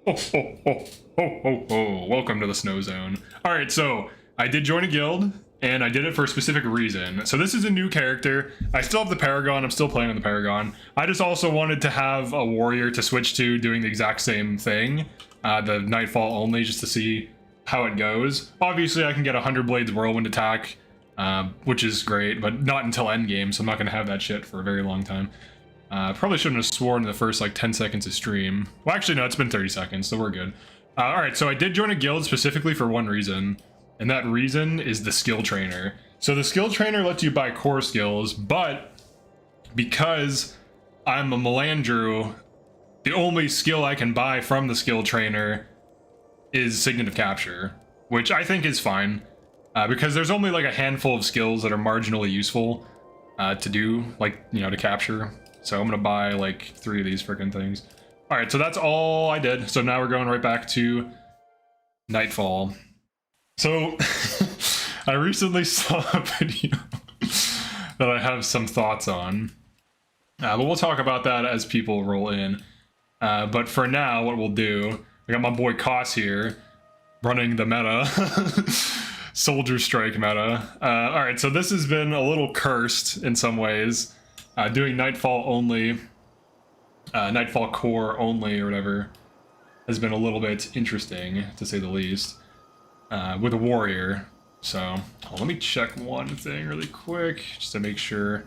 Ho, ho, ho, ho, ho, ho. Welcome to the snow zone. Alright, so I did join a guild, and I did it for a specific reason. So this is a new character. I still have the paragon. I'm still playing on the paragon. I just also wanted to have a warrior to switch to doing the exact same thing. The Nightfall only, just to see how it goes. Obviously, I can get 100 Blades Whirlwind attack, which is great, but not until endgame, so I'm not going to have that shit for a very long time. Probably shouldn't have sworn in the first like 10 seconds of stream. Well, actually, no, it's been 30 seconds, so we're good. Alright, so I did join a guild specifically for one reason, and that reason is the skill trainer. So the skill trainer lets you buy core skills, but because I'm a Melandru, the only skill I can buy from the skill trainer is Signet of Capture, which I think is fine, because there's only like a handful of skills that are marginally useful to do, like, you know, to capture. So I'm gonna buy like 3 of these freaking things. All right, so that's all I did. So now we're going right back to Nightfall. So I recently saw a video that I have some thoughts on, but we'll talk about that as people roll in. But for now, what we'll do, I got my boy Koss here running the meta, Soldier Strike meta. All right, so this has been a little cursed in some ways. Doing Nightfall only, Nightfall core only or whatever has been a little bit interesting, to say the least, with a warrior. So let me check one thing really quick just to make sure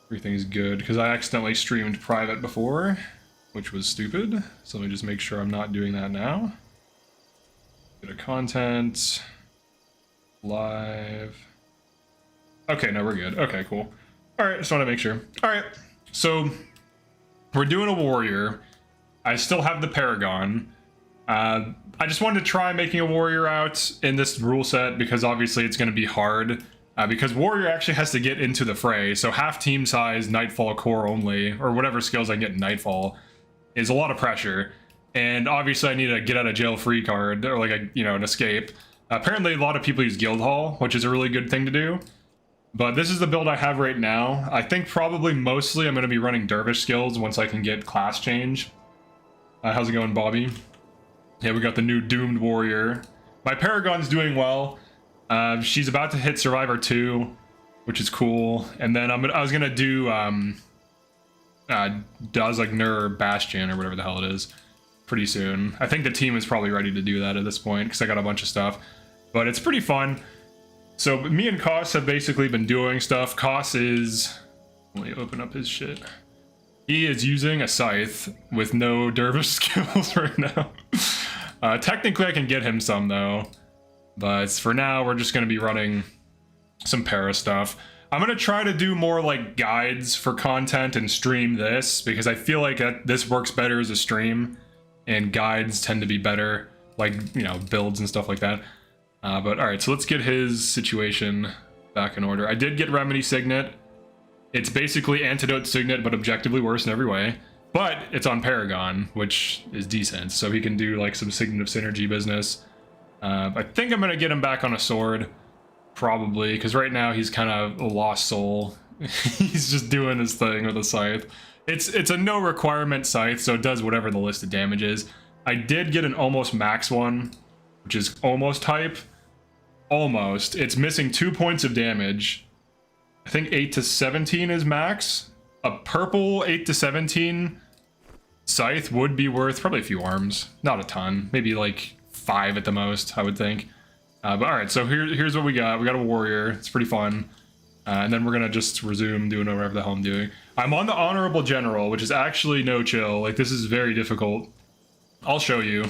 everything's good, because I accidentally streamed private before, which was stupid. So let me just make sure I'm not doing that now. Bit of content, live. Okay, no, we're good. Okay, cool. All right, just want to make sure. All right, so we're doing a warrior. I still have the paragon. I just wanted to try making a warrior out in this rule set because obviously it's going to be hard. Because warrior actually has to get into the fray. So half team size, Nightfall core only, or whatever skills I get in Nightfall, is a lot of pressure. And obviously I need a get out of jail free card, or like a, you know, an escape. Apparently a lot of people use Guildhall, which is a really good thing to do. But this is the build I have right now. I think probably mostly I'm going to be running dervish skills once I can get class change. How's it going, Bobby? Yeah, we got the new doomed warrior. My paragon's doing well. She's about to hit Survivor 2, which is cool. And then I was going to do Dazagnur Bastion or whatever the hell it is pretty soon. I think the team is probably ready to do that at this point because I got a bunch of stuff. But it's pretty fun. So me and Koss have basically been doing stuff. Koss is... Let me open up his shit. He is using a scythe with no dervish skills right now. Technically I can get him some though. But for now we're just going to be running some para stuff. I'm going to try to do more like guides for content and stream this, because I feel like this works better as a stream. And guides tend to be better, like, you know, builds and stuff like that. But alright, so let's get his situation back in order. I did get Remedy Signet. It's basically Antidote Signet, but objectively worse in every way. But it's on Paragon, which is decent, so he can do like some Signet of Synergy business. I think I'm going to get him back on a sword, probably, because right now he's kind of a lost soul. He's just doing his thing with a scythe. It's a no requirement scythe, so it does whatever the listed damage is. I did get an almost max one, which is almost type. Almost. It's missing 2 points of damage. I think 8 to 17 is max. A purple 8 to 17 scythe would be worth probably a few arms. Not a ton. Maybe like 5 at the most, I would think. But alright, so here's what we got. We got a warrior. It's pretty fun. And then we're going to just resume doing whatever the hell I'm doing. I'm on the Honorable General, which is actually no chill. Like, this is very difficult. I'll show you.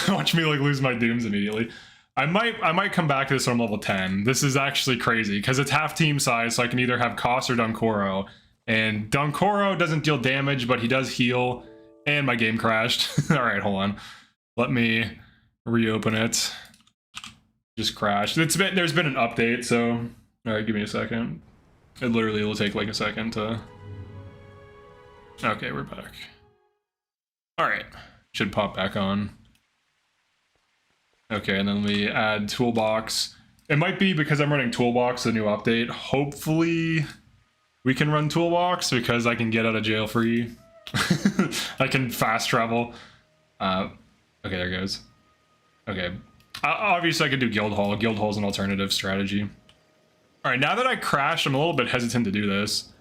Watch me like lose my Dhooms immediately. I might come back to this when I'm level 10. This is actually crazy because it's half team size, so I can either have Koss or Dunkoro. And Dunkoro doesn't deal damage, but he does heal. And my game crashed. All right, hold on. Let me reopen it. Just crashed. There's been an update, so all right, give me a second. It literally will take like a second to. Okay, we're back. All right, should pop back on. Okay, and then we add toolbox. It might be because I'm running toolbox, the new update. Hopefully we can run toolbox because I can get out of jail free. I can fast travel. Okay, there goes. Okay. Obviously, I could do Guild Hall. Guild Hall is an alternative strategy. All right, now that I crashed, I'm a little bit hesitant to do this.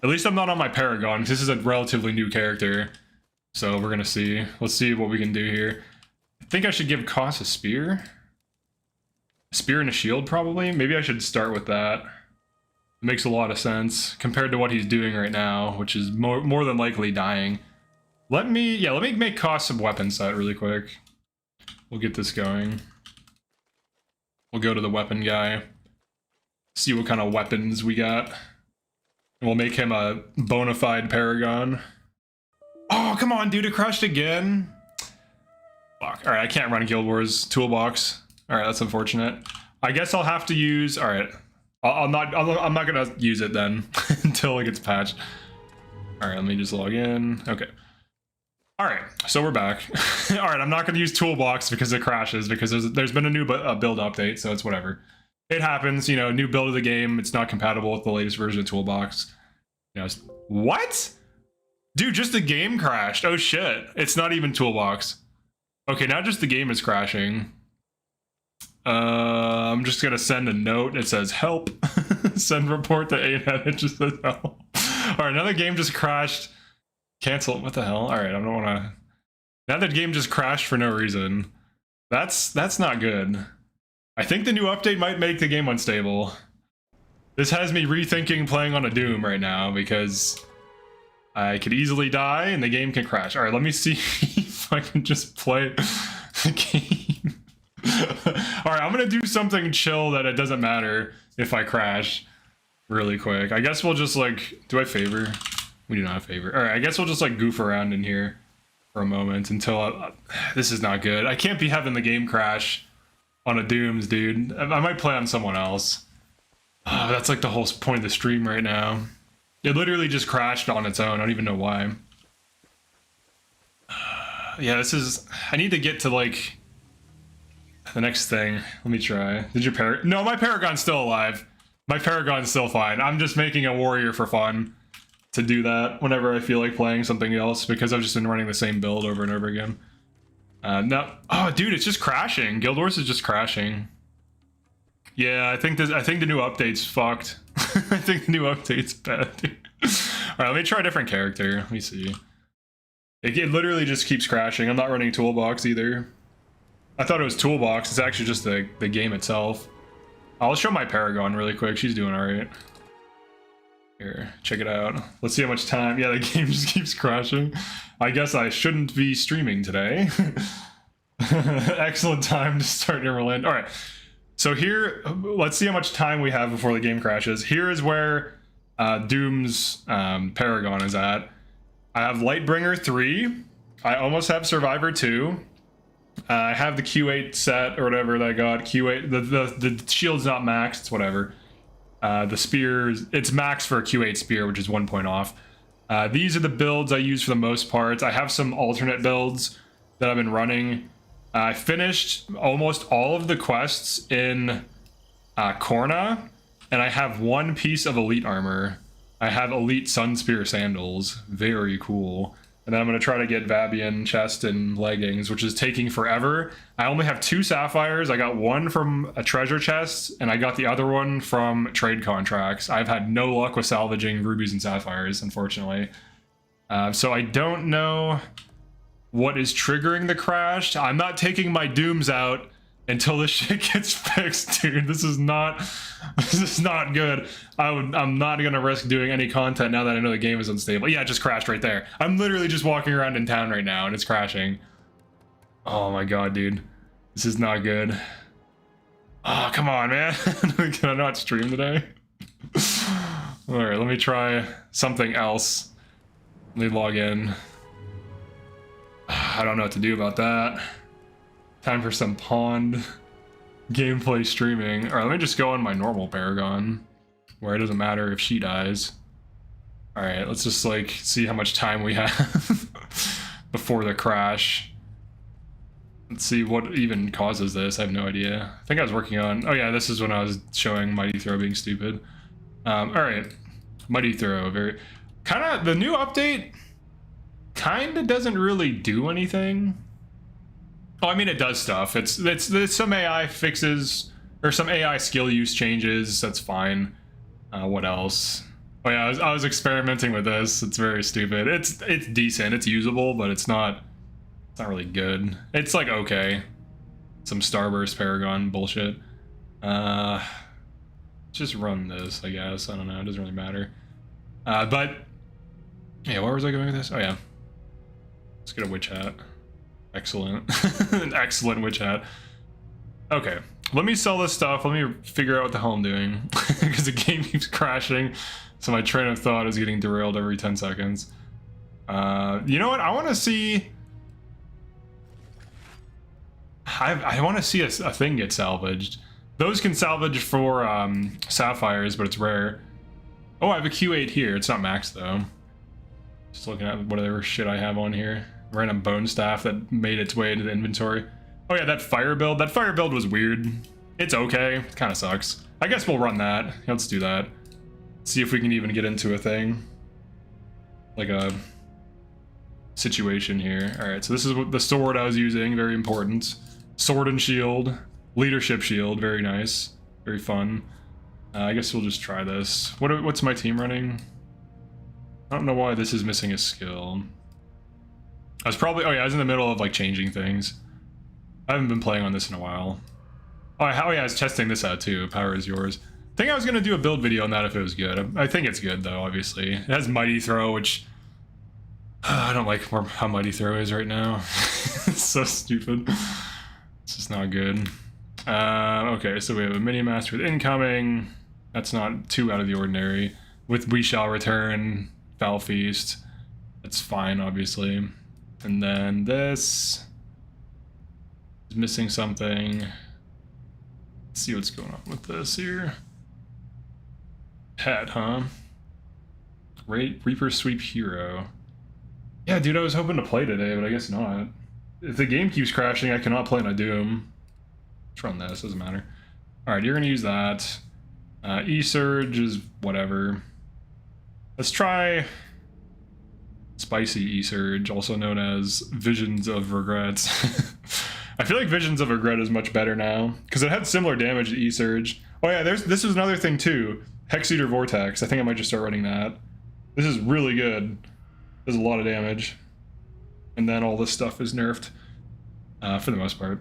At least I'm not on my Paragon, because this is a relatively new character. So we're gonna see. Let's see what we can do here. I think I should give Koss a spear. A spear and a shield, probably. Maybe I should start with that. It makes a lot of sense compared to what he's doing right now, which is more than likely dying. Let me make Koss some weapon set really quick. We'll get this going. We'll go to the weapon guy. See what kind of weapons we got. And we'll make him a bona fide paragon. Oh, come on, dude, it crashed again. Fuck. Alright, I can't run Guildwars toolbox. Alright, that's unfortunate. I guess I'll have to use... Alright. I'm not gonna use it then until it gets patched. Alright, let me just log in. Okay. Alright, so we're back. Alright, I'm not gonna use toolbox because it crashes, because there's been a new build update, so it's whatever. It happens, you know, new build of the game, it's not compatible with the latest version of toolbox. You know, what? Dude, just the game crashed. Oh shit, it's not even toolbox. Okay, now just the game is crashing. I'm just gonna send a note. It says help. Send report to ANET. It just says help. Alright, now the game just crashed. Cancel. What the hell? Alright, I don't wanna... Now the game just crashed for no reason. That's not good. I think the new update might make the game unstable. This has me rethinking playing on a Dhuum right now, because I could easily die and the game can crash. Alright, let me see if I can just play the game. Alright, I'm gonna do something chill that it doesn't matter if I crash really quick. I guess we'll just like... Do I favor? We do not have favor. Alright, I guess we'll just like goof around in here for a moment until... this is not good. I can't be having the game crash on a Dhooms, dude. I might play on someone else. That's like the whole point of the stream right now. It literally just crashed on its own. I don't even know why. Yeah, this is... I need to get to like... the next thing. Let me try. Did your Paragon... No, my Paragon's still alive. My Paragon's still fine. I'm just making a warrior for fun to do that whenever I feel like playing something else, because I've just been running the same build over and over again. No. Oh, dude, it's just crashing. Guildwars is just crashing. Yeah, I think the new update's fucked. I think the new update's bad, dude. Alright, let me try a different character. Let me see. It literally just keeps crashing. I'm not running toolbox either. I thought it was toolbox. It's actually just the game itself. I'll show my Paragon really quick. She's doing alright. Here, check it out. Let's see how much time. Yeah, the game just keeps crashing. I guess I shouldn't be streaming today. Excellent time to start Neverland. Alright, so here, let's see how much time we have before the game crashes. Here is where Dhuum's Paragon is at. I have Lightbringer 3. I almost have Survivor 2. I have the Q8 set or whatever that I got. Q8, the shield's not maxed, it's whatever. The spears, it's maxed for a Q8 spear, which is 1 point off. These are the builds I use for the most part. I have some alternate builds that I've been running. I finished almost all of the quests in Korna, and I have one piece of elite armor. I have elite sun spear sandals. Very cool. And then I'm going to try to get Vabian chest and leggings, which is taking forever. I only have 2 sapphires. I got one from a treasure chest, and I got the other one from trade contracts. I've had no luck with salvaging rubies and sapphires, unfortunately. So I don't know what is triggering the crash. I'm not taking my Dhooms out until this shit gets fixed, dude. This is not good. I'm not gonna risk doing any content now that I know the game is unstable. Yeah, it just crashed right there. I'm literally just walking around in town right now and it's crashing. Oh my god, dude. This is not good. Oh, come on, man. Can I not stream today? Alright, let me try something else. Let me log in. I don't know what to do about that. Time for some pond gameplay streaming. Alright, let me just go on my normal Paragon, where it doesn't matter if she dies. Alright, let's just like see how much time we have before the crash. Let's see what even causes this. I have no idea. I think I was working on... Oh yeah, this is when I was showing Mighty Throw being stupid. Alright, Mighty Throw, very... Kinda, the new update... kind of doesn't really do anything. Oh, I mean, it does stuff. It's some AI fixes or some AI skill use changes. That's fine. What else? Oh yeah, I was experimenting with this. It's very stupid. It's decent. It's usable, but it's not really good. It's like okay. Some Starburst Paragon bullshit. Just run this, I guess. I don't know. It doesn't really matter. But yeah, where was I going with this? Oh yeah. Let's get a witch hat. Excellent. An excellent witch hat. Okay. Let me sell this stuff. Let me figure out what the hell I'm doing. Because the game keeps crashing. So my train of thought is getting derailed every 10 seconds. You know what? I want to see... I want to see a thing get salvaged. Those can salvage for sapphires, but it's rare. Oh, I have a Q8 here. It's not max though. Just looking at whatever shit I have on here. Random bone staff that made its way into the inventory. Oh yeah, that fire build. That fire build was weird. It's okay. It kind of sucks. I guess we'll run that. Let's do that. See if we can even get into a thing. Like a situation here. All right, so this is what the sword I was using. Very important. Sword and shield. Leadership shield. Very nice. Very fun. I guess we'll just try this. What's my team running? I don't know why this is missing a skill. I was probably... Oh yeah, I was in the middle of like changing things. I haven't been playing on this in a while. Oh yeah, I was testing this out too. Power is yours. I think I was going to do a build video on that if it was good. I think it's good though, obviously. It has Mighty Throw, which... I don't like how Mighty Throw is right now. It's so stupid. It's just not good. Okay, so we have a mini-master with incoming. That's not too out of the ordinary. With We Shall Return, Foul Feast. That's fine, obviously. And then this is missing something. Let's see what's going on with this here. Hat, huh? Reaper Sweep Hero. Yeah, dude, I was hoping to play today, but I guess not. If the game keeps crashing, I cannot play on a Dhuum. Let's run this, doesn't matter. Alright, you're gonna use that. E-Surge is whatever. Let's try Spicy E-Surge, also known as Visions of Regrets. I feel like Visions of Regret is much better now, because it had similar damage to E-Surge. Oh yeah, this is another thing too. Hex Eater Vortex, I think I might just start running that. This is really good. Does a lot of damage. And then all this stuff is nerfed, for the most part.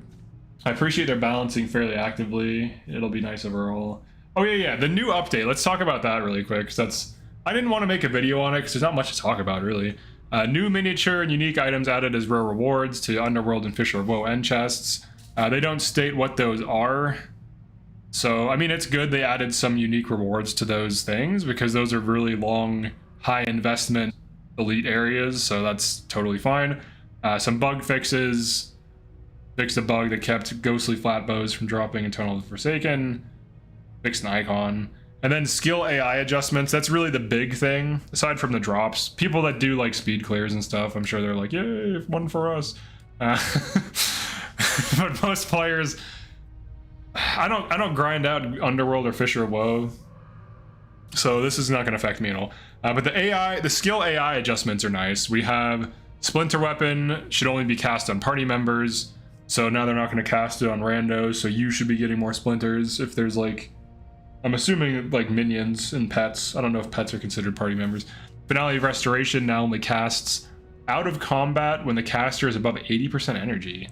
I appreciate they're balancing fairly actively. It'll be nice overall. Oh yeah, the new update. Let's talk about that really quick, because I didn't want to make a video on it, because there's not much to talk about, really. New miniature and unique items added as rare rewards to Underworld and Fisher of Woe end chests. They don't state what those are. So, I mean, it's good they added some unique rewards to those things, because those are really long, high investment elite areas, so that's totally fine. Some bug fixes. Fixed a bug that kept ghostly flatbows from dropping in Tunnel of the Forsaken. Fixed an icon. And then skill AI adjustments. That's really the big thing, aside from the drops. People that do like speed clears and stuff, I'm sure they're like, yay, one for us. But most players, I don't grind out Underworld or Fisher of Woe, so this is not going to affect me at all. But the skill AI adjustments are nice. We have Splinter Weapon should only be cast on party members, so now they're not going to cast it on randos, so you should be getting more splinters if there's like, I'm assuming like minions and pets. I don't know if pets are considered party members. Finale of Restoration now only casts out of combat when the caster is above 80% energy.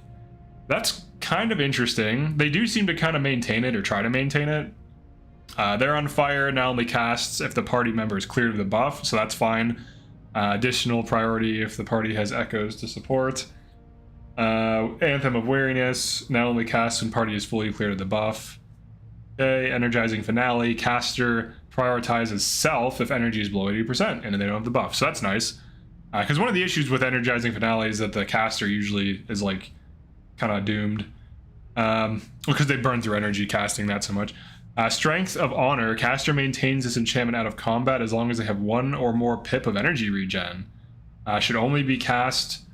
That's kind of interesting. They do seem to kind of maintain it or try to maintain it. They're on Fire now only casts if the party member is cleared of the buff, so that's fine. Additional priority if the party has echoes to support. Anthem of Weariness now only casts when party is fully cleared of the buff. Okay, Energizing Finale, caster prioritizes self if energy is below 80% and they don't have the buff, so that's nice. Because one of the issues with Energizing Finale is that the caster usually is like kind of doomed, because they burn through energy casting that so much. Strength of Honor, caster maintains this enchantment out of combat as long as they have one or more pip of energy regen. Should only cast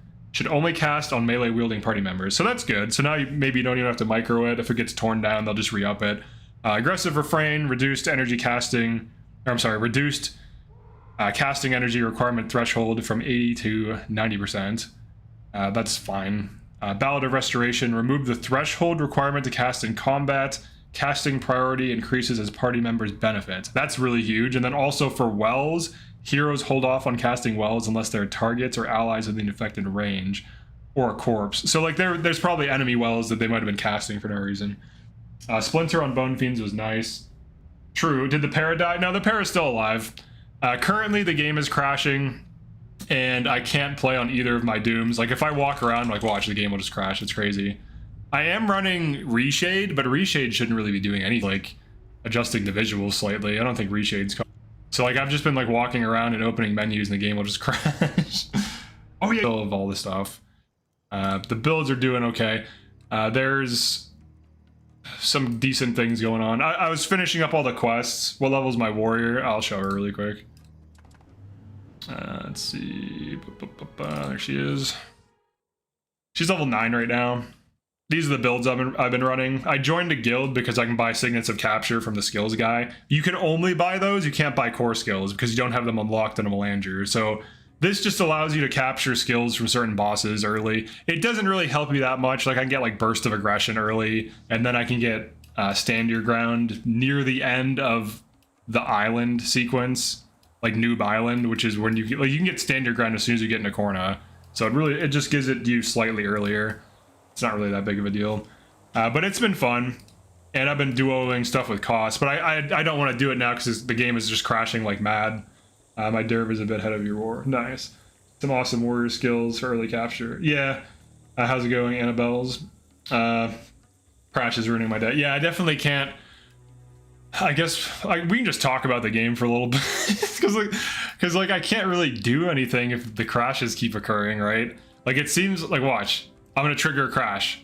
on melee wielding party members, so that's good. So now maybe you don't even have to micro it. If it gets torn down, they'll just re-up it. Aggressive Refrain, reduced energy casting, or I'm sorry, reduced Casting energy requirement threshold from 80 to 90%. That's fine. Ballad of Restoration, remove the threshold requirement to cast in combat. Casting priority increases as party members benefit. That's really huge. And then also for wells, heroes hold off on casting wells unless they're targets or allies within affected range, or a corpse. So like there's probably enemy wells that they might have been casting for no reason. Splinter on Bone Fiends was nice. True. Did the para die? No, the para's still alive. Currently the game is crashing and I can't play on either of my Dhooms. Like if I walk around, like watch, the game will just crash. It's crazy. I am running Reshade, but Reshade shouldn't really be doing anything, like adjusting the visuals slightly. I don't think Reshade's so like I've just been like walking around and opening menus and the game will just crash. Oh yeah, of all this stuff. The builds are doing okay. There's some decent things going on. I was finishing up all the quests. What level's my warrior? I'll show her really quick. Let's see. There she is. She's level 9 right now. These are the builds I've been running. I joined a guild because I can buy signets of capture from the skills guy. You can only buy those. You can't buy core skills because you don't have them unlocked in a Melandru. So this just allows you to capture skills from certain bosses early. It doesn't really help me that much. Like I can get like Burst of Aggression early, and then I can get Stand Your Ground near the end of the island sequence, like Noob Island, which is when you get, like you can get Stand Your Ground as soon as you get into Corna. So it just gives it to you slightly earlier. It's not really that big of a deal, but it's been fun, and I've been duoing stuff with cost. But I don't want to do it now because the game is just crashing like mad. My derv is a bit ahead of your war. Nice. Some awesome warrior skills for early capture. Yeah. How's it going, Annabelle's? Crash is ruining my day. Yeah, I definitely can't. I guess we can just talk about the game for a little bit because like I can't really do anything if the crashes keep occurring, right? Like it seems like, watch, I'm gonna trigger a crash.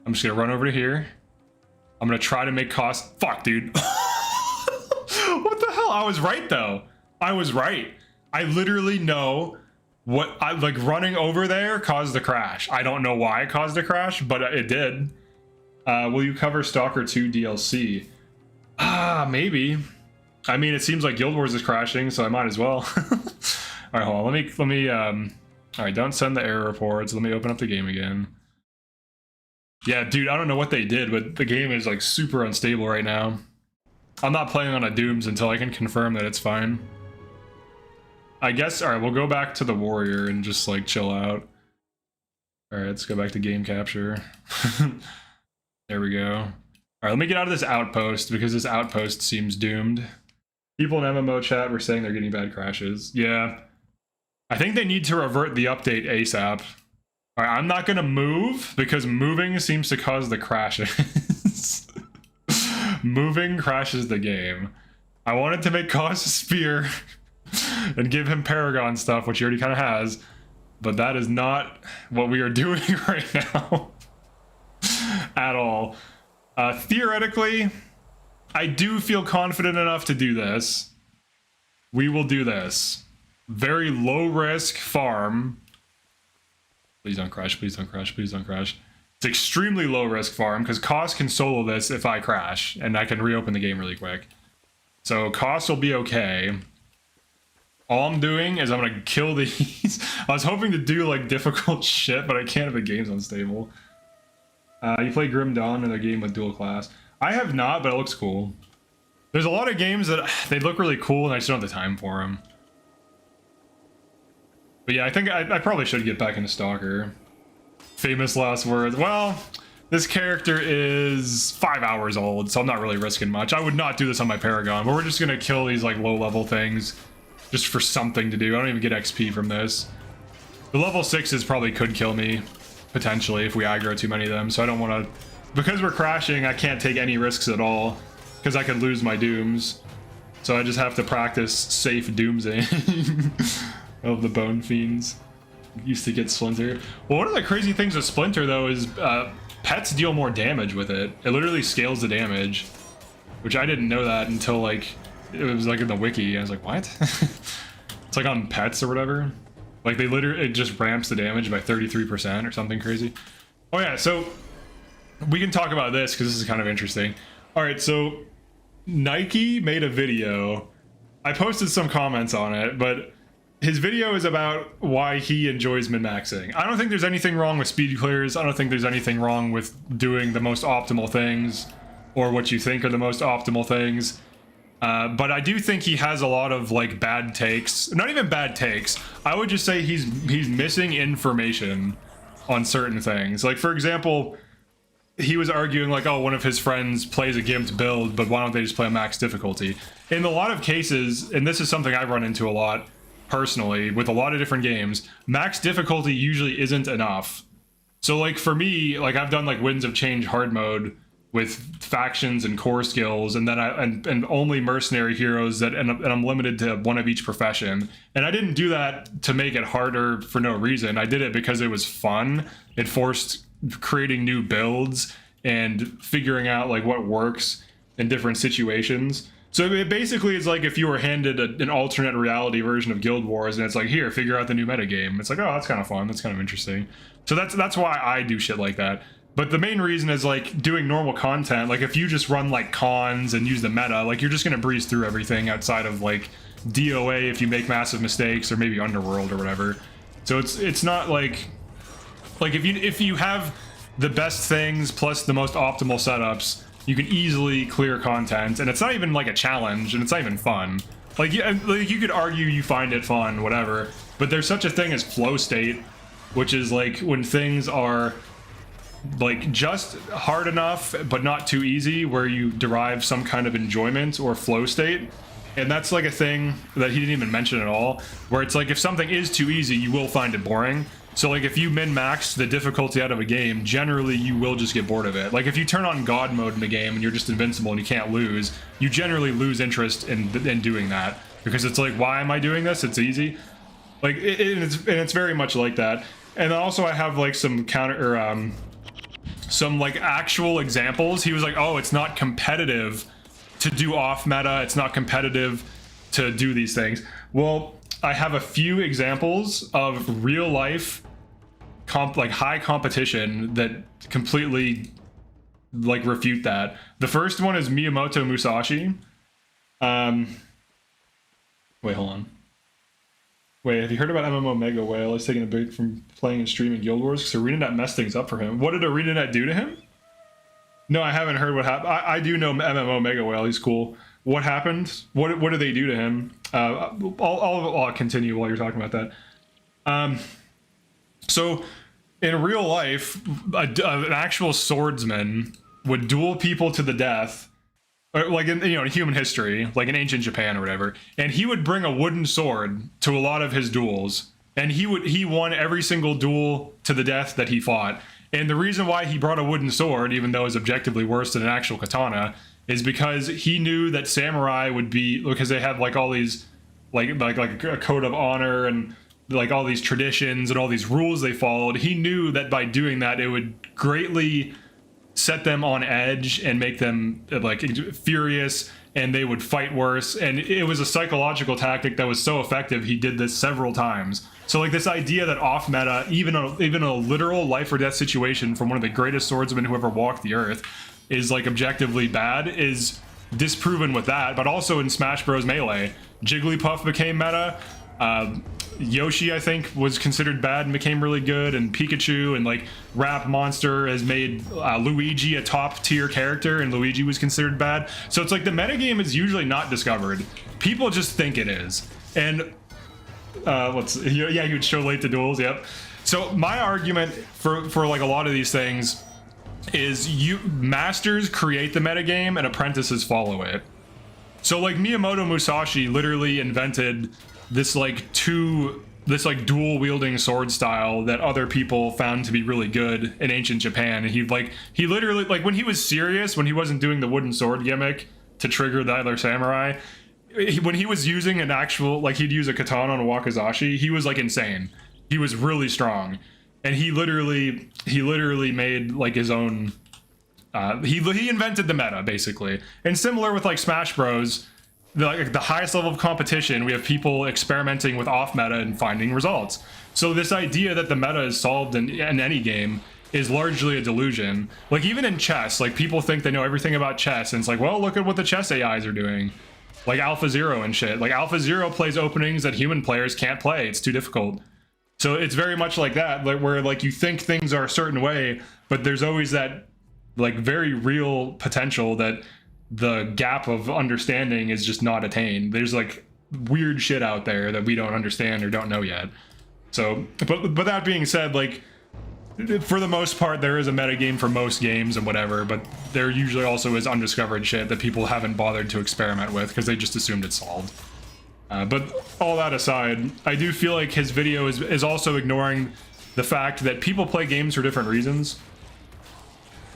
I'm just gonna run over to here. I'm gonna try to make cost. Fuck, dude. What the hell? I was right though. I was right. I literally know what I like. Running over there caused the crash. I don't know why it caused a crash, but it did. Will you cover Stalker 2 DLC? Maybe. I mean, it seems like Guildwars is crashing, so I might as well. All right, hold on. Let me. All right, don't send the error reports. Let me open up the game again. Yeah, dude, I don't know what they did, but the game is like super unstable right now. I'm not playing on a Dhooms until I can confirm that it's fine. I guess. All right, we'll go back to the warrior and just like chill out. All right, let's go back to game capture. There we go. All right, let me get out of this outpost because this outpost seems doomed. People in MMO chat were saying they're getting bad crashes. Yeah. I think they need to revert the update ASAP. All right, I'm not going to move because moving seems to cause the crashes. Moving crashes the game. I wanted to make Cause a spear and give him paragon stuff, which he already kind of has. But that is not what we are doing right now. At all. Theoretically, I do feel confident enough to do this. We will do this. Very low risk farm. Please don't crash, please don't crash, please don't crash. It's extremely low risk farm because Koss can solo this if I crash and I can reopen the game really quick. So Koss will be okay. All I'm doing is I'm gonna kill these. I was hoping to do like difficult shit, but I can't if the game's unstable. You play Grim Dawn in a game with dual class. I have not, but it looks cool. There's a lot of games that they look really cool and I just don't have the time for them. But yeah, I think I probably should get back into Stalker. Famous last words. Well, this character is 5 hours old, so I'm not really risking much. I would not do this on my Paragon, but we're just gonna kill these like low level things just for something to do. I don't even get XP from this. The level 6s probably could kill me, potentially, if we aggro too many of them, so I don't want to... Because we're crashing, I can't take any risks at all, because I could lose my Dhooms. So I just have to practice safe Doomsing of the Bone Fiends. Used to get Splinter. Well, one of the crazy things with Splinter, though, is pets deal more damage with it. It literally scales the damage, which I didn't know that until, like, it was, like, in the wiki. I was like, what? It's, like, on pets or whatever. Like, they literally, it just ramps the damage by 33% or something crazy. Oh, yeah, so we can talk about this because this is kind of interesting. All right, so Nike made a video I posted some comments on it, but his video is about why he enjoys min-maxing. I don't think there's anything wrong with speed clears. I don't think there's anything wrong with doing the most optimal things or what you think are the most optimal things. But I do think he has a lot of like bad takes. Not even bad takes. I would just say he's missing information on certain things. Like, for example, he was arguing like, oh, one of his friends plays a gimped build, but why don't they just play a max difficulty? In a lot of cases, and this is something I run into a lot personally with a lot of different games, max difficulty usually isn't enough. So like for me, like I've done like Winds of Change hard mode with factions and core skills, and then and only mercenary heroes that, and I'm limited to one of each profession. And I didn't do that to make it harder for no reason. I did it because it was fun. It forced creating new builds and figuring out like what works in different situations. So it basically is like if you were handed an alternate reality version of Guildwars, and it's like, here, figure out the new metagame. It's like, oh, that's kind of fun. That's kind of interesting. So that's why I do shit like that. But the main reason is like doing normal content. Like if you just run like cons and use the meta, like you're just gonna breeze through everything outside of like DOA if you make massive mistakes, or maybe Underworld or whatever. So it's not like if you have the best things plus the most optimal setups, you can easily clear content, and it's not even like a challenge, and it's not even fun. Like you could argue you find it fun, whatever, but there's such a thing as flow state, which is like when things are like just hard enough but not too easy, where you derive some kind of enjoyment or flow state. And that's like a thing that he didn't even mention at all, where it's like if something is too easy, you will find it boring. So like if you min-max the difficulty out of a game, generally you will just get bored of it. Like if you turn on God mode in the game and you're just invincible and you can't lose, you generally lose interest in doing that, because it's like, why am I doing this? It's easy. Like it's very much like that. And also I have like some counter or some like actual examples. He was like, oh, it's not competitive to do off meta, it's not competitive to do these things. Well, I have a few examples of real life like high competition that completely like refute that. The first one is Miyamoto Musashi. Wait, hold on. Wait, have you heard about MMO Mega Whale? He's taking a break from playing and streaming Guild Wars because ArenaNet messed things up for him. What did ArenaNet do to him? No, I haven't heard what happened. I do know MMO Mega Whale. He's cool. What happened? What did they do to him? I'll continue while you're talking about that. So in real life, an actual swordsman would duel people to the death, or like in human history, like in ancient Japan or whatever, and he would bring a wooden sword to a lot of his duels, and he won every single duel to the death that he fought. And the reason why he brought a wooden sword, even though it's objectively worse than an actual katana, is because he knew that samurai would be, because they have like all these like a code of honor and like all these traditions and all these rules they followed. He knew that by doing that it would greatly set them on edge and make them like furious, and they would fight worse. And it was a psychological tactic that was so effective, he did this several times. So like this idea that off meta, even a literal life or death situation from one of the greatest swordsmen who ever walked the earth, is like objectively bad, is disproven with that. But also in Smash Bros. Melee, Jigglypuff became meta. Yoshi, I think, was considered bad and became really good, and Pikachu, and like Rap Monster has made Luigi a top tier character, and Luigi was considered bad. So it's like the metagame is usually not discovered. People just think it is. And yeah, you would show late to duels, yep. So my argument for like a lot of these things is masters create the metagame and apprentices follow it. So like Miyamoto Musashi literally invented this dual wielding sword style that other people found to be really good in ancient Japan. And he literally, like when he was serious, when he wasn't doing the wooden sword gimmick to trigger the other samurai, when he was using an actual, like he'd use a katana on a wakizashi, he was like insane. He was really strong. And he literally made like his own, he invented the meta basically. And similar with like Smash Bros, the highest level of competition, we have people experimenting with off meta and finding results. So this idea that the meta is solved in any game is largely a delusion. Like even in chess, like people think they know everything about chess, and it's like, well, look at what the chess AIs are doing. like Alpha Zero and shit. Like Alpha Zero plays openings that human players can't play. It's too difficult. So it's very much like that, where like you think things are a certain way, but there's always that like very real potential that the gap of understanding is just not attained. There's like weird shit out there that we don't understand or don't know yet. So, but that being said, like for the most part, there is a metagame for most games and whatever, but there usually also is undiscovered shit that people haven't bothered to experiment with because they just assumed it's solved. But all that aside, I do feel like his video is also ignoring the fact that people play games for different reasons.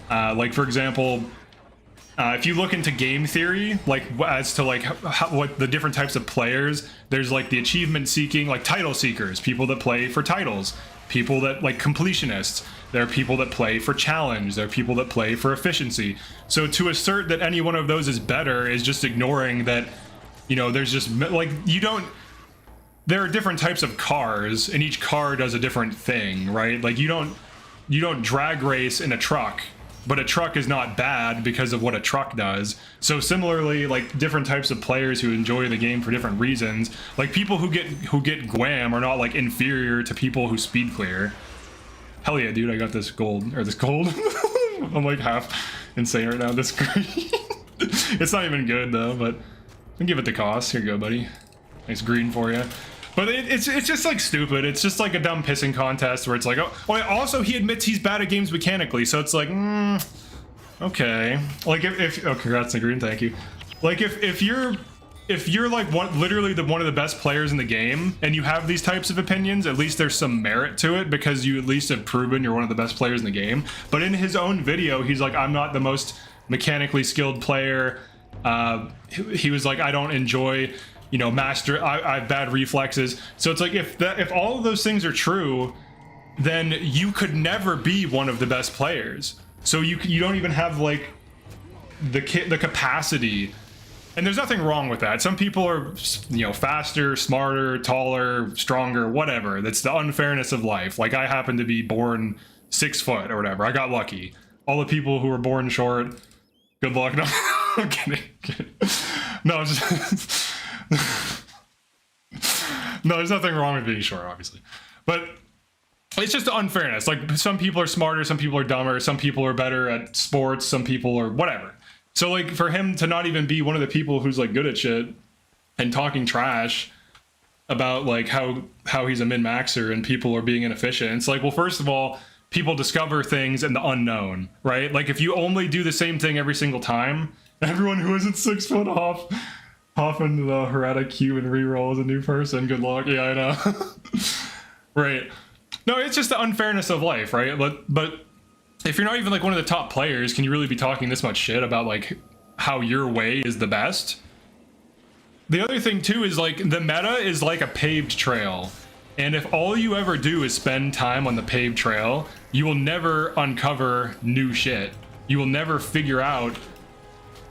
Like for example, if you look into game theory, like as to like what the different types of players, there's like the achievement seeking, like title seekers, people that play for titles, people that like completionists. There are people that play for challenge. There are people that play for efficiency. So to assert that any one of those is better is just ignoring that, you know, there's just like, there are different types of cars and each car does a different thing, right? Like you don't drag race in a truck, but a truck is not bad because of what a truck does. So similarly, like different types of players who enjoy the game for different reasons, like people who get Gwam are not like inferior to people who speed clear. Hell yeah, dude, I got this gold, or this gold. I'm like half insane right now, this green. It's not even good though, but I'll give it the cost. Here you go, buddy. Nice green for you. But it's just like stupid. It's just like a dumb pissing contest where it's like, oh, also he admits he's bad at games mechanically, so it's like, okay. Like if oh, congrats on green, thank you. Like if you're like literally one of the best players in the game and you have these types of opinions, at least there's some merit to it because you at least have proven you're one of the best players in the game. But in his own video, he's like, I'm not the most mechanically skilled player. He was like, I don't enjoy, you know, I have bad reflexes. So it's like if all of those things are true, then you could never be one of the best players. So you don't even have like the capacity. And there's nothing wrong with that. Some people are, you know, faster, smarter, taller, stronger, whatever. That's the unfairness of life. Like I happen to be born 6 foot or whatever. I got lucky. All the people who were born short, good luck. No, I'm kidding. No, just no, there's nothing wrong with being short, obviously. But it's just the unfairness. Like some people are smarter, some people are dumber, some people are better at sports, some people are whatever. So like for him to not even be one of the people who's like good at shit and talking trash about like how he's a min-maxer and people are being inefficient, it's like, well, first of all, people discover things in the unknown, right? Like if you only do the same thing every single time, everyone who isn't 6 foot hop into the heretic queue and reroll as a new person. Good luck. Yeah, I know. Right. No, it's just the unfairness of life, right? But if you're not even like one of the top players, can you really be talking this much shit about like how your way is the best? The other thing too is like the meta is like a paved trail. And if all you ever do is spend time on the paved trail, you will never uncover new shit. You will never figure out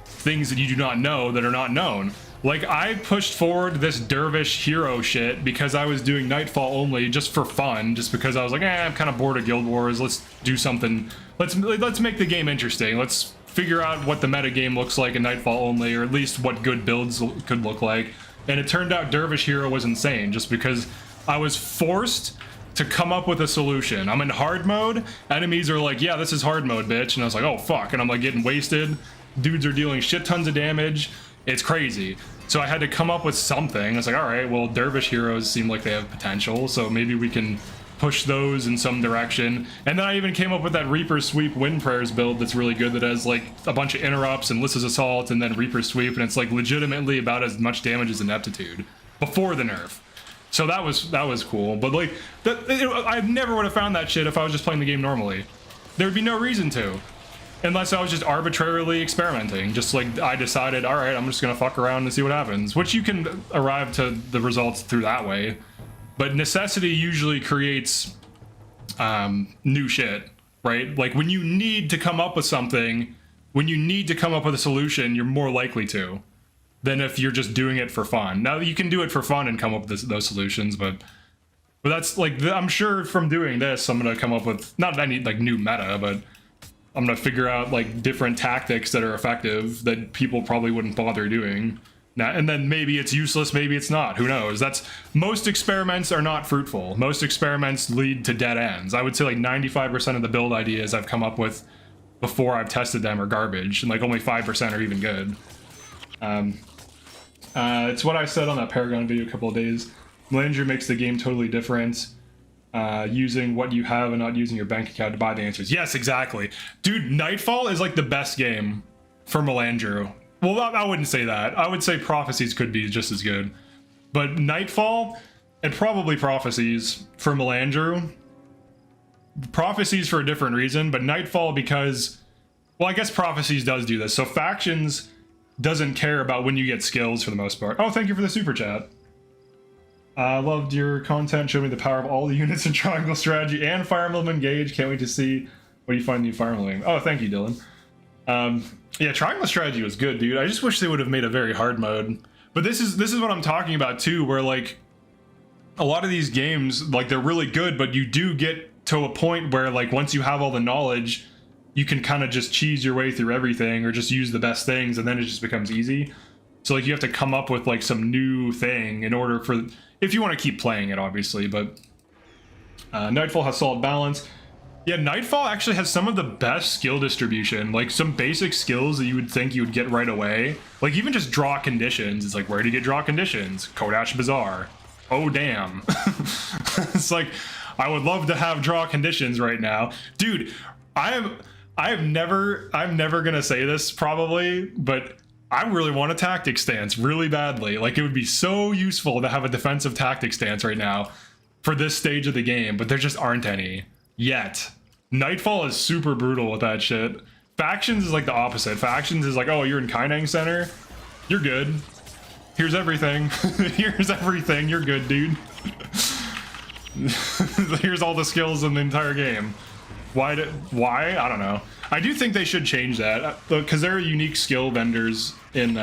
things that you do not know that are not known. Like I pushed forward this dervish hero shit because I was doing Nightfall only just for fun, just because I was like, I'm kind of bored of Guild Wars. Let's do something. Let's make the game interesting. Let's figure out what the meta game looks like in Nightfall only, or at least what good builds could look like. And it turned out dervish hero was insane just because I was forced to come up with a solution. I'm in hard mode. Enemies are like, yeah, this is hard mode, bitch. And I was like, oh fuck. And I'm like getting wasted. Dudes are dealing shit tons of damage. It's crazy. So I had to come up with something. I was like, all right, well, dervish heroes seem like they have potential, so maybe we can push those in some direction. And then I even came up with that Reaper Sweep Wind Prayers build that's really good, that has like a bunch of interrupts and Lyssa's Assault and then Reaper Sweep, and it's like legitimately about as much damage as Ineptitude before the nerf. So that was cool. But like, I never would have found that shit if I was just playing the game normally. There would be no reason to. Unless I was just arbitrarily experimenting, just like I decided, all right, I'm just gonna fuck around and see what happens, which you can arrive to the results through that way. But necessity usually creates new shit, right? Like when you need to come up with something, when you need to come up with a solution, you're more likely to than if you're just doing it for fun. Now you can do it for fun and come up with those solutions, but that's like, I'm sure from doing this, I'm gonna come up with not any like new meta, but I'm gonna figure out like different tactics that are effective that people probably wouldn't bother doing. Now, and then maybe it's useless, maybe it's not. Who knows? Most experiments are not fruitful. Most experiments lead to dead ends. I would say like 95% of the build ideas I've come up with before I've tested them are garbage, and like only 5% are even good. It's what I said on that Paragon video a couple of days. Melandru makes the game totally different. Using what you have and not using your bank account to buy the answers. Yes, exactly. Dude, Nightfall is like the best game for Melandru. Well, I wouldn't say that. I would say Prophecies could be just as good. But Nightfall, and probably Prophecies for Melandru. Prophecies for a different reason, but Nightfall because... Well, I guess Prophecies does do this. So Factions doesn't care about when you get skills for the most part. Oh, thank you for the super chat. I loved your content. Showed me the power of all the units in Triangle Strategy and Fire Emblem Engage. Can't wait to see what you find in the new Fire Emblem. Oh, thank you, Dylan. Yeah, Triangle Strategy was good, dude. I just wish they would have made a very hard mode. But this is what I'm talking about too, where like a lot of these games, like they're really good, but you do get to a point where like once you have all the knowledge, you can kind of just cheese your way through everything or just use the best things, and then it just becomes easy. So like you have to come up with like some new thing in order for, if you want to keep playing it, obviously. But Nightfall has solid balance. Yeah, Nightfall actually has some of the best skill distribution, like some basic skills that you would think you would get right away. Like even just draw conditions. It's like, where do you get draw conditions? Kodash Bazaar. Oh, damn. It's like, I would love to have draw conditions right now. Dude, I'm never gonna say this probably, but I really want a tactic stance really badly. Like it would be so useful to have a defensive tactic stance right now for this stage of the game, but there just aren't any yet. Nightfall is super brutal with that shit. Factions is like the opposite. Factions is like, oh, you're in Kaineng Center? You're good. Here's everything. Here's everything. You're good, dude. Here's all the skills in the entire game. Why? I don't know. I do think they should change that because there are unique skill vendors in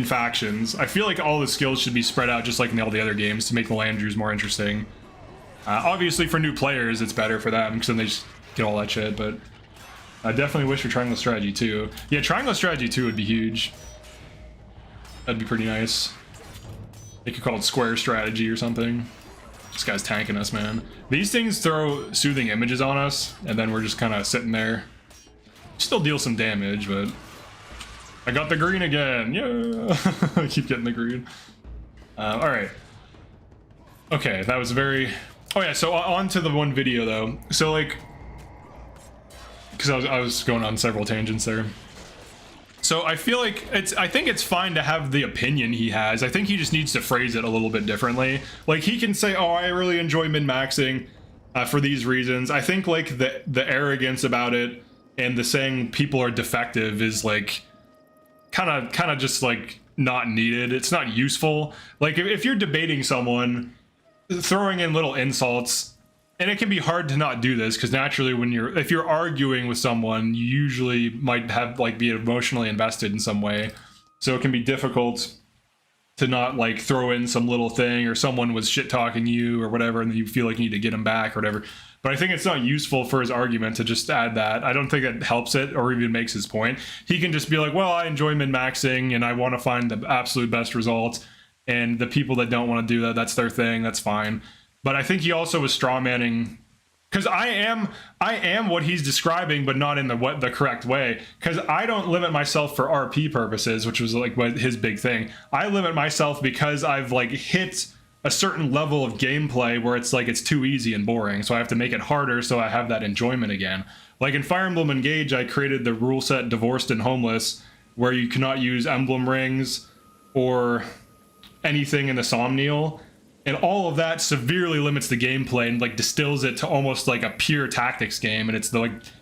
Factions. I feel like all the skills should be spread out just like in all the other games to make Melandru's more interesting. Obviously, for new players, it's better for them because then they just get all that shit. But I definitely wish for Triangle Strategy 2. Yeah, Triangle Strategy 2 would be huge. That'd be pretty nice. They could call it Square Strategy or something. This guy's tanking us, man. These things throw soothing images on us, and then we're just kind of sitting there. Still deal some damage, but I got the green again. Yeah, I keep getting the green. All right. Okay, that was very. Oh yeah. So on to the one video though. So like, because I was going on several tangents there. So I feel like I think it's fine to have the opinion he has. I think he just needs to phrase it a little bit differently. Like he can say, oh, I really enjoy min-maxing for these reasons. I think like the arrogance about it and the saying people are defective is like kind of just like not needed. It's not useful. Like if you're debating someone, throwing in little insults, and it can be hard to not do this because naturally if you're arguing with someone, you usually might have like be emotionally invested in some way. So it can be difficult to not like throw in some little thing or someone was shit talking you or whatever, and then you feel like you need to get him back or whatever. But I think it's not useful for his argument to just add that. I don't think it helps it or even makes his point. He can just be like, well, I enjoy min-maxing and I want to find the absolute best results. And the people that don't want to do that, that's their thing. That's fine. But I think he also was strawmanning, because I am what he's describing, but not in the correct way. Because I don't limit myself for RP purposes, which was like his big thing. I limit myself because I've like hit a certain level of gameplay where it's like it's too easy and boring, so I have to make it harder so I have that enjoyment again. Like in Fire Emblem Engage, I created the rule set Divorced and Homeless, where you cannot use emblem rings or anything in the Somnial. And all of that severely limits the gameplay and like distills it to almost like a pure tactics game. And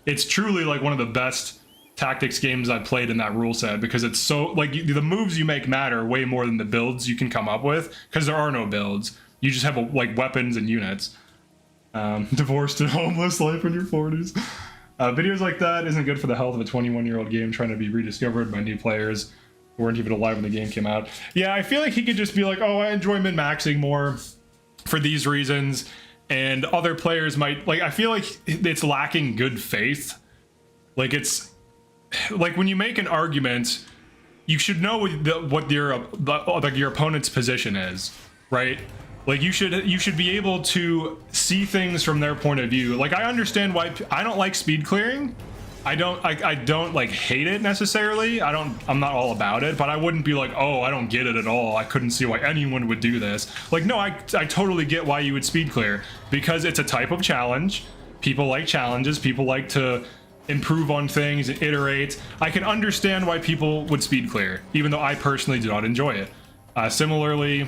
it's truly like one of the best tactics games I've played in that rule set, because it's so like the moves you make matter way more than the builds you can come up with, because there are no builds. You just have like weapons and units. Divorced and Homeless, life in your 40s. Videos like that isn't good for the health of a 21-year-old game trying to be rediscovered by new players who weren't even alive when the game came out. Yeah, I feel like he could just be like, oh, I enjoy min-maxing more for these reasons, and other players might, like, I feel like it's lacking good faith. Like, it's, like, when you make an argument, you should know what your like your opponent's position is, right? Like you should be able to see things from their point of view. Like I understand why I don't like speed clearing. I don't like hate it necessarily. I'm not all about it, but I wouldn't be like, oh, I don't get it at all. I couldn't see why anyone would do this. Like, no, I totally get why you would speed clear, because it's a type of challenge. People like challenges. People like to improve on things and iterate. I can understand why people would speed clear, even though I personally do not enjoy it. Similarly,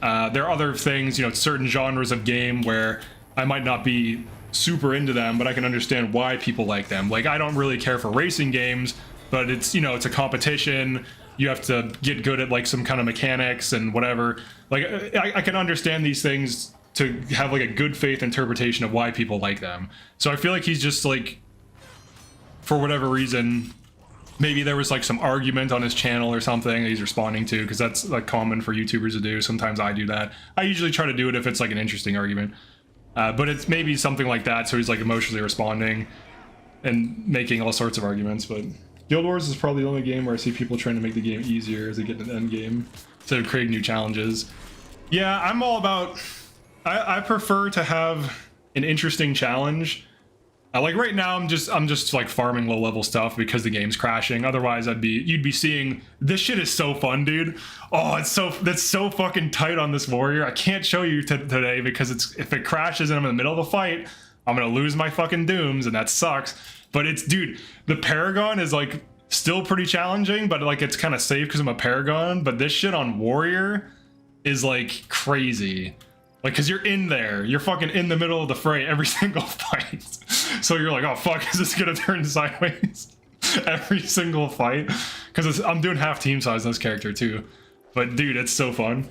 there are other things, you know, certain genres of game where I might not be super into them, but I can understand why people like them. Like I don't really care for racing games, but it's, you know, it's a competition. You have to get good at like some kind of mechanics and whatever. Like I can understand these things to have like a good faith interpretation of why people like them. So I feel like he's just like, for whatever reason, maybe there was like some argument on his channel or something that he's responding to, because that's like common for YouTubers to do. Sometimes I do that. I usually try to do it if it's like an interesting argument. But it's maybe something like that, so he's like emotionally responding and making all sorts of arguments. But Guildwars is probably the only game where I see people trying to make the game easier as they get to the end game instead of creating new challenges. Yeah, I'm all about... I prefer to have an interesting challenge. Like right now, I'm just like farming low level stuff because the game's crashing. Otherwise, you'd be seeing this shit is so fun, dude. Oh, that's so fucking tight on this warrior. I can't show you today because if it crashes and I'm in the middle of a fight, I'm gonna lose my fucking Dhooms, and that sucks. But dude, the paragon is like still pretty challenging, but like it's kind of safe because I'm a paragon. But this shit on warrior is like crazy. Like, cause you're in there, you're fucking in the middle of the fray every single fight. So you're like, oh fuck, is this gonna turn sideways every single fight? Cause I'm doing half team size on this character too. But dude, it's so fun.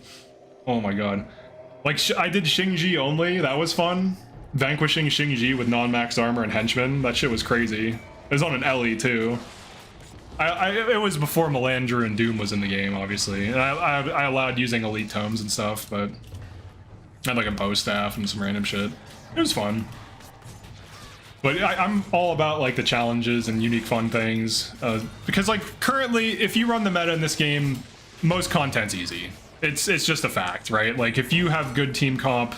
Oh my god. Like I did Xingji only, that was fun. Vanquishing Xingji with non-maxed armor and henchmen, that shit was crazy. It was on an Ellie too. It was before Melandru and Dhuum was in the game, obviously. And I allowed using elite tomes and stuff, but I had like a bow staff and some random shit. It was fun. But I'm all about like the challenges and unique fun things. Because like currently, if you run the meta in this game, most content's easy. It's just a fact, right? Like if you have good team comp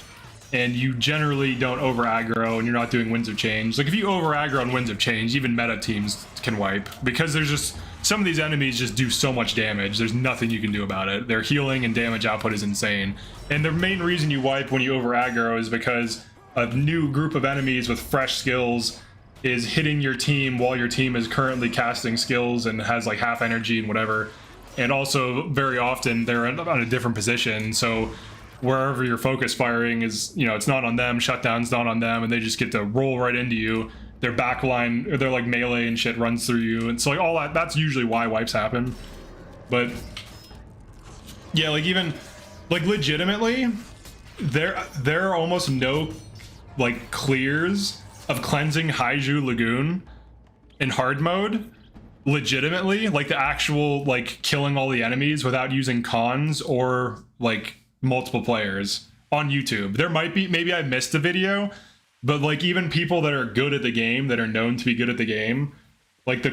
and you generally don't over aggro and you're not doing Winds of Change. Like if you over aggro on Winds of Change, even meta teams can wipe. Because there's just, some of these enemies just do so much damage, there's nothing you can do about it. Their healing and damage output is insane. And the main reason you wipe when you over aggro is because a new group of enemies with fresh skills is hitting your team while your team is currently casting skills and has like half energy and whatever. And also very often they're on a different position, so wherever your focus firing is, you know, it's not on them, shutdown's not on them, and they just get to roll right into you. Their backline, or their like melee and shit runs through you, and so like all that's usually why wipes happen. But yeah, like even like legitimately there are almost no like clears of cleansing Haiju Lagoon in hard mode, legitimately, like the actual like killing all the enemies without using cons or like multiple players on YouTube. There might be, maybe I missed a video, but like even people that are good at the game, that are known to be good at the game, like the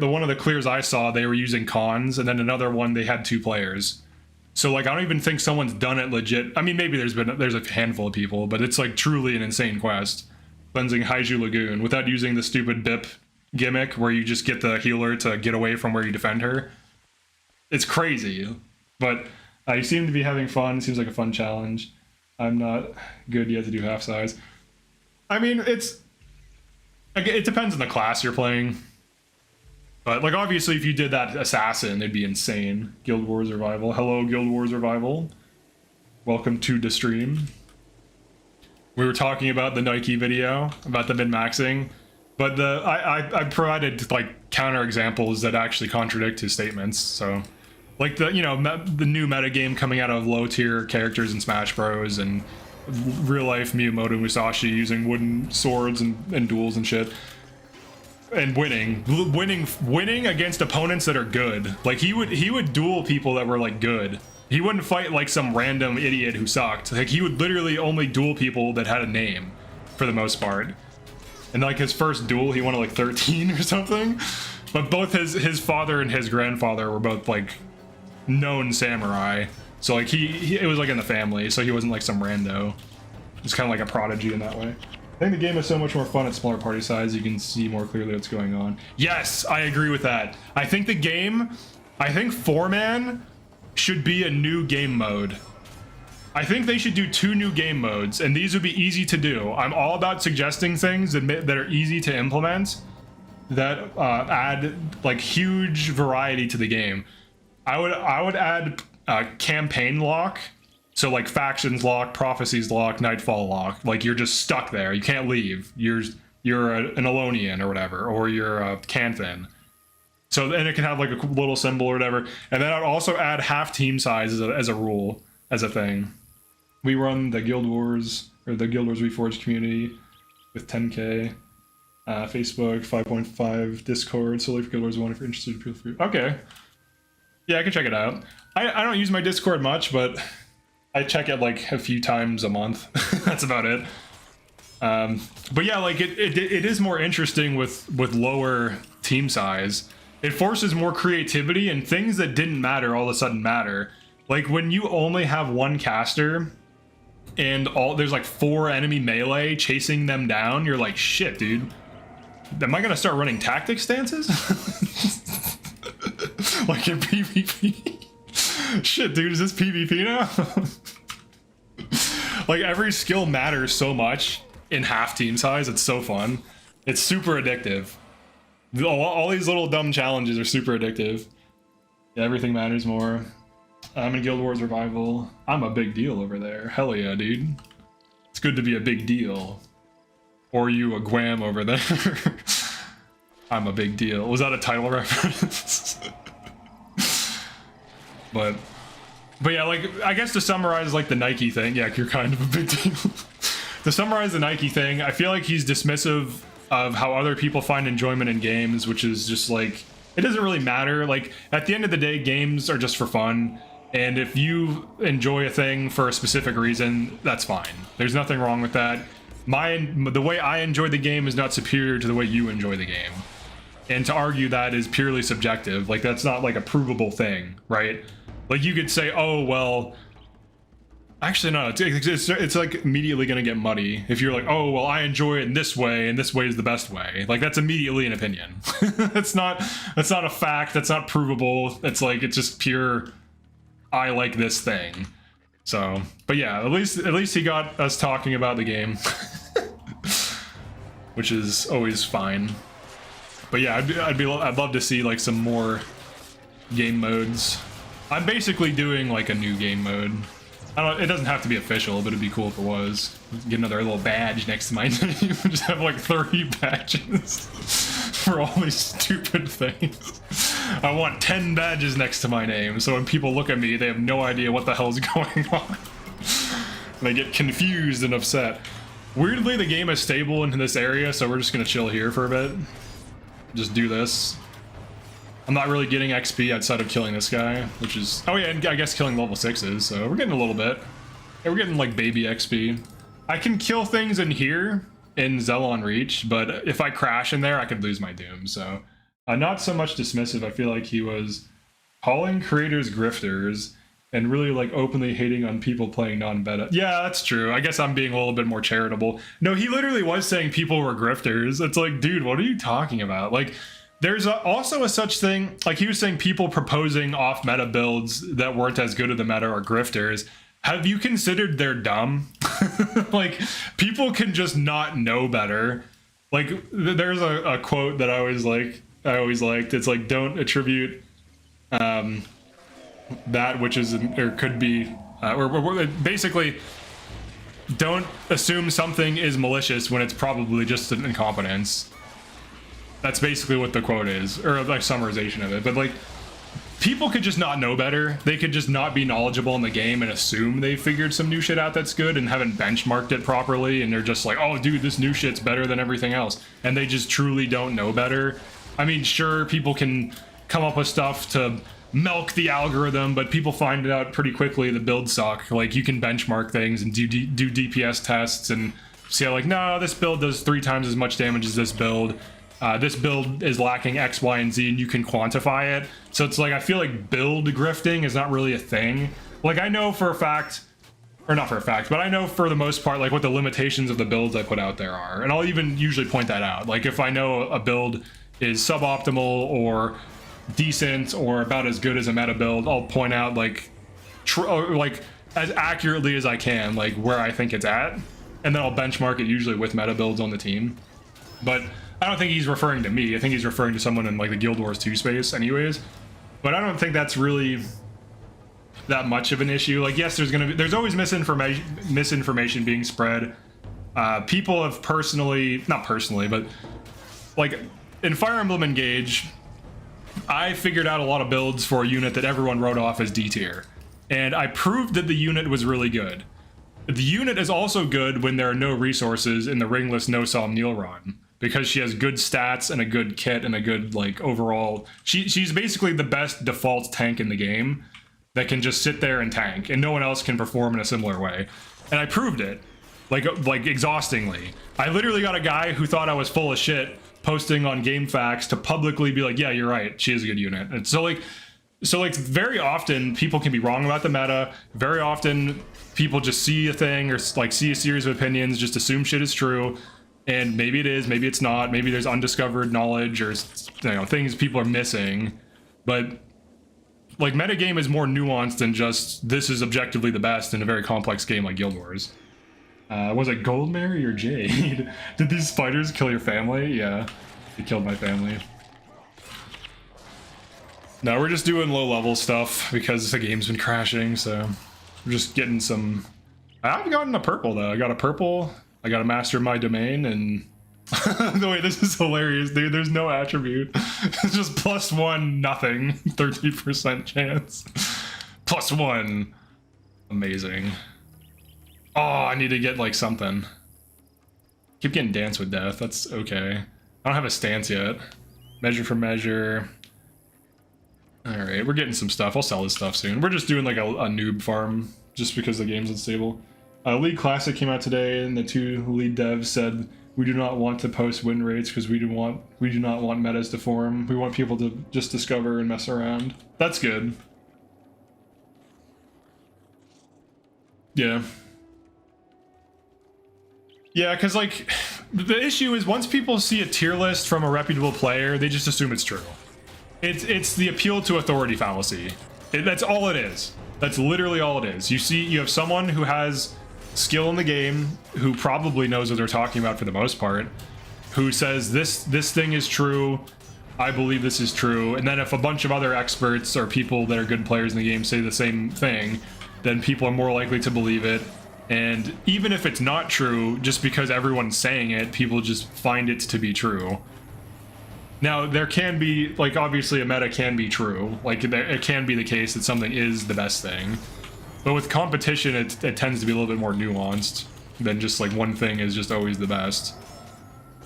one of the clears I saw, they were using cons, and then another one they had 2 players. So like I don't even think someone's done it legit. I mean, maybe there's a handful of people, but it's like truly an insane quest, cleansing Haiju Lagoon without using the stupid BIP gimmick where you just get the healer to get away from where you defend her. It's crazy, but you seem to be having fun. Seems like a fun challenge. I'm not good yet to do half size. I mean, it depends on the class you're playing. But like obviously if you did that assassin, it'd be insane. Guild Wars Revival. Hello, Guild Wars Revival. Welcome to the stream. We were talking about the Nike video about the min-maxing, but I provided like counter examples that actually contradict his statements. So like the new meta game coming out of low tier characters in Smash Bros. And real life Miyamoto Musashi using wooden swords and duels and shit. And winning against opponents that are good. Like he would duel people that were like good. He wouldn't fight like some random idiot who sucked. Like he would literally only duel people that had a name for the most part. And like his first duel, he won at like 13 or something. But both his father and his grandfather were both like known samurai, so like it was like in the family, so he wasn't like some rando. It's kind of like a prodigy in that way. I think the game is so much more fun at smaller party size. You can see more clearly what's going on. Yes, I agree with that. I think 4-man should be a new game mode. I think they should do 2 new game modes, and these would be easy to do. I'm all about suggesting things that are easy to implement, that add like huge variety to the game. I would add campaign lock, so like factions lock, prophecies lock, nightfall lock. Like you're just stuck there, you can't leave. You're an Elonian or whatever, or you're a Canthan. So then it can have like a little symbol or whatever. And then I'd also add half team size as a rule, as a thing. We run the Guildwars, or the Guildwars Reforged community with 10K. Facebook 5.5, Discord, solely for Guildwars 1 if you're interested, feel free. Okay. Yeah, I can check it out. I don't use my Discord much, but I check it like a few times a month. That's about it. But yeah, like it is more interesting with lower team size. It forces more creativity, and things that didn't matter all of a sudden matter. Like when you only have one caster and there's like 4 enemy melee chasing them down, you're like, shit, dude. Am I gonna start running tactic stances? Like in PvP? Shit, dude, is this PvP now? Like every skill matters so much in half team size. It's so fun. It's super addictive. All these little dumb challenges are super addictive. Yeah, everything matters more. I'm in Guild Wars Revival. I'm a big deal over there. Hell yeah, dude. It's good to be a big deal. Or you a Gwam over there. I'm a big deal. Was that a title reference? But yeah, like, I guess to summarize like the Nike thing, yeah, you're kind of a big deal. To summarize the Nike thing, I feel like he's dismissive of how other people find enjoyment in games, which is just like, it doesn't really matter. Like, at the end of the day, games are just for fun. And if you enjoy a thing for a specific reason, that's fine. There's nothing wrong with that. The way I enjoy the game is not superior to the way you enjoy the game. And to argue that is purely subjective. Like, that's not like a provable thing, right? Like, you could say, oh, well, actually, no, it's like immediately going to get muddy. If you're like, oh, well, I enjoy it in this way, and this way is the best way. Like, that's immediately an opinion. That's not a fact. That's not provable. It's like, it's just pure, I like this thing. So, but yeah, at least he got us talking about the game, which is always fine. But yeah, I'd love to see like some more game modes. I'm basically doing like a new game mode. It doesn't have to be official, but it'd be cool if it was. Get another little badge next to my name. Just have like 30 badges for all these stupid things. I want 10 badges next to my name, so when people look at me, they have no idea what the hell's going on. They get confused and upset. Weirdly, the game is stable in this area, so we're just gonna chill here for a bit. Just do this. I'm not really getting XP outside of killing this guy, which is... Oh yeah, and I guess killing level 6s, so we're getting a little bit. Yeah, we're getting like baby XP. I can kill things in here, in Zelon Reach, but if I crash in there, I could lose my Dhuum, so... not so much dismissive. I feel like he was calling creators grifters and really like openly hating on people playing non-beta. Yeah, that's true. I guess I'm being a little bit more charitable. No, he literally was saying people were grifters. It's like, dude, what are you talking about? Like, there's also a such thing, like he was saying people proposing off-meta builds that weren't as good as the meta are grifters. Have you considered they're dumb? Like, people can just not know better. Like, there's a quote that I always liked. It's like, don't attribute that which is or could be or basically don't assume something is malicious when it's probably just an incompetence. That's basically what the quote is, or like summarization of it. But like, people could just not know better. They could just not be knowledgeable in the game and assume they figured some new shit out that's good and haven't benchmarked it properly, and they're just like, oh dude, this new shit's better than everything else, and they just truly don't know better. I mean, sure, people can come up with stuff to milk the algorithm, but people find out pretty quickly the builds suck. Like, you can benchmark things and do DPS tests and see how, like, no, this build does 3 times as much damage as this build. this build is lacking X, Y, and Z, and you can quantify it. So it's like, I feel like build grifting is not really a thing. Like, I know for a fact, or not for a fact, but I know for the most part, like, what the limitations of the builds I put out there are. And I'll even usually point that out. Like, if I know a build is suboptimal or decent or about as good as a meta build, I'll point out, like, like as accurately as I can, like, where I think it's at. And then I'll benchmark it usually with meta builds on the team. But I don't think he's referring to me. I think he's referring to someone in, like, the Guild Wars 2 space anyways. But I don't think that's really that much of an issue. Like, yes, there's always misinformation being spread. People have not personally, but like in Fire Emblem Engage, I figured out a lot of builds for a unit that everyone wrote off as D tier, and I proved that the unit was really good. The unit is also good when there are no resources in the ringless no Somniel run, because she has good stats and a good kit and a good, like, overall, she's basically the best default tank in the game that can just sit there and tank, and no one else can perform in a similar way. And I proved it, like exhaustingly. I literally got a guy who thought I was full of shit posting on GameFAQs to publicly be like, yeah, you're right, she is a good unit. And so like very often people can be wrong about the meta. Very often people just see a thing or like see a series of opinions, just assume shit is true, and maybe it is, maybe it's not, maybe there's undiscovered knowledge or, you know, things people are missing. But like, metagame is more nuanced than just this is objectively the best in a very complex game like Guild Wars. Was it Goldmary or Jade? Did these spiders kill your family? Yeah, they killed my family. No, we're just doing low level stuff because the game's been crashing, so we're just getting some. I've gotten a purple though. I got a purple, I got a master of my domain, and no, wait, this is hilarious, dude. There's no attribute. It's just +1 nothing. 30% chance. +1. Amazing. Oh, I need to get like something. Keep getting Dance with Death. That's okay. I don't have a stance yet. Measure for measure. Alright, we're getting some stuff. I'll sell this stuff soon. We're just doing like a noob farm just because the game's unstable. League Classic came out today, and the two lead devs said, we do not want to post win rates because we do not want metas to form. We want people to just discover and mess around. That's good. Yeah. Yeah, because like the issue is once people see a tier list from a reputable player, they just assume it's true. It's the appeal to authority fallacy. That's all it is. That's literally all it is. You have someone who has skill in the game, who probably knows what they're talking about for the most part, who says this thing is true, I believe this is true, and then if a bunch of other experts or people that are good players in the game say the same thing, then people are more likely to believe it. And even if it's not true, just because everyone's saying it, people just find it to be true. Now, there can be, like, obviously a meta can be true. Like, it can be the case that something is the best thing. But with competition, it tends to be a little bit more nuanced than just, like, one thing is just always the best.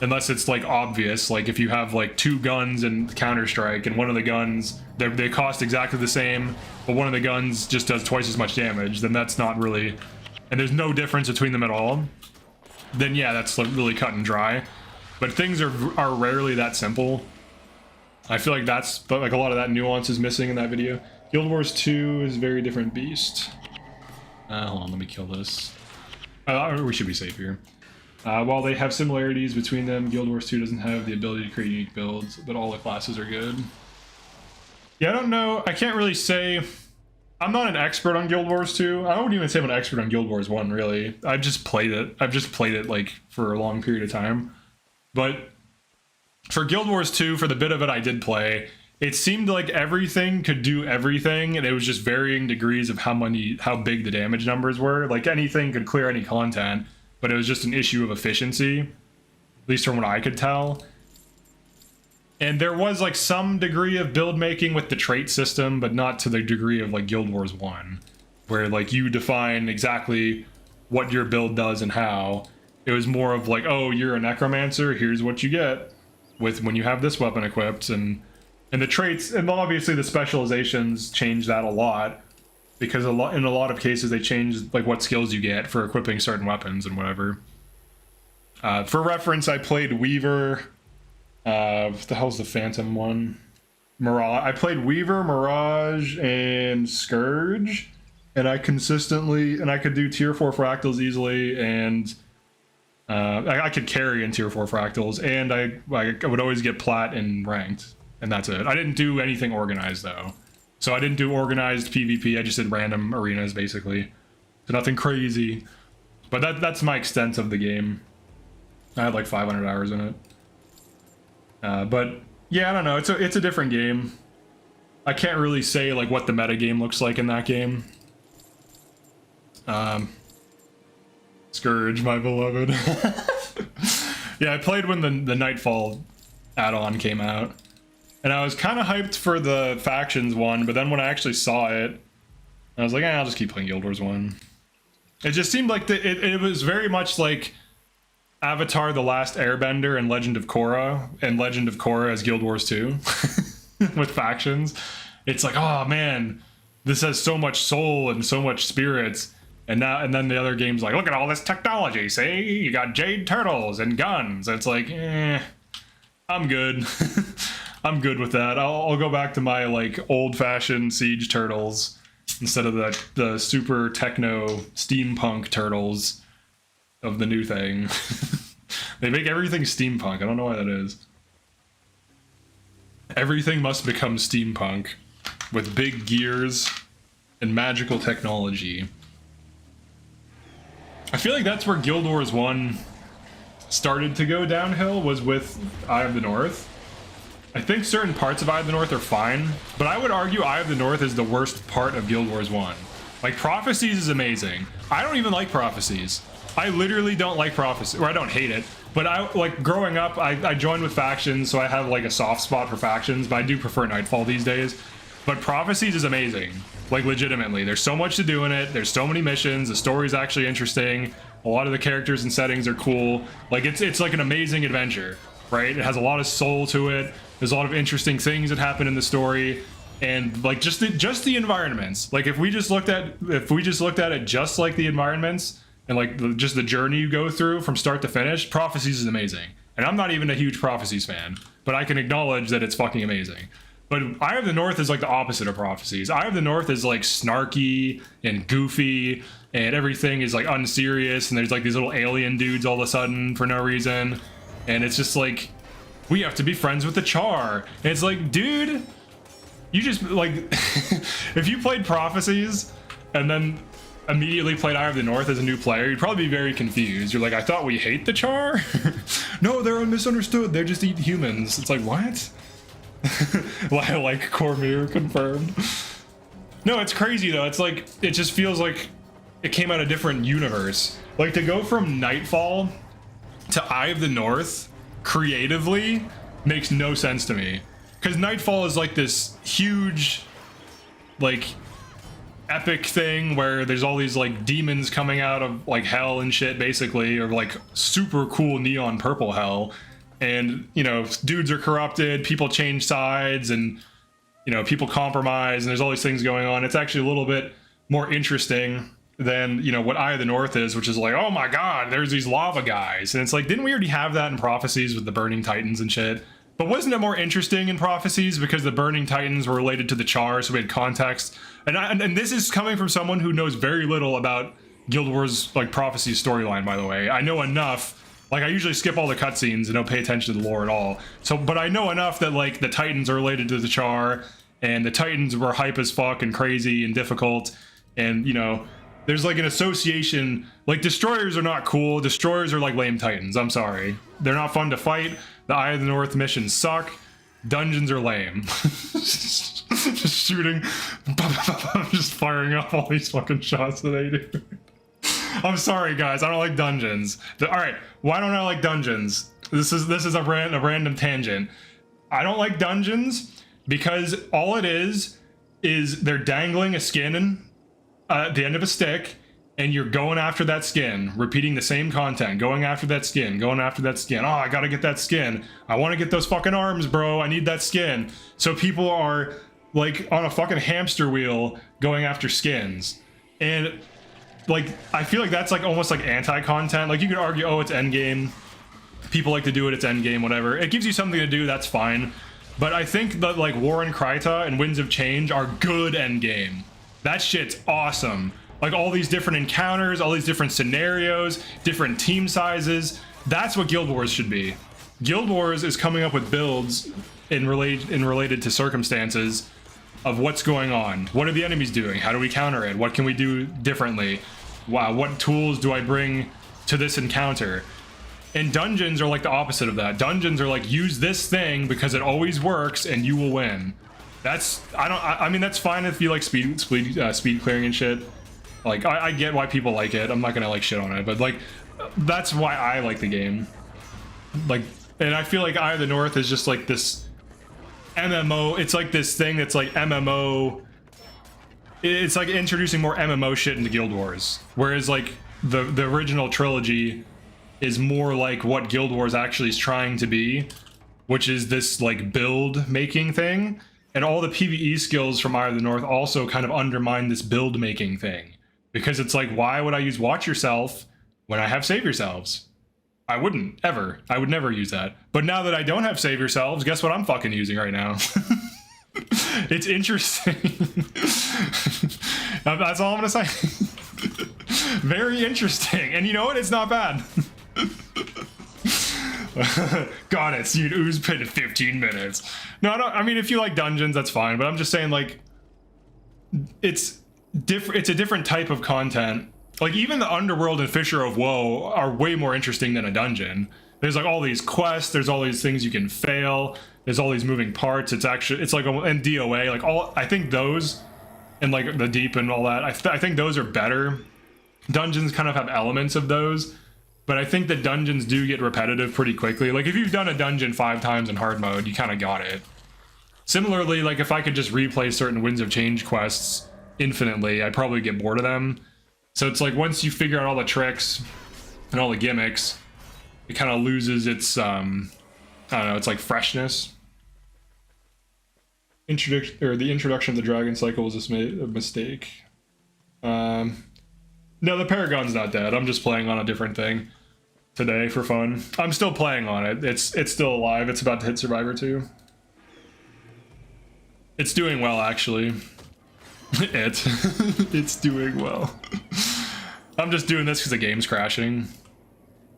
Unless it's, like, obvious. Like, if you have, like, 2 guns in Counter-Strike, and one of the guns, they cost exactly the same, but one of the guns just does twice as much damage, then that's not really... And there's no difference between them at all, then yeah, that's like really cut and dry. But things are rarely that simple. I feel like but like a lot of that nuance is missing in that video. Guild Wars 2 is a very different beast. Hold on, let me kill this. We should be safe here. While they have similarities between them, Guild Wars 2 doesn't have the ability to create unique builds, but all the classes are good. Yeah, I don't know. I can't really say. I'm not an expert on Guild Wars 2. I wouldn't even say I'm an expert on Guild Wars 1, really. I've just played it like for a long period of time. But for Guild Wars 2, for the bit of it I did play, it seemed like everything could do everything, and it was just varying degrees of how big the damage numbers were. Like, anything could clear any content, but it was just an issue of efficiency, at least from what I could tell. And there was like some degree of build making with the trait system, but not to the degree of like Guild Wars 1, where like you define exactly what your build does and how. It was more of like, oh, you're a necromancer, here's what you get with when you have this weapon equipped, and the traits, and obviously the specializations change that a lot, because in a lot of cases they change like what skills you get for equipping certain weapons and whatever. For reference, I played Weaver What the hell's the Phantom one? Mirage. I played Weaver, Mirage, and Scourge, and I could do tier 4 fractals easily, and I could carry in tier 4 fractals, and I would always get plat in ranked, and that's it. I didn't do anything organized though, so I didn't do organized PvP. I just did random arenas basically, so nothing crazy. But that's my extent of the game. I had like 500 hours in it, but. Yeah, I don't know. It's a different game. I can't really say like what the meta game looks like in that game. Scourge, my beloved. Yeah, I played when the Nightfall add-on came out, and I was kind of hyped for the factions one, but then when I actually saw it, I was like, I'll just keep playing Guildwars 1. It just seemed like it was very much like Avatar: The Last Airbender and Legend of Korra as Guild Wars 2 with factions. It's like, oh man, this has so much soul and so much spirits. And then the other game's like, look at all this technology, see? You got jade turtles and guns. It's like, I'm good. I'm good with that. I'll go back to my like old-fashioned siege turtles instead of the super techno steampunk turtles of the new thing. They make everything steampunk. I don't know why that is. Everything must become steampunk with big gears and magical technology. I feel like that's where Guild Wars 1 started to go downhill, was with Eye of the North. I think certain parts of Eye of the North are fine, but I would argue Eye of the North is the worst part of Guild Wars 1. Like, Prophecies is amazing. I don't even like Prophecies. I literally don't like Prophecy, or I don't hate it, but I like growing up, I joined with factions, so I have like a soft spot for factions, but I do prefer Nightfall these days. But Prophecies is amazing, like legitimately. There's so much to do in it, there's so many missions, the story's actually interesting, a lot of the characters and settings are cool. Like it's like an amazing adventure, right? It has a lot of soul to it, there's a lot of interesting things that happen in the story, and like just the environments. Like if we just looked at it just like the environments, and like just the journey you go through from start to finish, Prophecies is amazing. And I'm not even a huge Prophecies fan, but I can acknowledge that it's fucking amazing. But Eye of the North is like the opposite of Prophecies. Eye of the North is like snarky and goofy, and everything is like unserious, and there's like these little alien dudes all of a sudden for no reason. And it's just like, we have to be friends with the Char. And it's like, dude, you just like, if you played Prophecies and then immediately played Eye of the North as a new player, you'd probably be very confused. You're like, I thought we hate the Char? No, they're misunderstood. They just eat humans. It's like, what? Like Cormier confirmed. No, it's crazy though. It's like, it just feels like it came out a different universe. Like to go from Nightfall to Eye of the North creatively makes no sense to me. Because Nightfall is like this huge, like, epic thing where there's all these like demons coming out of like hell and shit basically, or like super cool neon purple hell, and you know, dudes are corrupted, people change sides, and you know, people compromise, and there's all these things going on. It's actually a little bit more interesting than, you know, what Eye of the North is, which is like, oh my god, there's these lava guys, and it's like, didn't we already have that in Prophecies with the burning titans and shit? But wasn't it more interesting in Prophecies because the burning titans were related to the Char, so we had context? And this is coming from someone who knows very little about Guild Wars like Prophecies storyline, by the way. I know enough. Like, I usually skip all the cutscenes and don't pay attention to the lore at all. So, but I know enough that like the titans are related to the Char, and the titans were hype as fuck and crazy and difficult, and you know, there's like an association. Like, destroyers are not cool. Destroyers are like lame titans. I'm sorry, they're not fun to fight. The Eye of the North missions suck. Dungeons are lame. Just shooting, just firing off all these fucking shots that I do. I'm sorry, guys. I don't like dungeons. All right, why don't I like dungeons? This is a random tangent. I don't like dungeons because all it is they're dangling a skin at the end of a stick, and you're going after that skin, repeating the same content, going after that skin, going after that skin. Oh, I gotta get that skin. I want to get those fucking arms, bro. I need that skin. So people are like on a fucking hamster wheel going after skins. And like, I feel like that's like almost like anti-content. Like, you could argue, oh, it's endgame. People like to do it, it's endgame, whatever. It gives you something to do, that's fine. But I think that like War in Kryta and Winds of Change are good endgame. That shit's awesome. Like all these different encounters, all these different scenarios, different team sizes. That's what Guild Wars should be. Guild Wars is coming up with builds related to circumstances of what's going on. What are the enemies doing? How do we counter it? What can we do differently? Wow, what tools do I bring to this encounter? And dungeons are like the opposite of that. Dungeons are like, use this thing because it always works and you will win. That's, I mean, that's fine if you like speed clearing and shit. Like, I get why people like it. I'm not gonna like shit on it, but like, that's why I like the game. Like, and I feel like Eye of the North is just like this MMO. It's like this thing that's like MMO. It's like introducing more MMO shit into Guild Wars. Whereas like the original trilogy is more like what Guild Wars actually is trying to be, which is this like build making thing. And all the PvE skills from Eye of the North also kind of undermine this build making thing. Because it's like, why would I use Watch Yourself when I have Save Yourselves? I wouldn't, ever. I would never use that. But now that I don't have Save Yourselves, guess what I'm fucking using right now? It's interesting. That's all I'm gonna say. Very interesting. And you know what? It's not bad. Got it. So you'd ooze pit in 15 minutes. No, I mean, if you like dungeons, that's fine. But I'm just saying, like, it's a different type of content. Like, even the Underworld and Fisher of Woe are way more interesting than a dungeon. There's like all these quests, there's all these things you can fail, there's all these moving parts. It's actually, it's like, and DOA, like all, I think those, and like the Deep and all that, I think those are better. Dungeons kind of have elements of those, but I think that dungeons do get repetitive pretty quickly. Like if you've done a dungeon 5 times in hard mode, you kind of got it. Similarly, like if I could just replay certain Winds of Change quests infinitely, I'd probably get bored of them. So it's like once you figure out all the tricks and all the gimmicks, it kind of loses its, I don't know, it's like freshness. The introduction of the Dragon Cycle was a mistake. No, the Paragon's not dead. I'm just playing on a different thing today for fun. I'm still playing on it. It's still alive. It's about to hit Survivor 2. It's doing well, actually. It's doing well. I'm just doing this because the game's crashing.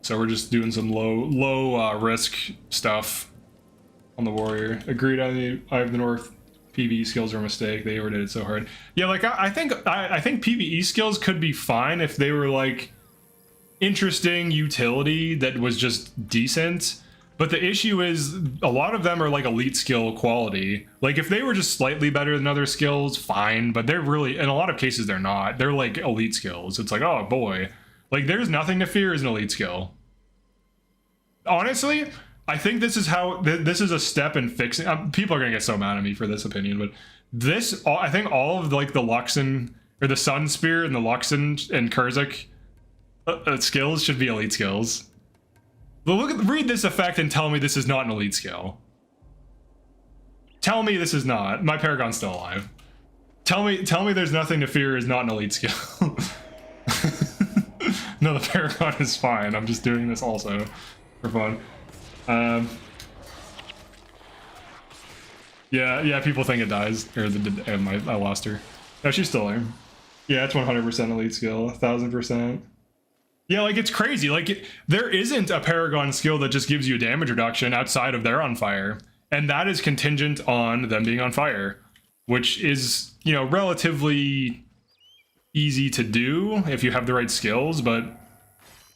So we're just doing some low risk stuff on the Warrior. Agreed on the Eye of the North PvE skills are a mistake. They overdid it so hard. Yeah, like I think PvE skills could be fine if they were like interesting utility that was just decent. But the issue is a lot of them are like elite skill quality. Like if they were just slightly better than other skills, fine. But they're really, in a lot of cases, they're not. They're like elite skills. It's like, oh boy, like there's nothing to fear is an elite skill. Honestly, I think this is how this is a step in fixing. People are gonna get so mad at me for this opinion, but this, I think all of like the Luxon or the Sun Spear and the Luxon and Kurzik skills should be elite skills. Read this effect and tell me this is not an elite skill. Tell me this is not. My Paragon's still alive. Tell me there's nothing to fear is not an elite skill. No, the Paragon is fine. I'm just doing this also for fun. Yeah, people think it dies. Or I lost her. No, she's still there. Yeah, it's 100% elite skill. 1000%. Yeah, like it's crazy. Like there isn't a Paragon skill that just gives you a damage reduction outside of they're on fire. And that is contingent on them being on fire, which is, you know, relatively easy to do if you have the right skills. But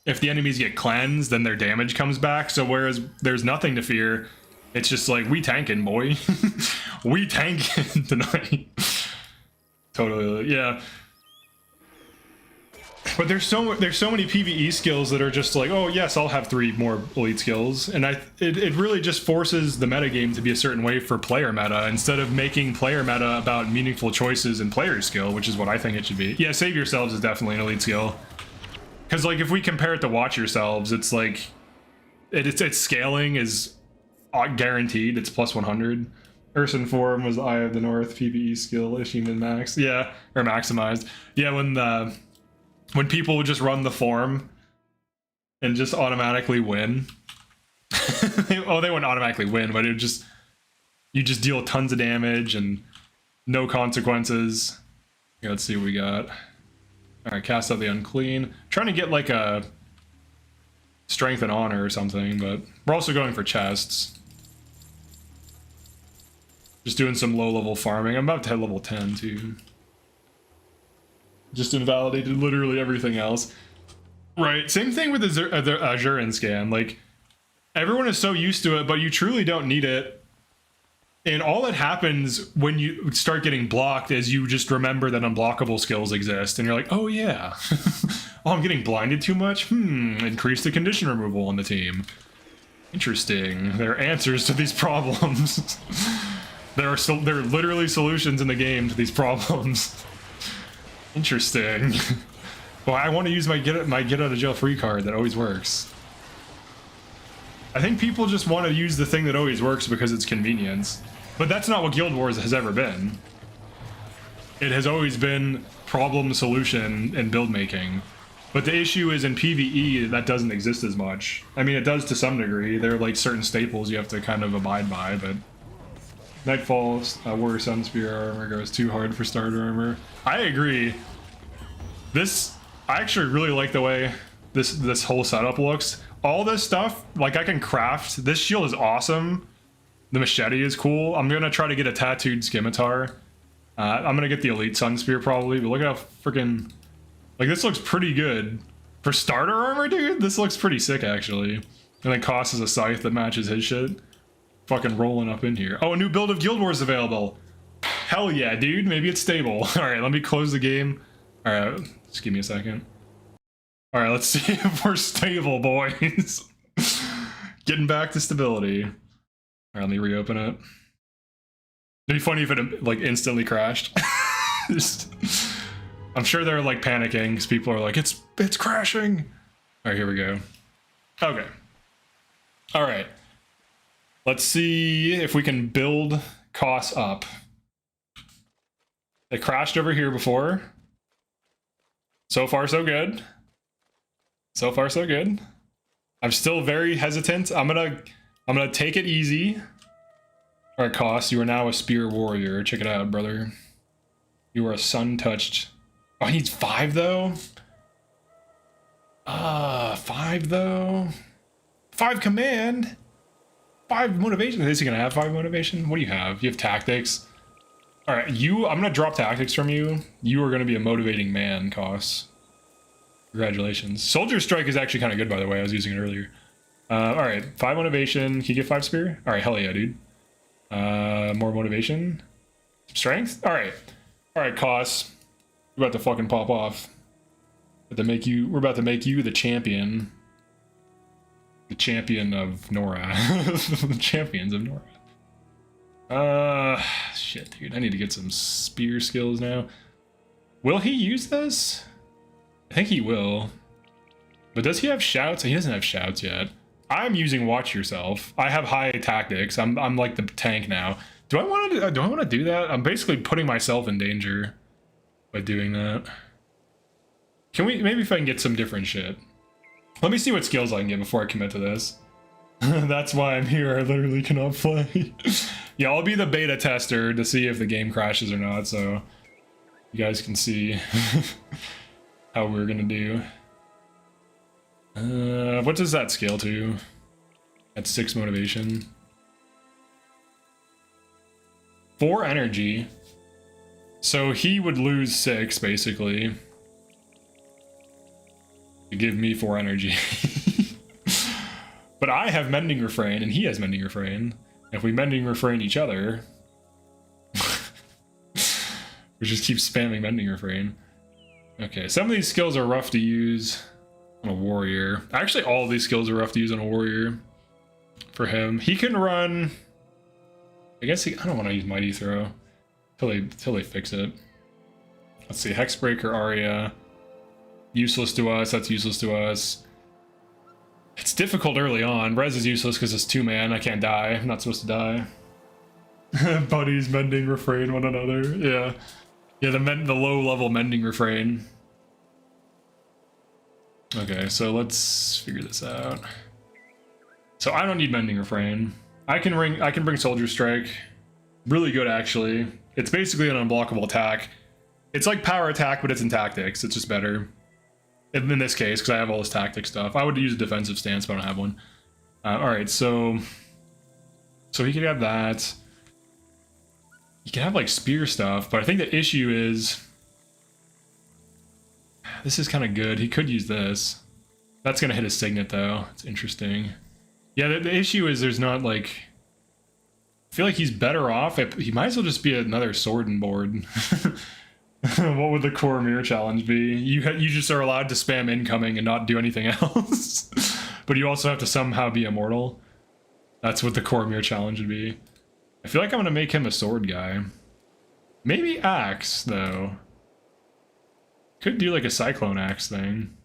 if the enemies get cleansed, then their damage comes back. So whereas there's nothing to fear, it's just like, we tanking, boy. We tanking tonight. Totally, yeah. But there's so many PvE skills that are just like, oh yes, I'll have 3 more elite skills, and it really just forces the metagame to be a certain way for player meta instead of making player meta about meaningful choices and player skill, which is what I think it should be. Yeah, Save Yourselves is definitely an elite skill, because like if we compare it to Watch Yourselves, it's like its scaling is guaranteed. It's plus 100. Urson Form was Eye of the North PvE skill issue min max. Yeah, or maximized. Yeah, when people would just run the form and just automatically win, Oh, they wouldn't automatically win, but it would just, you just deal tons of damage and no consequences. Okay, let's see what we got. All right, cast out the unclean. Trying to get like a strength and honor or something, but we're also going for chests. Just doing some low level farming. I'm about to hit level 10 too. Just invalidated literally everything else. Right, same thing with the Azuran scan. Like, everyone is so used to it, but you truly don't need it. And all that happens when you start getting blocked is you just remember that unblockable skills exist, and you're like, oh yeah. Oh, I'm getting blinded too much? Increase the condition removal on the team. Interesting. There are answers to these problems. There are literally solutions in the game to these problems. Interesting. Well, I want to use my get out of jail free card that always works. I think people just want to use the thing that always works because it's convenience. But that's not what Guildwars has ever been. It has always been problem solution and build making. But the issue is in PvE that doesn't exist as much. I mean, it does to some degree. There are like certain staples you have to kind of abide by, but Nightfall, Warrior Sun Spear armor goes too hard for starter armor. I agree. I actually really like the way this whole setup looks. All this stuff, like I can craft. This shield is awesome. The machete is cool. I'm gonna try to get a tattooed scimitar. I'm gonna get the elite sun spear probably, but look at how freaking, like, this looks pretty good. For starter armor, dude, this looks pretty sick actually. And then costs is a scythe that matches his shit. Fucking rolling up in here. Oh, a new build of Guild Wars available. Hell yeah, dude. Maybe it's stable. Alright, let me close the game. Alright, just give me a second. Alright, let's see if we're stable, boys. Getting back to stability. Alright, let me reopen it. It'd be funny if it, like, instantly crashed. I'm sure they're, like, panicking, because people are like, it's crashing! Alright, here we go. Okay. Alright. Let's see if we can build costs up. It crashed over here before. So far, so good. So far, so good. I'm still very hesitant. I'm gonna take it easy. Alright, cost. You are now a spear warrior. Check it out, brother. You are a sun-touched. Oh, he needs 5 though? 5 though? 5 command? 5 motivation? Is he gonna have 5 motivation? What do you have? You have tactics. Alright, I'm gonna drop tactics from you. You are gonna be a motivating man, Koss. Congratulations. Soldier Strike is actually kind of good, by the way. I was using it earlier. Alright, 5 motivation. Can you get 5 spear? Alright, hell yeah, dude. More motivation. Strength? Alright. Alright, Koss. We're about to fucking pop off. We're about to make you the champion. The champion of Nora. The champions of Nora. Shit, dude. I need to get some spear skills now. Will he use this? I think he will. But does he have shouts? He doesn't have shouts yet. I'm using Watch Yourself. I have high tactics. I'm like the tank now. Do I want to do that? I'm basically putting myself in danger by doing that. Can we, maybe if I can get some different shit. Let me see what skills I can get before I commit to this. That's why I'm here. I literally cannot play. Yeah, I'll be the beta tester to see if the game crashes or not, so you guys can see how we're gonna do. What does that scale to? That's 6 motivation. 4 energy. So he would lose 6, basically. To give me 4 energy. But I have Mending Refrain, and he has Mending Refrain. If we Mending Refrain each other... we just keep spamming Mending Refrain. Okay, some of these skills are rough to use on a warrior. Actually, all of these skills are rough to use on a warrior. For him. He can run... I guess I don't want to use Mighty Throw. Till they fix it. Let's see, Hexbreaker, Aria. Useless to us, that's useless to us. It's difficult early on. Res is useless because it's 2-man. I can't die. I'm not supposed to die. Buddies mending refrain one another. Yeah. Yeah, the low level mending refrain. Okay, so let's figure this out. So I don't need Mending Refrain. I can bring Soldier Strike. Really good, actually. It's basically an unblockable attack. It's like power attack, but it's in tactics. It's just better. In this case, because I have all this tactic stuff. I would use a defensive stance, but I don't have one. Alright, so he could have that. He can have like spear stuff, but I think the issue is this is kind of good. He could use this. That's gonna hit his signet though. It's interesting. Yeah, the issue is there's not like. I feel like he's better off. He might as well just be another sword and board. What would the core mirror challenge be? You just are allowed to spam incoming and not do anything else, but you also have to somehow be immortal. That's what the core mirror challenge would be. I feel like I'm gonna make him a sword guy. Maybe axe though. Could do like a cyclone axe thing.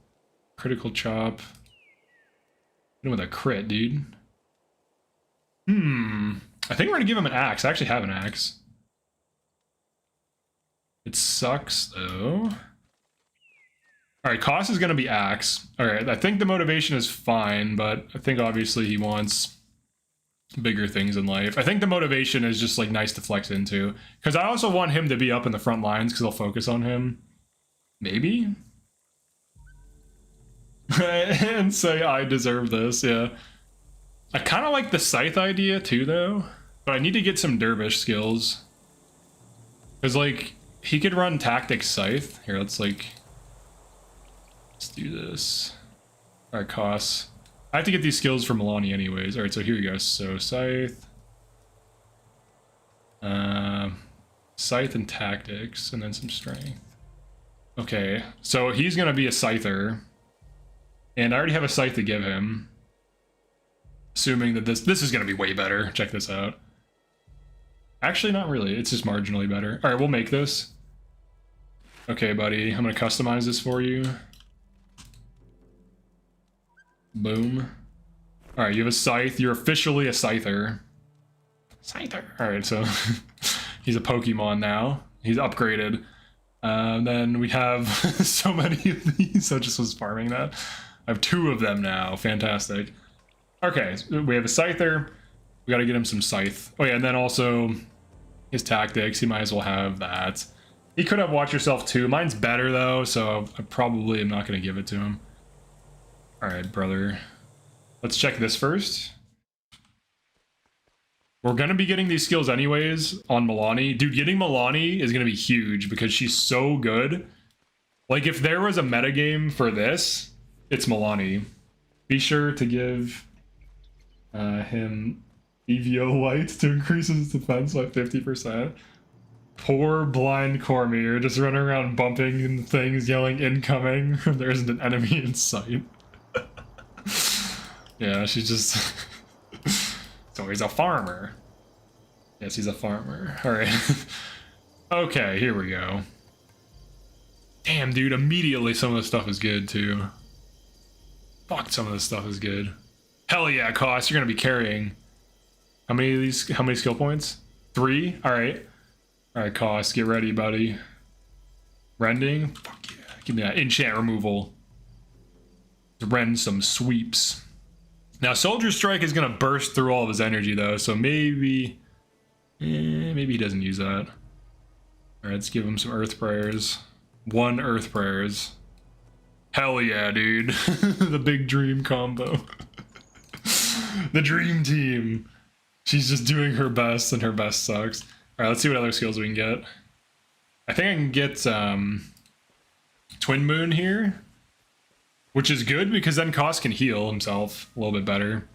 Critical chop. You know, with a crit, dude. I think we're gonna give him an axe. I actually have an axe. It sucks though. Alright, cost is gonna be axe. Alright, I think the motivation is fine, but I think obviously he wants bigger things in life. I think the motivation is just like nice to flex into. Because I also want him to be up in the front lines because I'll focus on him. Maybe? And say I deserve this, yeah. I kind of like the scythe idea too though. But I need to get some dervish skills. Because like, he could run tactic scythe. Here, let's do this. Alright, costs. I have to get these skills from Melani anyways. Alright, so here you go. So scythe. Scythe and tactics, and then some strength. Okay, so he's gonna be a scyther. And I already have a scythe to give him. Assuming that this is gonna be way better. Check this out. Actually, not really. It's just marginally better. Alright, we'll make this. Okay, buddy. I'm gonna customize this for you. Boom. Alright, you have a scythe. You're officially a scyther. Scyther. Alright, so he's a Pokemon now. He's upgraded. Then we have so many of these. I just was farming that. I have 2 of them now. Fantastic. Okay, so we have a scyther. We gotta get him some scythe. Oh yeah, and then also his tactics. He might as well have that. He could have watch yourself too. Mine's better though, so I probably am not gonna give it to him. Alright, brother. Let's check this first. We're gonna be getting these skills anyways on Melani. Dude, getting Melani is gonna be huge because she's so good. Like, if there was a metagame for this, it's Melani. Be sure to give him EVO light to increase his defense by 50%. Poor blind Cormier, just running around bumping things, yelling incoming when there isn't an enemy in sight. Yeah, she's just... So he's a farmer. Yes, he's a farmer. Alright. Okay, here we go. Damn, dude, immediately some of this stuff is good, too. Fuck, some of this stuff is good. Hell yeah, cost, you're gonna be carrying. How many skill points? 3? Alright. Alright, cost, get ready, buddy. Rending? Fuck yeah. Give me that enchant removal. Rend some sweeps. Now, Soldier Strike is gonna burst through all of his energy, though, so maybe... maybe he doesn't use that. Alright, let's give him some Earth Prayers. 1 Earth Prayers. Hell yeah, dude. The big dream combo. The dream team. She's just doing her best, and her best sucks. Alright, let's see what other skills we can get. I think I can get Twin Moon here. Which is good, because then Koss can heal himself a little bit better.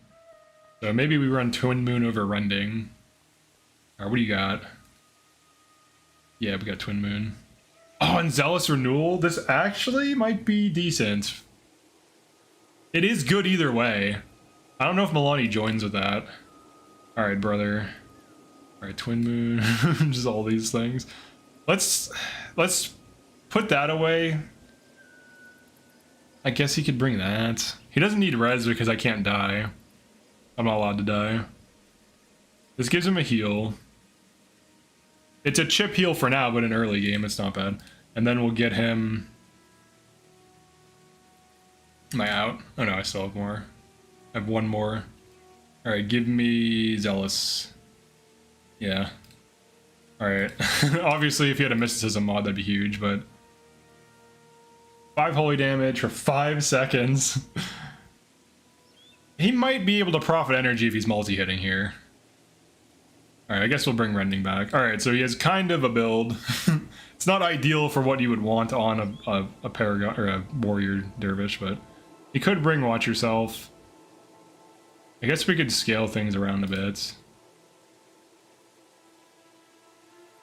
So maybe we run Twin Moon over Rending. Alright, what do you got? Yeah, we got Twin Moon. Oh, and Zealous Renewal? This actually might be decent. It is good either way. I don't know if Melani joins with that. Alright, brother. Alright, Twin Moon. Just all these things. Let's put that away. I guess he could bring that. He doesn't need res because I can't die. I'm not allowed to die. This gives him a heal. It's a chip heal for now, but in early game, it's not bad. And then we'll get him... Am I out? Oh no, I still have more. I have 1 more. All right, give me Zealous. Yeah. All right. Obviously, if you had a mysticism mod, that'd be huge, but 5 holy damage for 5 seconds. He might be able to profit energy if he's multi-hitting here. All right, I guess we'll bring Rending back. All right, so he has kind of a build. It's not ideal for what you would want on a paragon or a warrior dervish, but you could bring Watch Yourself. I guess we could scale things around a bit.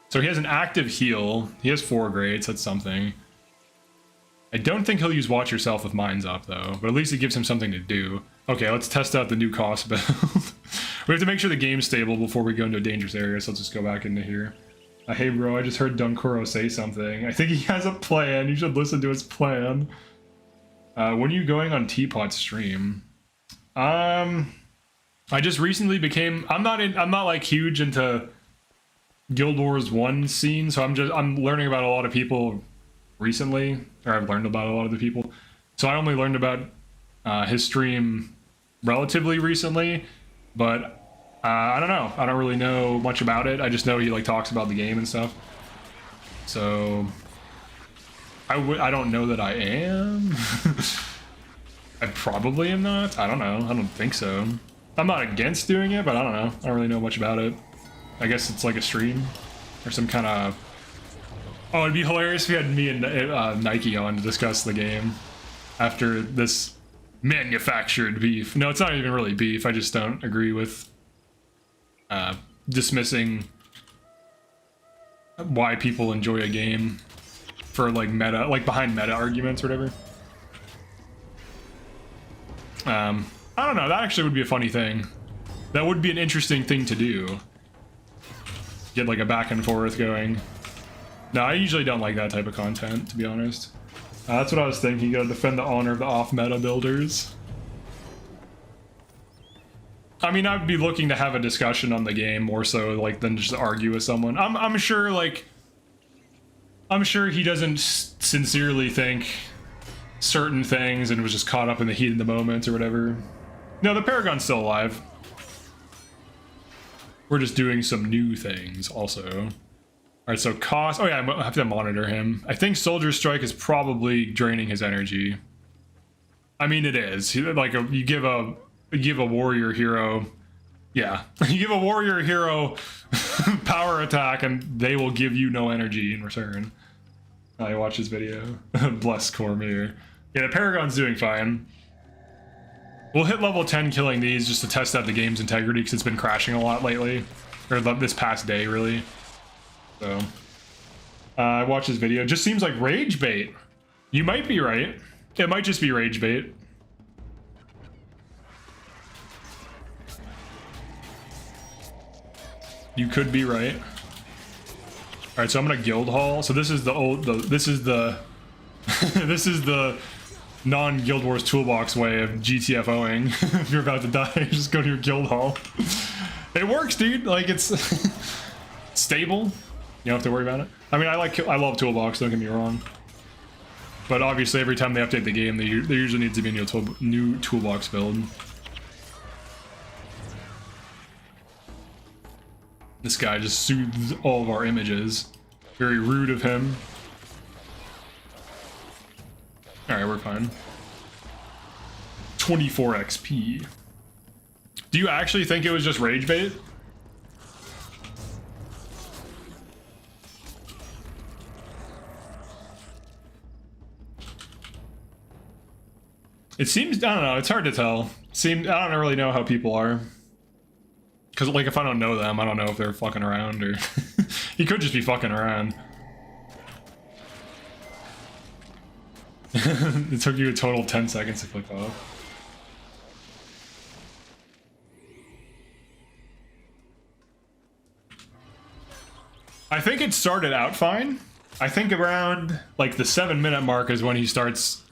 So he has an active heal. He has 4 greats, that's something. I don't think he'll use Watch Yourself if mine's up, though, but at least it gives him something to do. Okay, let's test out the new cost build. We have to make sure the game's stable before we go into a dangerous area, so let's just go back into here. Hey bro, I just heard Dunkuro say something. I think he has a plan. You should listen to his plan. When are you going on Teapot stream? I just recently became... I'm not like huge into Guild Wars 1 scene, so I'm learning about a lot of people recently, or I've learned about a lot of the people. So I only learned about his stream relatively recently, but I don't know. I don't really know much about it. I just know he like talks about the game and stuff. So I don't know that I am. I probably am not. I don't know. I don't think so. I'm not against doing it, but I don't know. I don't really know much about it. I guess it's like a stream or some kind of... Oh, it'd be hilarious if we had me and Nike on to discuss the game after this manufactured beef. No, it's not even really beef. I just don't agree with dismissing why people enjoy a game for like meta, like behind meta arguments or whatever. I don't know. That actually would be a funny thing. That would be an interesting thing to do. Get like a back and forth going. No, I usually don't like that type of content, to be honest. That's what I was thinking. You gotta defend the honor of the off-meta builders. I mean, I'd be looking to have a discussion on the game more so like than just argue with someone. I'm sure like... I'm sure he doesn't sincerely think certain things and was just caught up in the heat of the moment or whatever. No, the Paragon's still alive. We're just doing some new things also. Alright, so cost... Oh yeah, I have to monitor him. I think Soldier Strike is probably draining his energy. I mean, it is. Like, you give a warrior hero... Yeah. You give a warrior hero power attack and they will give you no energy in return. I watched his video. Bless Cormier. Yeah, the Paragon's doing fine. We'll hit level 10 killing these just to test out the game's integrity because it's been crashing a lot lately. Or this past day, really. So, I watched his video. It just seems like rage bait. You might be right. It might just be rage bait. You could be right. All right, so I'm gonna guild hall. So this is the old. This is the this is the non-Guild Wars toolbox way of GTFOing. If you're about to die, just go to your guild hall. It works, dude. Like it's stable. You don't have to worry about it. I mean, I love toolbox. Don't get me wrong. But obviously, every time they update the game, there usually needs to be a new toolbox build. This guy just soothes all of our images. Very rude of him. Alright, we're fine. 24 XP. Do you actually think it was just rage bait? It seems, I don't know, it's hard to tell. I don't really know how people are. Because, like, if I don't know them, I don't know if they're fucking around or... He could just be fucking around. It took you a total 10 seconds to click off. I think it started out fine. I think around, like, the 7-minute mark is when he starts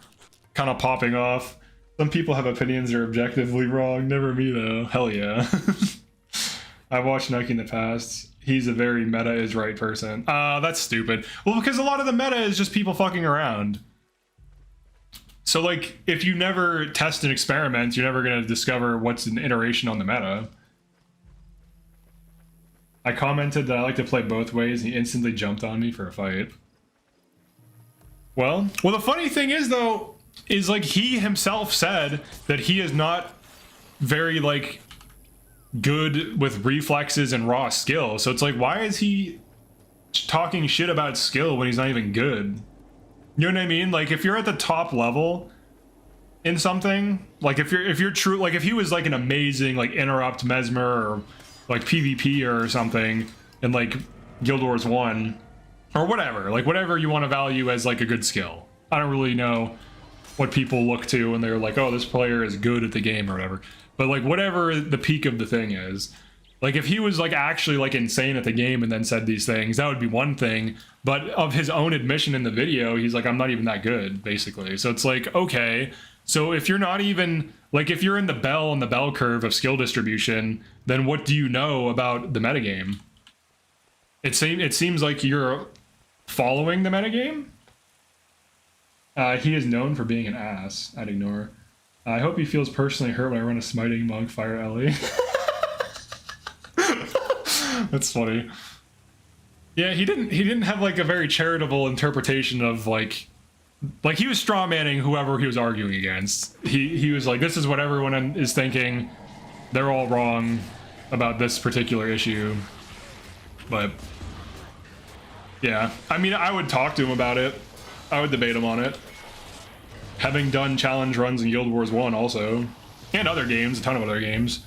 kind of popping off. Some people have opinions that are objectively wrong. Never me, though. Hell yeah. I've watched Nike in the past. He's a very meta is right person. That's stupid. Well, because a lot of the meta is just people fucking around. So like, if you never test and experiment, you're never going to discover what's an iteration on the meta. I commented that I like to play both ways, and he instantly jumped on me for a fight. Well, the funny thing is, though, is like he himself said that he is not very like good with reflexes and raw skill. So it's like, why is he talking shit about skill when he's not even good? You know what I mean? Like, if you're at the top level in something, like if you're true, like if he was like an amazing like interrupt mesmer or like PvP or something in like Guildwars 1 or whatever, like whatever you want to value as like a good skill. I don't really know what people look to when they're like, oh, this player is good at the game or whatever. But like whatever the peak of the thing is, like if he was like actually like insane at the game and then said these things, that would be one thing. But of his own admission in the video, he's like, I'm not even that good, basically. So it's like, okay, so if you're not even like, if you're in the bell curve of skill distribution, then what do you know about the metagame? It seems like you're following the metagame. He is known for being an ass. I'd ignore. I hope he feels personally hurt when I run a smiting monk fire Ellie. That's funny. Yeah, he didn't have like a very charitable interpretation of like he was straw manning whoever he was arguing against. He was like, this is what everyone is thinking. They're all wrong about this particular issue. But yeah, I mean, I would talk to him about it. I would debate him on it. Having done challenge runs in Guild Wars 1 also, and other games, a ton of other games.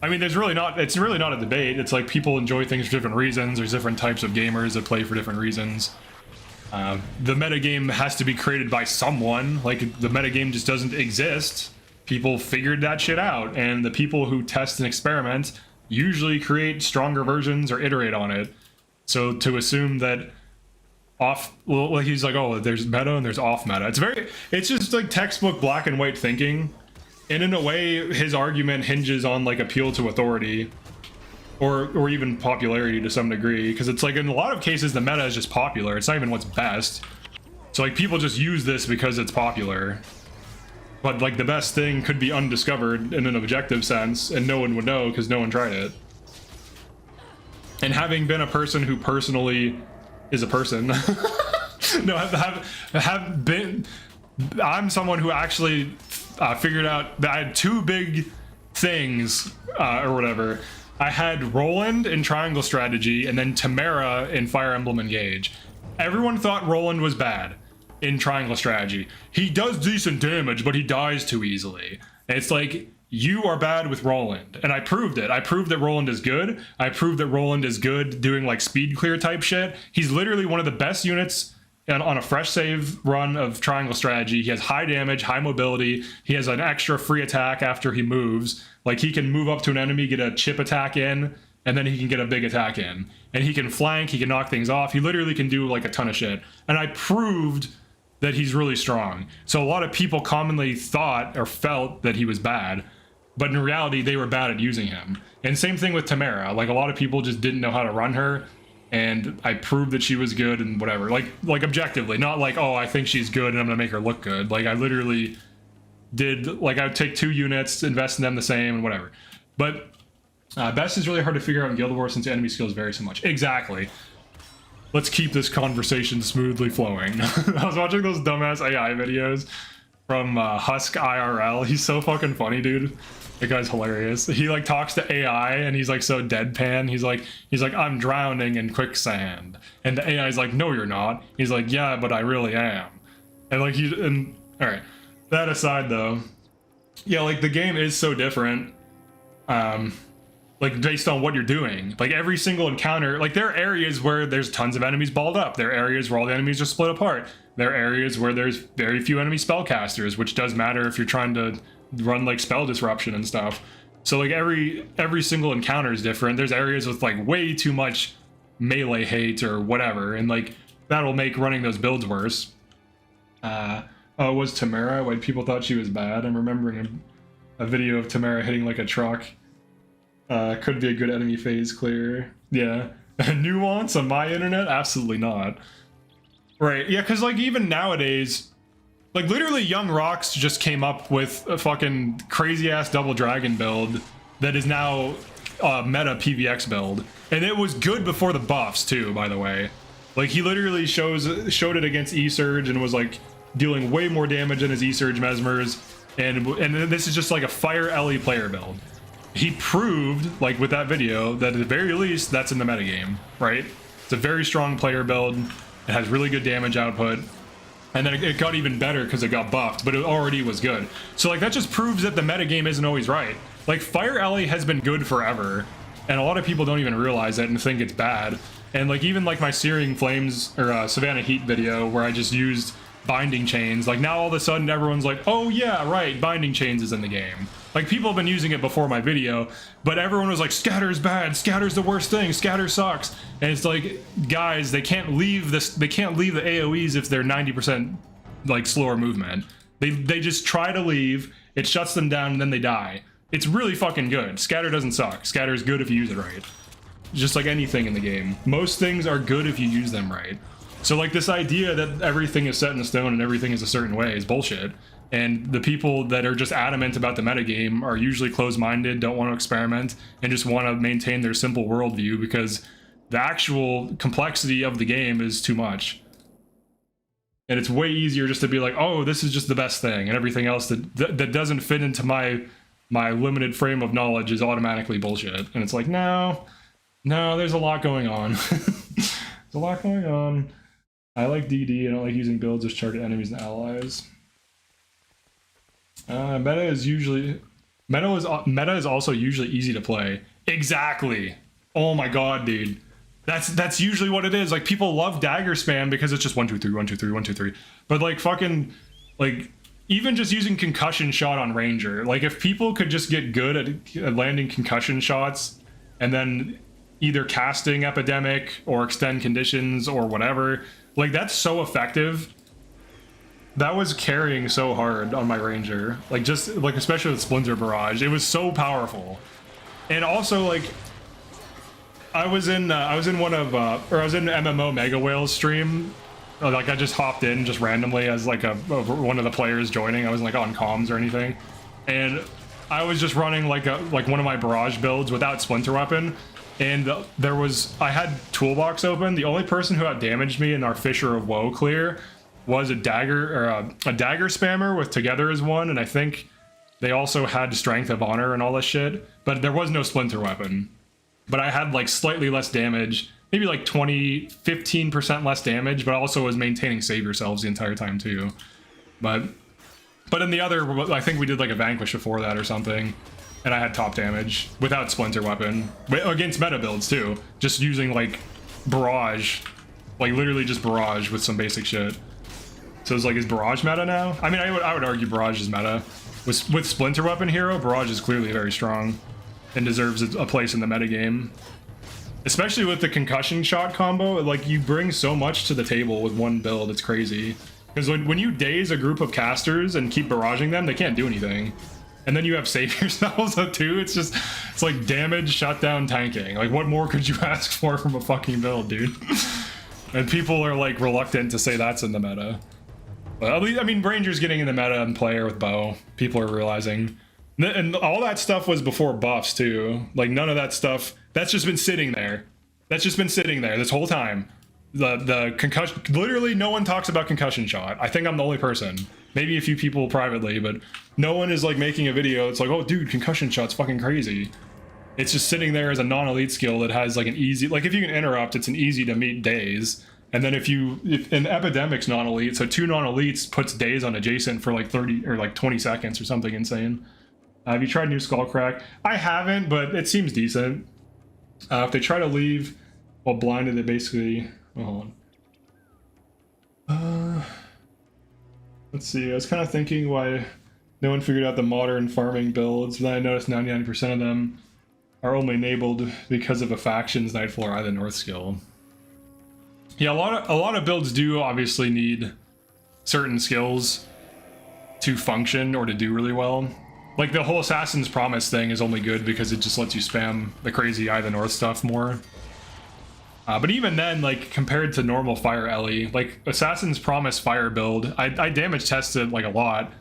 I mean, it's really not a debate. It's like people enjoy things for different reasons. There's different types of gamers that play for different reasons. The metagame has to be created by someone. Like, the metagame just doesn't exist. People figured that shit out, and the people who test and experiment usually create stronger versions or iterate on it. So to assume that well, he's like, oh, there's meta and there's off meta. It's just like textbook black and white thinking. And in a way, his argument hinges on like appeal to authority or even popularity to some degree. Because it's like in a lot of cases, the meta is just popular. It's not even what's best. So like people just use this because it's popular. But like the best thing could be undiscovered in an objective sense and no one would know because no one tried it. And having been a person who personally is a person. No, have been. I'm someone who actually figured out that I had two big things or whatever. I had Roland in Triangle Strategy and then Tamara in Fire Emblem Engage. Everyone thought Roland was bad in Triangle Strategy. He does decent damage, but he dies too easily. And it's like, you are bad with Roland. And I proved it. I proved that Roland is good. I proved that Roland is good doing like speed clear type shit. He's literally one of the best units on a fresh save run of Triangle Strategy. He has high damage, high mobility. He has an extra free attack after he moves. Like he can move up to an enemy, get a chip attack in, and then he can get a big attack in. And he can flank, he can knock things off. He literally can do like a ton of shit. And I proved that he's really strong. So a lot of people commonly thought or felt that he was bad. But in reality, they were bad at using him. And same thing with Tamara. Like, a lot of people just didn't know how to run her. And I proved that she was good and whatever. Like objectively. Not like, oh, I think she's good and I'm going to make her look good. Like, I literally did... Like, I would take 2 units, invest in them the same, and whatever. But best is really hard to figure out in Guild Wars since enemy skills vary so much. Exactly. Let's keep this conversation smoothly flowing. I was watching those dumbass AI videos from Husk IRL. He's so fucking funny, dude. That guy's hilarious. He like talks to AI and he's like so deadpan. He's like, I'm drowning in quicksand. And the AI's like, no, you're not. He's like, yeah, but I really am. And like, all right. That aside though, yeah, like the game is so different. Like based on what you're doing. Like every single encounter, like there are areas where there's tons of enemies balled up. There are areas where all the enemies are split apart. There are areas where there's very few enemy spellcasters, which does matter if you're trying to run like spell disruption and stuff. So like every single encounter is different. There's areas with like way too much melee hate or whatever, and like that'll make running those builds worse. Oh, it was Tamara? When people thought she was bad. I'm remembering a video of Tamara hitting like a truck. Could be a good enemy phase clear. Yeah. Nuance on my internet? Absolutely not. Right, yeah, because like even nowadays, Like literally Young Rocks just came up with a fucking crazy ass double dragon build that is now meta PVX build, and it was good before the buffs too, by the way. Like he literally showed it against E-Surge and was like dealing way more damage than his E-Surge Mesmers, and this is just like a fire Ellie player build. He proved, like with that video, that at the very least that's in the metagame, right? It's a very strong player build. It has really good damage output. And then it got even better because it got buffed, but it already was good. So like that just proves that the metagame isn't always right. Like Fire Ellie has been good forever, and a lot of people don't even realize it and think it's bad. And like even like my Searing Flames or Savannah Heat video where I just used binding chains, like now all of a sudden everyone's like, oh yeah, right, binding chains is in the game. Like people have been using it before my video, but everyone was like, scatter's bad, scatter's the worst thing, scatter sucks. And it's like, guys, they can't leave the AoEs if they're 90% like slower movement. They just try to leave, it shuts them down, and then they die. It's really fucking good. Scatter doesn't suck. Scatter is good if you use it right. Just like anything in the game. Most things are good if you use them right. So like this idea that everything is set in stone and everything is a certain way is bullshit. And the people that are just adamant about the metagame are usually closed-minded, don't want to experiment, and just want to maintain their simple worldview because the actual complexity of the game is too much. And it's way easier just to be like, oh, this is just the best thing, and everything else that doesn't fit into my limited frame of knowledge is automatically bullshit. And it's like, no, there's a lot going on. There's a lot going on. I like DD, I don't like using builds which target enemies and allies. Meta is also usually easy to play. Exactly. Oh my god, dude. That's usually what it is. Like people love dagger spam because it's just 1 2 3 1 2 3 1 2 3. But like fucking like even just using concussion shot on Ranger. Like if people could just get good at landing concussion shots and then either casting epidemic or extend conditions or whatever, like that's so effective. That was carrying so hard on my Ranger, like just like especially with Splinter Barrage, it was so powerful. And also like I was in MMO Mega Whale's stream, like I just hopped in just randomly as like one of the players joining. I wasn't like on comms or anything, and I was just running like one of my Barrage builds without Splinter Weapon, and I had Toolbox open. The only person who outdamaged me in our Fisher of Woe clear was a dagger spammer with Together as one, and I think they also had Strength of Honor and all this shit, but there was no Splinter Weapon. But I had like slightly less damage, maybe like 15% less damage, but also was maintaining Save Yourselves the entire time too. But in the other, I think we did like a Vanquish before that or something, and I had top damage without Splinter Weapon against meta builds too, just using like Barrage, like literally just Barrage with some basic shit. So it's like, is Barrage meta now? I mean, I would argue Barrage is meta. With Splinter Weapon hero, Barrage is clearly very strong and deserves a place in the metagame. Especially with the concussion shot combo, like you bring so much to the table with one build, it's crazy. Because when you daze a group of casters and keep barraging them, they can't do anything. And then you have Save Yourselves too, it's like damage, shutdown, tanking. Like what more could you ask for from a fucking build, dude? And people are like reluctant to say that's in the meta. But at least, I mean, Ranger's getting in the meta and player with bow. People are realizing. And all that stuff was before buffs, too. Like, none of that stuff. That's just been sitting there. That's just been sitting there this whole time. The concussion... Literally, no one talks about concussion shot. I think I'm the only person. Maybe a few people privately, but no one is, like, making a video. It's like, oh, dude, concussion shot's fucking crazy. It's just sitting there as a non-elite skill that has, like, an easy... Like, if you can interrupt, it's an easy-to-meet daze. And then if an Epidemic's non-elite, so 2 non-elites puts days on adjacent for like 30 or like 20 seconds or something insane. Have you tried new Skullcrack? I haven't, but it seems decent. If they try to leave while blinded, they basically... Oh, hold on. Let's see, I was kind of thinking why no one figured out the modern farming builds, but then I noticed 99% of them are only enabled because of a faction's Nightfall or either North skill. Yeah, a lot of builds do obviously need certain skills to function or to do really well. Like the whole Assassin's Promise thing is only good because it just lets you spam the crazy Eye of the North stuff more. But even then, like, compared to normal fire Ellie, like, Assassin's Promise fire build, I damage tested, like, a lot.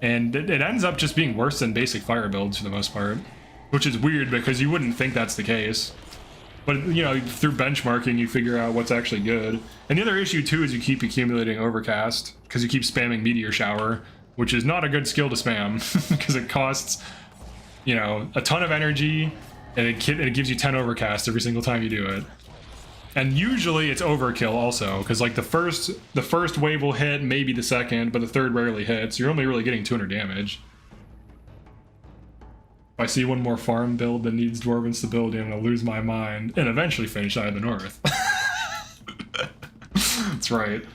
And it ends up just being worse than basic fire builds for the most part. Which is weird, because you wouldn't think that's the case. But, you know, through benchmarking, you figure out what's actually good. And the other issue, too, is you keep accumulating Overcast, because you keep spamming Meteor Shower, which is not a good skill to spam, because it costs, you know, a ton of energy, and it gives you 10 Overcast every single time you do it. And usually it's overkill also, because like the first wave will hit, maybe the second, but the third rarely hits. You're only really getting 200 damage. If I see one more farm build that needs Dwarven stability, I'm gonna lose my mind and eventually finish Eye of the North. That's right.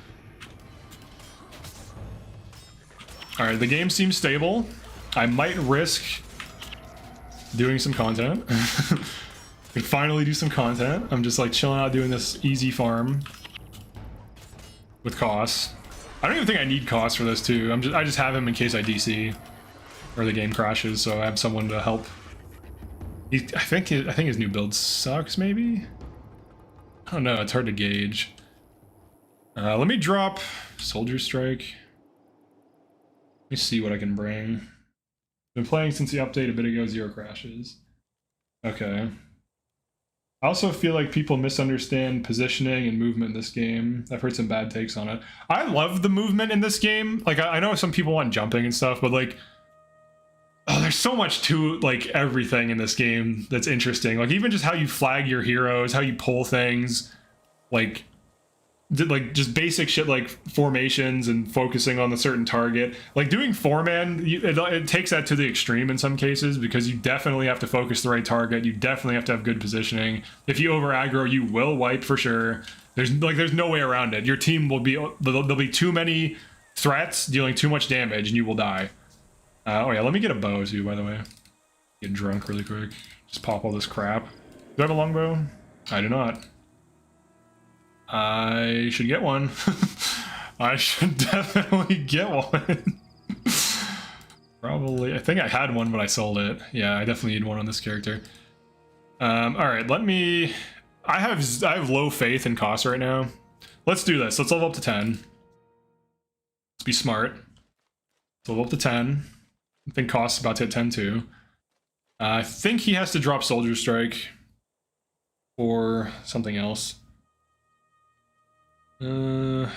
Alright, the game seems stable. I might risk doing some content. Can finally do some content. I'm just like chilling out doing this easy farm with Koss. I don't even think I need Koss for this too. I just have him in case I DC or the game crashes, so I have someone to help. I think his new build sucks, maybe? I don't know, it's hard to gauge. Let me drop Soldier Strike. Let me see what I can bring. Been playing since the update a bit ago, 0 crashes. Okay. I also feel like people misunderstand positioning and movement in this game. I've heard some bad takes on it. I love the movement in this game. Like, I know some people want jumping and stuff, but like, oh, there's so much to like everything in this game that's interesting. Like, even just how you flag your heroes, how you pull things, like just basic shit like formations and focusing on the certain target. Like doing 4-man, it takes that to the extreme in some cases, because you definitely have to focus the right target. You definitely have to have good positioning. If you over aggro, you will wipe for sure. There's no way around it. Your team will be, there'll be too many threats dealing too much damage and you will die. Oh yeah, let me get a bow too, by the way. Get drunk really quick. Just pop all this crap. Do I have a longbow? I do not. I should get one. I should definitely get one. Probably. I think I had one, but I sold it. Yeah, I definitely need one on this character. All right, let me. I have low faith in Koss right now. Let's do this. Let's level up to 10. Let's be smart. Let's level up to 10. I think Koss is about to hit 10 too. I think he has to drop Soldier Strike or something else. Yeah,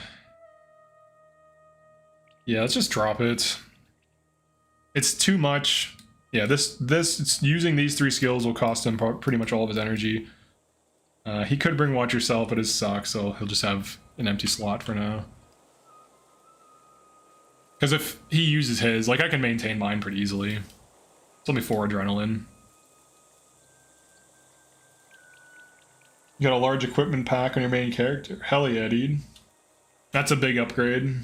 let's just drop it. It's too much. Yeah, this using these 3 skills will cost him pretty much all of his energy. He could bring Watch Yourself, but it sucks, so he'll just have an empty slot for now. Because if he uses his, like, I can maintain mine pretty easily. It's only 4 adrenaline. You got a large equipment pack on your main character. Hell yeah, dude. That's a big upgrade.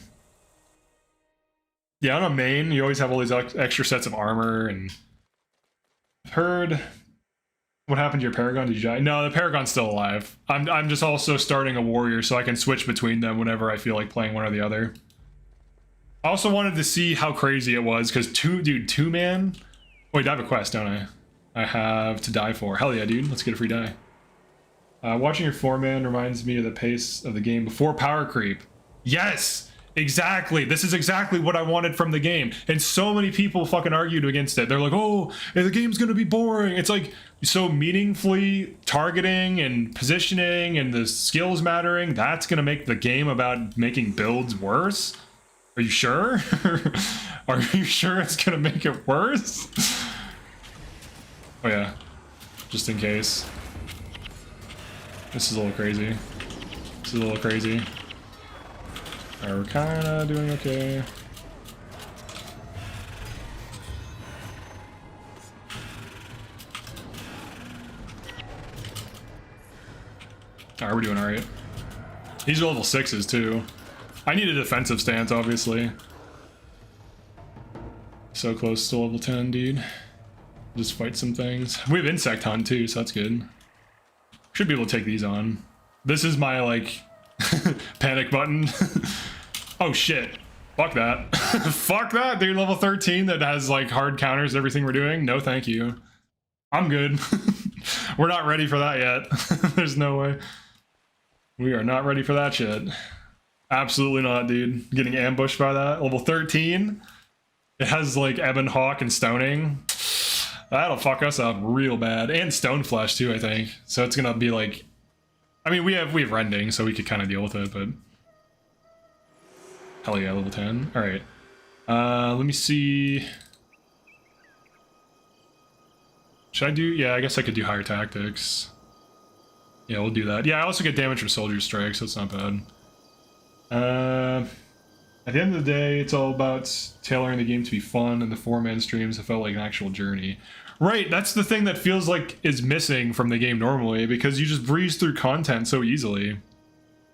Yeah, on a main, you always have all these extra sets of armor, and I've heard. What happened to your Paragon? Did you die? No, the Paragon's still alive. I'm just also starting a warrior so I can switch between them whenever I feel like playing one or the other. I also wanted to see how crazy it was, because 2-man? Wait, I have a quest, don't I? I have to die for. Hell yeah, dude. Let's get a free die. Watching your 4-man reminds me of the pace of the game before power creep. Yes! Exactly! This is exactly what I wanted from the game. And so many people fucking argued against it. They're like, oh, the game's gonna be boring. It's like, so meaningfully targeting and positioning and the skills mattering, that's gonna make the game about making builds worse? Are you sure? Are you sure it's gonna make it worse? Oh yeah, just in case. This is a little crazy. This is a little crazy. Alright, we're kinda doing okay. Alright, we're doing alright. These are level 6s too. I need a defensive stance, obviously. So close to level 10, dude. Just fight some things. We have Insect Hunt too, so that's good. Should be able to take these on. This is my, like, panic button. Oh shit. Fuck that. Fuck that, dude. Level 13 that has, like, hard counters to everything we're doing. No thank you. I'm good. We're not ready for that yet. There's no way. We are not ready for that shit. Absolutely not, dude. Getting ambushed by that. Level 13. It has like Ebon Hawk and Stoning. That'll fuck us up real bad. And Stone Flesh too, I think. So it's gonna be like, I mean, we have Rending, so we could kind of deal with it, but hell yeah, level 10. All right. Let me see. Should I do? Yeah, I guess I could do higher tactics. Yeah, we'll do that. Yeah, I also get damage from Soldier Strike, so it's not bad. At the end of the day, it's all about tailoring the game to be fun, and the 4-man streams have felt like an actual journey. Right, that's the thing that feels like is missing from the game normally, because you just breeze through content so easily.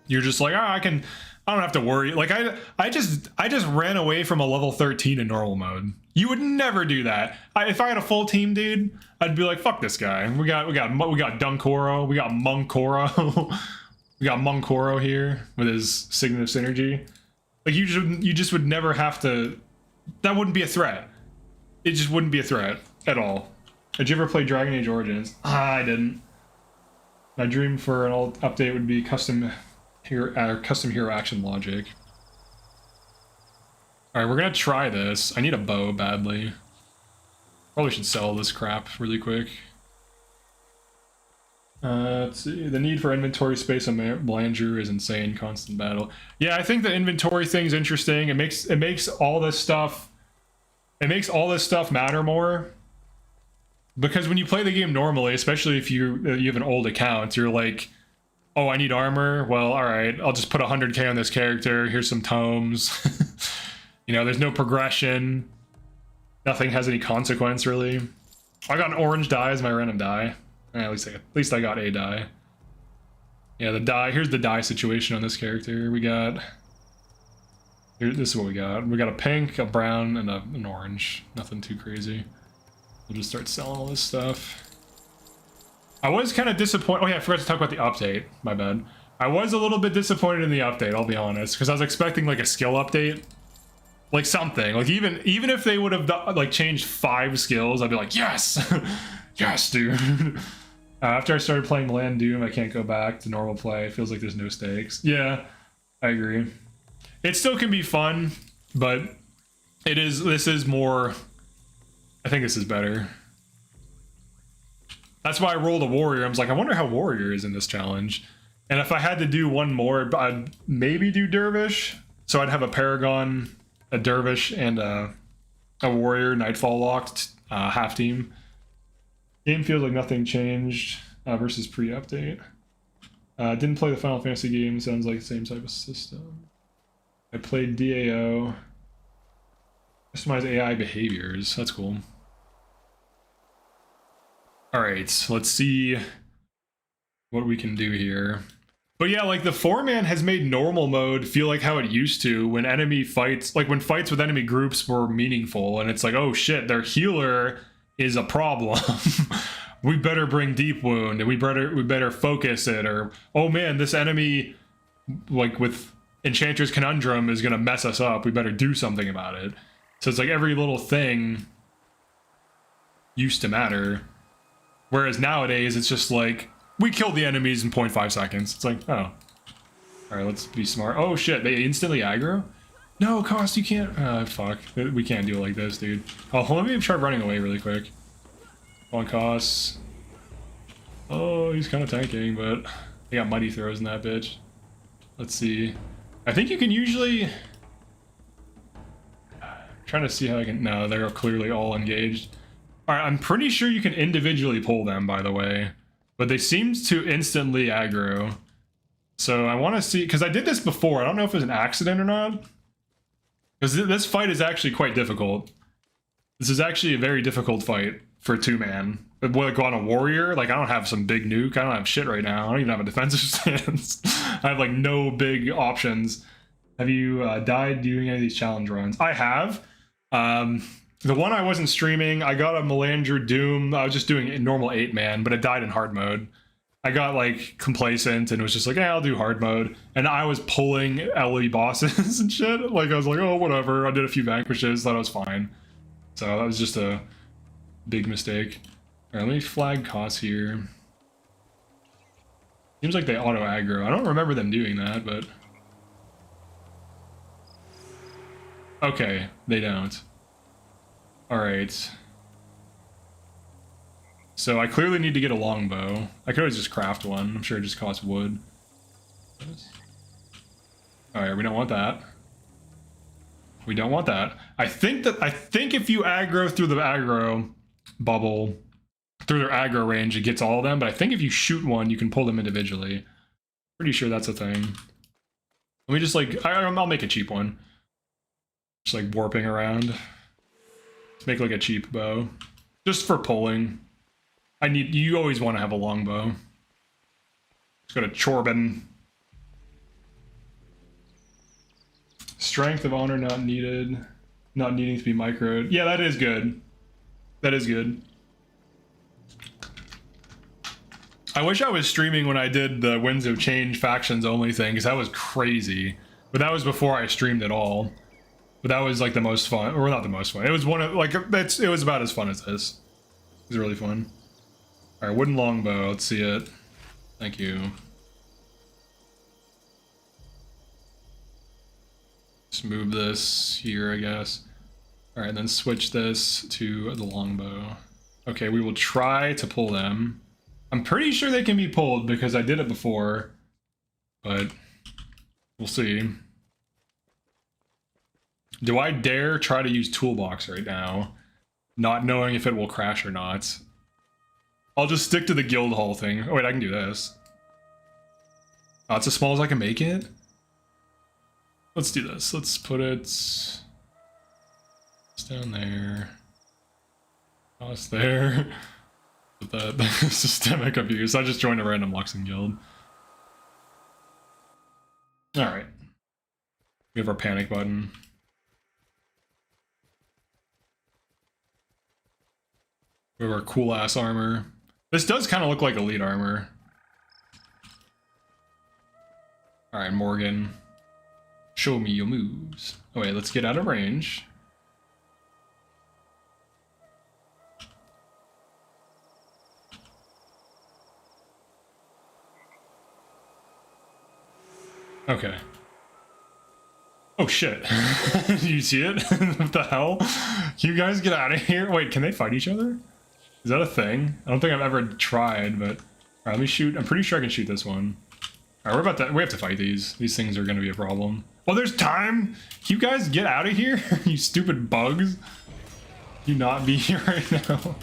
You're just like, I don't have to worry. Like I just ran away from a level 13 in normal mode. You would never do that. If I had a full team, dude, I'd be like, fuck this guy. We got Dunkoro, we got Monkoro, we got Monkoro here with his signet of synergy. Like you just would never have to. That wouldn't be a threat. It just wouldn't be a threat at all. Did you ever play Dragon Age Origins? I didn't. My dream for an old update would be custom hero action logic. All right, we're gonna try this. I need a bow badly. Probably should sell this crap really quick. Let's see. The need for inventory space on Melandru is insane. Constant battle. Yeah, I think the inventory thing's interesting. It makes all this stuff. It makes all this stuff matter more. Because when you play the game normally, especially if you have an old account, you're like, oh, I need armor. Well, all right, I'll just put 100k on this character. Here's some tomes. You know, there's no progression. Nothing has any consequence really. I got an orange die as my random die. At least I got a die. Yeah, the die. Here's the die situation on this character. We got. This is what we got. We got a pink, a brown, and an orange. Nothing too crazy. We'll just start selling all this stuff. I was kind of disappointed. Oh yeah, I forgot to talk about the update. My bad. I was a little bit disappointed in the update. I'll be honest, because I was expecting like a skill update, like something. Like even if they would have like changed 5 skills, I'd be like, yes, yes, dude. After I started playing MelanDhuum, I can't go back to normal play. It feels like there's no stakes. Yeah, I agree. It still can be fun, but this is more. I think this is better. That's why I rolled a warrior. I was like, I wonder how warrior is in this challenge. And if I had to do one more, I'd maybe do dervish. So I'd have a paragon, a dervish, and a warrior Nightfall locked half team. Game feels like nothing changed versus pre-update. Didn't play the Final Fantasy game. Sounds like the same type of system. I played DAO. Customize AI behaviors. That's cool. All right, let's see what we can do here. But yeah, like the 4-man has made normal mode feel like how it used to when enemy fights, like when fights with enemy groups were meaningful, and it's like, oh shit, their healer is a problem. We better bring deep wound, and we better focus it, or oh man, this enemy like with Enchantress Conundrum is gonna mess us up. We better do something about it. So it's like every little thing used to matter. Whereas nowadays, it's just like, we killed the enemies in 0.5 seconds. It's like, oh. Alright, let's be smart. Oh shit, they instantly aggro? No, Cost, you can't. Fuck. We can't do it like this, dude. Oh, let me try running away really quick. Come on, Cost. Oh, he's kind of tanking, but they got mighty throws in that bitch. Let's see. I think you can usually. Trying to see how I can. No, they're clearly all engaged. Alright, I'm pretty sure you can individually pull them, by the way. But they seem to instantly aggro. So I want to see, because I did this before. I don't know if it was an accident or not. Because this fight is actually quite difficult. This is actually a very difficult fight for 2-man. But like on a warrior, like I don't have some big nuke. I don't have shit right now. I don't even have a defensive stance. I have like no big options. Have you died doing any of these challenge runs? I have. The one I wasn't streaming, I got a Melandru Dhuum. I was just doing a normal 8-man, but it died in hard mode. I got like complacent and was just like, yeah, I'll do hard mode. And I was pulling LE bosses and shit. Like I was like, oh, whatever. I did a few vanquishes, thought I was fine. So that was just a big mistake. All right, let me flag costs here. Seems like they auto aggro. I don't remember them doing that, but okay, they don't. All right. So I clearly need to get a longbow. I could always just craft one. I'm sure it just costs wood. All right, we don't want that. We don't want that. I think if you aggro through the aggro bubble, through their aggro range, it gets all of them. But I think if you shoot one, you can pull them individually. Pretty sure that's a thing. Let me just like, I'll make a cheap one. Just like warping around. Let's make like a cheap bow. Just for pulling. You always want to have a longbow. Let's go to Chorbin. Strength of honor not needed. Not needing to be microed. Yeah, that is good. That is good. I wish I was streaming when I did the Winds of Change factions only thing, because that was crazy. But that was before I streamed at all. But that was like the most fun, or not the most fun. It was one of like it was about as fun as this. It was really fun. All right, wooden longbow. Let's see it. Thank you. Just move this here, I guess. All right, then switch this to the longbow. Okay, we will try to pull them. I'm pretty sure they can be pulled because I did it before, but we'll see. Do I dare try to use toolbox right now, not knowing if it will crash or not? I'll just stick to the guild hall thing. Oh wait, I can do this. Oh, it's as small as I can make it? Let's do this. Let's put it down there. Oh, it's there. With the systemic abuse. I just joined a random Luxon guild. Alright. We have our panic button. We have our cool ass armor. This does kind of look like elite armor. Alright, Morgan. Show me your moves. Oh wait, let's get out of range. Okay. Oh shit. You see it? What the hell? Can you guys get out of here? Wait, can they fight each other? Is that a thing? I don't think I've ever tried, but... Alright, let me shoot. I'm pretty sure I can shoot this one. Alright, we're about to... We have to fight these. These things are gonna be a problem. Oh, there's time! Can you guys get out of here? You stupid bugs. You not be here right now.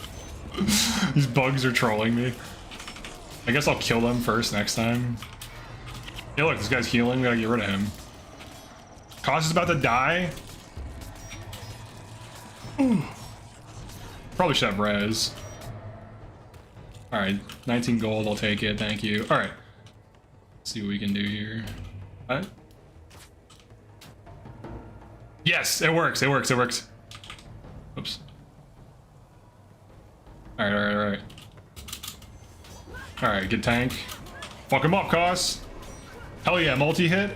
These bugs are trolling me. I guess I'll kill them first next time. Hey look, this guy's healing. We gotta get rid of him. Cos is about to die. Ooh. Probably should have res. Alright, 19 gold, I'll take it, thank you. Alright. Let's see what we can do here. What? Yes, it works, it works, it works. Oops. Alright, alright, alright. Alright, good tank. Fuck him up, Cos. Hell yeah, multi-hit.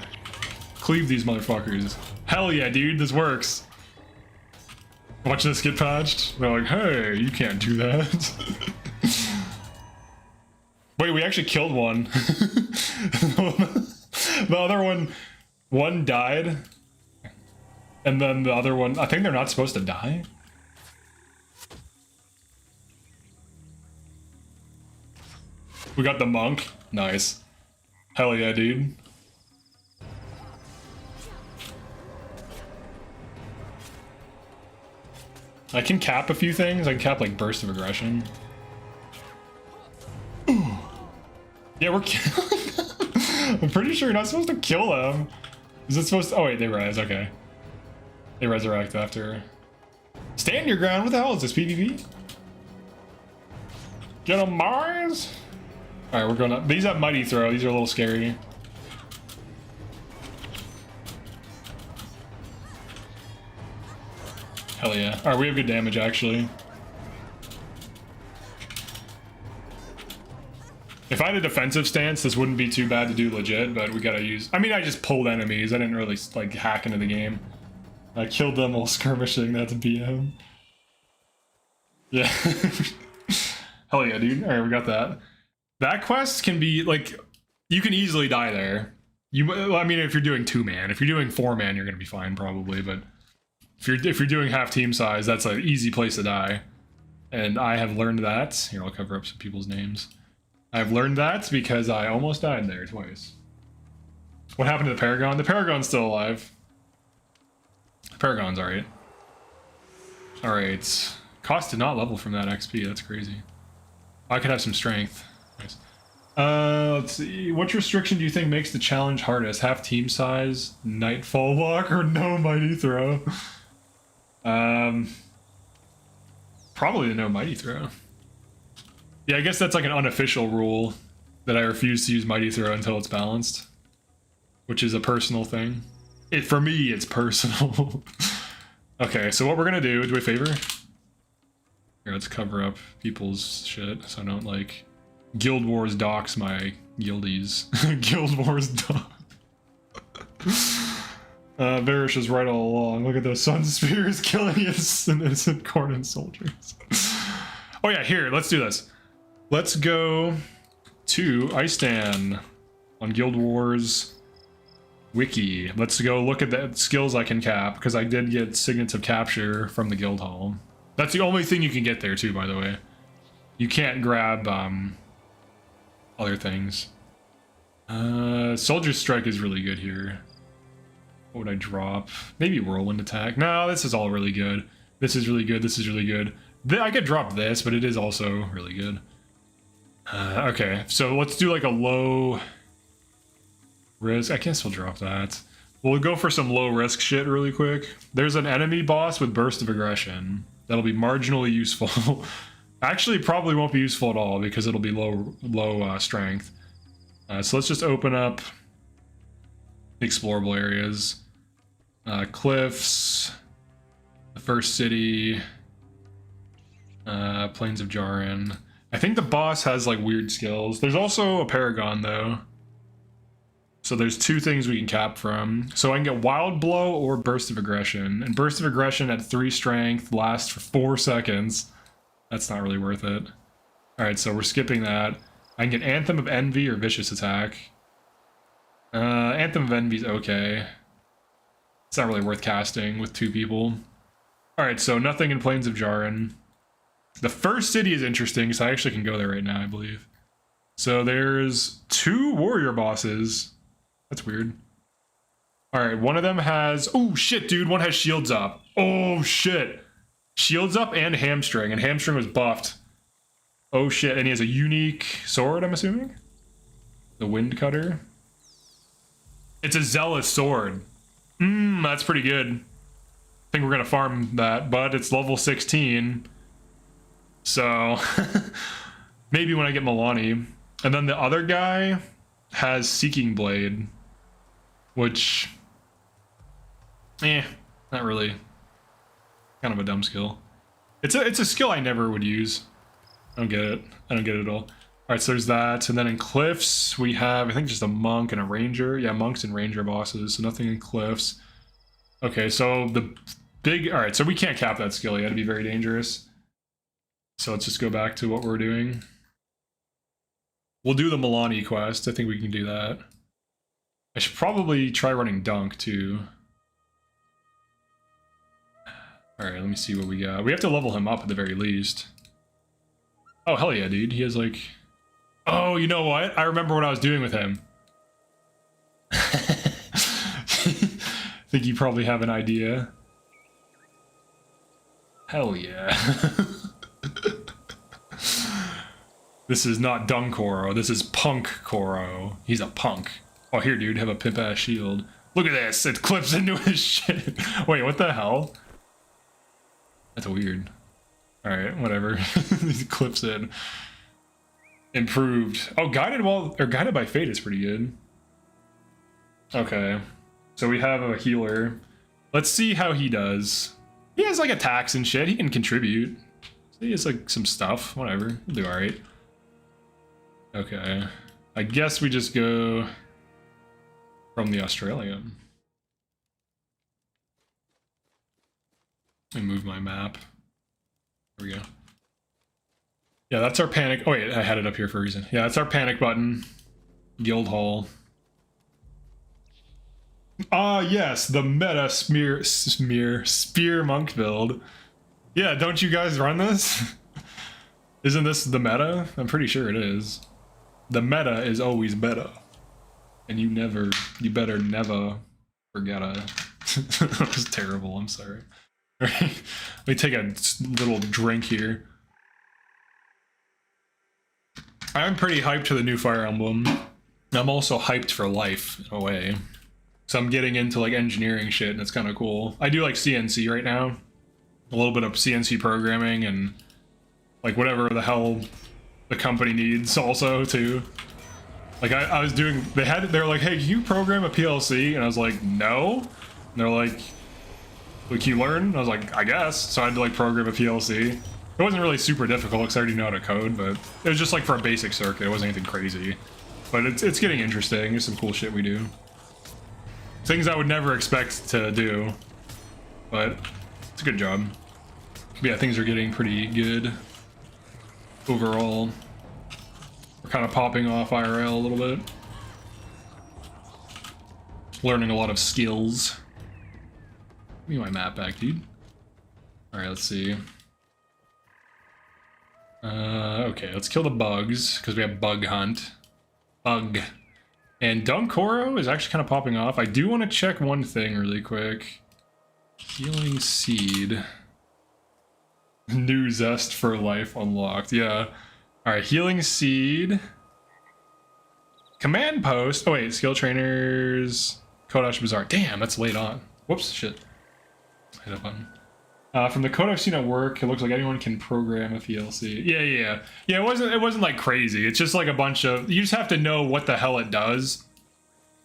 Cleave these motherfuckers. Hell yeah, dude, this works. Watch this get patched. They're like, hey, you can't do that. Wait, we actually killed one. The other one died. And then the other one, I think they're not supposed to die. We got the monk. Nice. Hell yeah, dude. I can cap a few things. I can cap like burst of aggression. Ooh. Yeah, we're killing them. I'm pretty sure you're not supposed to kill them. Is it supposed to? Oh wait, they res. Okay. They resurrect after. Stand your ground. What the hell is this, PvP? Get on Mars. All right, we're going up. These have mighty throw. These are a little scary. Hell yeah. Alright, we have good damage actually. If I had a defensive stance, this wouldn't be too bad to do legit, but we gotta use... I mean, I just pulled enemies. I didn't really, like, hack into the game. I killed them while skirmishing. That's a BM. Yeah. Hell yeah, dude. Alright, we got that. That quest can be, like... You can easily die there. Well, I mean, if you're doing 2-man, if you're doing 4-man, you're gonna be fine probably. But if you're doing half team size, that's an easy place to die. And I have learned that. Here, I'll cover up some people's names. I've learned that because I almost died there twice. What happened to the Paragon? The Paragon's still alive. The Paragon's alright. Alright. Cost did not level from that XP. That's crazy. I could have some strength. Nice. Let's see. What restriction do you think makes the challenge hardest? Half team size, Nightfall lock, or no mighty throw? Probably the no mighty throw. Yeah, I guess that's like an unofficial rule that I refuse to use mighty throw until it's balanced, which is a personal thing. For me, it's personal. Okay, so what we're gonna do a favor. Here, let's cover up people's shit so I don't like Guildwars dox my guildies. Guildwars dox. Varish is right all along. Look at those sun spears killing innocent Cornin soldiers. Oh yeah, here, let's do this. Let's go to Istan on Guild Wars Wiki. Let's go look at the skills I can cap, because I did get signets of capture from the guild hall. That's the only thing you can get there too, by the way. You can't grab other things. Soldier's Strike is really good here. What would I drop? Maybe Whirlwind Attack. No, this is all really good. This is really good. This is really good. I could drop this, but it is also really good. Okay, so let's do like a low risk. I can still drop that. We'll go for some low risk shit really quick. There's an enemy boss with Burst of Aggression. That'll be marginally useful. Actually, probably won't be useful at all because it'll be low strength. So let's just open up explorable areas. Cliffs, the first city, Plains of Jaren. I think the boss has like weird skills. There's also a paragon though. So there's two things we can cap from. So I can get Wild Blow or Burst of Aggression. And Burst of Aggression at 3 strength lasts for 4 seconds. That's not really worth it. Alright, so we're skipping that. I can get Anthem of Envy or Vicious Attack. Anthem of Envy's okay. It's not really worth casting with 2 people. Alright, so nothing in Plains of Jaren. The first city is interesting because I actually can go there right now, I believe. So there's 2 warrior bosses. That's weird. Alright, one of them has... Oh, shit, dude. One has shields up. Oh, shit. Shields up and hamstring. And hamstring was buffed. Oh, shit. And he has a unique sword, I'm assuming? The Wind Cutter. It's a Zealous sword. That's pretty good. I think we're going to farm that, but it's level 16. So... maybe when I get Milani. And then the other guy has Seeking Blade, which, not really. Kind of a dumb skill. It's a skill I never would use. I don't get it. I don't get it at all. All right, so there's that. And then in Cliffs, we have, I think, just a monk and a ranger. Yeah, monks and ranger bosses, so nothing in Cliffs. Okay, so the big, all right, so we can't cap that skill yet. It'd be very dangerous. So let's just go back to what we're doing. We'll do the Milani quest. I think we can do that. I should probably try running Dunk, too. Alright, let me see what we got. We have to level him up at the very least. Oh, hell yeah, dude. He has, like... Oh, you know what? I remember what I was doing with him. I think you probably have an idea. Hell yeah. This is not Dung Koro, this is Punk Koro. He's a punk. Oh, here, dude, have a pimp-ass shield. Look at this, it clips into his shit. Wait, what the hell? That's weird. Alright, whatever. He clips in. Improved. Oh, Guided by Fate is pretty good. Okay. So we have a healer. Let's see how he does. He has, like, attacks and shit. He can contribute. He has, like, some stuff. Whatever. He'll do alright. Okay. I guess we just go from the Australian. Let me move my map. There we go. Yeah, that's our panic. Oh wait, I had it up here for a reason. Yeah, that's our panic button. Guild Hall. Ah, yes, the meta spear monk build. Yeah, don't you guys run this? Isn't this the meta? I'm pretty sure it is. The meta is always meta. And you better never forget it. That was terrible, I'm sorry. Let me take a little drink here. I'm pretty hyped to the new Fire Emblem. I'm also hyped for life, in a way. So I'm getting into like engineering shit, and it's kind of cool. I do like CNC right now. A little bit of CNC programming and like whatever the hell the company needs also too. Like I was doing, they're like, hey, can you program a PLC? And I was like, no. And they're like, can you learn? And I was like, I guess. So I had to like program a PLC. It wasn't really super difficult because I already know how to code, but it was just like for a basic circuit. It wasn't anything crazy. But it's getting interesting. There's some cool shit we do. Things I would never expect to do, but it's a good job. But yeah, things are getting pretty good overall. We're kind of popping off IRL a little bit. Learning a lot of skills. Give me my map back, dude. Alright, let's see. Okay, let's kill the bugs, because we have bug hunt. Bug. And Dunkoro is actually kind of popping off. I do want to check one thing really quick. Healing Seed. New Zest for Life unlocked. Yeah. Alright, Healing Seed. Command Post. Oh wait, Skill Trainers. Kodash Bazaar. Damn, that's late on. Whoops, shit. Hit a button. From the code I've seen at work, it looks like anyone can program a PLC. Yeah. It wasn't like crazy. It's just like a bunch of, you just have to know what the hell it does.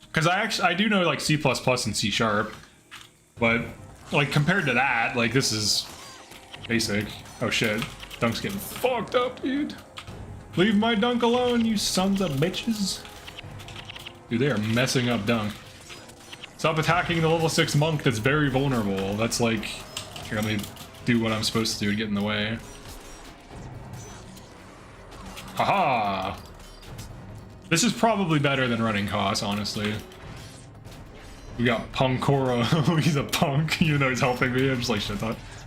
Because I do know like C++ and C#, but like compared to that, like this is basic. Oh shit, Dunk's getting fucked up, dude. Leave my Dunk alone, you sons of bitches. Dude, they are messing up Dunk. Stop attacking the level 6 monk that's very vulnerable. That's like, here, let me do what I'm supposed to do to get in the way. Haha! This is probably better than running Koss, honestly. We got Punkoro. He's a punk, even though he's helping me. I'm just like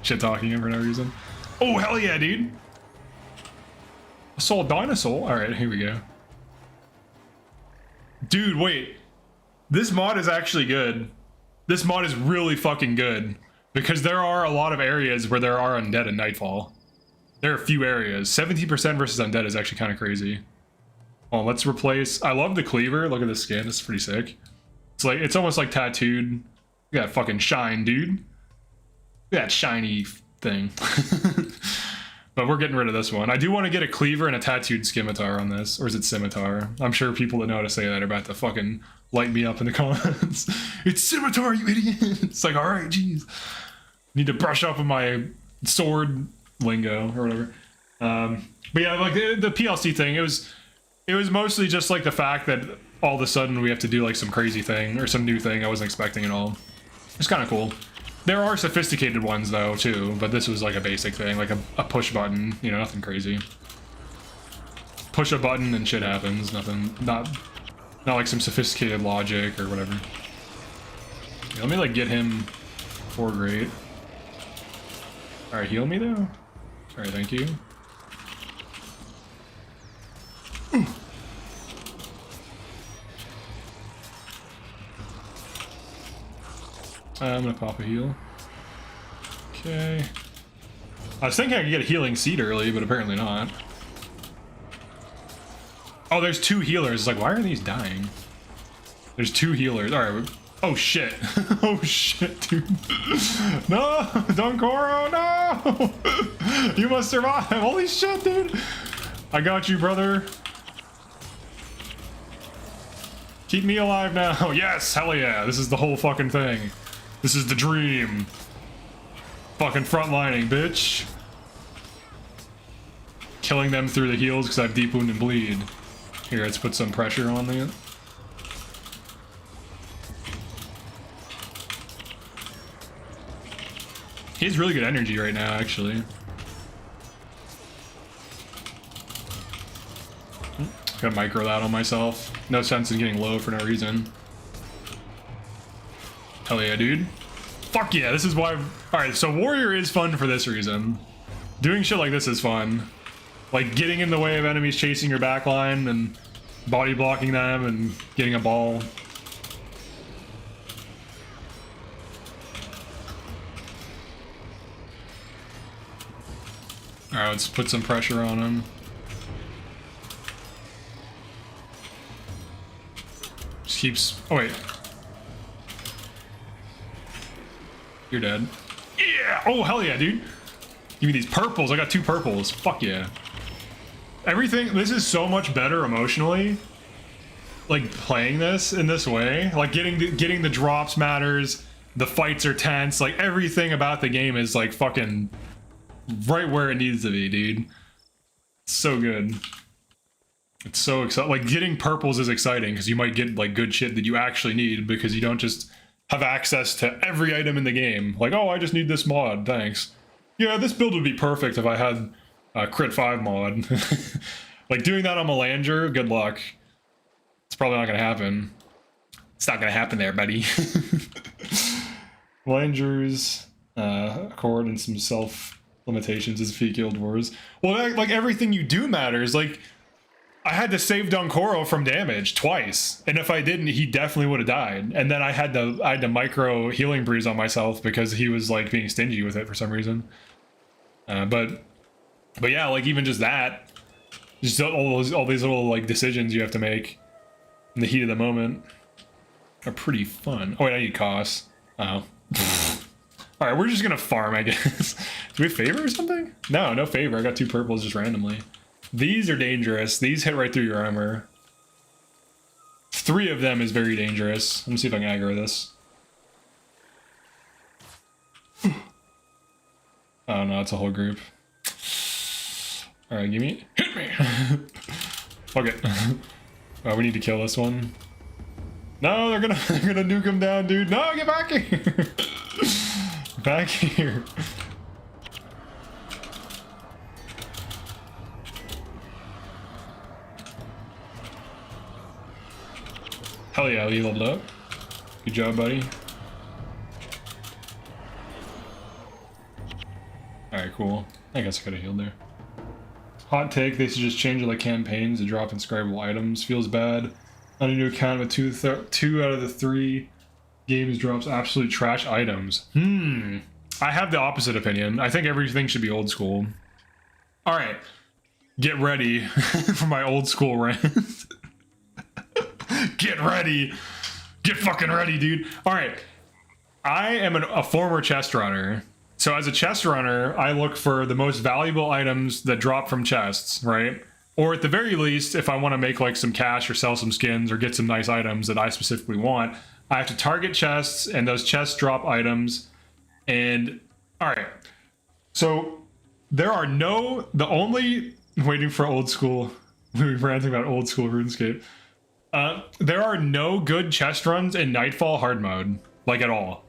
shit-talking him for no reason. Oh, hell yeah, dude! I saw a dinosaur. Alright, here we go. Dude, wait. This mod is actually good. This mod is really fucking good. Because there are a lot of areas where there are undead in Nightfall. There are a few areas. 17% versus undead is actually kind of crazy. Oh, let's replace... I love the cleaver. Look at this skin. This is pretty sick. It's like, it's almost like tattooed. Look at that fucking shine, dude. Look at that shiny thing. But we're getting rid of this one. I do want to get a cleaver and a tattooed scimitar on this. Or is it scimitar? I'm sure people that know how to say that are about to fucking light me up in the comments. It's scimitar, you idiot! It's like, alright, jeez. Need to brush up on my sword lingo or whatever. But yeah, like the PLC thing, it was mostly just like the fact that all of a sudden we have to do like some crazy thing or some new thing I wasn't expecting at all. It's kind of cool. There are sophisticated ones though too, but this was like a basic thing, like a push button, you know, nothing crazy. Push a button and shit happens, nothing, not like some sophisticated logic or whatever. Yeah, let me like get him 4 great. Alright, heal me though. Alright, thank you. Ooh. I'm gonna pop a heal. Okay. I was thinking I could get a healing seed early, but apparently not. Oh, there's 2 healers. It's like, why are these dying? There's 2 healers. Alright. Oh shit. Oh shit, dude. No! Dunkoro, no! You must survive! Holy shit, dude! I got you, brother. Keep me alive now. Yes! Hell yeah! This is the whole fucking thing. This is the dream. Fucking frontlining, bitch. Killing them through the heals because I have deep wound and bleed. Here, let's put some pressure on it. He has really good energy right now, actually. Gonna micro that on myself. No sense in getting low for no reason. Hell yeah, dude. Fuck yeah, this is why... Alright, so Warrior is fun for this reason. Doing shit like this is fun. Like getting in the way of enemies chasing your backline and body blocking them and getting a ball. Alright, let's put some pressure on him. Just keeps... Oh, wait. You're dead. Yeah! Oh, hell yeah, dude. Give me these purples. I got 2 purples. Fuck yeah. Everything... This is so much better emotionally. Like, playing this in this way. Like, getting the drops matters. The fights are tense. Like, everything about the game is, like, fucking... right where it needs to be, dude. It's so good. It's so exciting. Like, getting purples is exciting because you might get, like, good shit that you actually need because you don't just have access to every item in the game. Like, oh, I just need this mod, thanks. Yeah, this build would be perfect if I had a crit 5 mod. Like, doing that on Melandru, good luck. It's probably not gonna happen. It's not gonna happen there, buddy. Melandru's accord and some self limitations is defeat Guildwars. Well, like everything you do matters. Like, I had to save Dunkoro from damage twice, and if I didn't, he definitely would have died. And then I had to micro healing breeze on myself because he was like being stingy with it for some reason. But yeah, like even just that, just all these little like decisions you have to make in the heat of the moment are pretty fun. Oh wait, I need costs. Oh. All right, we're just gonna farm, I guess. Do we have favor or something? No, no favor. I got 2 purples just randomly. These are dangerous. These hit right through your armor. 3 of them is very dangerous. Let me see if I can aggro this. Oh no, it's a whole group. All right, give me, hit me. Fuck it. Oh, we need to kill this one. No, they're gonna nuke him down, dude. No, get back here. Back here. Hell yeah, you leveled up. Good job, buddy. Alright, cool. I guess I could have healed there. Hot take, they should just change the campaigns to drop inscribable items. Feels bad. On a new account with 2 out of the 3 games drops absolute trash items. I have the opposite opinion. I think everything should be old school. Alright. Get ready for my old school rant. Get ready. Get fucking ready, dude. Alright. I am a former chest runner. So as a chest runner, I look for the most valuable items that drop from chests, right? Or at the very least, if I want to make like some cash or sell some skins or get some nice items that I specifically want, I have to target chests, and those chests drop items. And all right, so there are the only waiting for old school. We were ranting about old school RuneScape. There are no good chest runs in Nightfall hard mode, like at all.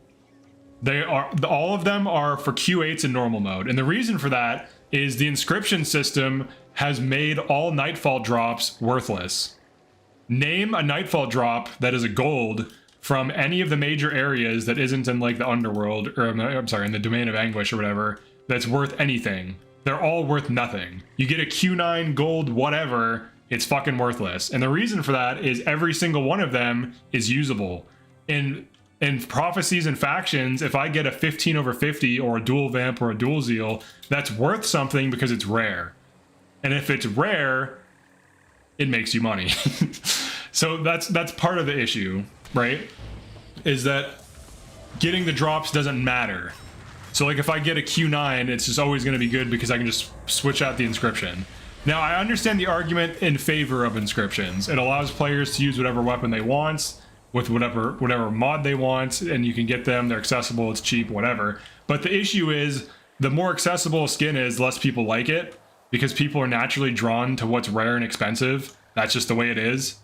All of them are for Q8s in normal mode, and the reason for that is the inscription system has made all Nightfall drops worthless. Name a Nightfall drop that is a gold from any of the major areas that isn't in like the underworld, or I'm sorry, in the domain of anguish or whatever, that's worth anything. They're all worth nothing. You get a Q9 gold whatever, it's fucking worthless. And the reason for that is every single one of them is usable. In prophecies and factions, if I get a 15/50 or a dual vamp or a dual zeal, that's worth something because it's rare. And if it's rare, it makes you money. So that's part of the issue, right? Is that getting the drops doesn't matter. So like if I get a Q9, it's just always going to be good because I can just switch out the inscription. Now I understand the argument in favor of inscriptions. It allows players to use whatever weapon they want with whatever mod they want, and you can get them, they're accessible, it's cheap, whatever. But the issue is the more accessible a skin is, less people like it because people are naturally drawn to what's rare and expensive. That's just the way it is.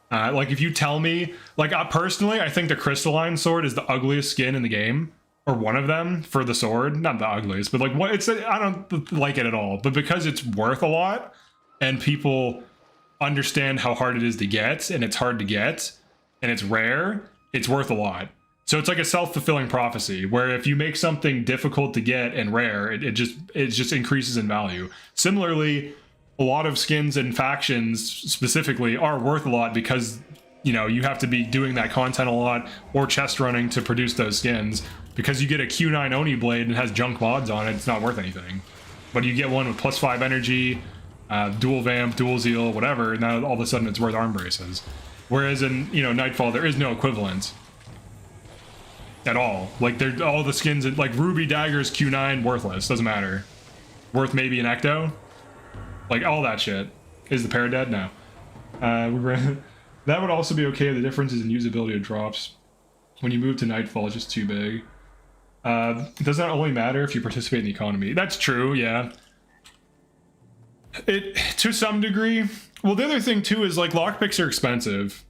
Like if you tell me, like personally, I think the crystalline sword is the ugliest skin in the game, or one of them for the sword. Not the ugliest, but like what I don't like it at all. But because it's worth a lot, and people understand how hard it is to get, and it's hard to get, and it's rare, it's worth a lot. So it's like a self-fulfilling prophecy, where if you make something difficult to get and rare, it just increases in value. Similarly, a lot of skins and factions specifically are worth a lot because, you know, you have to be doing that content a lot or chest running to produce those skins. Because you get a Q9 Oni blade and it has junk mods on it, it's not worth anything. But you get one with +5 energy, dual vamp, dual zeal, whatever, and now all of a sudden it's worth arm braces. Whereas in, you know, Nightfall, there is no equivalent at all. Like, they're all the skins, like Ruby Daggers Q9, worthless, doesn't matter. Worth maybe an Ecto? Like, all that shit. Is the para dead? No. That would also be okay. The difference is in usability of drops. When you move to Nightfall, it's just too big. Does that only matter if you participate in the economy? That's true, yeah. It, to some degree. Well, the other thing too is like lockpicks are expensive.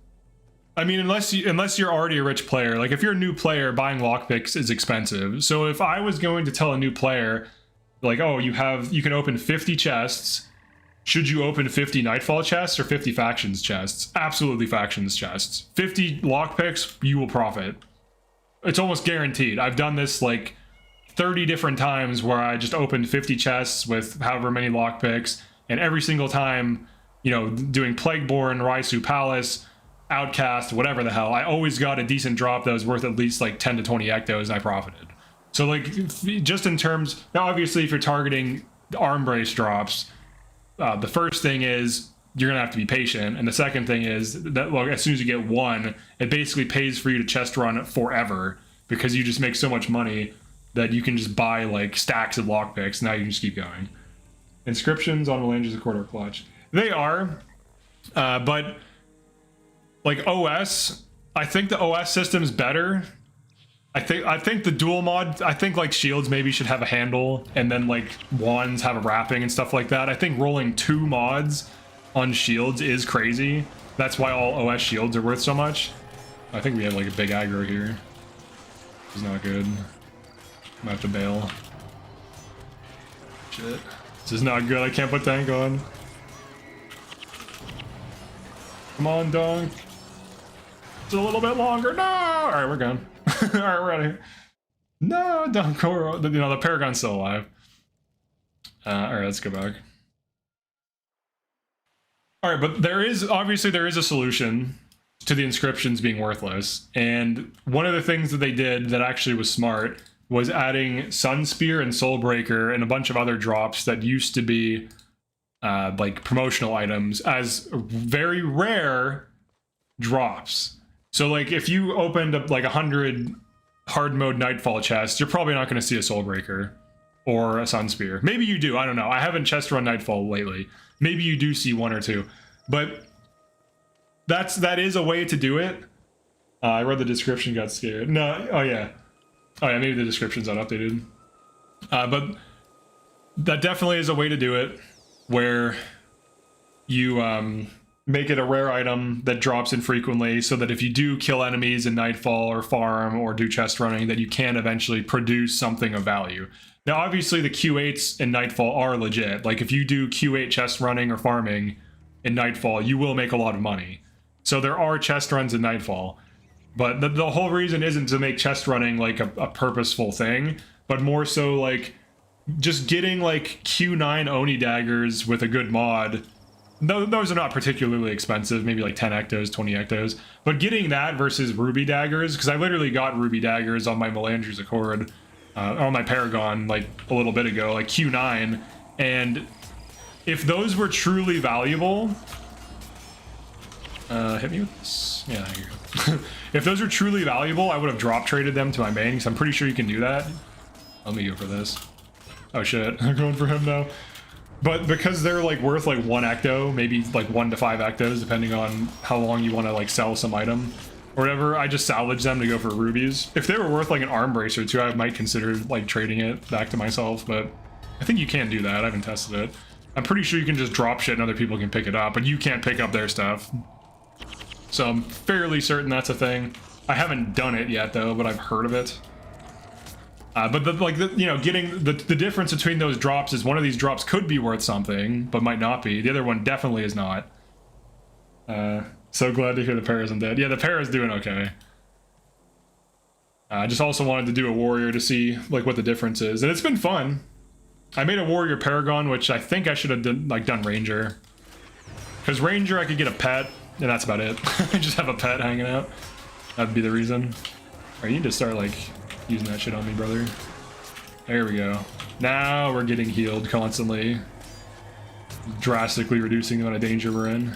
I mean, unless you're already a rich player. Like if you're a new player, buying lockpicks is expensive. So if I was going to tell a new player, like, oh, you can open 50 chests. Should you open 50 Nightfall chests or 50 factions chests? Absolutely factions chests. 50 lockpicks, you will profit. It's almost guaranteed. I've done this like 30 different times where I just opened 50 chests with however many lockpicks, and every single time, you know, doing Plagueborn, Raisu Palace, Outcast, whatever the hell, I always got a decent drop that was worth at least like 10 to 20 ectos, and I profited. So like, just in terms, now obviously if you're targeting arm brace drops, the first thing is you're gonna have to be patient, and the second thing is that, well, as soon as you get one, it basically pays for you to chest run forever, because you just make so much money that you can just buy like stacks of lockpicks. Now you can just keep going. Inscriptions on Melandru's Accord are clutch. They are, but like OS, I think the OS system's better. I think the dual mod, I think like shields maybe should have a handle, and then like wands have a wrapping and stuff like that. I think rolling 2 mods on shields is crazy. That's why all OS shields are worth so much. I think we have like a big aggro here. This is not good. I'm gonna have to bail. Shit. This is not good. I can't put tank on. Come on, dunk. It's a little bit longer. No! Alright, we're gone. Alright, we're out of here. No, dunk. You know, the paragon's still alive. Alright, let's go back. Alright, but obviously there is a solution to the inscriptions being worthless. And one of the things that they did that actually was smart was adding Sun Spear and Soulbreaker and a bunch of other drops that used to be like promotional items as very rare drops. So like if you opened up like 100 hard mode Nightfall chests, you're probably not going to see a Soulbreaker or a Sun Spear. Maybe you do, I don't know. I haven't chest run Nightfall lately. Maybe you do see 1 or 2, but that is a way to do it. I read the description, got scared. No, oh yeah, maybe the description's not updated. But that definitely is a way to do it, where you make it a rare item that drops infrequently, so that if you do kill enemies in Nightfall or farm or do chest running, that you can eventually produce something of value. Now, obviously, the Q8s in Nightfall are legit. Like, if you do Q8 chest running or farming in Nightfall, you will make a lot of money. So there are chest runs in Nightfall. But the whole reason isn't to make chest running, like, a purposeful thing, but more so, like, just getting, like, Q9 Oni daggers with a good mod. Those are not particularly expensive, maybe like 10 ectos, 20 ectos. But getting that versus Ruby daggers, because I literally got Ruby daggers on my Melandru's Accord, on my Paragon, like, a little bit ago, like Q9, and if those were truly valuable... hit me with this? Yeah, here you go. If those were truly valuable, I would have drop traded them to my main, because I'm pretty sure you can do that. Let me go for this. Oh shit, I'm going for him now. But because they're like worth like 1 ecto, maybe like 1 to 5 ectos, depending on how long you want to like sell some item or whatever, I just salvage them to go for rubies. If they were worth like an arm brace or 2, I might consider like trading it back to myself, but I think you can't do that. I haven't tested it. I'm pretty sure you can just drop shit and other people can pick it up, but you can't pick up their stuff. So I'm fairly certain that's a thing. I haven't done it yet though, but I've heard of it. But you know, getting the difference between those drops is one of these drops could be worth something, but might not be. The other one definitely is not. So glad to hear the para's undead. Yeah, the para's doing okay. I just also wanted to do a warrior to see like what the difference is, and it's been fun. I made a warrior paragon, which I think I should have done ranger, because ranger I could get a pet, and that's about it. Just have a pet hanging out. That'd be the reason. All right, you need to start like using that shit on me, brother. There we go. Now we're getting healed constantly, drastically reducing the amount of danger we're in.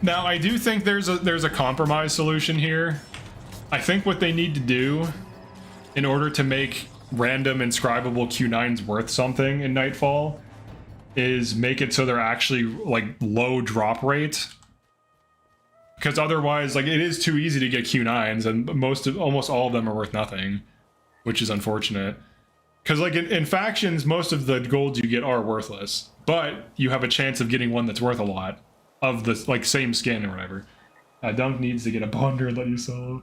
Now, I do think there's a compromise solution here. I think what they need to do in order to make random inscribable Q9s worth something in Nightfall is make it so they're actually like low drop rate. Because otherwise, like, it is too easy to get Q9s, and almost all of them are worth nothing, which is unfortunate. Because like in factions, most of the golds you get are worthless, but you have a chance of getting one that's worth a lot. Of the like same skin or whatever. Dunk needs to get a bonder and let you solo.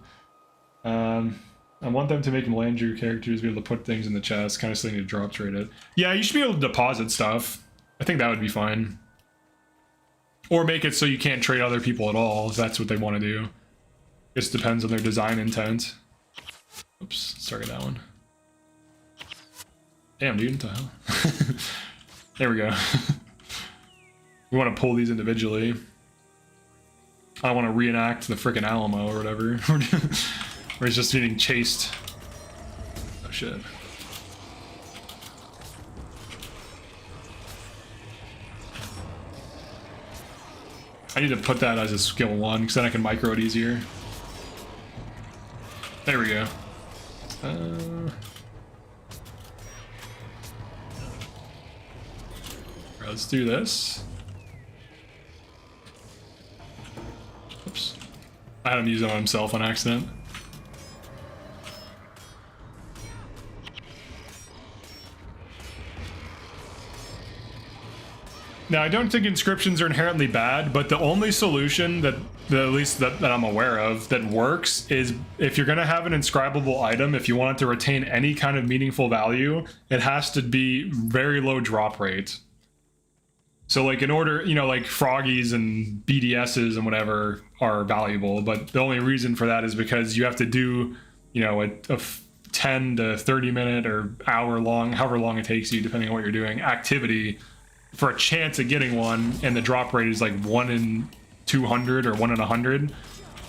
I want them to make Melandru characters be able to put things in the chest, kind of so they need to drop trade it. Yeah, you should be able to deposit stuff. I think that would be fine. Or make it so you can't trade other people at all, if that's what they want to do. Just depends on their design intent. Oops, sorry that one. Damn, dude, what the hell? There we go. We want to pull these individually. I want to reenact the frickin' Alamo or whatever. Where he's just getting chased. Oh shit. I need to put that as a skill 1, because then I can micro it easier. There we go. Let's do this. Oops. I had him use it on himself on accident. Now, I don't think inscriptions are inherently bad, but the only solution that, at least that I'm aware of, that works is if you're going to have an inscribable item, if you want it to retain any kind of meaningful value, it has to be very low drop rate. So like in order, you know, like froggies and BDSs and whatever are valuable, but the only reason for that is because you have to do, you know, a 10 to 30 minute or hour long, however long it takes you, depending on what you're doing, activity for a chance of getting one, and the drop rate is like 1 in 200 or 1 in 100.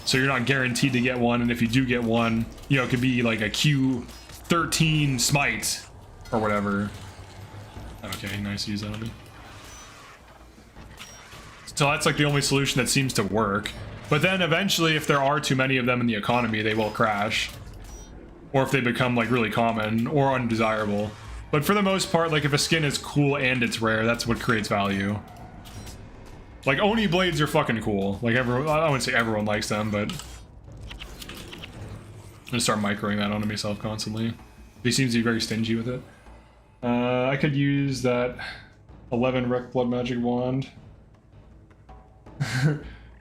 So you're not guaranteed to get one, and if you do get one, you know, it could be like a Q13 smite or whatever. Okay, nice to use that on me. So that's like the only solution that seems to work. But then eventually, if there are too many of them in the economy, they will crash. Or if they become like really common or undesirable. But for the most part, like if a skin is cool and it's rare, that's what creates value. Like Oni blades are fucking cool. Like everyone, I wouldn't say everyone likes them, but I'm gonna start microing that onto myself constantly. He seems to be very stingy with it. I could use that 11 Rec Blood Magic Wand.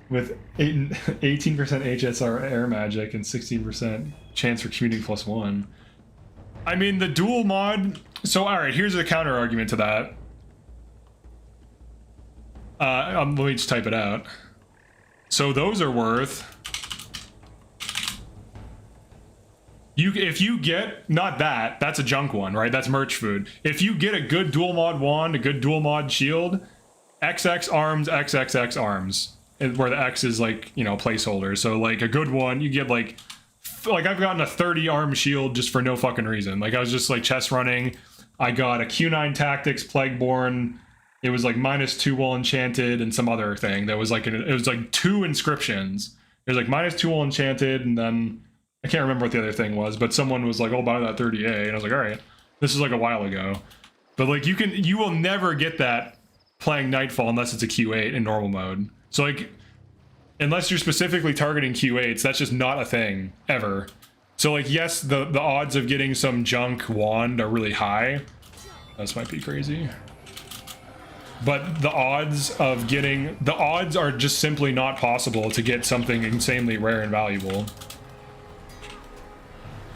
With 18% HSR air magic and 16% chance for commuting +1. I mean, the dual mod. So, all right, here's a counter argument to that. Let me just type it out. So those are worth. If you get, not that, that's a junk one, right? That's merch food. If you get a good dual mod wand, a good dual mod shield, XX arms, XXX arms, where the X is like, you know, placeholder. So like a good one, you get like I've gotten a 30 arm shield just for no fucking reason. Like I was just like chest running. I got a Q9 Tactics Plagueborn. It was like -2 Wall Enchanted and some other thing that was like, it was like 2 inscriptions. It was like -2 Wall Enchanted, and then I can't remember what the other thing was, but someone was like, "I'll buy that 30A," and I was like, "All right." This is like a while ago, but like you will never get that playing Nightfall unless it's a Q8 in normal mode. So like, unless you're specifically targeting Q8s, that's just not a thing ever. So like, yes, the odds of getting some junk wand are really high. This might be crazy. But the odds of getting, the odds are just simply not possible to get something insanely rare and valuable.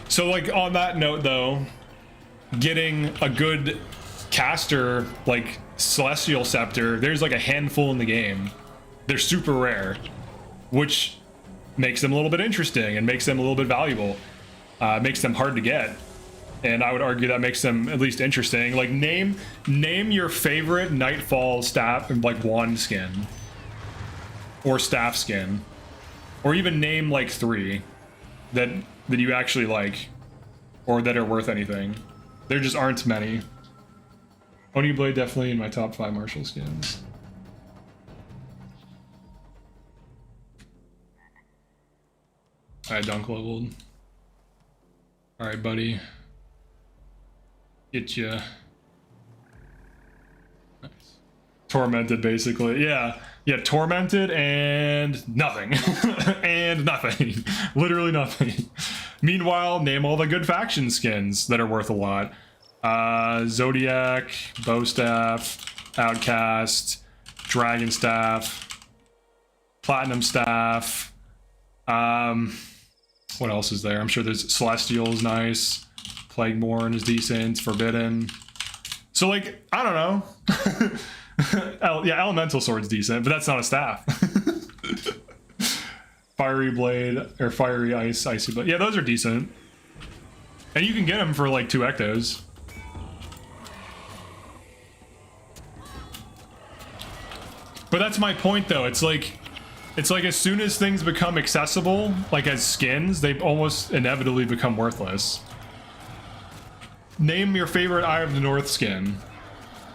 So like on that note though, getting a good caster, like Celestial Scepter, there's like a handful in the game. They're super rare, which makes them a little bit interesting and makes them a little bit valuable. Makes them hard to get. And I would argue that makes them at least interesting. Like, name your favorite Nightfall staff, like, wand skin. Or staff skin. Or even name, like, 3 that you actually like. Or that are worth anything. There just aren't many. Oni Blade definitely in my top 5 martial skins. I dunk leveled. Alright, buddy. Get ya. Nice. Tormented, basically. Yeah. Yeah, tormented and nothing. And nothing. Literally nothing. Meanwhile, name all the good faction skins that are worth a lot. Zodiac, Bowstaff, Outcast, Dragon Staff, Platinum Staff. What else is there? I'm sure there's Celestial is nice. Plagueborn is decent. Forbidden. So, like, I don't know. Yeah, Elemental Sword's decent, but that's not a staff. Fiery Blade, or Fiery Ice, Icy Blade. Yeah, those are decent. And you can get them for, like, 2 Ectos. But that's my point, though. It's like as soon as things become accessible, like as skins, they almost inevitably become worthless. Name your favorite Eye of the North skin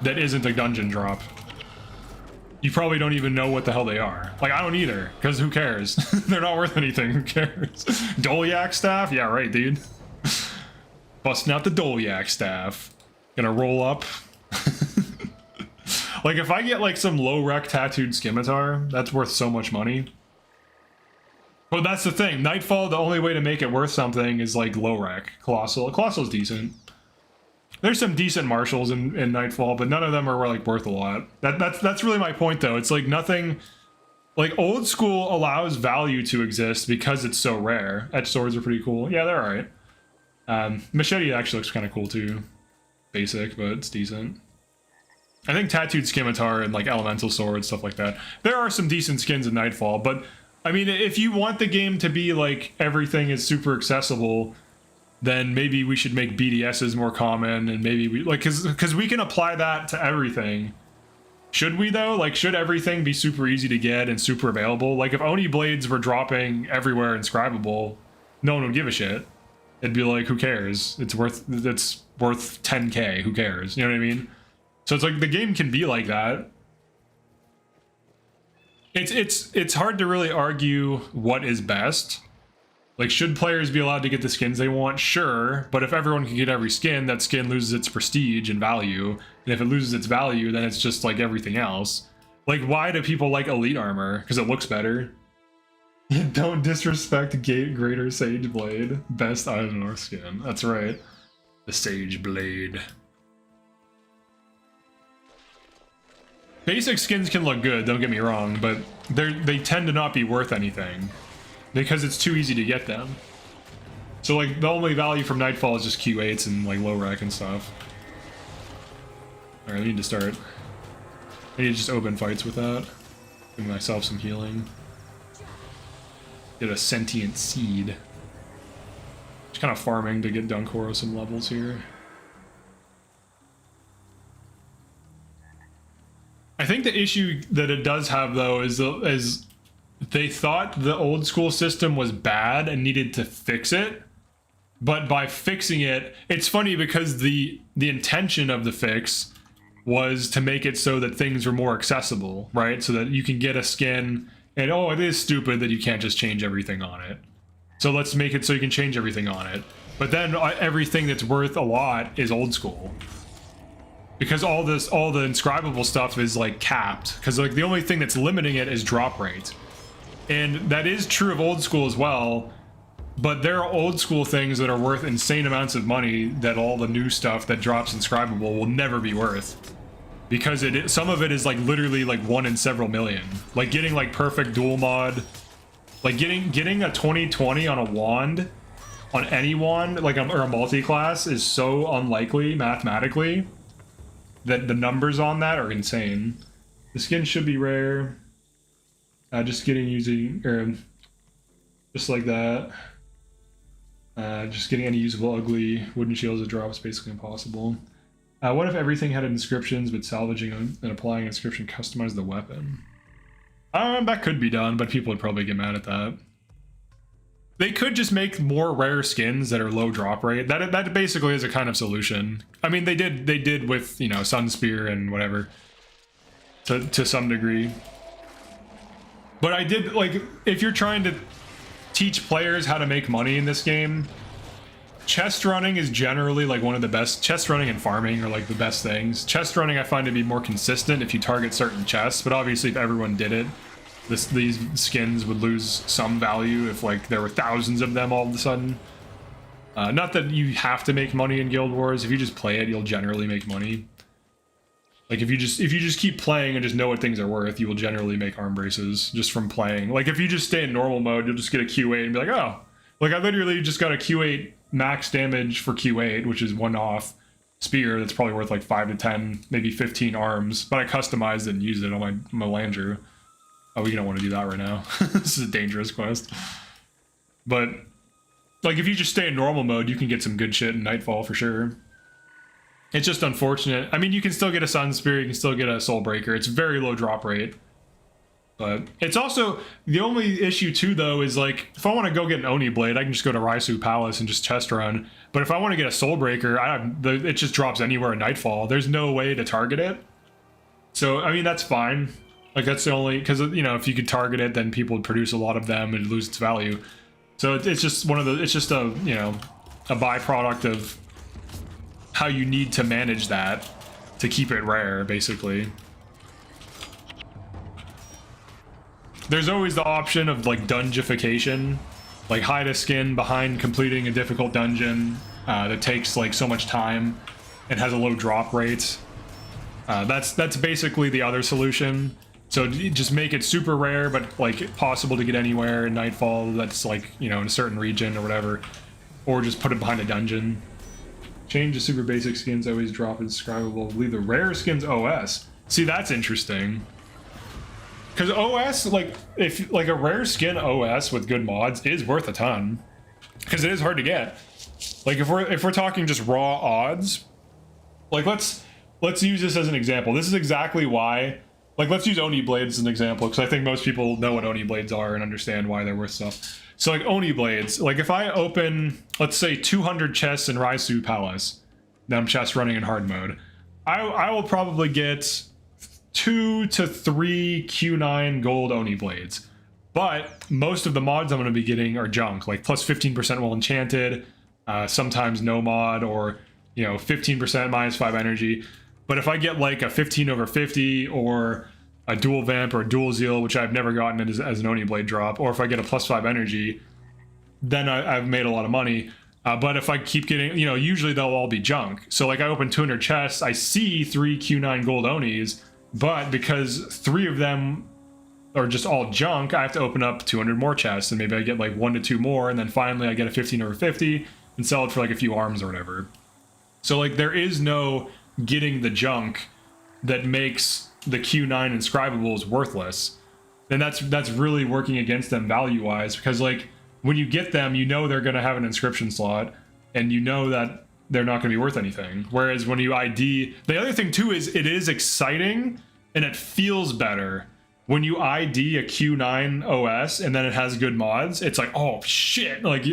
that isn't a dungeon drop. You probably don't even know what the hell they are. Like, I don't either, because who cares? They're not worth anything, who cares? Dolyak staff? Yeah, right, dude. Busting out the Dolyak staff. Gonna roll up. Like, if I get, like, some low-rec tattooed scimitar, that's worth so much money. But that's the thing. Nightfall, the only way to make it worth something is, like, low-rec. Colossal. Colossal's decent. There's some decent martials in Nightfall, but none of them are, like, worth a lot. That's really my point, though. It's, like, nothing... Like, old school allows value to exist because it's so rare. Edge swords are pretty cool. Yeah, they're alright. Machete actually looks kind of cool, too. Basic, but it's decent. I think tattooed scimitar and like elemental sword, stuff like that. There are some decent skins in Nightfall, but I mean, if you want the game to be like everything is super accessible, then maybe we should make BDSs more common, and maybe we like because we can apply that to everything. Should we though? Like, should everything be super easy to get and super available? Like, if Oni blades were dropping everywhere inscribable, no one would give a shit. It'd be like, who cares? It's worth 10K. Who cares? You know what I mean? So it's like the game can be like that. It's hard to really argue what is best. Like, should players be allowed to get the skins they want? Sure, but if everyone can get every skin, that skin loses its prestige and value. And if it loses its value, then it's just like everything else. Like, why do people like elite armor? Because it looks better. Don't disrespect Greater Sage Blade. Best Eye of the North skin. That's right. The Sage Blade. Basic skins can look good, don't get me wrong, but they tend to not be worth anything because it's too easy to get them. So like the only value from Nightfall is just Q8s and like low rec and stuff. Alright, I need to start. I need to just open fights with that. Give myself some healing. Get a sentient seed. Just kind of farming to get Dunkoro some levels here. I think the issue that it does have, though, is they thought the old school system was bad and needed to fix it. But by fixing it, it's funny because the intention of the fix was to make it so that things were more accessible, right? So that you can get a skin and, oh, it is stupid that you can't just change everything on it. So let's make it so you can change everything on it. But then everything that's worth a lot is old school. Because all the inscribable stuff is like capped. Because like the only thing that's limiting it is drop rate. And that is true of old school as well. But there are old school things that are worth insane amounts of money that all the new stuff that drops inscribable will never be worth. Because some of it is like literally like 1 in several million. Like getting like perfect dual mod. Like getting a 2020 on a wand, on any wand, like or a multi-class is so unlikely mathematically. that the numbers on that are insane. The skin should be rare. Just getting using, or just like that. Just getting any usable ugly wooden shields to drop is basically impossible. What if everything had inscriptions, but salvaging and applying inscription customized the weapon? That could be done, but people would probably get mad at that. They could just make more rare skins that are low drop rate. That basically is a kind of solution. I mean, they did with, you know, Sun Spear and whatever to some degree. But I did, like, if you're trying to teach players how to make money in this game, chest running is generally like one of the best. Chest running and farming are like the best things. Chest running I find to be more consistent if you target certain chests, but obviously if everyone did it, these skins would lose some value if like there were thousands of them all of a sudden. Not that you have to make money in Guild Wars. If you just play it, you'll generally make money. Like if you just keep playing and just know what things are worth, you will generally make arm braces just from playing. Like if you just stay in normal mode, you'll just get a Q8 and be like, oh, like I literally just got a Q8 max damage for Q8, which is one off spear that's probably worth like 5 to 10, maybe 15 arms, but I customized it and used it on my Melandru. Oh, we don't want to do that right now. This is a dangerous quest. But like if you just stay in normal mode, you can get some good shit in Nightfall for sure. It's just unfortunate. I mean, you can still get a Sun Spear, you can still get a Soul Breaker. It's very low drop rate. But it's also, the only issue too though is like, if I want to go get an Oni Blade, I can just go to Raisu Palace and just chest run. But if I want to get a Soul Breaker, it just drops anywhere in Nightfall. There's no way to target it. So, I mean, that's fine. Like that's the only, because, you know, if you could target it, then people would produce a lot of them and lose its value. So it's just one of the, it's just a, you know, a byproduct of how you need to manage that to keep it rare, basically. There's always the option of like dungeonification, like hide a skin behind completing a difficult dungeon that takes like so much time and has a low drop rate. That's basically the other solution. So just make it super rare, but like possible to get anywhere in Nightfall that's like, you know, in a certain region or whatever, or just put it behind a dungeon. Change the super basic skins, always drop inscribable. Leave the rare skins OS. See, that's interesting. Because OS, like, if like a rare skin OS with good mods is worth a ton, because it is hard to get. Like if we're talking just raw odds, like let's use this as an example. This is exactly why. Like let's use Oni Blades as an example, because I think most people know what Oni Blades are and understand why they're worth stuff. So like Oni Blades, like if I open, let's say 200 chests in Raisu Palace, then I'm chest running in hard mode, I will probably get 2 to 3 Q9 gold Oni Blades. But most of the mods I'm going to be getting are junk, like plus 15% while enchanted, sometimes no mod, or, you know, 15% minus 5 energy. But if I get like a 15 over 50 or a dual vamp or a dual zeal, which I've never gotten as an Oni Blade drop, or if I get a plus 5 energy, then I've made a lot of money. But if I keep getting, you know, usually they'll all be junk. So like I open 200 chests, I see 3 Q9 gold Onis, but because 3 of them are just all junk, I have to open up 200 more chests, and maybe I get like 1 to 2 more, and then finally I get a 15 over 50 and sell it for like a few arms or whatever. So like there is no getting the junk that makes the Q9 inscribables worthless. And that's really working against them value-wise, because like when you get them, you know they're going to have an inscription slot, and you know that they're not going to be worth anything. Whereas when you ID, the other thing too is it is exciting and it feels better when you ID a Q9 OS and then it has good mods. It's like, oh shit, like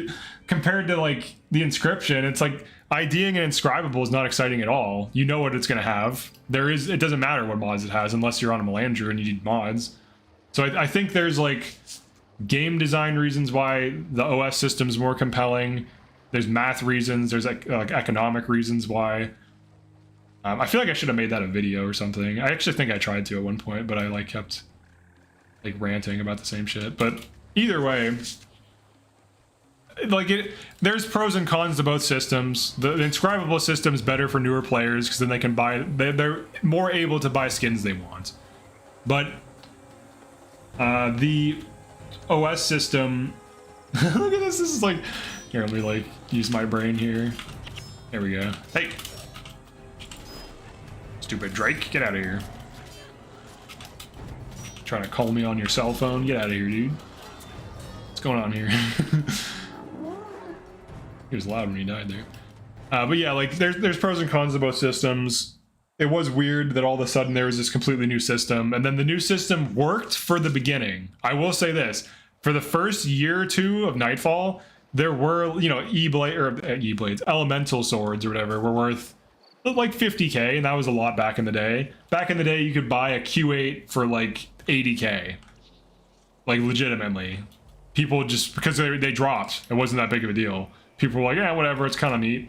compared to like the inscription, it's like IDing an inscribable is not exciting at all. You know what it's going to have. It doesn't matter what mods it has unless you're on a Melandru and you need mods. So I think there's like game design reasons why the OS system's more compelling. There's math reasons. There's like economic reasons why. I feel like I should have made that a video or something. I actually think I tried to at one point, but I like kept like ranting about the same shit. But either way, like there's pros and cons to both systems. The inscribable system's better for newer players because then they can buy. They're more able to buy skins they want. But the OS system. Look at this. This is like. Here, let me like use my brain here. There we go. Hey. Stupid Drake, get out of here. Trying to call me on your cell phone? Get out of here, dude. What's going on here? He was loud when he died there. But yeah, like there's pros and cons to both systems. It was weird that all of a sudden there was this completely new system, and then the new system worked for the beginning. I will say this: for the first year or two of Nightfall, there were, you know, E-blades, elemental swords or whatever were worth like 50k, and that was a lot back in the day. Back in the day, you could buy a Q8 for like 80k, like legitimately. People just, because they dropped, it wasn't that big of a deal. People were like, yeah, whatever, it's kind of neat.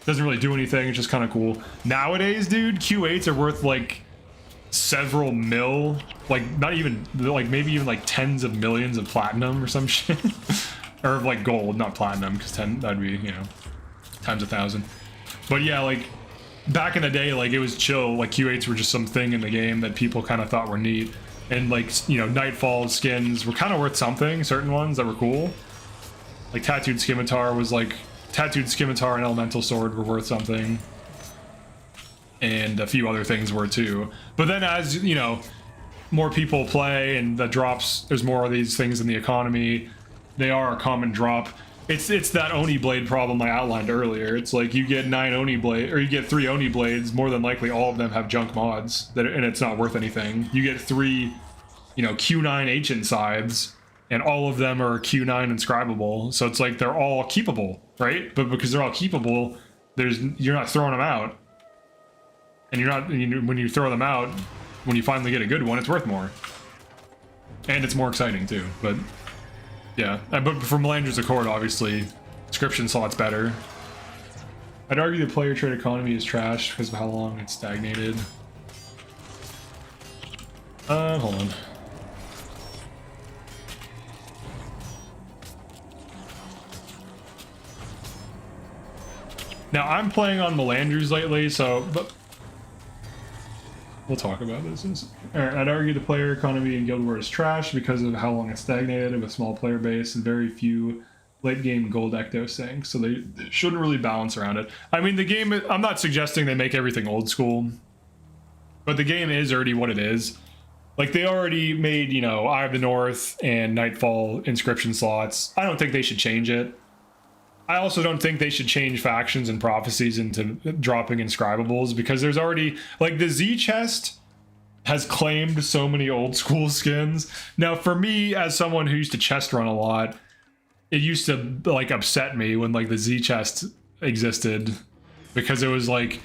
Doesn't really do anything, it's just kind of cool. Nowadays, dude, Q8s are worth like several mil, like not even, like maybe even like tens of millions of platinum or some shit. Or like gold, not platinum, because 10, that'd be, you know, times 1,000. But yeah, like back in the day, like it was chill. Like Q8s were just some thing in the game that people kind of thought were neat. And like, you know, Nightfall skins were kind of worth something, certain ones that were cool. Like Tattooed Scimitar was like, Tattooed Scimitar and Elemental Sword were worth something. And a few other things were too. But then as, you know, more people play and the drops, there's more of these things in the economy. They are a common drop. It's that Oni blade problem I outlined earlier. It's like you get 9 Oni blade, or you get 3 Oni blades. More than likely, all of them have junk mods that, and it's not worth anything. You get 3, you know, Q9 ancient scythes, and all of them are Q9 inscribable. So it's like they're all keepable, right? But because they're all keepable, you're not throwing them out, and you're not, when you throw them out, when you finally get a good one, it's worth more, and it's more exciting too. But yeah, but for Melandru's Accord, obviously, inscription slot's better. I'd argue the player trade economy is trash because of how long it's stagnated. Hold on. Now, I'm playing on Melandru's lately, so... But we'll talk about this. Alright, I'd argue the player economy in Guildwars is trash because of how long it's stagnated with small player base and very few late game gold ecto sinks, so they shouldn't really balance around it. I mean, the game, I'm not suggesting they make everything old school, but the game is already what it is. Like, they already made, you know, Eye of the North and Nightfall inscription slots. I don't think they should change it. I also don't think they should change factions and prophecies into dropping inscribables, because there's already, like, the Z chest has claimed so many old school skins. Now, for me, as someone who used to chest run a lot, it used to, like, upset me when, like, the Z chest existed, because it was like,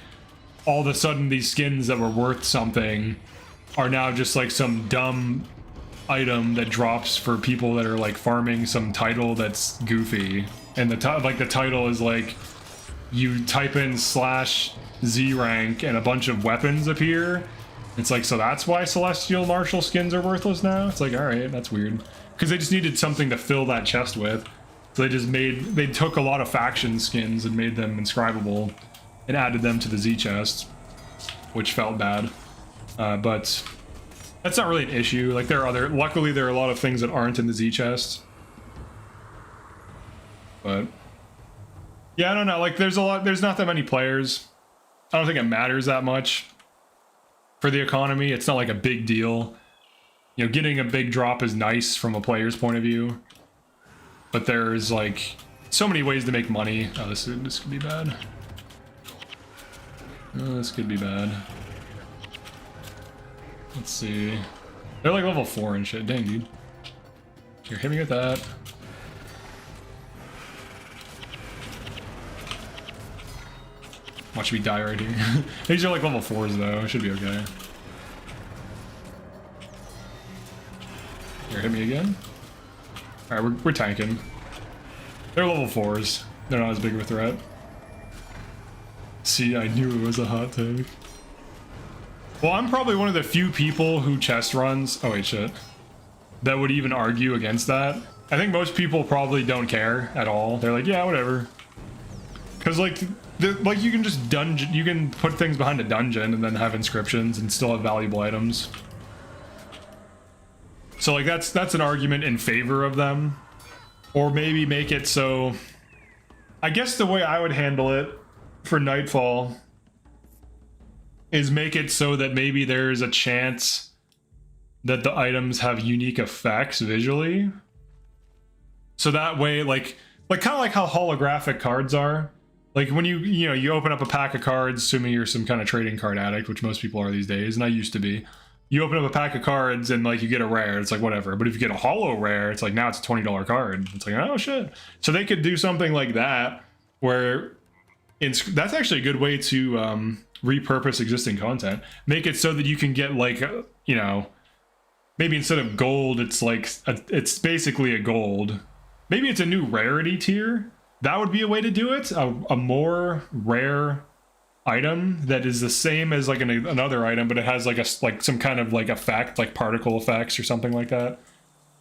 all of a sudden these skins that were worth something are now just like some dumb item that drops for people that are like farming some title that's goofy. And the title is like, you type in /Z rank and a bunch of weapons appear. It's like, so that's why Celestial Martial skins are worthless now? It's like, alright, that's weird. Because they just needed something to fill that chest with. So they took a lot of faction skins and made them inscribable and added them to the Z chest, which felt bad. But that's not really an issue. Like, luckily there are a lot of things that aren't in the Z chest. But yeah, I don't know, like, there's not that many players. I don't think it matters that much for the economy. It's not like a big deal. You know, getting a big drop is nice from a player's point of view, but there's like so many ways to make money. Oh, this could be bad. Oh, this could be bad. Let's see. They're like level 4 and shit. Dang, dude. Here, hit me with that. Watch me die right here. These are like level 4s though. It should be okay. Here, hit me again. Alright, we're tanking. They're level 4s. They're not as big of a threat. See, I knew it was a hot take. Well, I'm probably one of the few people who chest runs. Oh wait, shit. That would even argue against that. I think most people probably don't care at all. They're like, yeah, whatever. Because like you can just you can put things behind a dungeon and then have inscriptions and still have valuable items. So like that's an argument in favor of them. Or maybe make it so, I guess the way I would handle it for Nightfall is make it so that maybe there's a chance that the items have unique effects visually. So that way, like kind of like how holographic cards are. Like when you open up a pack of cards, assuming you're some kind of trading card addict, which most people are these days, and I used to be. You open up a pack of cards and like you get a rare, it's like whatever. But if you get a holo rare, it's like now it's a $20 card. It's like, oh shit. So they could do something like that where that's actually a good way to repurpose existing content. Make it so that you can get like, you know, maybe instead of gold, it's like, it's basically a gold. Maybe it's a new rarity tier. That would be a way to do it. A more rare item that is the same as like another item, but it has like some kind of like effect, like particle effects or something like that.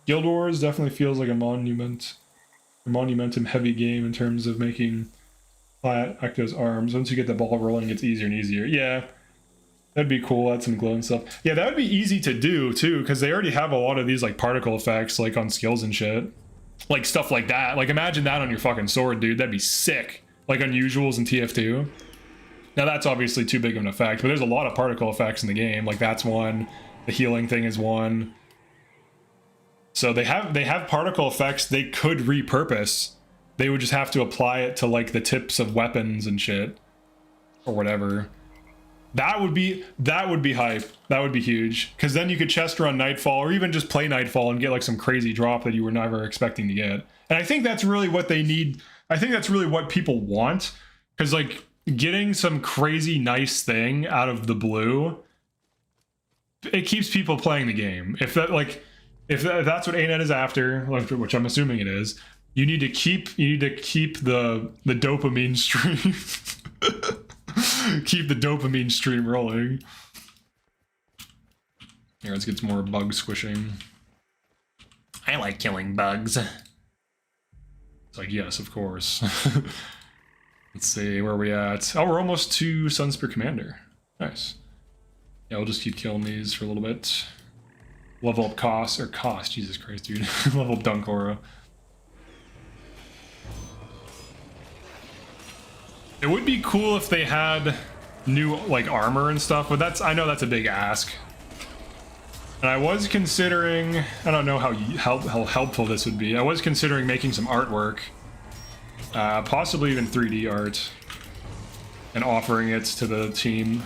Guildwars definitely feels like a monumentum heavy game in terms of making flat Ecto's arms. Once you get the ball rolling, it's easier and easier. Yeah, that'd be cool. Add some glow and stuff. Yeah, that would be easy to do too, because they already have a lot of these like particle effects like on skills and shit. Like stuff like that. Like imagine that on your fucking sword, dude. That'd be sick. Like unusuals in TF2. Now that's obviously too big of an effect, but there's a lot of particle effects in the game. Like that's one. The healing thing is one. So they have particle effects they could repurpose. They would just have to apply it to like the tips of weapons and shit. Or whatever. That would be hype. That would be huge. Because then you could chest run Nightfall or even just play Nightfall and get like some crazy drop that you were never expecting to get. And I think that's really what they need. I think that's really what people want. Because like getting some crazy nice thing out of the blue, it keeps people playing the game. If that's what ANET is after, which I'm assuming it is, you need to keep the dopamine stream. Keep the dopamine stream rolling. Here, let's get some more bug squishing. I like killing bugs. It's like, yes, of course. Let's see, where are we at? Oh, we're almost to Sunspear Commander. Nice. Yeah, we'll just keep killing these for a little bit. Level up cost, Jesus Christ, dude. Level up Dunkora. It would be cool if they had new like armor and stuff, but I know that's a big ask. And I was considering, I don't know how helpful this would be. I was considering making some artwork, possibly even 3D art, and offering it to the team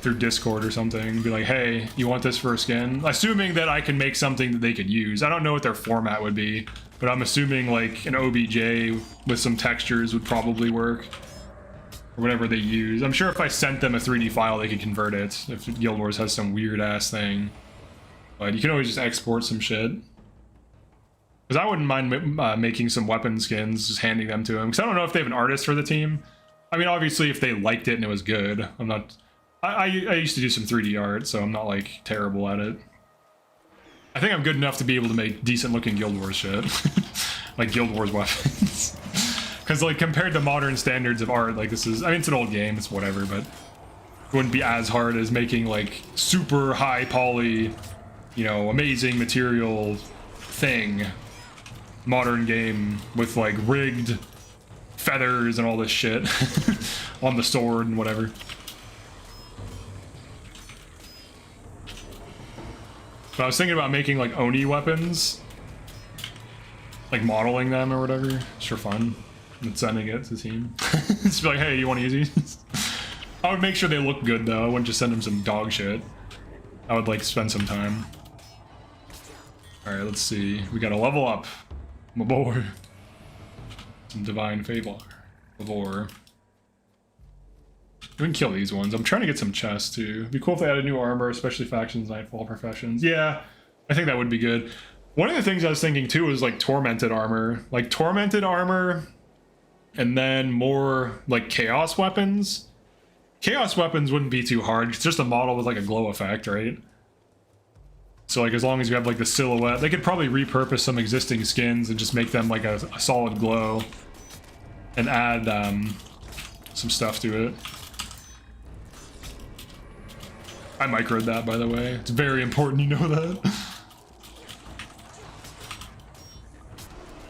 through Discord or something. Be like, hey, you want this for a skin? Assuming that I can make something that they could use. I don't know what their format would be, but I'm assuming like an OBJ with some textures would probably work. Or whatever they use. I'm sure if I sent them a 3D file, they could convert it. If Guildwars has some weird ass thing. But you can always just export some shit. Because I wouldn't mind making some weapon skins, just handing them to them. Because I don't know if they have an artist for the team. I mean, obviously, if they liked it and it was good. I'm not... I used to do some 3D art, so I'm not, like, terrible at it. I think I'm good enough to be able to make decent-looking Guild Wars shit. Like, Guild Wars weapons. Because, like, compared to modern standards of art, like, this is... I mean, it's an old game, it's whatever, but... It wouldn't be as hard as making, like, super high poly, you know, amazing material thing. Modern game with, like, rigged feathers and all this shit on the sword and whatever. But I was thinking about making, like, Oni weapons. Like, modeling them or whatever, just for fun. And sending it to the team. Just be like, hey, you want to use these? I would make sure they look good, though. I wouldn't just send them some dog shit. I would, like, spend some time. Alright, let's see. We gotta level up. My boy. Some Divine Favor. Favor. We can kill these ones. I'm trying to get some chests, too. It'd be cool if they added new armor, especially factions, Nightfall, professions. Yeah, I think that would be good. One of the things I was thinking, too, was, like, tormented armor. Like, tormented armor, and then more, like, chaos weapons. Chaos weapons wouldn't be too hard. It's just a model with, like, a glow effect, right? So, like, as long as you have, like, the silhouette, they could probably repurpose some existing skins and just make them, like, a solid glow. And add, some stuff to it. I microed that, by the way. It's very important you know that.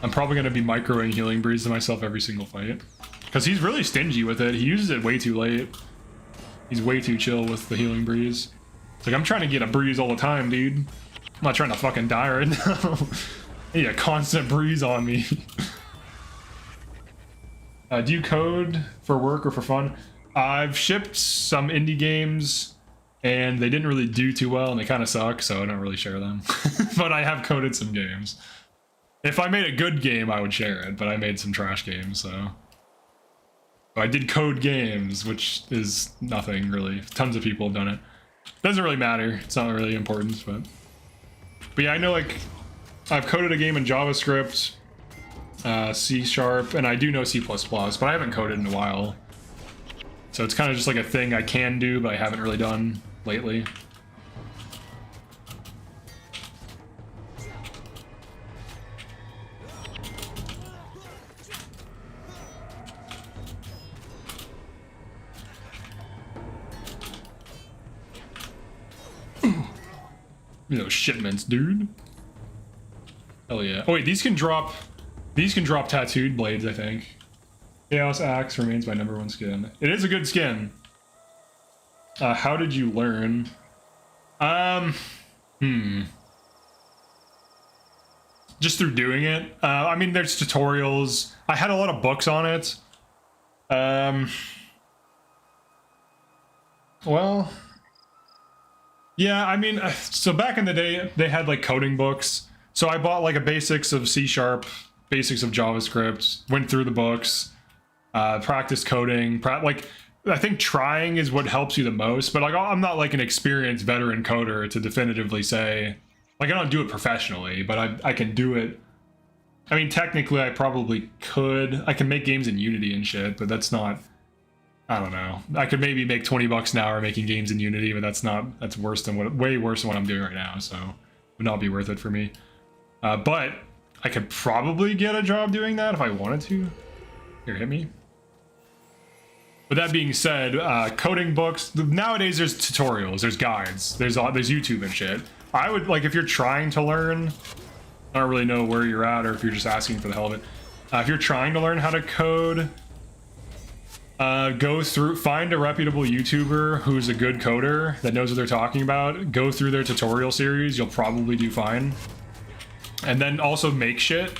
I'm probably going to be microing Healing Breeze to myself every single fight. Because he's really stingy with it. He uses it way too late. He's way too chill with the healing breeze. It's like, I'm trying to get a breeze all the time, dude. I'm not trying to fucking die right now. I need a constant breeze on me. Do you code for work or for fun? I've shipped some indie games and they didn't really do too well and they kind of suck, so I don't really share them. But I have coded some games. If I made a good game, I would share it, but I made some trash games, so. But I did code games, which is nothing really. Tons of people have done it. Doesn't really matter. It's not really important, but yeah, I know, like, I've coded a game in JavaScript, C#, and I do know C++, but I haven't coded in a while. So it's kind of just like a thing I can do, but I haven't really done lately. You know, shipments, dude. Hell yeah. Oh wait, these can drop tattooed blades, I think. Chaos Axe remains my #1 skin. It is a good skin. How did you learn? Just through doing it. I mean, there's tutorials. I had a lot of books on it. Well, yeah, I mean, so back in the day, they had like coding books. So I bought like a basics of C#, basics of JavaScript, went through the books, practiced coding. Like, I think trying is what helps you the most, but like, I'm not like an experienced veteran coder to definitively say, like, I don't do it professionally, but I can do it. I mean, technically, I probably could. I can make games in Unity and shit, but that's not, I don't know. I could maybe make 20 bucks an hour making games in Unity, but that's worse than way worse than what I'm doing right now, so it would not be worth it for me. But I could probably get a job doing that if I wanted to. Here, hit me. With that being said, coding books, nowadays there's tutorials, there's guides, there's YouTube and shit. I would, like, if you're trying to learn, I don't really know where you're at or if you're just asking for the hell of it. If you're trying to learn how to code, find a reputable YouTuber who's a good coder that knows what they're talking about, go through their tutorial series, you'll probably do fine. And then also make shit.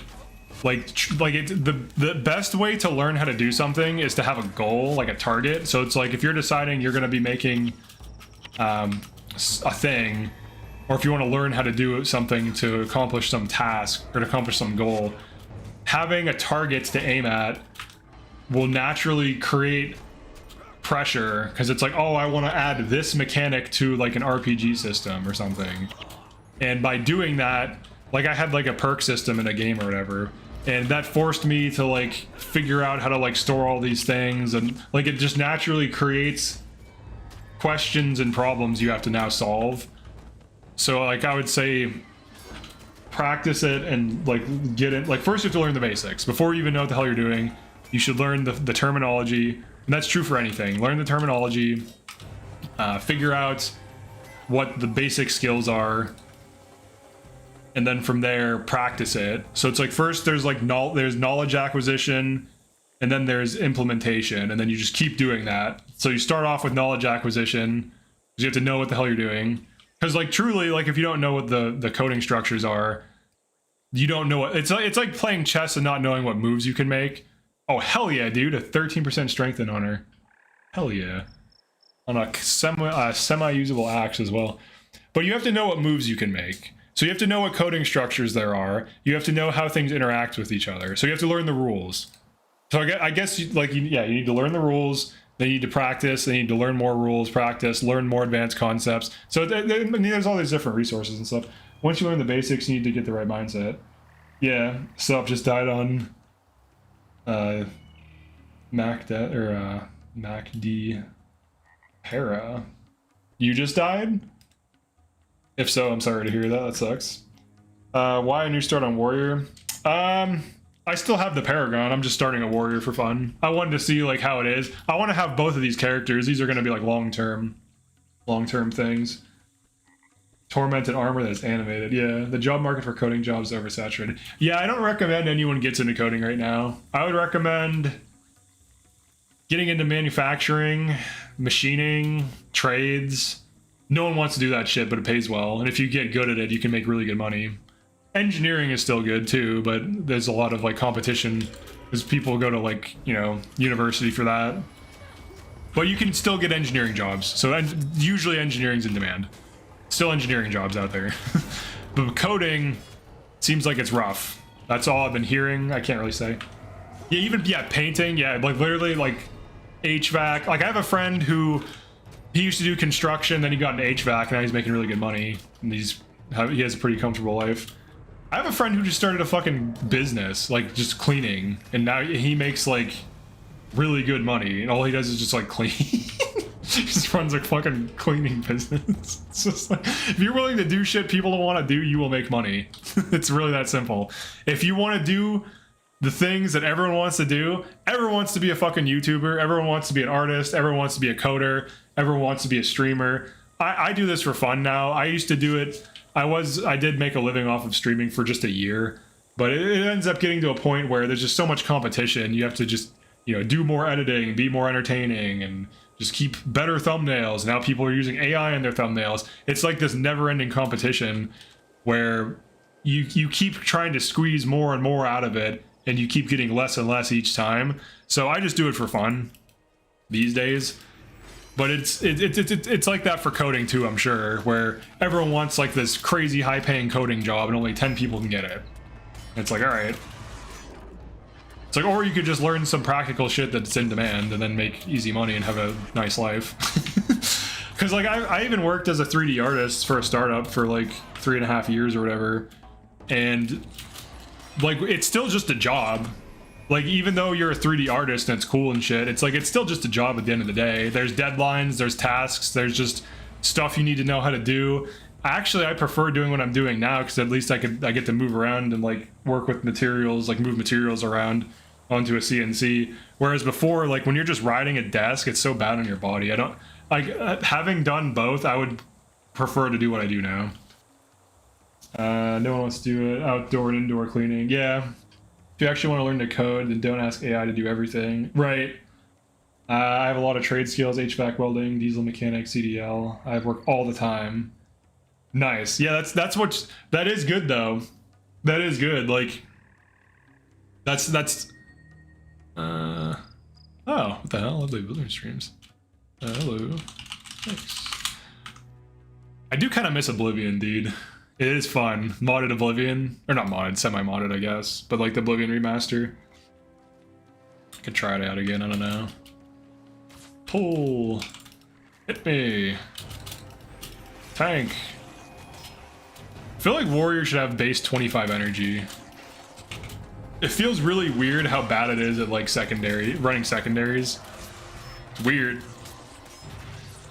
The best way to learn how to do something is to have a goal, like a target. So it's like, if you're deciding you're going to be making a thing, or if you want to learn how to do something to accomplish some task or to accomplish some goal, having a target to aim at will naturally create pressure, because it's like, oh, I want to add this mechanic to like an RPG system or something. And by doing that, like, I had like a perk system in a game or whatever, and that forced me to like figure out how to like store all these things, and like it just naturally creates questions and problems you have to now solve. So like, I would say practice it and like get it. Like, first you have to learn the basics. Before you even know what the hell you're doing, you should learn the terminology, and that's true for anything. Learn the terminology, figure out what the basic skills are, and then from there practice it. So it's like, first there's like there's knowledge acquisition, and then there's implementation, and then you just keep doing that. So you start off with knowledge acquisition, because you have to know what the hell you're doing. Because like, truly, like, if you don't know what the coding structures are, you don't know what it's like playing chess and not knowing what moves you can make. Oh hell yeah, dude, a 13% strength in honor. Hell yeah. On a semi-usable axe as well. But you have to know what moves you can make. So you have to know what coding structures there are. You have to know how things interact with each other. So you have to learn the rules. So I guess you need to learn the rules. They need to practice. They need to learn more rules, practice, learn more advanced concepts. So there's all these different resources and stuff. Once you learn the basics, you need to get the right mindset. Yeah, Sup just died on MacD Para. You just died? If so, I'm sorry to hear that. That sucks. Why a new start on Warrior? I still have the Paragon. I'm just starting a Warrior for fun. I wanted to see like how it is. I want to have both of these characters. These are going to be like long-term things. Tormented armor that's animated. Yeah, the job market for coding jobs is oversaturated. Yeah, I don't recommend anyone gets into coding right now. I would recommend getting into manufacturing, machining, trades. No one wants to do that shit, but it pays well. And if you get good at it, you can make really good money. Engineering is still good too, but there's a lot of like competition because people go to like, you know, university for that. But you can still get engineering jobs. So usually engineering's in demand. Still engineering jobs out there. But coding seems like it's rough. That's all I've been hearing. I can't really say. Yeah, even, yeah, painting. Yeah, like literally like HVAC. Like I have a friend who, he used to do construction, then he got into HVAC, and now he's making really good money. And he has a pretty comfortable life. I have a friend who just started a fucking business, like just cleaning, and now he makes like really good money, and all he does is just like clean. He just runs a fucking cleaning business. It's just like, if you're willing to do shit people don't want to do, you will make money. It's really that simple. If you want to do the things that everyone wants to do, everyone wants to be a fucking YouTuber, everyone wants to be an artist, everyone wants to be a coder, everyone wants to be a streamer. I do this for fun now. I used to do it. I did make a living off of streaming for just a year, but it ends up getting to a point where there's just so much competition. You have to just, you know, do more editing, be more entertaining, and just keep better thumbnails. Now people are using AI in their thumbnails. It's like this never-ending competition where you keep trying to squeeze more and more out of it, and you keep getting less and less each time. So I just do it for fun these days. But it's like that for coding too, I'm sure, where everyone wants like this crazy high-paying coding job and only 10 people can get it. It's like, all right. It's like, or you could just learn some practical shit that's in demand and then make easy money and have a nice life. Because like I even worked as a 3D artist for a startup for like 3.5 years or whatever, and like it's still just a job. Like, even though you're a 3D artist and it's cool and shit, it's like, it's still just a job at the end of the day. There's deadlines, there's tasks, there's just stuff you need to know how to do. Actually, I prefer doing what I'm doing now because at least I get to move around and like work with materials, like move materials around onto a CNC. Whereas before, like when you're just riding a desk, it's so bad on your body. I don't, like, having done both, I would prefer to do what I do now. No one wants to do it. Outdoor and indoor cleaning. Yeah. If you actually want to learn to code, then don't ask AI to do everything. Right. I have a lot of trade skills: HVAC, welding, diesel mechanics, CDL. I work all the time. Nice. Yeah, that is good though. That is good. Like that's oh, what the hell? Lovely building streams. Hello. Thanks. I do kind of miss Oblivion, dude. It is fun. Modded Oblivion. Or not modded, semi-modded, I guess. But like the Oblivion remaster. I could try it out again, I don't know. Pull. Hit me. Tank. I feel like Warrior should have base 25 energy. It feels really weird how bad it is at like running secondaries. It's weird.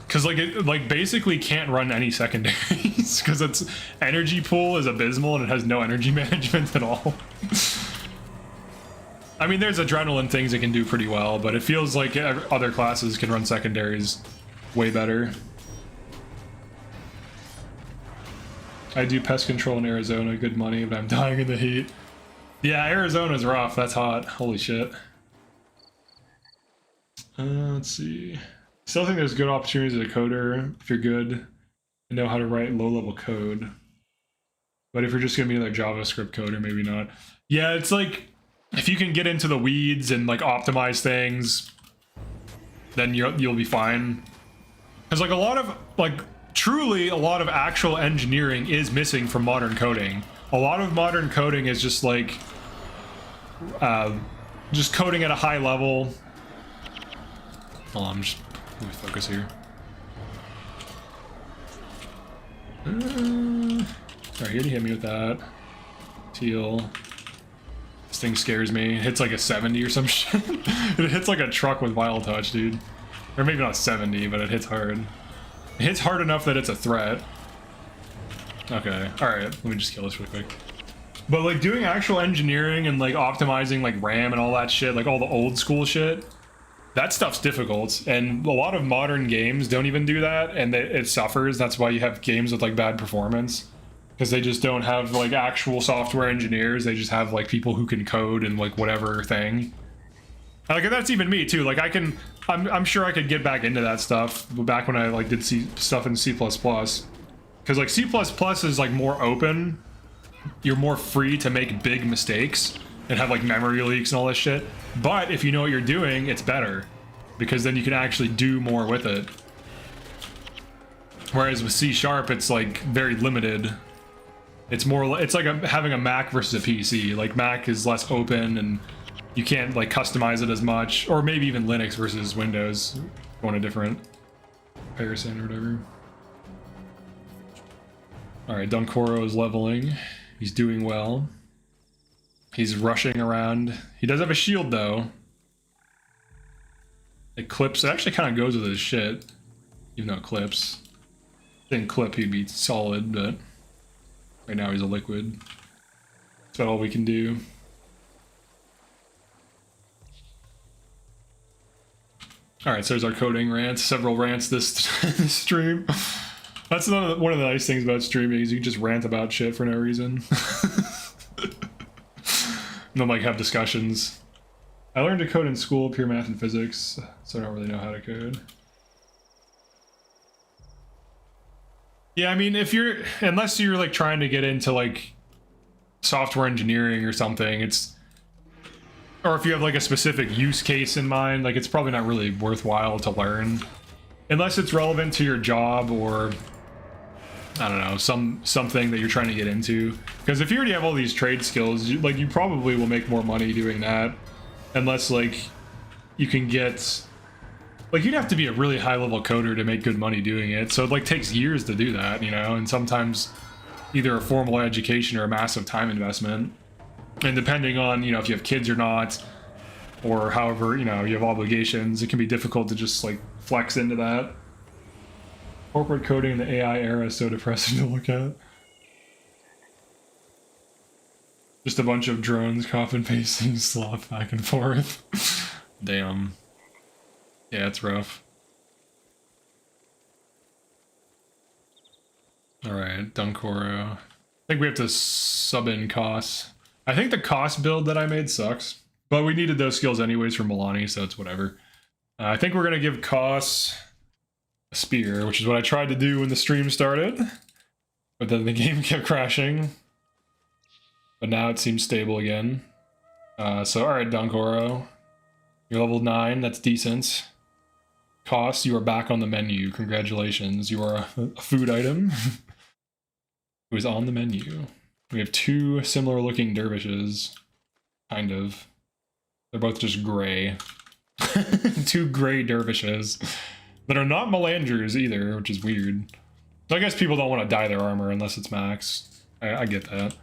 Cause like it basically can't run any secondaries because its energy pool is abysmal and it has no energy management at all. I mean, there's adrenaline things it can do pretty well, but it feels like other classes can run secondaries way better. I do pest control in Arizona, good money, but I'm dying in the heat. Yeah, Arizona's rough. That's hot. Holy shit. Let's see. Still think there's good opportunities as a coder if you're good and know how to write low-level code. But if you're just gonna be like JavaScript coder, maybe not. Yeah, it's like if you can get into the weeds and like optimize things, then you'll be fine. Because like a lot of actual engineering is missing from modern coding. A lot of modern coding is just like just coding at a high level. Hold on, let me focus here. Alright, he hit me with that. Teal. This thing scares me. It hits like a 70 or some shit. It hits like a truck with Wild Touch, dude. Or maybe not 70, but it hits hard. It hits hard enough that it's a threat. Okay, alright, let me just kill this real quick. But like doing actual engineering and like optimizing like RAM and all that shit, like all the old school shit, that stuff's difficult, and a lot of modern games don't even do that, and it suffers. That's why you have games with like bad performance, because they just don't have like actual software engineers. They just have like people who can code and like whatever thing. Like that's even me too. Like I'm sure I could get back into that stuff back when I like did stuff in C++. Because like C++ is like more open. You're more free to make big mistakes and have like memory leaks and all this shit. But if you know what you're doing, it's better. Because then you can actually do more with it. Whereas with C#, it's like very limited. It's more, it's like having a Mac versus a PC. Like Mac is less open and you can't like customize it as much. Or maybe even Linux versus Windows. Going a different comparison or whatever. Alright, Dunkoro is leveling. He's doing well. He's rushing around. He does have a shield though. It clips. It actually kind of goes with his shit. Even though it clips. Didn't clip, he'd be solid, but right now he's a liquid. That's about all we can do. Alright, so there's our coding rants. Several rants this stream. That's one of the nice things about streaming is you can just rant about shit for no reason. And then like have discussions. I learned to code in school, pure math and physics, so I don't really know how to code. Yeah, I mean, unless you're like trying to get into like software engineering or something, or if you have like a specific use case in mind, like it's probably not really worthwhile to learn. Unless it's relevant to your job or, I don't know, something that you're trying to get into. Because if you already have all these trade skills, you probably will make more money doing that. Unless like you can get, like you'd have to be a really high level coder to make good money doing it. So it like takes years to do that, you know, and sometimes either a formal education or a massive time investment. And depending on, you know, if you have kids or not, or however, you know, you have obligations, it can be difficult to just like flex into that. Corporate coding in the AI era is so depressing to look at. Just a bunch of drones copy and pasting slop back and forth. Damn. Yeah, it's rough. Alright, Dunkoro. I think we have to sub in costs. I think the cost build that I made sucks. But we needed those skills anyways for Milani, so it's whatever. I think we're gonna give Koss a spear, which is what I tried to do when the stream started. But then the game kept crashing. But now it seems stable again. So alright, Dunkoro. You're level 9, that's decent. Koss, you are back on the menu. Congratulations, you are a food item. It was on the menu. We have two similar looking dervishes. Kind of. They're both just gray. Two gray dervishes. That are not Melandrus either, which is weird. So I guess people don't want to dye their armor unless it's max. I get that.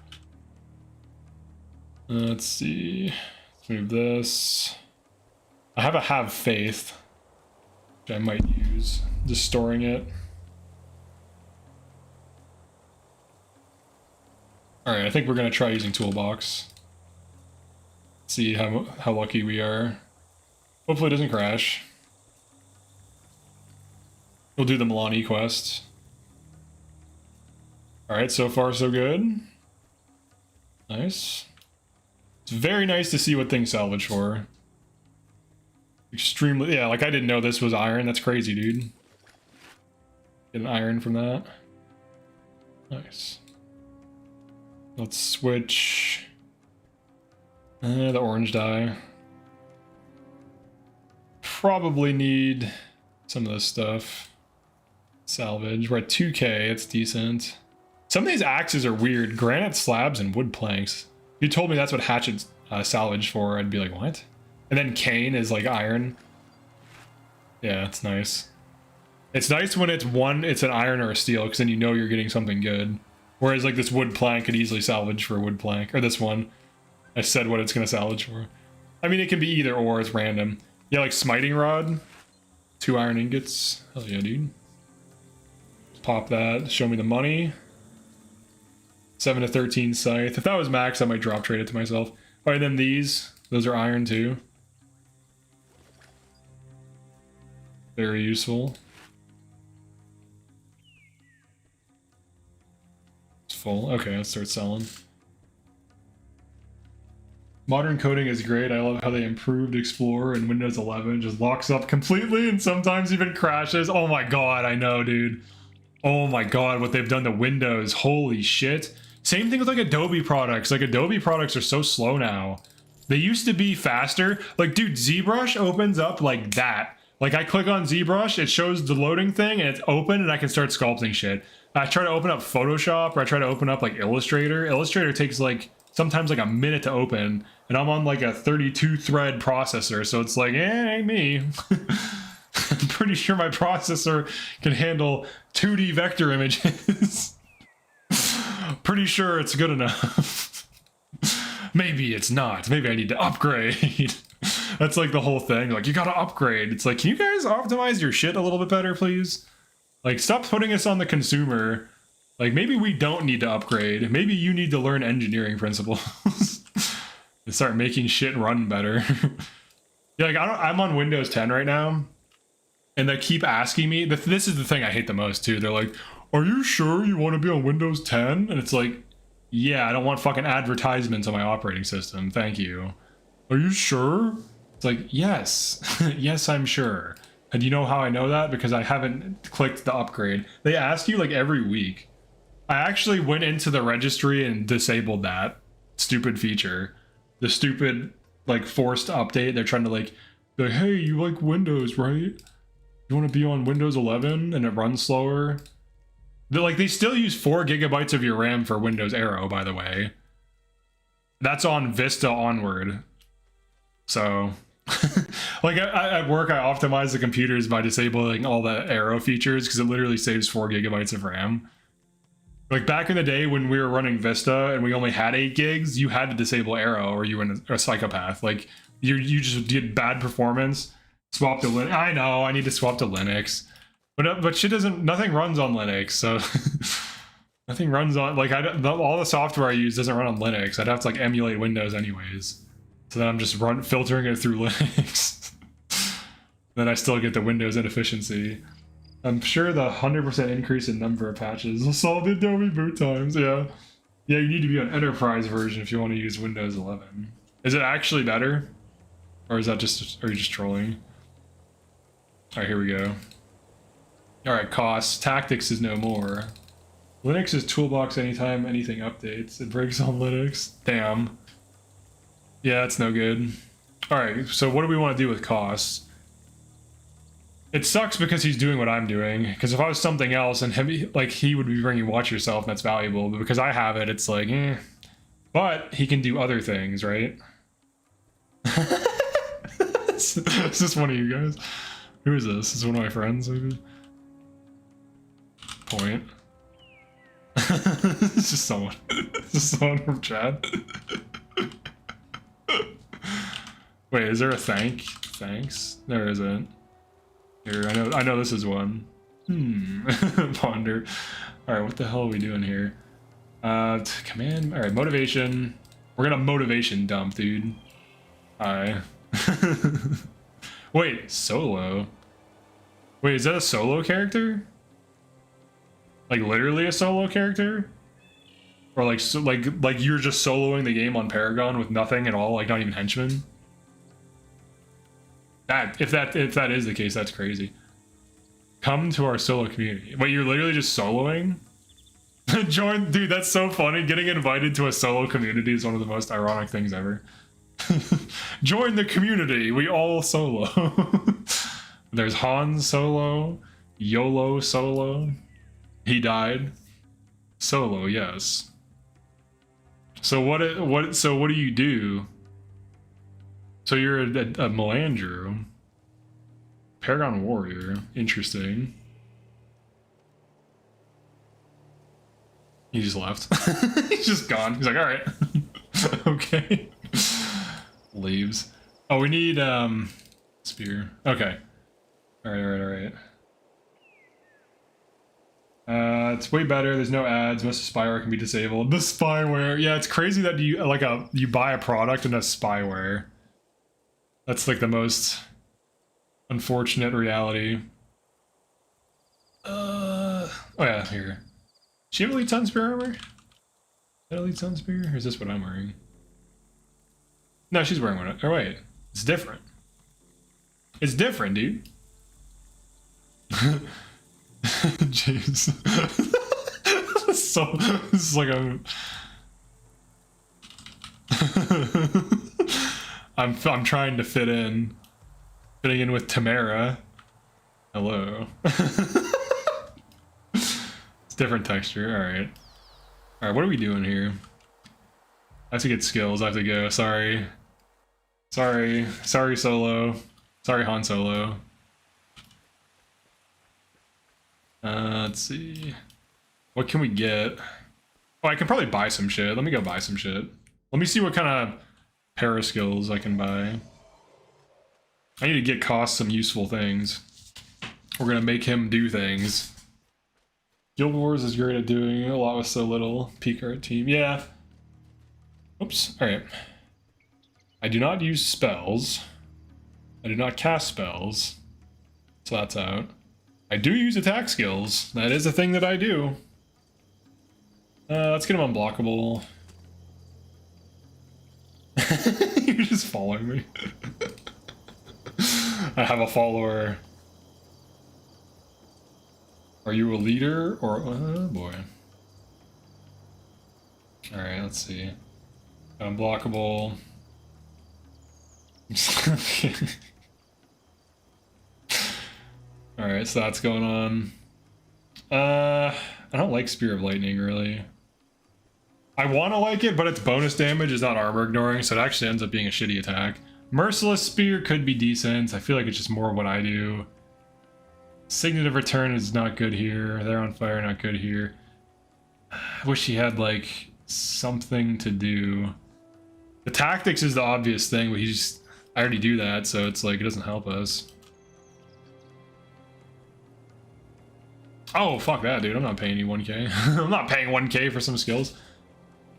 Let's see. Let's move this. I have faith, which I might use. Just storing it. Alright, I think we're going to try using Toolbox. See how lucky we are. Hopefully it doesn't crash. We'll do the Milani quest. Alright, so far so good. Nice. It's very nice to see what things salvage for. Extremely, yeah, like I didn't know this was iron. That's crazy, dude. Get an iron from that. Nice. Let's switch. The orange dye. Probably need some of this stuff. Salvage. We're at 2k, it's decent. Some of these axes are weird. Granite slabs and wood planks. If you told me that's what hatchet salvage for, I'd be like, what? And then cane is like iron. Yeah, it's nice. It's nice when it's an iron or a steel, because then you know you're getting something good. Whereas like this wood plank could easily salvage for a wood plank. Or this one. I said what it's going to salvage for. I mean, it can be either or, it's random. Yeah, like smiting rod. 2 iron ingots. Hell yeah, dude. Pop that. Show me the money. 7 to 13 scythe. If that was max, I might drop trade it to myself. Alright, then these. Those are iron too. Very useful. It's full. Okay, let's start selling. Modern coding is great. I love how they improved Explorer in Windows 11. Just locks up completely and sometimes even crashes. Oh my god, I know, dude. Oh my god, what they've done to Windows. Holy shit. Same thing with like Adobe products. Like Adobe products are so slow now. They used to be faster. Like, dude, ZBrush opens up like that. Like I click on ZBrush, it shows the loading thing and it's open and I can start sculpting shit. I try to open up Photoshop or I try to open up like Illustrator. Illustrator takes like sometimes like a minute to open and I'm on like a 32 thread processor. So it's like, ain't me. I'm pretty sure my processor can handle 2D vector images. Pretty sure it's good enough. Maybe it's not. Maybe I need to upgrade. That's like the whole thing. Like, you gotta upgrade. It's like, can you guys optimize your shit a little bit better, please? Like, stop putting us on the consumer. Like, maybe we don't need to upgrade. Maybe you need to learn engineering principles and start making shit run better. Yeah, like, I'm on Windows 10 right now, and they keep asking me. This is the thing I hate the most, too. They're like, are you sure you want to be on Windows 10? And it's like, yeah, I don't want fucking advertisements on my operating system. Thank you. Are you sure? It's like, yes. Yes, I'm sure. And you know how I know that? Because I haven't clicked the upgrade. They ask you like every week. I actually went into the registry and disabled that stupid feature. The stupid, like, forced update. They're trying to like, hey, you like Windows, right? You want to be on Windows 11 and it runs slower? They still use 4 gigabytes of your RAM for Windows Aero, by the way. That's on Vista onward. So, like at work, I optimize the computers by disabling all the Aero features because it literally saves 4 gigabytes of RAM. Like back in the day when we were running Vista and we only had 8 gigs, you had to disable Aero or you were a psychopath. Like you just did bad performance. Swap to Linux. I know I need to swap to Linux. But shit doesn't. Nothing runs on Linux, so nothing runs on like all the software I use doesn't run on Linux. I'd have to like emulate Windows anyways. So then I'm just filtering it through Linux. Then I still get the Windows inefficiency. I'm sure the 100% increase in number of patches will solve the Adobe boot times. Yeah, yeah. You need to be on Enterprise version if you want to use Windows 11. Is it actually better, or is that just are you just trolling? All right, here we go. Alright, costs. Tactics is no more. Linux is toolbox anytime anything updates. It breaks on Linux. Damn. Yeah, that's no good. Alright, so what do we want to do with costs? It sucks because he's doing what I'm doing. Because if I was something else and he would be bringing watch yourself and that's valuable. But because I have it, it's like, eh. But he can do other things, right? Is this one of you guys? Who is this? Is this one of my friends, maybe? Point. It's just someone. It's just someone from chat. Wait, is there a thanks? There isn't. Here, I know this is one. Ponder. Alright, what the hell are we doing here? Command. Alright, motivation. We're gonna motivation dump, dude. Alright. Wait, solo. Wait, is that a solo character? Like literally a solo character? Or like like you're just soloing the game on Paragon with nothing at all, like not even henchmen? If that is the case, that's crazy. Come to our solo community. Wait, you're literally just soloing? Join, dude, that's so funny. Getting invited to a solo community is one of the most ironic things ever. Join the community, we all solo. There's Han solo, YOLO solo. He died. Solo, yes. So what do you do? So you're a Melandru. Paragon warrior. Interesting. He just left. He's just gone. He's like, alright. Okay. Leaves. Oh, we need spear. Okay. Alright. It's way better. There's no ads. Most of spyware can be disabled. The spyware. Yeah, it's crazy that you buy a product and has spyware. That's like the most unfortunate reality. Oh yeah, here. Do you have Elite Sun Spear armor? Is that Elite Sun Spear? Or is this what I'm wearing? No, she's wearing one. Oh, wait. It's different. It's different, dude. Jeez. So, this is like a... I'm trying to fit in. Fitting in with Tamara. Hello. It's different texture, alright. Alright, what are we doing here? I have to get skills, I have to go, sorry. Sorry Solo. Sorry Han Solo. Let's see. What can we get? Oh, I can probably buy some shit. Let me go buy some shit. Let me see what kind of para skills I can buy. I need to get Cost some useful things. We're gonna make him do things. Guildwars is great at doing a lot with so little. Peak our team. Yeah. Oops. Alright. I do not use spells. I do not cast spells. So that's out. I do use attack skills. That is a thing that I do. Let's get him unblockable. You're just following me. I have a follower. Are you a leader or... oh boy. Alright, let's see. Unblockable. Alright, so that's going on. I don't like Spear of Lightning, really. I want to like it, but its bonus damage is not armor ignoring, so it actually ends up being a shitty attack. Merciless Spear could be decent. I feel like it's just more of what I do. Signet of Return is not good here. They're on fire, not good here. I wish he had, like, something to do. The tactics is the obvious thing, but he just... I already do that, so it's like, it doesn't help us. Oh, fuck that, dude. I'm not paying you 1k. I'm not paying 1k for some skills.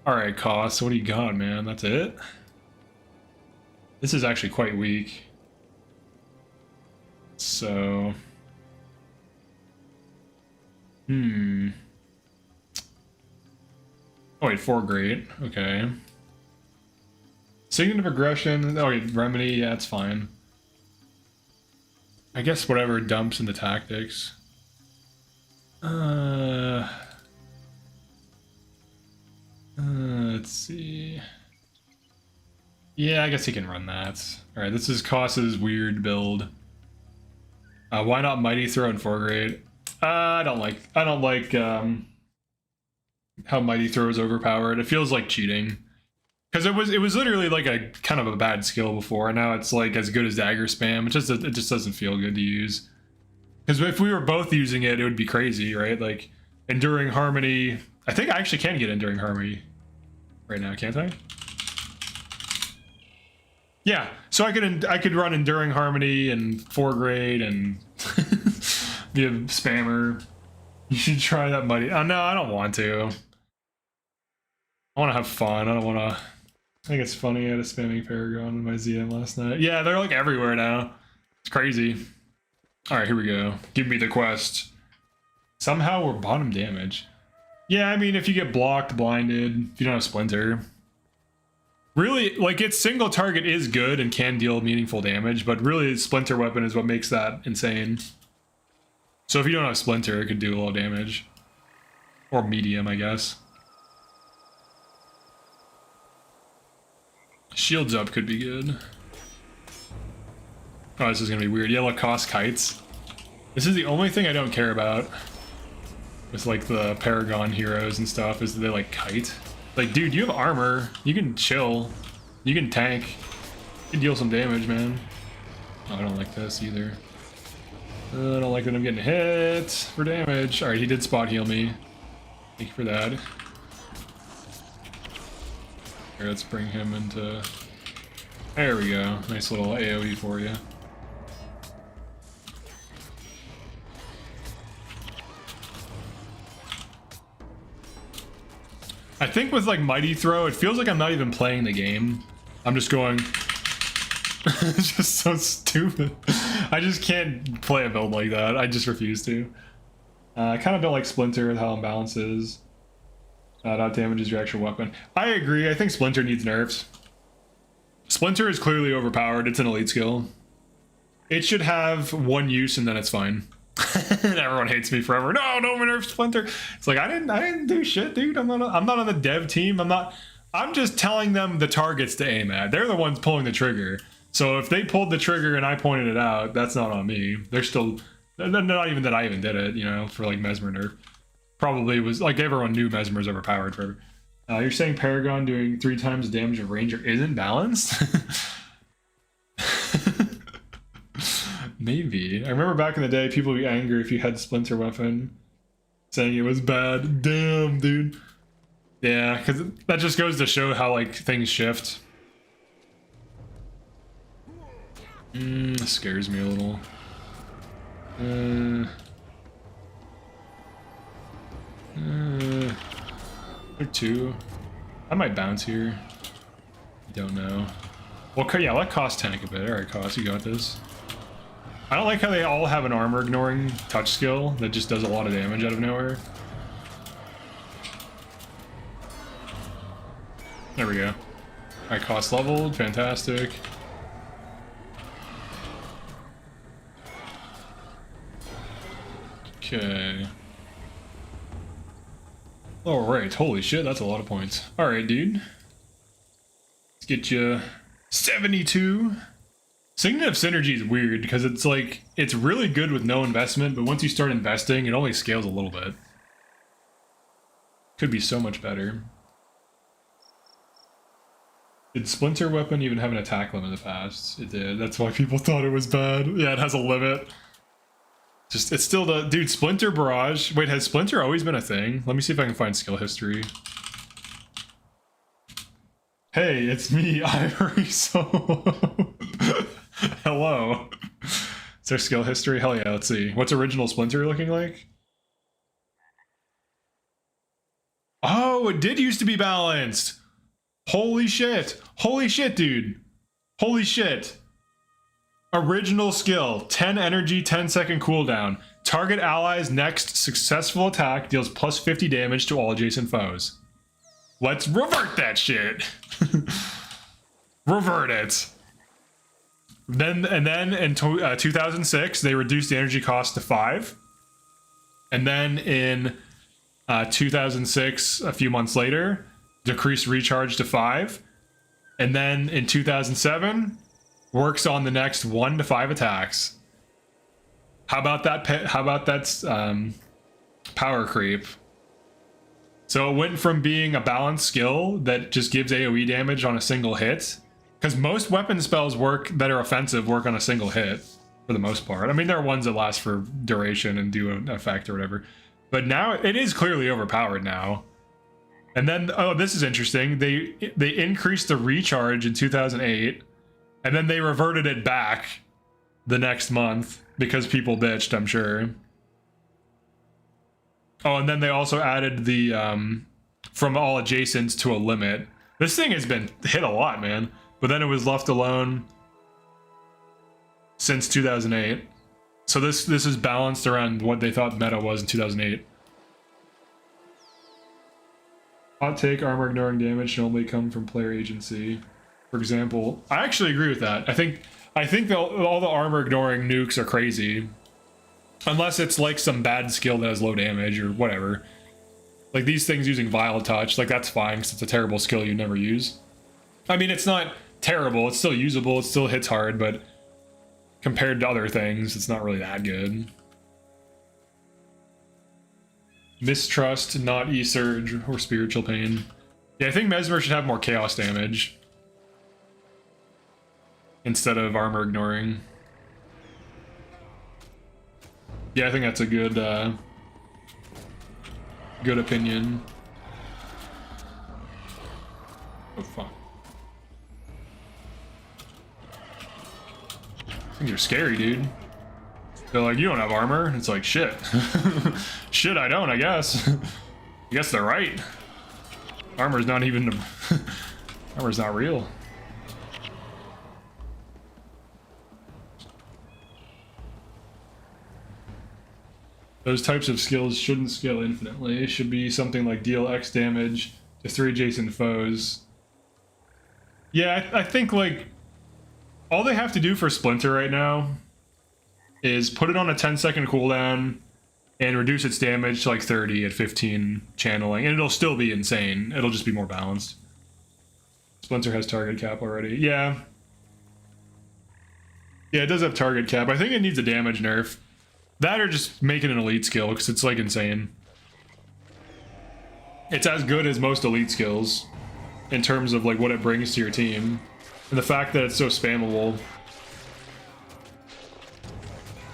Alright, Cost. What do you got, man? That's it? This is actually quite weak. So... oh wait, 4 great. Okay. Signet of Aggression. Oh wait, Remedy. Yeah, it's fine. I guess whatever dumps in the tactics. Let's see. Yeah, I guess he can run that. Alright, this is Koss's weird build. Why not Mighty Throw in 4 grade? I don't like how Mighty Throw is overpowered. It feels like cheating. Because it was literally like a kind of a bad skill before, and now it's like as good as dagger spam. It just doesn't feel good to use. Because if we were both using it, it would be crazy, right? Like Enduring Harmony. I think I actually can get Enduring Harmony right now, can't I? Yeah, so I could run Enduring Harmony and 4 grade and be a spammer. You should try that Mighty. Oh no, I don't want to. I want to have fun. I don't want to. I think it's funny. I had a spamming paragon in my ZM last night. Yeah, they're like everywhere now. It's crazy. All right, here we go. Give me the quest. Somehow we're bottom damage. Yeah, I mean, if you get blocked, blinded, if you don't have Splinter. Really, like, its single target is good and can deal meaningful damage, but really, Splinter weapon is what makes that insane. So if you don't have Splinter, it could do a little damage. Or medium, I guess. Shields up could be good. Oh, this is gonna be weird. Yellow cost kites. This is the only thing I don't care about with like the Paragon heroes and stuff, is that they like kite. Like, dude, you have armor. You can chill. You can tank. You can deal some damage, man. Oh, I don't like this either. I don't like that I'm getting hit for damage. Alright, he did spot heal me. Thank you for that. Here, let's bring him into... There we go. Nice little AoE for you. I think with like Mighty Throw, it feels like I'm not even playing the game. I'm just going... It's just so stupid. I just can't play a build like that. I just refuse to. I kind of don't like Splinter with how imbalanced it is. That damages your actual weapon. I agree. I think Splinter needs nerfs. Splinter is clearly overpowered. It's an elite skill. It should have one use and then it's fine. And everyone hates me forever. No, don't nerf Splinter. It's like I didn't do shit, dude. I'm not on the dev team. I'm just telling them the targets to aim at. They're the ones pulling the trigger. So if they pulled the trigger and I pointed it out, that's not on me. They're not even that I even did it, you know, for like Mesmer nerf. Probably was like everyone knew Mesmer's overpowered forever. You're saying Paragon doing 3 times the damage of Ranger isn't balanced? Maybe. I remember back in the day, people would be angry if you had Splinter weapon, saying it was bad. Damn, dude. Yeah, because that just goes to show how like things shift. Scares me a little. There 2. I might bounce here. Don't know. Well, yeah, let Cost tank a bit. Alright, Cost, you got this. I don't like how they all have an armor ignoring touch skill that just does a lot of damage out of nowhere. There we go. Alright, Cost leveled. Fantastic. Okay. Alright, holy shit, that's a lot of points. Alright, dude. Let's get you 72. Signet of Synergy is weird because it's like, it's really good with no investment, but once you start investing, it only scales a little bit. Could be so much better. Did Splinter Weapon even have an attack limit in the past? It did. That's why people thought it was bad. Yeah, it has a limit. Just, it's still the... Dude, Splinter Barrage... Wait, has Splinter always been a thing? Let me see if I can find skill history. Hey, it's me, Ivory Soul. Hello. Is there skill history? Hell yeah, let's see. What's original Splinter looking like? Oh, it did used to be balanced! Holy shit! Holy shit, dude! Holy shit! Original skill, 10 energy, 10-second cooldown. Target allies' next successful attack deals plus 50 damage to all adjacent foes. Let's revert that shit. Revert it. Then in 2006, they reduced the energy cost to 5. And then in 2006, a few months later, decreased recharge to 5. And then in 2007, works on the next 1 to 5 attacks. How about that? How about that's power creep? So it went from being a balanced skill that just gives AoE damage on a single hit, because most weapon spells that are offensive work on a single hit for the most part. I mean, there are ones that last for duration and do an effect or whatever, but now it is clearly overpowered now. And then, oh, this is interesting. They increased the recharge in 2008. And then they reverted it back the next month because people bitched, I'm sure. Oh, and then they also added the from all adjacents to a limit. This thing has been hit a lot, man. But then it was left alone since 2008. So this is balanced around what they thought meta was in 2008. Hot take, armor ignoring damage should only come from player agency. For example, I actually agree with that. I think all the armor ignoring nukes are crazy. Unless it's like some bad skill that has low damage or whatever. Like these things using Vile Touch, like that's fine because it's a terrible skill you never use. I mean, it's not terrible, it's still usable, it still hits hard, but compared to other things, it's not really that good. Mistrust, not E-Surge or Spiritual Pain. Yeah, I think Mesmer should have more chaos damage instead of armor ignoring. Yeah, I think that's a good good opinion. Oh fuck. Things are scary, dude. They're like, you don't have armor. It's like, shit. Shit, I don't, I guess. I guess they're right. Armor's not even... Armor's not real. Those types of skills shouldn't scale infinitely. It should be something like deal X damage to 3 adjacent foes Yeah, I think like all they have to do for Splinter right now is put it on a 10-second cooldown and reduce its damage to like 30 at 15 channeling, and it'll still be insane. It'll just be more balanced. Splinter has target cap already. Yeah. Yeah, it does have target cap. I think it needs a damage nerf. That or just make it an elite skill, because it's like insane. It's as good as most elite skills in terms of like what it brings to your team. And the fact that it's so spammable.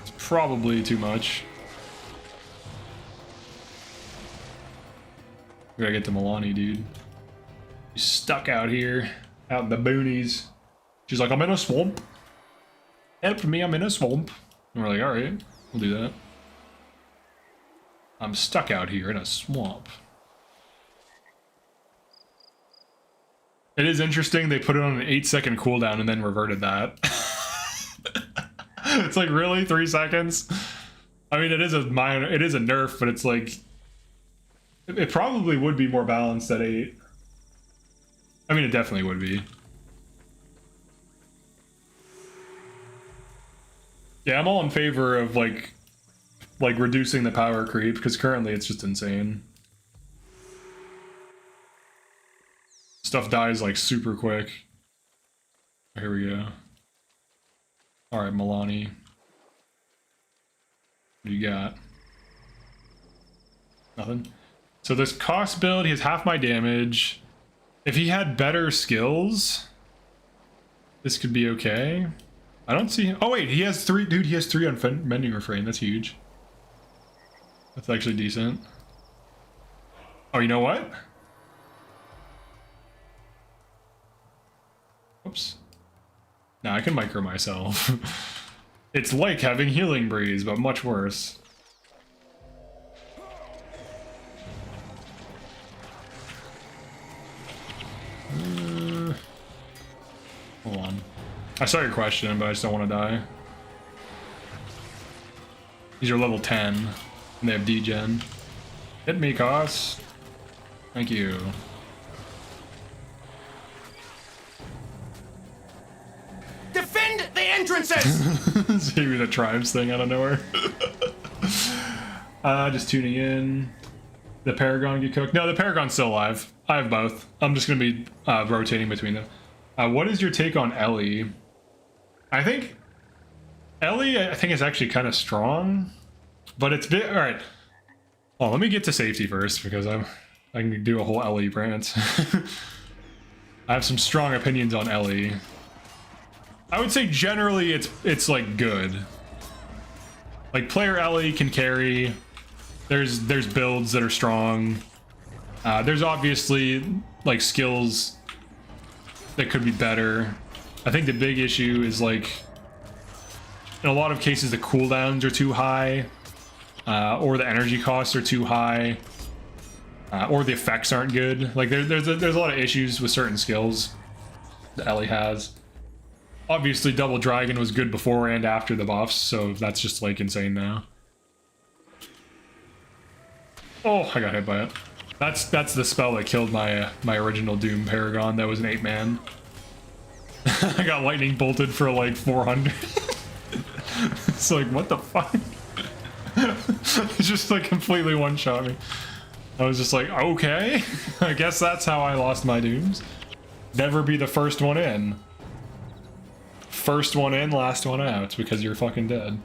It's probably too much. We gotta get to Milani, dude. He's stuck out here, out in the boonies. She's like, I'm in a swamp. Help me, I'm in a swamp. And we're like, alright, we'll do that. I'm stuck out here in a swamp. It is interesting, they put it on an 8-second cooldown and then reverted that. It's like, really? 3 seconds? I mean, it is a nerf, but it's like, it probably would be more balanced at 8. I mean, it definitely would be. Yeah, I'm all in favor of like reducing the power creep, because currently it's just insane. Stuff dies like super quick. Here we go. Alright, Milani. What do you got? Nothing. So this cost build, he has half my damage. If he had better skills, this could be okay. I don't see him. Oh wait, he has 3. Dude, he has 3 on Mending Refrain. That's huge. That's actually decent. Oh, you know what? Oops. Now I can micro myself. It's like having Healing Breeze, but much worse. Hold on. I saw your question, but I just don't want to die. These are level 10, and they have degen. Hit me, Koss. Thank you. Defend the entrances! See the tribes thing out of nowhere. Just tuning in. The Paragon get cooked. No, the Paragon's still alive. I have both. I'm just going to be rotating between them. What is your take on Ellie? I think Ellie, is actually kind of strong, but it's bit all right. Oh, let me get to safety first, because I can do a whole Ellie rant. I have some strong opinions on Ellie. I would say generally it's like good. Like player Ellie can carry. There's builds that are strong. There's obviously like skills that could be better. I think the big issue is like in a lot of cases the cooldowns are too high, or the energy costs are too high, or the effects aren't good. Like there's a lot of issues with certain skills that Ellie has. Obviously Double Dragon was good before and after the buffs, so that's just like insane now. Oh, I got hit by it. That's the spell that killed my my original Dhuum Paragon. That was an 8-man. I got lightning bolted for like 400. It's like, what the fuck? It just like completely one-shot me. I was just like, okay. I guess that's how I lost my Dhooms. Never be the first one in. First one in, last one out, because you're fucking dead.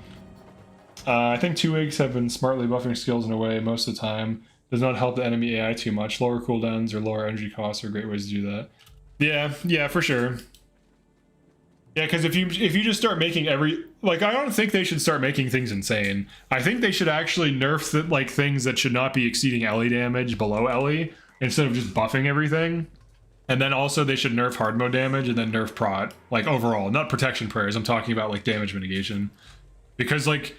I think 2-eggs have been smartly buffing skills in a way most of the time. Does not help the enemy AI too much. Lower cooldowns or lower energy costs are great ways to do that. Yeah, for sure. Yeah, because if you just start making I don't think they should start making things insane. I think they should actually nerf like things that should not be exceeding Ellie damage below Ellie, instead of just buffing everything. And then also they should nerf hard mode damage and then nerf prot, like overall, not protection prayers. I'm talking about like damage mitigation, because like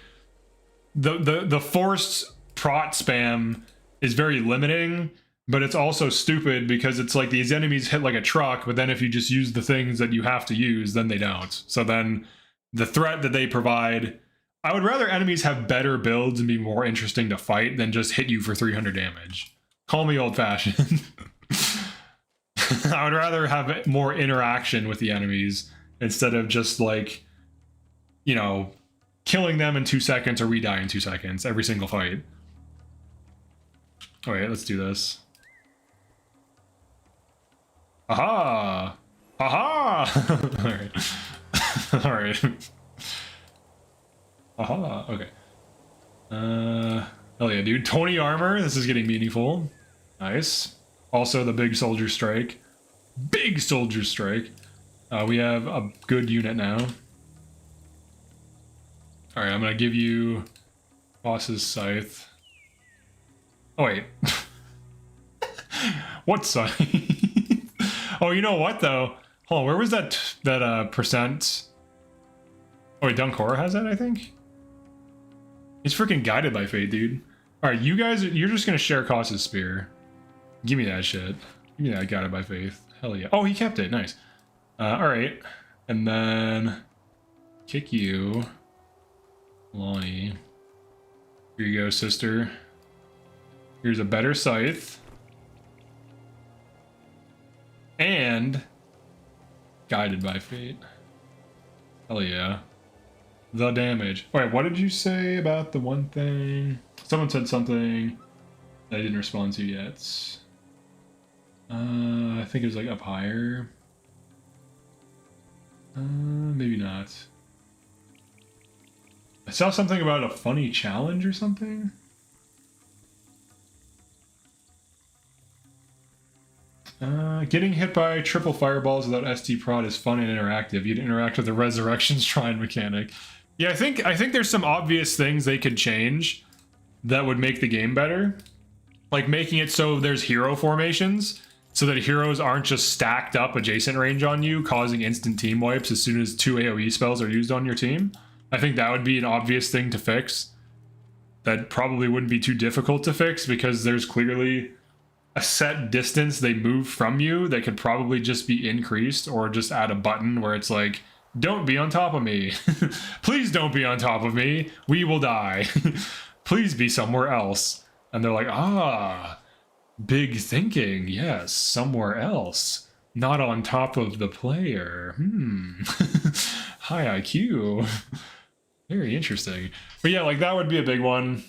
the forced prot spam is very limiting, but it's also stupid because it's like these enemies hit like a truck, but then if you just use the things that you have to use, then they don't. So then the threat that they provide, I would rather enemies have better builds and be more interesting to fight than just hit you for 300 damage. Call me old-fashioned. I would rather have more interaction with the enemies instead of just like, you know, killing them in 2 seconds or we die in 2 seconds every single fight. All right, let's do this. Aha! Aha! All right. All right. Aha, okay. Hell yeah, dude. 20 armor. This is getting meaningful. Nice. Also, the big soldier strike. Big soldier strike. We have a good unit now. Alright, I'm gonna give you boss's scythe. Oh, wait. What scythe? Oh, you know what, though? Hold on, where was that percent? Oh, wait, Dunkora has that, I think? He's freaking guided by fate, dude. Alright, you guys, you're just gonna share Koss's spear. Give me that shit. Give me that guided by faith. Hell yeah. Oh, he kept it. Nice. Alright. And then kick you. Lonnie. Here you go, sister. Here's a better scythe. And guided by fate. Hell yeah. The damage. Alright, what did you say about the one thing? Someone said something that I didn't respond to yet. I think it was like up higher. Maybe not. I saw something about a funny challenge or something. Getting hit by triple fireballs without ST prod is fun and interactive. You'd interact with the resurrection shrine mechanic. Yeah, I think there's some obvious things they could change that would make the game better. Like making it so there's hero formations, so that heroes aren't just stacked up adjacent range on you, causing instant team wipes as soon as 2 AoE spells are used on your team. I think that would be an obvious thing to fix. That probably wouldn't be too difficult to fix because there's clearly a set distance they move from you that could probably just be increased, or just add a button where it's like, don't be on top of me. Please don't be on top of me. We will die. Please be somewhere else. And they're like, ah, big thinking. Yes, somewhere else. Not on top of the player. High IQ. Very interesting. But yeah, like that would be a big one.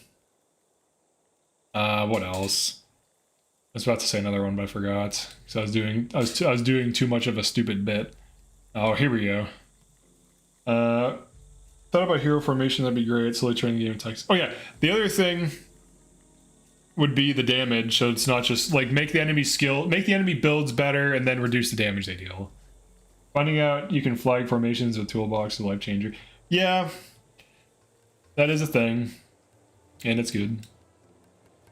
What else? I was about to say another one, but I forgot. Because I was doing too much of a stupid bit. Oh, here we go. Thought about hero formation, that'd be great. Slowly train the game text. Oh yeah, the other thing would be the damage, so it's not just like make the enemy builds better and then reduce the damage they deal. Finding out you can flag formations with toolbox and life changer. Yeah, that is a thing, and it's good.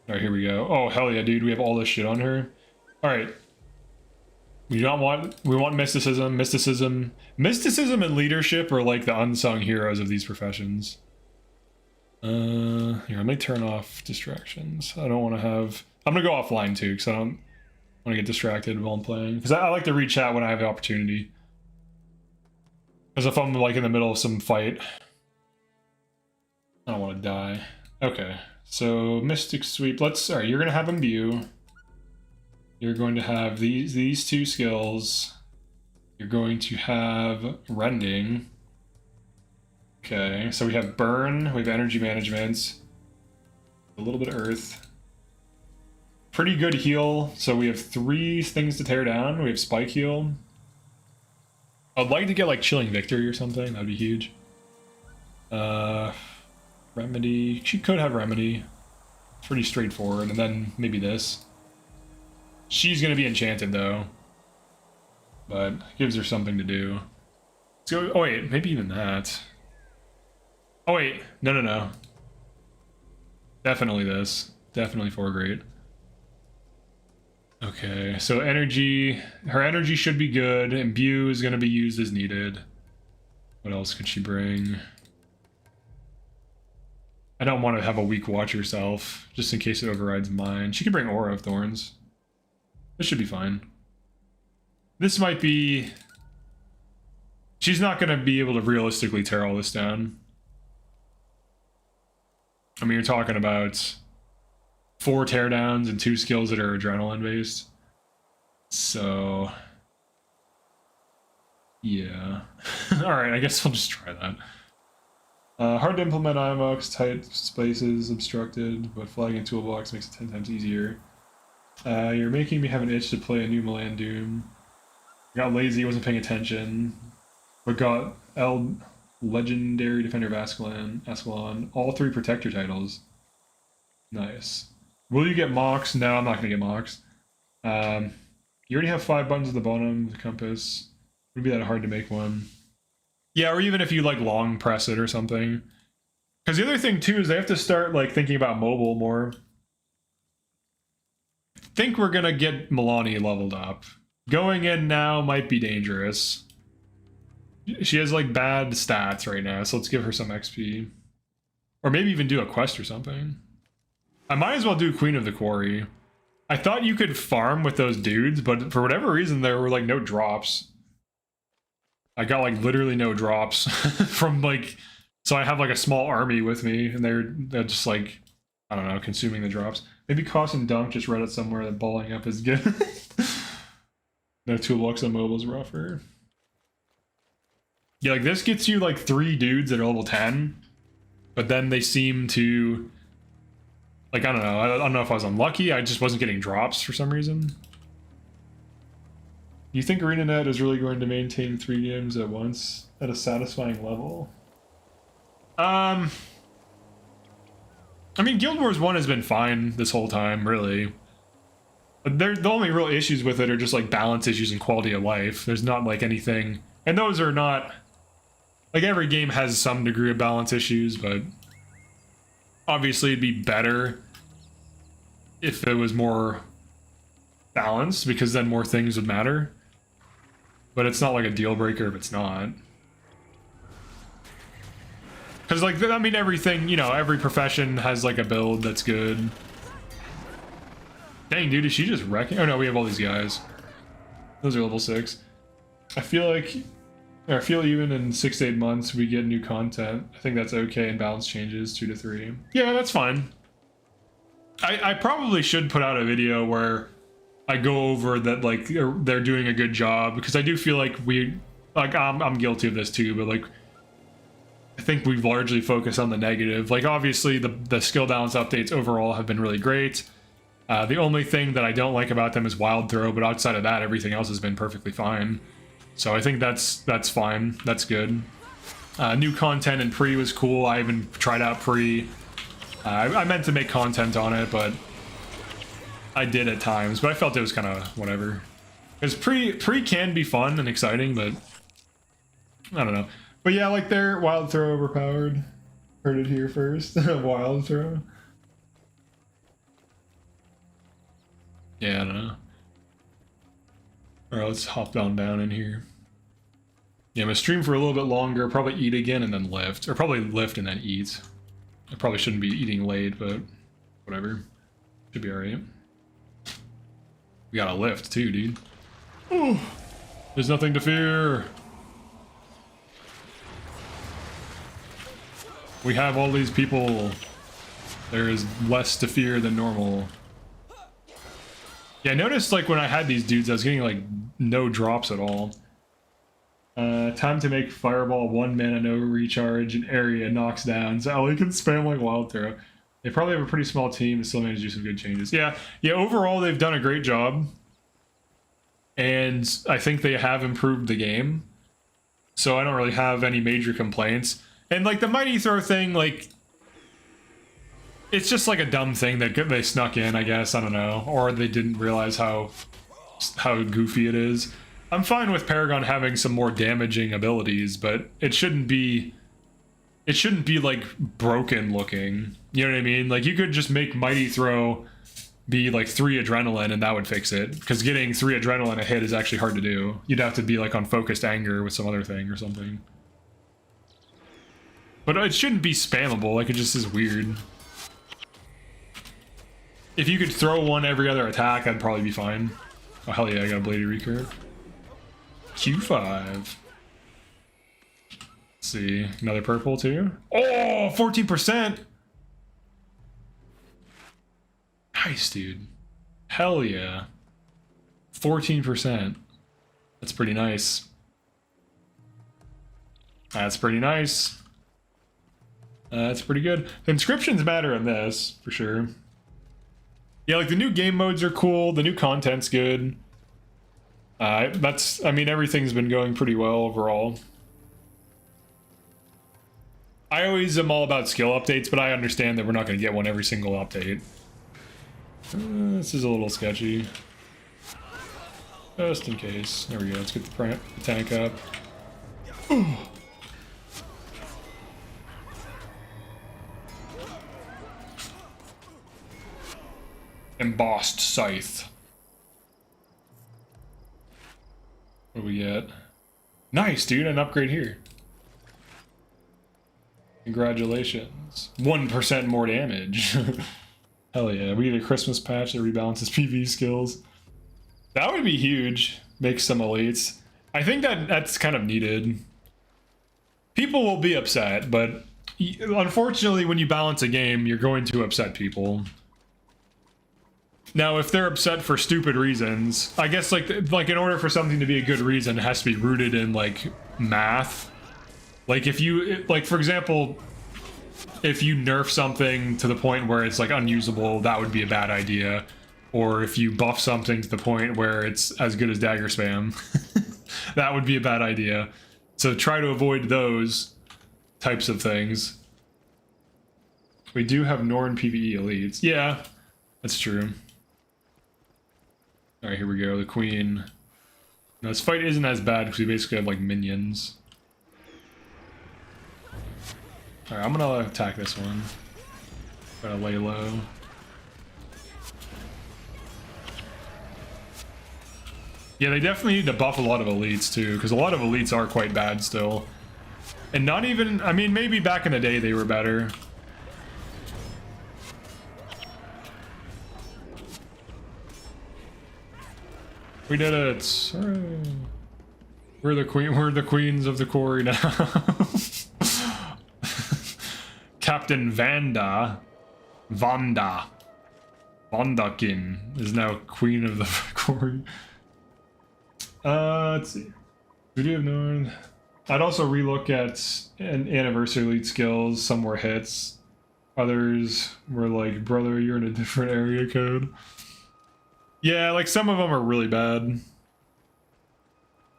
All right, here we go. Oh hell yeah, dude, we have all this shit on her. All right. We want mysticism. Mysticism and leadership are like the unsung heroes of these professions. Here, let me turn off distractions. I don't want to have... I'm going to go offline too, because I don't want to get distracted while I'm playing. Because I like to read chat when I have the opportunity. Because if I'm like in the middle of some fight, I don't want to die. Okay, so Mystic Sweep. Alright, you're going to have Imbue. You're going to have these 2 skills. You're going to have Rending. Okay, so we have Burn, we have Energy Management, a little bit of Earth. Pretty good heal, so we have 3 things to tear down. We have Spike Heal. I'd like to get like Chilling Victory or something, that'd be huge. Remedy, she could have Remedy. Pretty straightforward, and then maybe this. She's gonna be enchanted though, but gives her something to do. Let's go. Oh wait, maybe even that. Oh wait, no. Definitely this. Definitely 4 great. Okay, so energy. Her energy should be good. Imbue is gonna be used as needed. What else could she bring? I don't want to have a weak watch herself, just in case it overrides mine. She could bring Aura of Thorns. This should be fine. This might be... She's not going to be able to realistically tear all this down. I mean, you're talking about 4 teardowns and 2 skills that are adrenaline based. So, yeah. Alright, I guess we'll just try that. Hard to implement IMOX, tight spaces, obstructed, but flagging toolbox makes it 10 times easier. You're making me have an itch to play a new MelandDhuum. Got lazy, wasn't paying attention, but got Legendary Defender of Ascalon, all 3 Protector titles. Nice. Will you get Mox? No, I'm not going to get Mox. You already have 5 buttons at the bottom of the compass. It would be that hard to make one. Yeah, or even if you like long press it or something. Because the other thing too is they have to start like thinking about mobile more. I think we're going to get Milani leveled up. Going in now might be dangerous. She has like bad stats right now, so let's give her some XP. Or maybe even do a quest or something. I might as well do Queen of the Quarry. I thought you could farm with those dudes, but for whatever reason there were like no drops. I got like literally no drops from like, so I have like a small army with me and they're just like, I don't know, consuming the drops. Maybe Cost and Dunk just read it somewhere that balling up is good. No toolbox on mobile is rougher. Yeah, like this gets you like 3 dudes that are level 10, but then they seem to, like, I don't know. I don't know if I was unlucky. I just wasn't getting drops for some reason. You think ArenaNet is really going to maintain 3 games at once at a satisfying level? I mean, Guild Wars 1 has been fine this whole time, really. But the only real issues with it are just like balance issues and quality of life. There's not like anything, and those are not, like every game has some degree of balance issues, but obviously it'd be better if it was more balanced, because then more things would matter. But it's not like a deal breaker if it's not. Because, like, I mean, everything, you know, every profession has, like, a build that's good. Dang, dude, is she just wrecking? Oh, no, we have all these guys. Those are level 6. I feel like, or I feel even in 6 to 8 months we get new content. I think that's okay, and balance changes 2 to 3. Yeah, that's fine. I probably should put out a video where I go over that, like, they're doing a good job, because I do feel like I'm guilty of this too, but, like, I think we've largely focused on the negative. Like, obviously, the skill balance updates overall have been really great. The only thing that I don't like about them is Wild Throw, but outside of that, everything else has been perfectly fine. So I think that's fine. That's good. New content in Pre was cool. I even tried out Pre. I meant to make content on it, but I did at times. But I felt it was kind of whatever. Because Pre can be fun and exciting, but I don't know. But yeah, like their Wild Throw overpowered. Heard it here first. Wild Throw. Yeah, I don't know. Alright, let's hop down in here. Yeah, I'm gonna stream for a little bit longer, probably eat again and then lift. Or probably lift and then eat. I probably shouldn't be eating late, but whatever. Should be alright. We got a lift too, dude. Ooh, there's nothing to fear. We have all these people. There is less to fear than normal. Yeah, I noticed, like, when I had these dudes, I was getting, like, no drops at all. Time to make Fireball 1 mana, no recharge, and area knocks down. So Ellie can spam like Wild Throw. They probably have a pretty small team and still manage to do some good changes. Yeah, overall, they've done a great job. And I think they have improved the game. So I don't really have any major complaints. And, like, the Mighty Throw thing, like, it's just, like, a dumb thing that they snuck in, I guess. I don't know. Or they didn't realize how goofy it is. I'm fine with Paragon having some more damaging abilities, but it shouldn't be, like, broken looking. You know what I mean? Like, you could just make Mighty Throw be, like, 3 Adrenaline, and that would fix it. Because getting 3 Adrenaline a hit is actually hard to do. You'd have to be, like, on Focused Anger with some other thing or something. But it shouldn't be spammable, like, it just is weird. If you could throw one every other attack, that'd probably be fine. Oh, hell yeah, I got a Bladed Recurve. Q5. Let's see, another purple too. Oh, 14%! Nice, dude. Hell yeah. 14%. That's pretty nice. That's pretty nice. That's pretty good. The inscriptions matter in this, for sure. Yeah, like the new game modes are cool. The new content's good. I mean, everything's been going pretty well overall. I always am all about skill updates, but I understand that we're not going to get one every single update. This is a little sketchy. Just in case. There we go. Let's get the tank up. Embossed scythe. What do we get? Nice, dude. An upgrade here. Congratulations. 1% more damage. Hell yeah. We get a Christmas patch that rebalances PvE skills. That would be huge. Make some elites. I think that's kind of needed. People will be upset, but unfortunately when you balance a game, you're going to upset people. Now, if they're upset for stupid reasons, I guess like in order for something to be a good reason, it has to be rooted in like math. Like if you, like for example, if you nerf something to the point where it's like unusable, that would be a bad idea. Or if you buff something to the point where it's as good as dagger spam, that would be a bad idea. So try to avoid those types of things. We do have Norn PvE elites. Yeah, that's true. All right, here we go. The queen. Now, this fight isn't as bad because we basically have like minions. All right, I'm gonna attack this one. Gotta lay low. Yeah, they definitely need to buff a lot of elites too, because a lot of elites are quite bad still. And not even, I mean, maybe back in the day they were better. We did it. We're the queens of the quarry now. Captain Vandakin is now queen of the quarry. Let's see. We do have Norn. I'd also relook at an anniversary elite skills. Some were hits. Others were like, brother, you're in a different area code. Yeah, like some of them are really bad.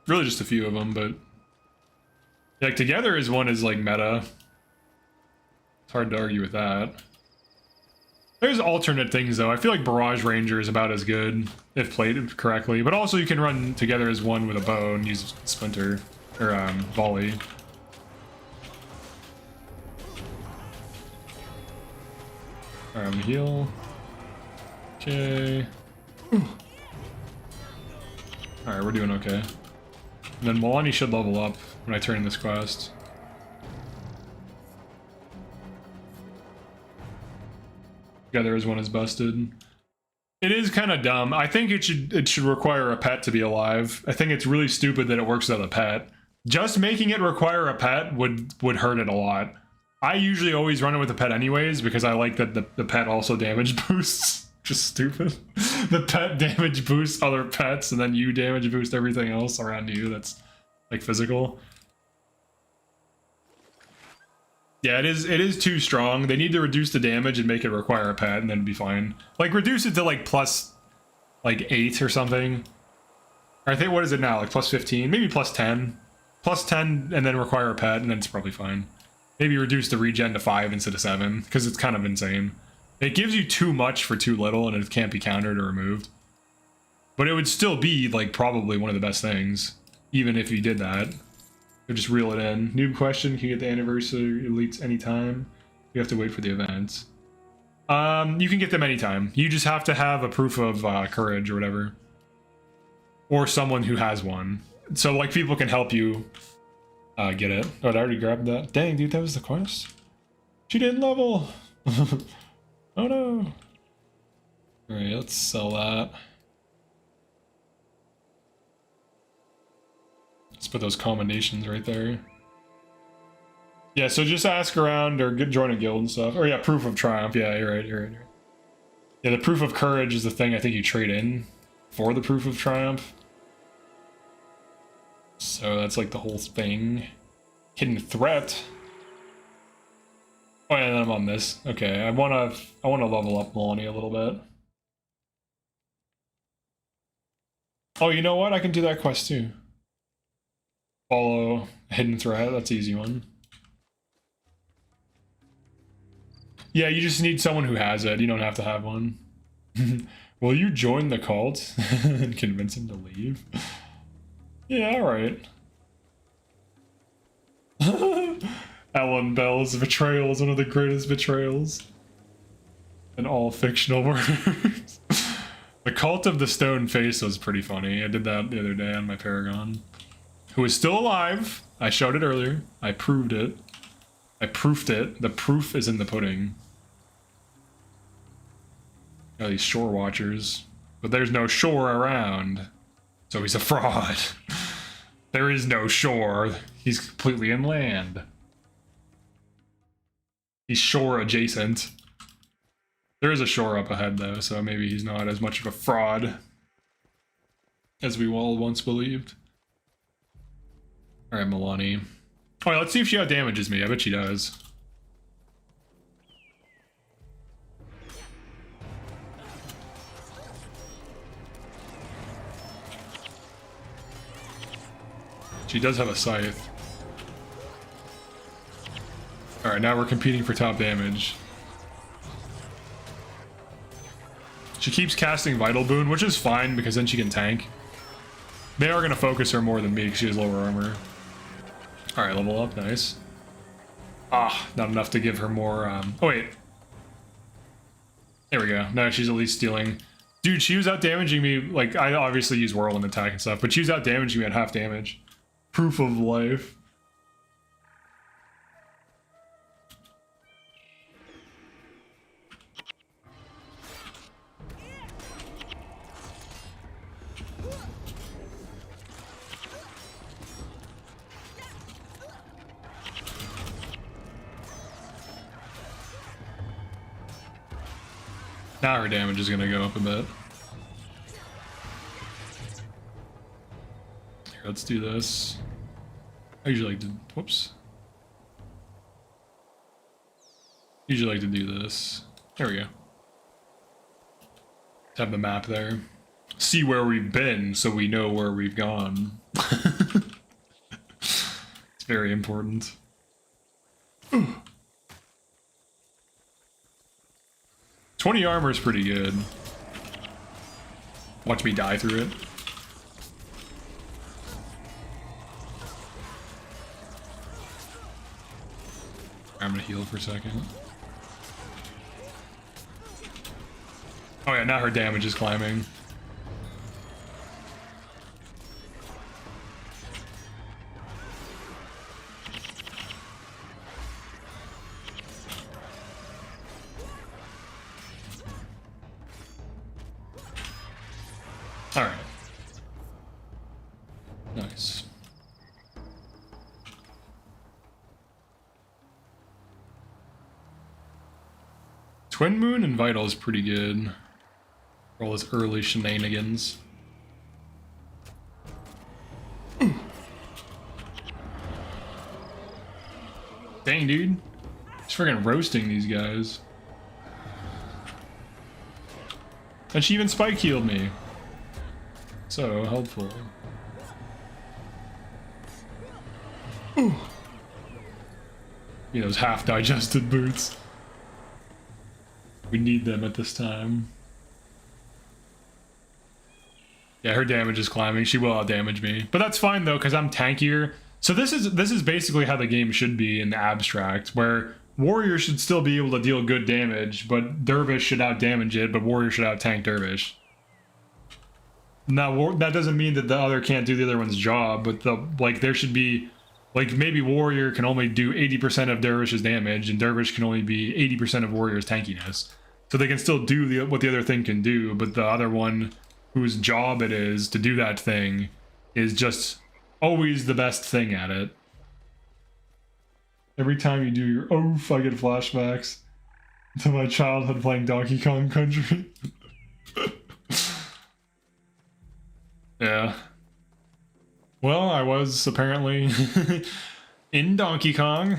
Really just a few of them, but like together as one is like meta. It's hard to argue with that. There's alternate things though. I feel like Barrage Ranger is about as good if played correctly, but also you can run together as one with a bow and use Splinter or volley. Alright, I'm gonna heal. Okay. Alright, we're doing okay. And then Milani should level up when I turn in this quest. Together as one is busted. It is kind of dumb. I think it should require a pet to be alive. I think it's really stupid that it works without a pet. Just making it require a pet would hurt it a lot. I usually always run it with a pet anyways because I like that the pet also damage boosts. Just stupid. The pet damage boosts other pets and then you damage boost everything else around you that's like physical. Yeah, it is too strong. They need to reduce the damage and make it require a pet and then it'd be fine. Like reduce it to like plus like 8 or something. Or I think, what is it now? Like plus 15? Maybe plus 10. Plus 10 and then require a pet and then it's probably fine. Maybe reduce the regen to 5 instead of 7 because it's kind of insane. It gives you too much for too little and it can't be countered or removed. But it would still be like probably one of the best things, even if you did that. Or just reel it in. Noob question, can you get the anniversary elites anytime? You have to wait for the event. You can get them anytime. You just have to have a proof of courage or whatever. Or someone who has one. So like people can help you get it. Oh, I already grabbed that. Dang, dude, that was the quest? She didn't level! Oh no! Alright, let's sell that. Let's put those combinations right there. Yeah, so just ask around or join a guild and stuff. Or yeah, proof of triumph. Yeah, you're right. Yeah, the proof of courage is the thing I think you trade in for the Proof of Triumph. So that's like the whole thing. Hidden threat. Oh yeah, then I'm on this. Okay, I wanna level up Melanie a little bit. Oh, you know what? I can do that quest too. Follow hidden threat. That's an easy one. Yeah, you just need someone who has it. You don't have to have one. Will you join the cult and convince him to leave? Yeah, alright. Ellen Bell's betrayal is one of the greatest betrayals in all fictional murders. The Cult of the Stone Face was pretty funny. I did that the other day on my paragon. Who is still alive. I showed it earlier. I proved it. I proofed it. The proof is in the pudding. Got these shore watchers. But there's no shore around. So he's a fraud. There is no shore. He's completely inland. He's shore adjacent. There is a shore up ahead though, so maybe he's not as much of a fraud as we all once believed. Alright, Melanie. Alright, let's see if she outdamages me. I bet she does. She does have a scythe. Alright, now we're competing for top damage. She keeps casting Vital Boon, which is fine because then she can tank. They are going to focus her more than me because she has lower armor. Alright, level up, nice. Ah, not enough to give her more, oh wait. There we go. No, she's at least stealing. Dude, she was out damaging me, like, I obviously use Whirlwind attack and stuff, but she was out damaging me at half damage. Proof of life. Now her damage is gonna go up a bit. Here, let's do this. I usually like to, whoops. Usually like to do this. There we go. Have the map there. See where we've been so we know where we've gone. It's very important. 20 armor is pretty good. Watch me die through it. I'm gonna heal for a second. Oh yeah, now her damage is climbing. Alright. Nice. Twin Moon and Vital is pretty good. For all his early shenanigans. Dang, dude. He's friggin' roasting these guys. And she even spike healed me. So helpful. Ooh. You know, those half digested boots. We need them at this time. Yeah, her damage is climbing. She will outdamage me. But that's fine though, because I'm tankier. So this is basically how the game should be in the abstract, where Warrior should still be able to deal good damage, but Dervish should outdamage it, but Warrior should out-tank Dervish. Now, that doesn't mean that the other can't do the other one's job, but there should be, like, maybe Warrior can only do 80% of Dervish's damage, and Dervish can only be 80% of Warrior's tankiness. So they can still do what the other thing can do, but the other one, whose job it is to do that thing, is just always the best thing at it. Every time you do your oof, I get flashbacks to my childhood playing Donkey Kong Country. Yeah. Well, I was apparently in Donkey Kong.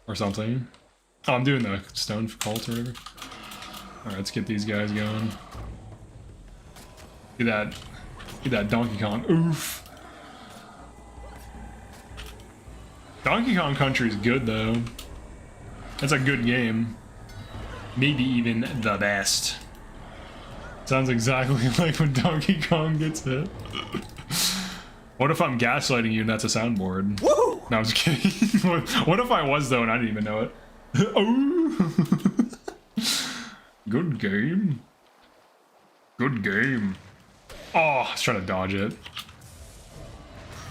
Or something. Oh, I'm doing the stone cult or whatever. Alright, let's get these guys going. Get that Donkey Kong. Oof. Donkey Kong Country is good though. That's a good game. Maybe even the best. Sounds exactly like when Donkey Kong gets hit. What if I'm gaslighting you and that's a soundboard? Woo! No, I'm just kidding. What if I was though and I didn't even know it? Oh! Good game. Good game. Oh, I was trying to dodge it.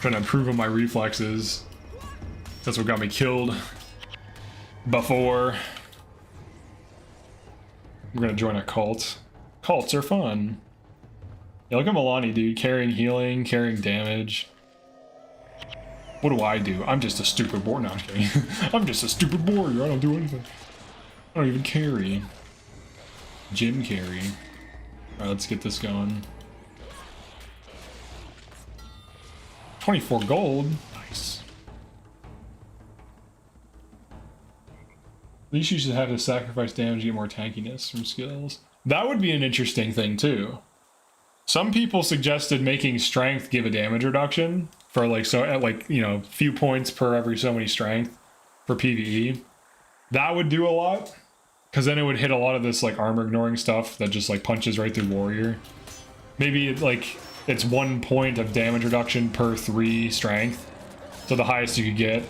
Trying to improve on my reflexes. That's what got me killed before. I'm gonna join a cult. Cults are fun. Yeah, look at Milani, dude. Carrying healing, carrying damage. What do? I'm just a stupid warrior. No, I'm just kidding. I'm just a stupid warrior. I don't do anything. I don't even carry. Jim carry. Alright, let's get this going. 24 gold. Nice. At least you should have to sacrifice damage to get more tankiness from skills. That would be an interesting thing too. Some people suggested making strength give a damage reduction for like, so at like, you know, few points per every so many strength for PvE. That would do a lot, because then it would hit a lot of this like armor ignoring stuff that just like punches right through warrior. Maybe like it's 1 point of damage reduction per 3 strength. So the highest you could get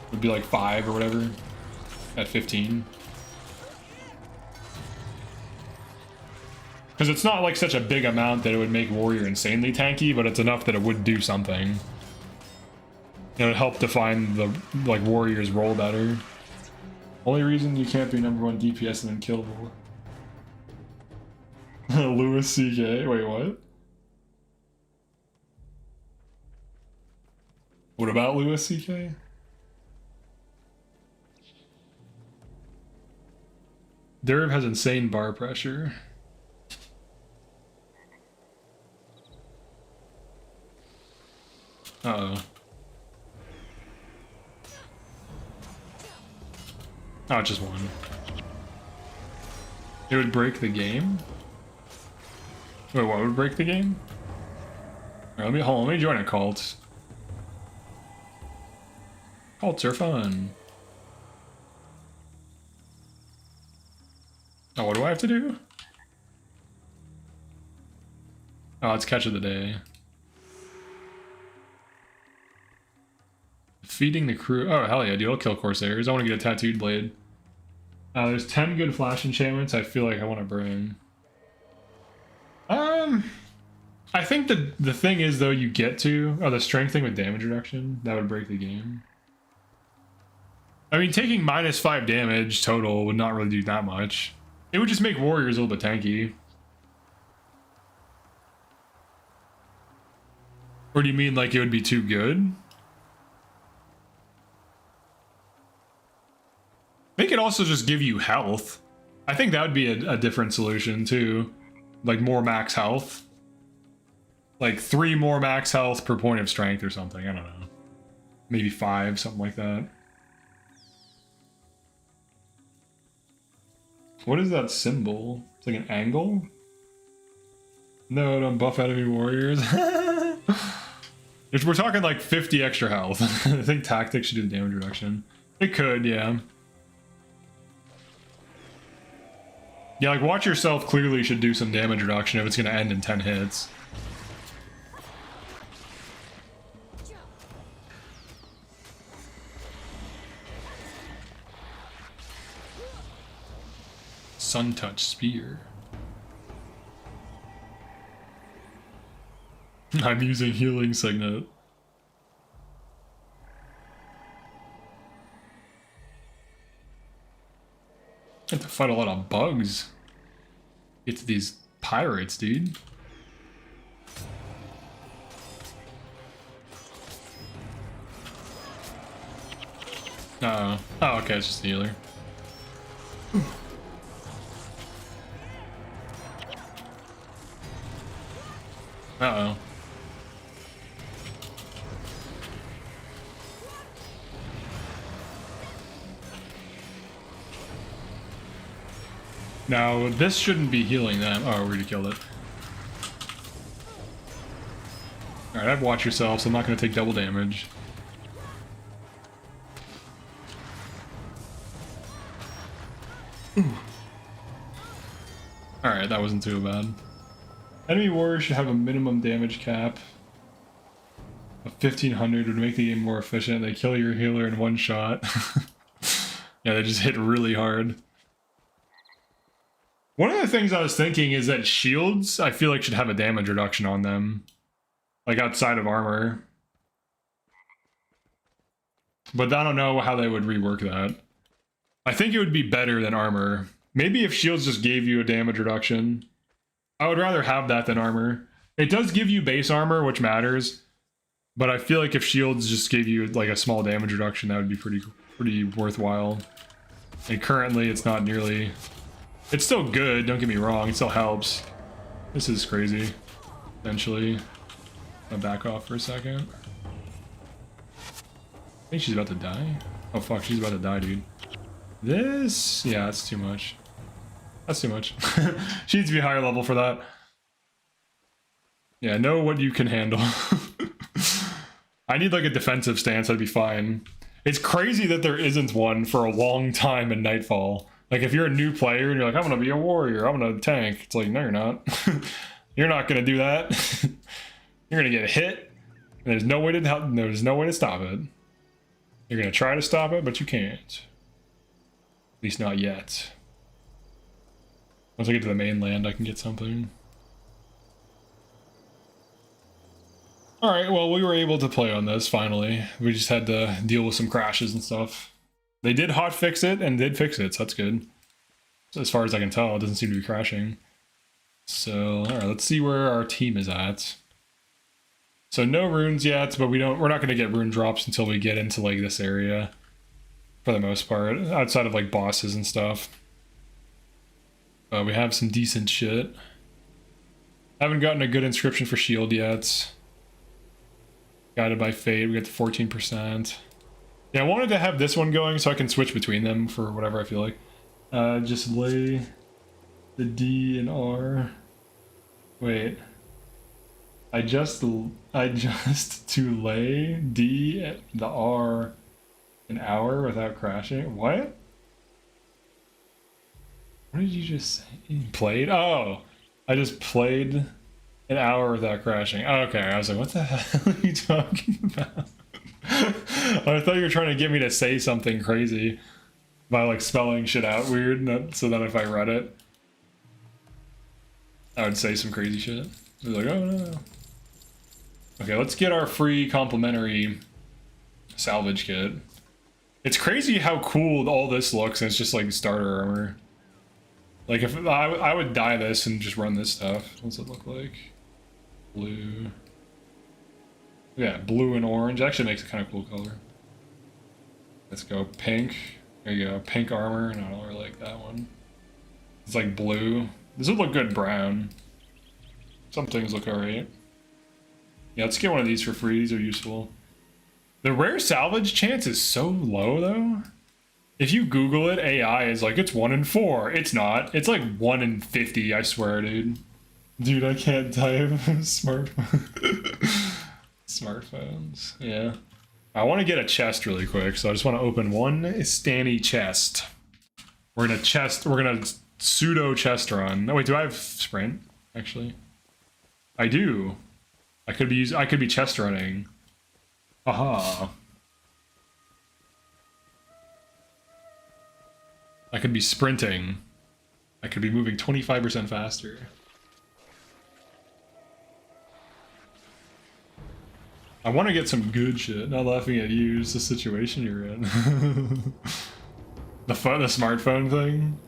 would be like 5 or whatever at 15. Because it's not like such a big amount that it would make warrior insanely tanky, but it's enough that it would do something. It would help define the like warrior's role better. Only reason you can't be #1 DPS and unkillable. Louis CK. Wait, what? What about Louis CK? Durv has insane bar pressure. Uh-oh. Oh, just one. It would break the game? Wait, what would break the game? Alright, let me join a cult. Cults are fun. Oh, what do I have to do? Oh, it's catch of the day. Feeding the crew. Oh, hell yeah, dude. I'll kill Corsairs. I want to get a tattooed blade. There's 10 good flash enchantments I feel like I want to bring. I think the thing is, though, you get to... Oh, the strength thing with damage reduction. That would break the game. I mean, taking -5 damage total would not really do that much. It would just make warriors a little bit tanky. Or do you mean like it would be too good? They could also just give you health. I think that would be a different solution too. Like more max health. Like 3 more max health per point of strength or something. I don't know. Maybe 5, something like that. What is that symbol? It's like an angle? No, don't buff enemy warriors. If we're talking like 50 extra health, I think tactics should do the damage reduction. It could, yeah. Yeah, like watch yourself clearly should do some damage reduction if it's going to end in 10 hits. Sun Touch Spear. I'm using healing signet. I have to fight a lot of bugs. Get to these pirates, dude. Oh, okay, it's just the healer. Uh-oh. Now, this shouldn't be healing them. Oh, we already killed it. Alright, I've watched yourself, so I'm not going to take double damage. Alright, that wasn't too bad. Enemy warriors should have a minimum damage cap of 1500 would make the game more efficient. They kill your healer in one shot. Yeah, they just hit really hard. One of the things I was thinking is that shields, I feel like, should have a damage reduction on them. Like outside of armor. But I don't know how they would rework that. I think it would be better than armor. Maybe if shields just gave you a damage reduction. I would rather have that than armor. It does give you base armor, which matters. But I feel like if shields just gave you like a small damage reduction, that would be pretty worthwhile. And currently it's not nearly... It's still good, don't get me wrong, it still helps. This is crazy. Eventually. I'll back off for a second. I think she's about to die. Oh fuck, she's about to die, dude. This... Yeah, that's too much. That's too much. She needs to be higher level for that. Yeah, know what you can handle. I need like a defensive stance, that'd be fine. It's crazy that there isn't one for a long time in Nightfall. Like if you're a new player and you're like, I'm gonna be a warrior, I'm gonna tank. It's like, no you're not. You're not gonna do that. You're gonna get hit, and there's no way to help, there's no way to stop it. You're gonna try to stop it, but you can't. At least not yet. Once I get to the mainland, I can get something. Alright, well, we were able to play on this, finally. We just had to deal with some crashes and stuff. They did hotfix it, and did fix it, so that's good. So as far as I can tell, it doesn't seem to be crashing. So, alright, let's see where our team is at. So no runes yet, but we're not going to get rune drops until we get into, like, this area. For the most part, outside of, like, bosses and stuff. We have some decent shit. Haven't gotten a good inscription for shield yet. Guided by fate, we got the 14%. Yeah, I wanted to have this one going so I can switch between them for whatever I feel like. Just lay the D and R. Wait. I just to lay D the R an hour without crashing. What? What did you just say? You played? Oh, I just played an hour without crashing. Oh, okay, I was like, what the hell are you talking about? I thought you were trying to get me to say something crazy by like spelling shit out weird, so that if I read it, I would say some crazy shit. I was like, oh no. Okay, let's get our free complimentary salvage kit. It's crazy how cool all this looks, and it's just like starter armor. Like if I would dye this and just run this stuff. What's it look like? Blue. Yeah, blue and orange. Actually makes a kind of cool color. Let's go pink. There you go, pink armor. No, I don't really like that one. It's like blue. This would look good brown. Some things look alright. Yeah, let's get one of these for free. These are useful. The rare salvage chance is so low though. If you Google it, AI is like, it's 1 in 4. It's not. It's like 1 in 50, I swear, dude. Dude, I can't type. Smartphones. Yeah. I want to get a chest really quick, so I just want to open one Stanny chest. We're gonna pseudo chest run. Oh wait, do I have sprint? Actually, I do. I could be chest running. Aha. I could be sprinting. I could be moving 25% faster. I want to get some good shit. Not laughing at you, it's the situation you're in. the smartphone thing.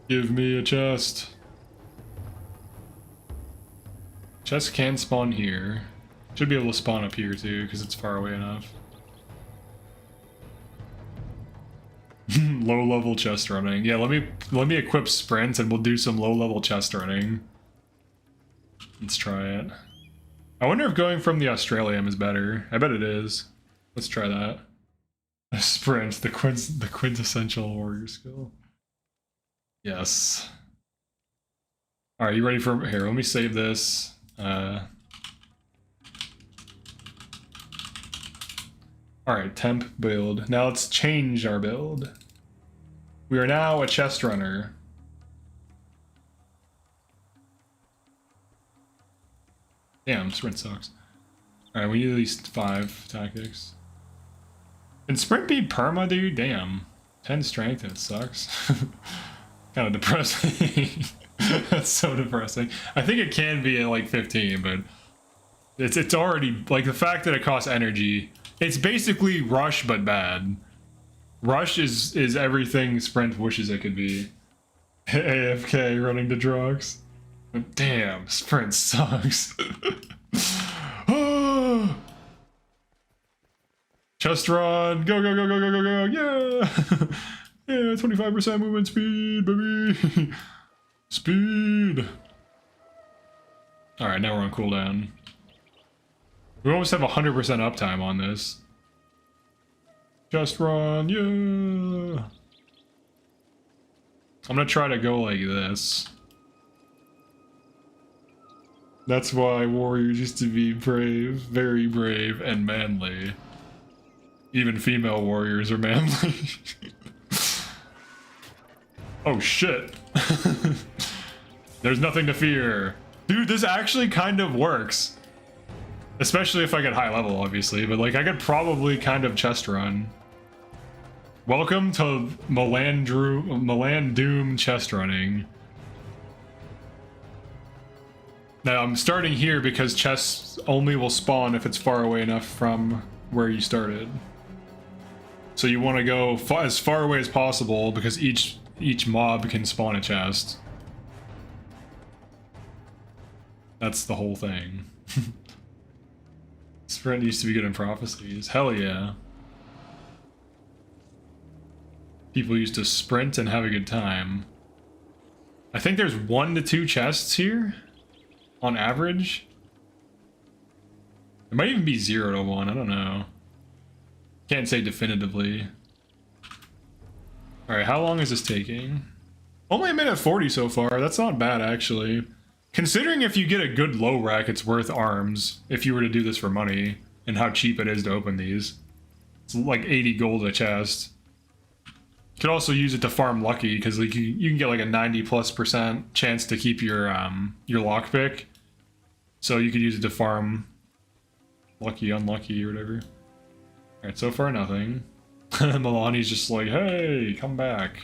Give me a chest. Chest can spawn here. Should be able to spawn up here too, because it's far away enough. Low level chest running. Yeah, let me equip sprint and we'll do some low level chest running. Let's try it. I wonder if going from the Australium is better. I bet it is. Let's try that. Sprint, the quintessential warrior skill. Yes. Alright, you ready for... Here, let me save this. Alright, temp build. Now let's change our build. We are now a chest runner. Damn, sprint sucks. Alright, we need at least 5 tactics. Can sprint be perma, dude? Damn. 10 strength, and it sucks. Kind of depressing. That's so depressing. I think it can be at like 15, but it's already like the fact that it costs energy. It's basically rush but bad. Rush is everything sprint wishes it could be. AFK running to drugs. Damn, sprint sucks. Chest run, go go go go go go go, yeah. Yeah, 25% movement speed, baby. Speed. All right, now we're on cooldown. We almost have 100% uptime on this. Just run, yeah. I'm gonna try to go like this. That's why warriors used to be brave, very brave, and manly. Even female warriors are manly. Oh shit. There's nothing to fear. Dude, this actually kind of works. Especially if I get high level, obviously, but like I could probably kind of chest run. Welcome to MelandDhuum chest running. Now I'm starting here because chests only will spawn if it's far away enough from where you started. So you want to go as far away as possible because each mob can spawn a chest. That's the whole thing. Sprint used to be good in prophecies. Hell yeah. People used to sprint and have a good time. I think there's 1 to 2 chests here on average. It might even be 0 to 1, I don't know. Can't say definitively. Alright, how long is this taking? Only 1:40 so far, that's not bad actually. Considering if you get a good low rack, it's worth arms if you were to do this for money, and how cheap it is to open these. It's like 80 gold a chest. You could also use it to farm lucky, because like you can get like a 90+% chance to keep your lockpick. So you could use it to farm lucky, unlucky, or whatever. Alright, so far nothing. Milani's just like, hey, come back.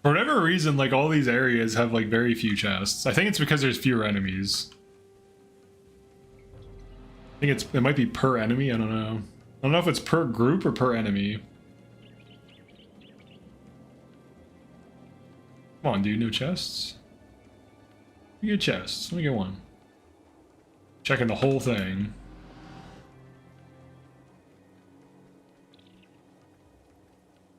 For whatever reason, like all these areas have like very few chests. I think it's because there's fewer enemies. I think it might be per enemy, I don't know. I don't know if it's per group or per enemy. Come on, dude, no chests? Let me get chests. Let me get one. Checking the whole thing.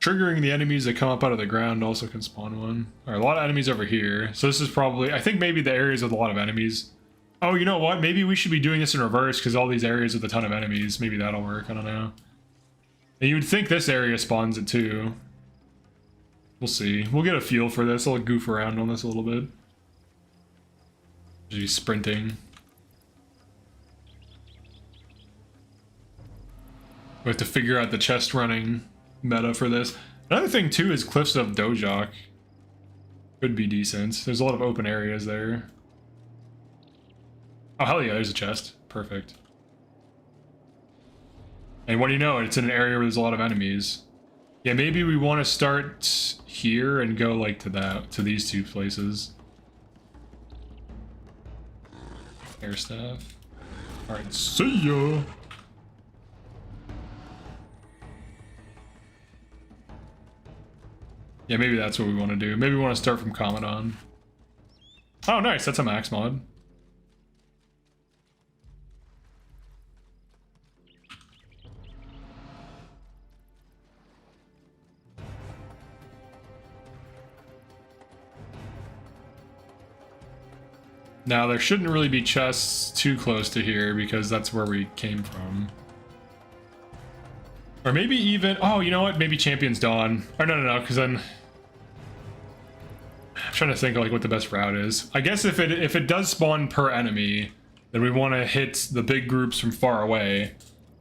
Triggering the enemies that come up out of the ground also can spawn one. Alright, a lot of enemies over here. So this is probably, I think maybe the areas with a lot of enemies. Oh, you know what? Maybe we should be doing this in reverse because all these areas with a ton of enemies. Maybe that'll work. I don't know. And you would think this area spawns it too. We'll see. We'll get a feel for this. I'll goof around on this a little bit. Just be sprinting. We have to figure out the chest running meta for this. Another thing too is Cliffs of Dojok. Could be decent. There's a lot of open areas there. Oh hell yeah, there's a chest. Perfect. And what do you know? It's in an area where there's a lot of enemies. Yeah, maybe we want to start here and go like to these two places. Air staff. Alright, see ya! Yeah, maybe that's what we want to do. Maybe we want to start from Commandant. Oh, nice. That's a max mod. Now, there shouldn't really be chests too close to here because that's where we came from. Or maybe even... Oh, you know what? Maybe Champion's Dawn. Or no, because then... I'm trying to think like what the best route is. I guess if it does spawn per enemy, then we want to hit the big groups from far away,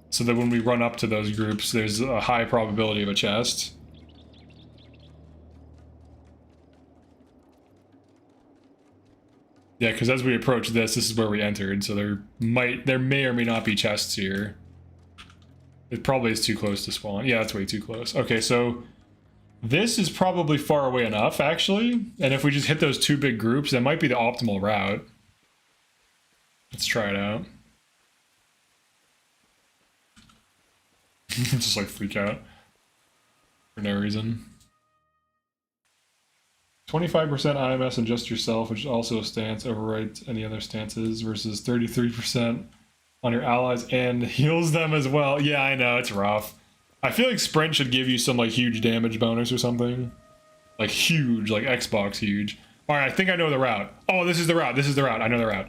so that when we run up to those groups, there's a high probability of a chest. Yeah, because as we approach this is where we entered, so there may or may not be chests here. It probably is too close to spawn. Yeah, that's way too close. Okay, so this is probably far away enough, actually. And if we just hit those two big groups, that might be the optimal route. Let's try it out. Just like freak out for no reason. 25% IMS and just yourself, which is also a stance, overwrites any other stances, versus 33% on your allies and heals them as well. Yeah, I know, it's rough. I feel like sprint should give you some like huge damage bonus or something. Like huge, like Xbox huge. All right, I think I know the route. Oh, this is the route. This is the route. I know the route.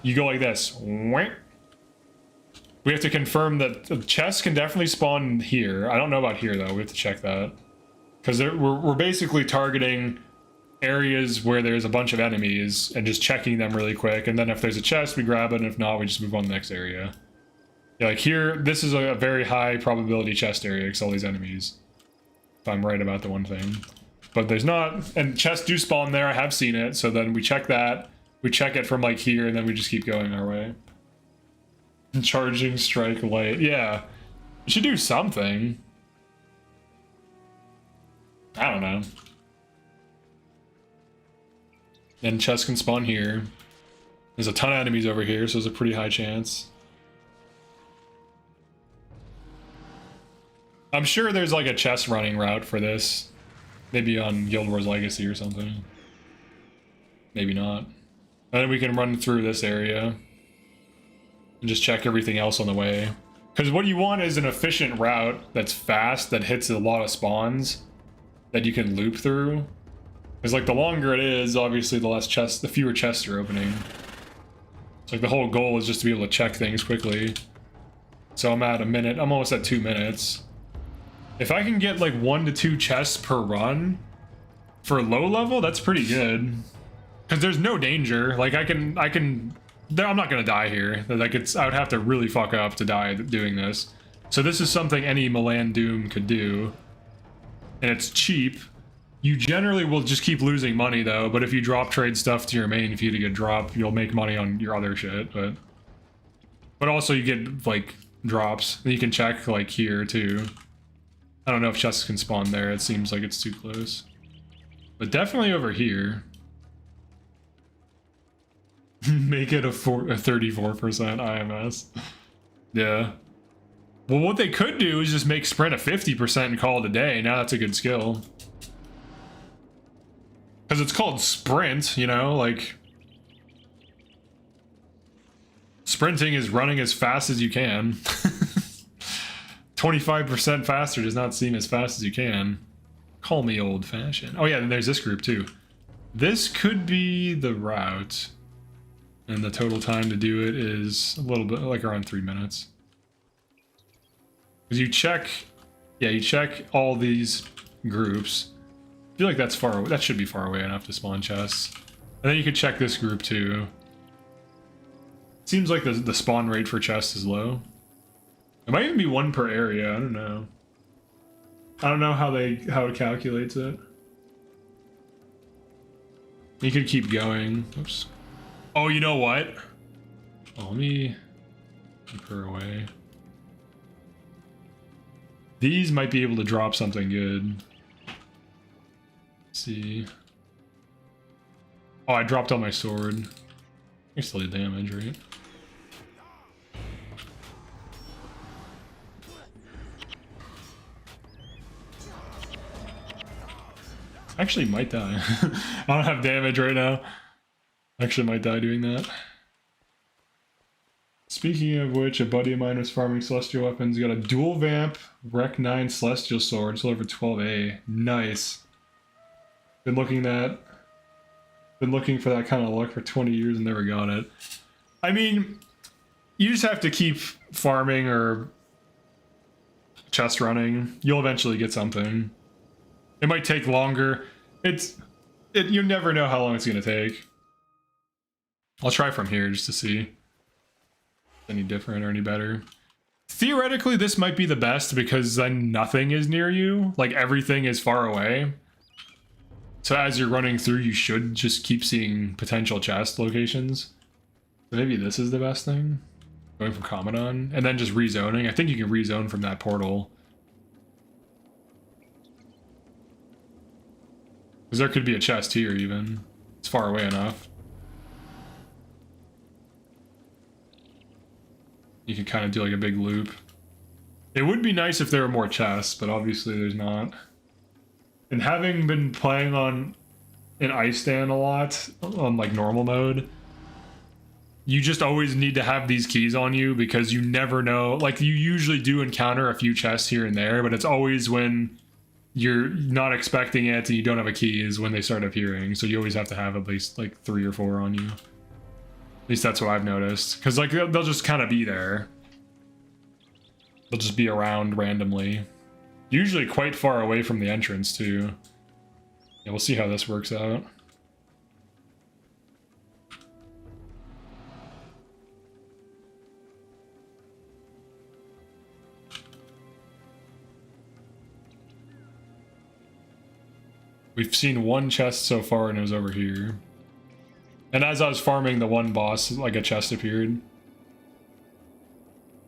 You go like this. We have to confirm that the chests can definitely spawn here. I don't know about here though. We have to check that. Because we're basically targeting areas where there's a bunch of enemies and just checking them really quick. And then if there's a chest, we grab it. And if not, we just move on to the next area. Yeah, like here, this is a very high probability chest area because all these enemies. If I'm right about the one thing. But there's not, and chests do spawn there, I have seen it, so then we check that. We check it from like here, and then we just keep going our way. Charging strike light, yeah. It should do something. I don't know. And chests can spawn here. There's a ton of enemies over here, so there's a pretty high chance. I'm sure there's like a chest running route for this. Maybe on Guildwars Legacy or something. Maybe not. And then we can run through this area. And just check everything else on the way. Because what you want is an efficient route that's fast, that hits a lot of spawns. That you can loop through. Because like the longer it is, obviously the fewer chests are opening. It's like the whole goal is just to be able to check things quickly. So I'm at a minute, I'm almost at 2 minutes. If I can get like 1 to 2 chests per run for low level, that's pretty good. Because there's no danger. Like I'm not gonna die here. Like I would have to really fuck up to die doing this. So this is something any MelandDhuum could do. And it's cheap. You generally will just keep losing money though, but if you drop trade stuff to your main feed to get dropped, you'll make money on your other shit, but also you get like drops. And you can check like here too. I don't know if chests can spawn there. It seems like it's too close. But definitely over here. Make it a 34% IMS. Yeah. Well, what they could do is just make sprint a 50% and call it a day. Now that's a good skill. Because it's called sprint, you know, like... Sprinting is running as fast as you can. 25% faster does not seem as fast as you can. Call me old-fashioned. Oh yeah, and there's this group too. This could be the route. And the total time to do it is a little bit, like around 3 minutes. Because you check... Yeah, you check all these groups. I feel like that's far away. That should be far away enough to spawn chests. And then you could check this group too. Seems like the spawn rate for chests is low. It might even be 1 per area, I don't know. I don't know how it calculates it. You could keep going. Oops. Oh, you know what? Oh, let me keep her away. These might be able to drop something good. Let's see. Oh, I dropped on my sword. I still did damage, right? Actually might die. I don't have damage right now. Actually might die doing that. Speaking of which, a buddy of mine was farming celestial weapons. Got a dual vamp, Rec 9 celestial sword, still over 12A. Nice. Been looking at Been looking for that kind of luck for 20 years and never got it. I mean, you just have to keep farming or chest running. You'll eventually get something. It might take longer. You never know how long it's gonna take. I'll try from here just to see if it's any different or any better. Theoretically, this might be the best because then nothing is near you. Like, everything is far away. So as you're running through, you should just keep seeing potential chest locations. So maybe this is the best thing. Going from Commandant, and then just rezoning. I think you can rezone from that portal. Because there could be a chest here even. It's far away enough. You can kind of do like a big loop. It would be nice if there were more chests, but obviously there's not. And having been playing on an ice stand a lot, on like normal mode, you just always need to have these keys on you because you never know. Like, you usually do encounter a few chests here and there, but it's always when you're not expecting it and you don't have a key is when they start appearing. So you always have to have at least like 3 or 4 on you. At least that's what I've noticed. Because like they'll just kind of be there. They'll just be around randomly. Usually quite far away from the entrance too. Yeah, we'll see how this works out. We've seen one chest so far and it was over here. And as I was farming the one boss, like a chest appeared.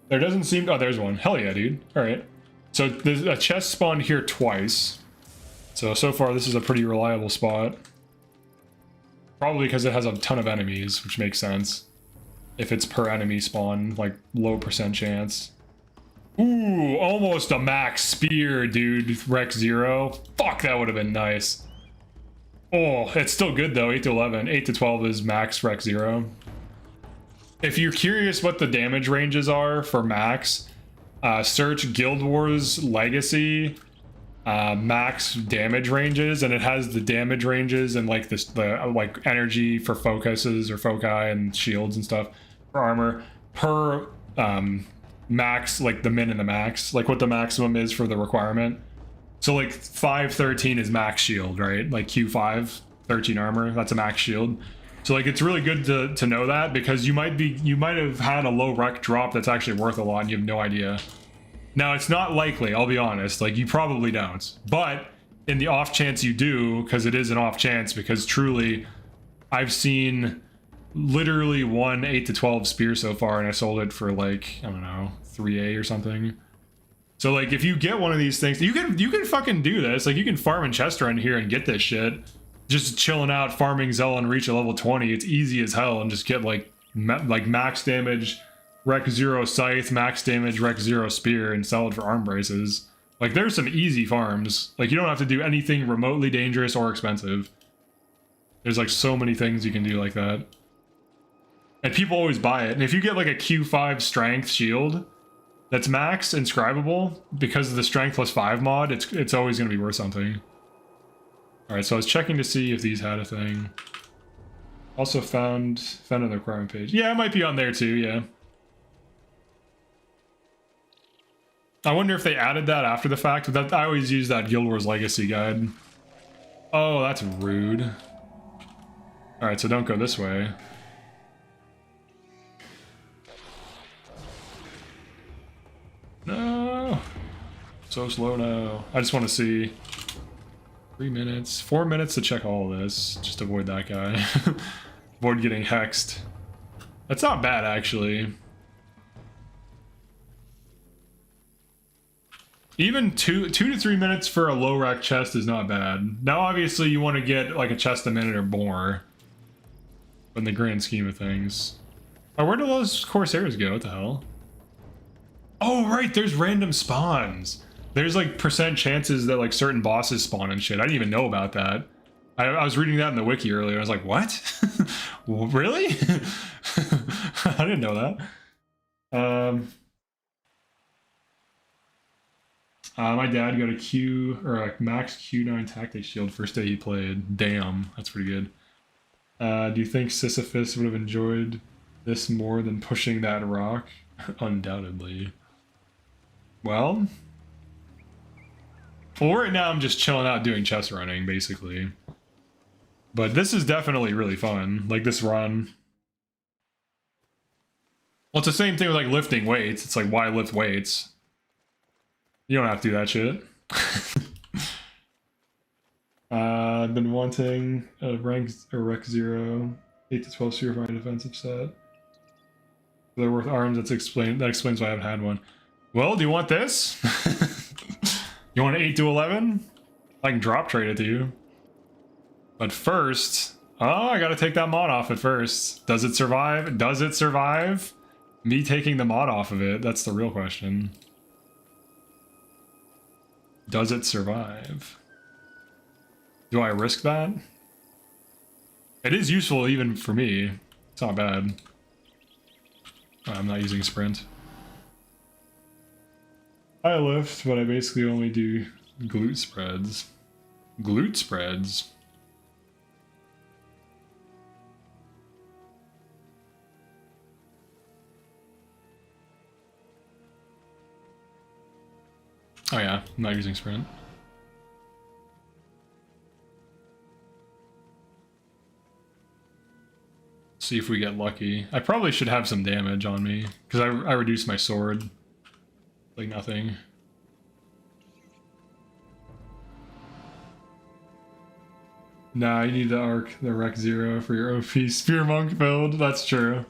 There doesn't seem... Oh, there's one. Hell yeah, dude. Alright. So there's a chest spawned here twice. So far this is a pretty reliable spot. Probably because it has a ton of enemies, which makes sense. If it's per enemy spawn, like low % chance. Ooh, almost a max spear, dude. Rec 0. Fuck, that would have been nice. Oh, it's still good though. 8 to 11. 8 to 12 is max Rec 0. If you're curious what the damage ranges are for max, search Guildwars Legacy max damage ranges, and it has the damage ranges and like this, the like energy for focuses or foci and shields and stuff for armor per max, like the min and the max, like what the maximum is for the requirement. So like 513 is max shield, right? Like Q5 13 armor, that's a max shield. So like it's really good to know that, because you might have had a low rec drop that's actually worth a lot and you have no idea. Now it's not likely, I'll be honest, like you probably don't, but in the off chance you do, because it is an off chance, because truly I've seen literally one 8 to 12 spear so far and I sold it for like, I don't know, 3A or something. So like if you get one of these things, you can fucking do this. Like you can farm in chest run here and get this shit. Just chilling out, farming Zell and reach a level 20. It's easy as hell, and just get like max damage Rec 0 scythe, max damage Rec 0 spear, and sell it for arm braces. Like there's some easy farms. Like you don't have to do anything remotely dangerous or expensive. There's like so many things you can do like that. And people always buy it. And if you get like a Q5 strength shield that's max inscribable because of the strength plus 5 mod, it's always going to be worth something. Alright, so I was checking to see if these had a thing. Also found on the requirement page. Yeah, it might be on there too, yeah. I wonder if they added that after the fact. That I always use that Guild Wars Legacy guide. Oh, that's rude. Alright, so don't go this way. No! So slow now. I just want to see. 3 minutes. 4 minutes to check all of this. Just avoid that guy. Avoid getting hexed. That's not bad, actually. Even two to 3 minutes for a low rack chest is not bad. Now, obviously, you want to get like a chest a minute or more. In the grand scheme of things. Oh, where do those Corsairs go? What the hell? Oh, right, there's random spawns. There's like % chances that like certain bosses spawn and shit. I didn't even know about that. I was reading that in the wiki earlier. I was like, what? Really? I didn't know that. My dad got a Q, or a max Q9 tactic shield first day he played. Damn, that's pretty good. Do you think Sisyphus would have enjoyed this more than pushing that rock? Undoubtedly. Well, right now I'm just chilling out doing chest running, basically. But this is definitely really fun, like this run. Well, it's the same thing with like lifting weights. It's like, why lift weights? You don't have to do that shit. I've been wanting a rank or rec 0, 8 to 12 sphere for my defensive set. They're worth arms. That explains why I haven't had one. Well, do you want this? You want an 8 to 11? I can drop trade it to you. But first, oh, I gotta take that mod off at first. Does it survive? Does it survive? Me taking the mod off of it, that's the real question. Does it survive? Do I risk that? It is useful even for me. It's not bad. I'm not using sprint. I lift, but I basically only do glute spreads. Glute spreads? Oh yeah, I'm not using sprint. See if we get lucky. I probably should have some damage on me, because I reduced my sword. Like nothing. Nah, you need the rec 0 for your OP Spear Monk build. That's true.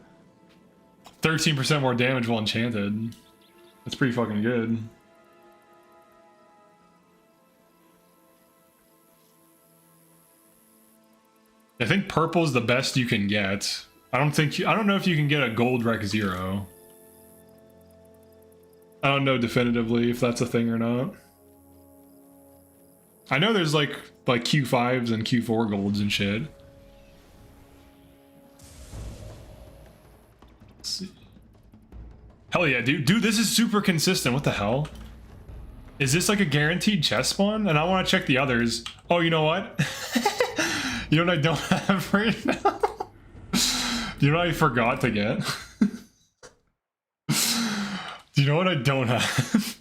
13% more damage while enchanted. That's pretty fucking good. I think purple's the best you can get. I don't know if you can get a gold rec 0. I don't know definitively if that's a thing or not. I know there's like Q5s and Q4 golds and shit. Let's see. Hell yeah, dude. Dude, this is super consistent. What the hell? Is this like a guaranteed chest spawn? And I want to check the others. Oh, you know what? You know what I don't have right now? You know what I forgot to get? Do you know what I don't have?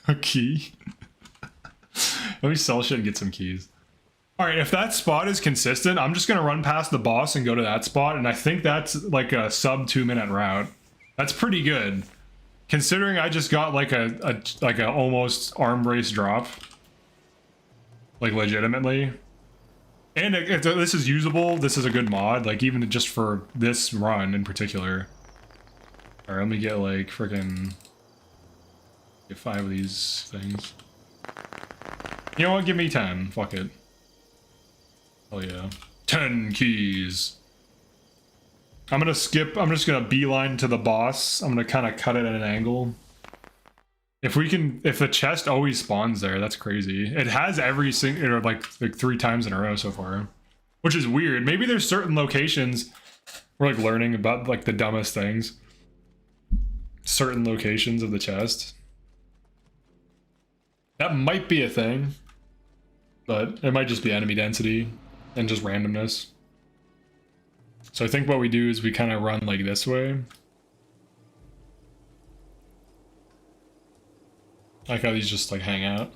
A key. Let me sell shit and get some keys. Alright, if that spot is consistent, I'm just gonna run past the boss and go to that spot, and I think that's like a sub 2-minute route. That's pretty good. Considering I just got like a almost arm brace drop. Like legitimately. And if this is usable, this is a good mod, like even just for this run in particular. Alright, let me get like freaking get 5 of these things. You know what? Give me 10. Fuck it. Oh yeah. 10 keys. I'm just gonna beeline to the boss. I'm gonna kind of cut it at an angle. If the chest always spawns there, that's crazy. It has every single, like 3 times in a row so far. Which is weird. Maybe there's certain locations, we're like learning about like the dumbest things. Certain locations of the chest. That might be a thing. But it might just be enemy density and just randomness. So I think what we do is we kind of run like this way. I like how these just like hang out.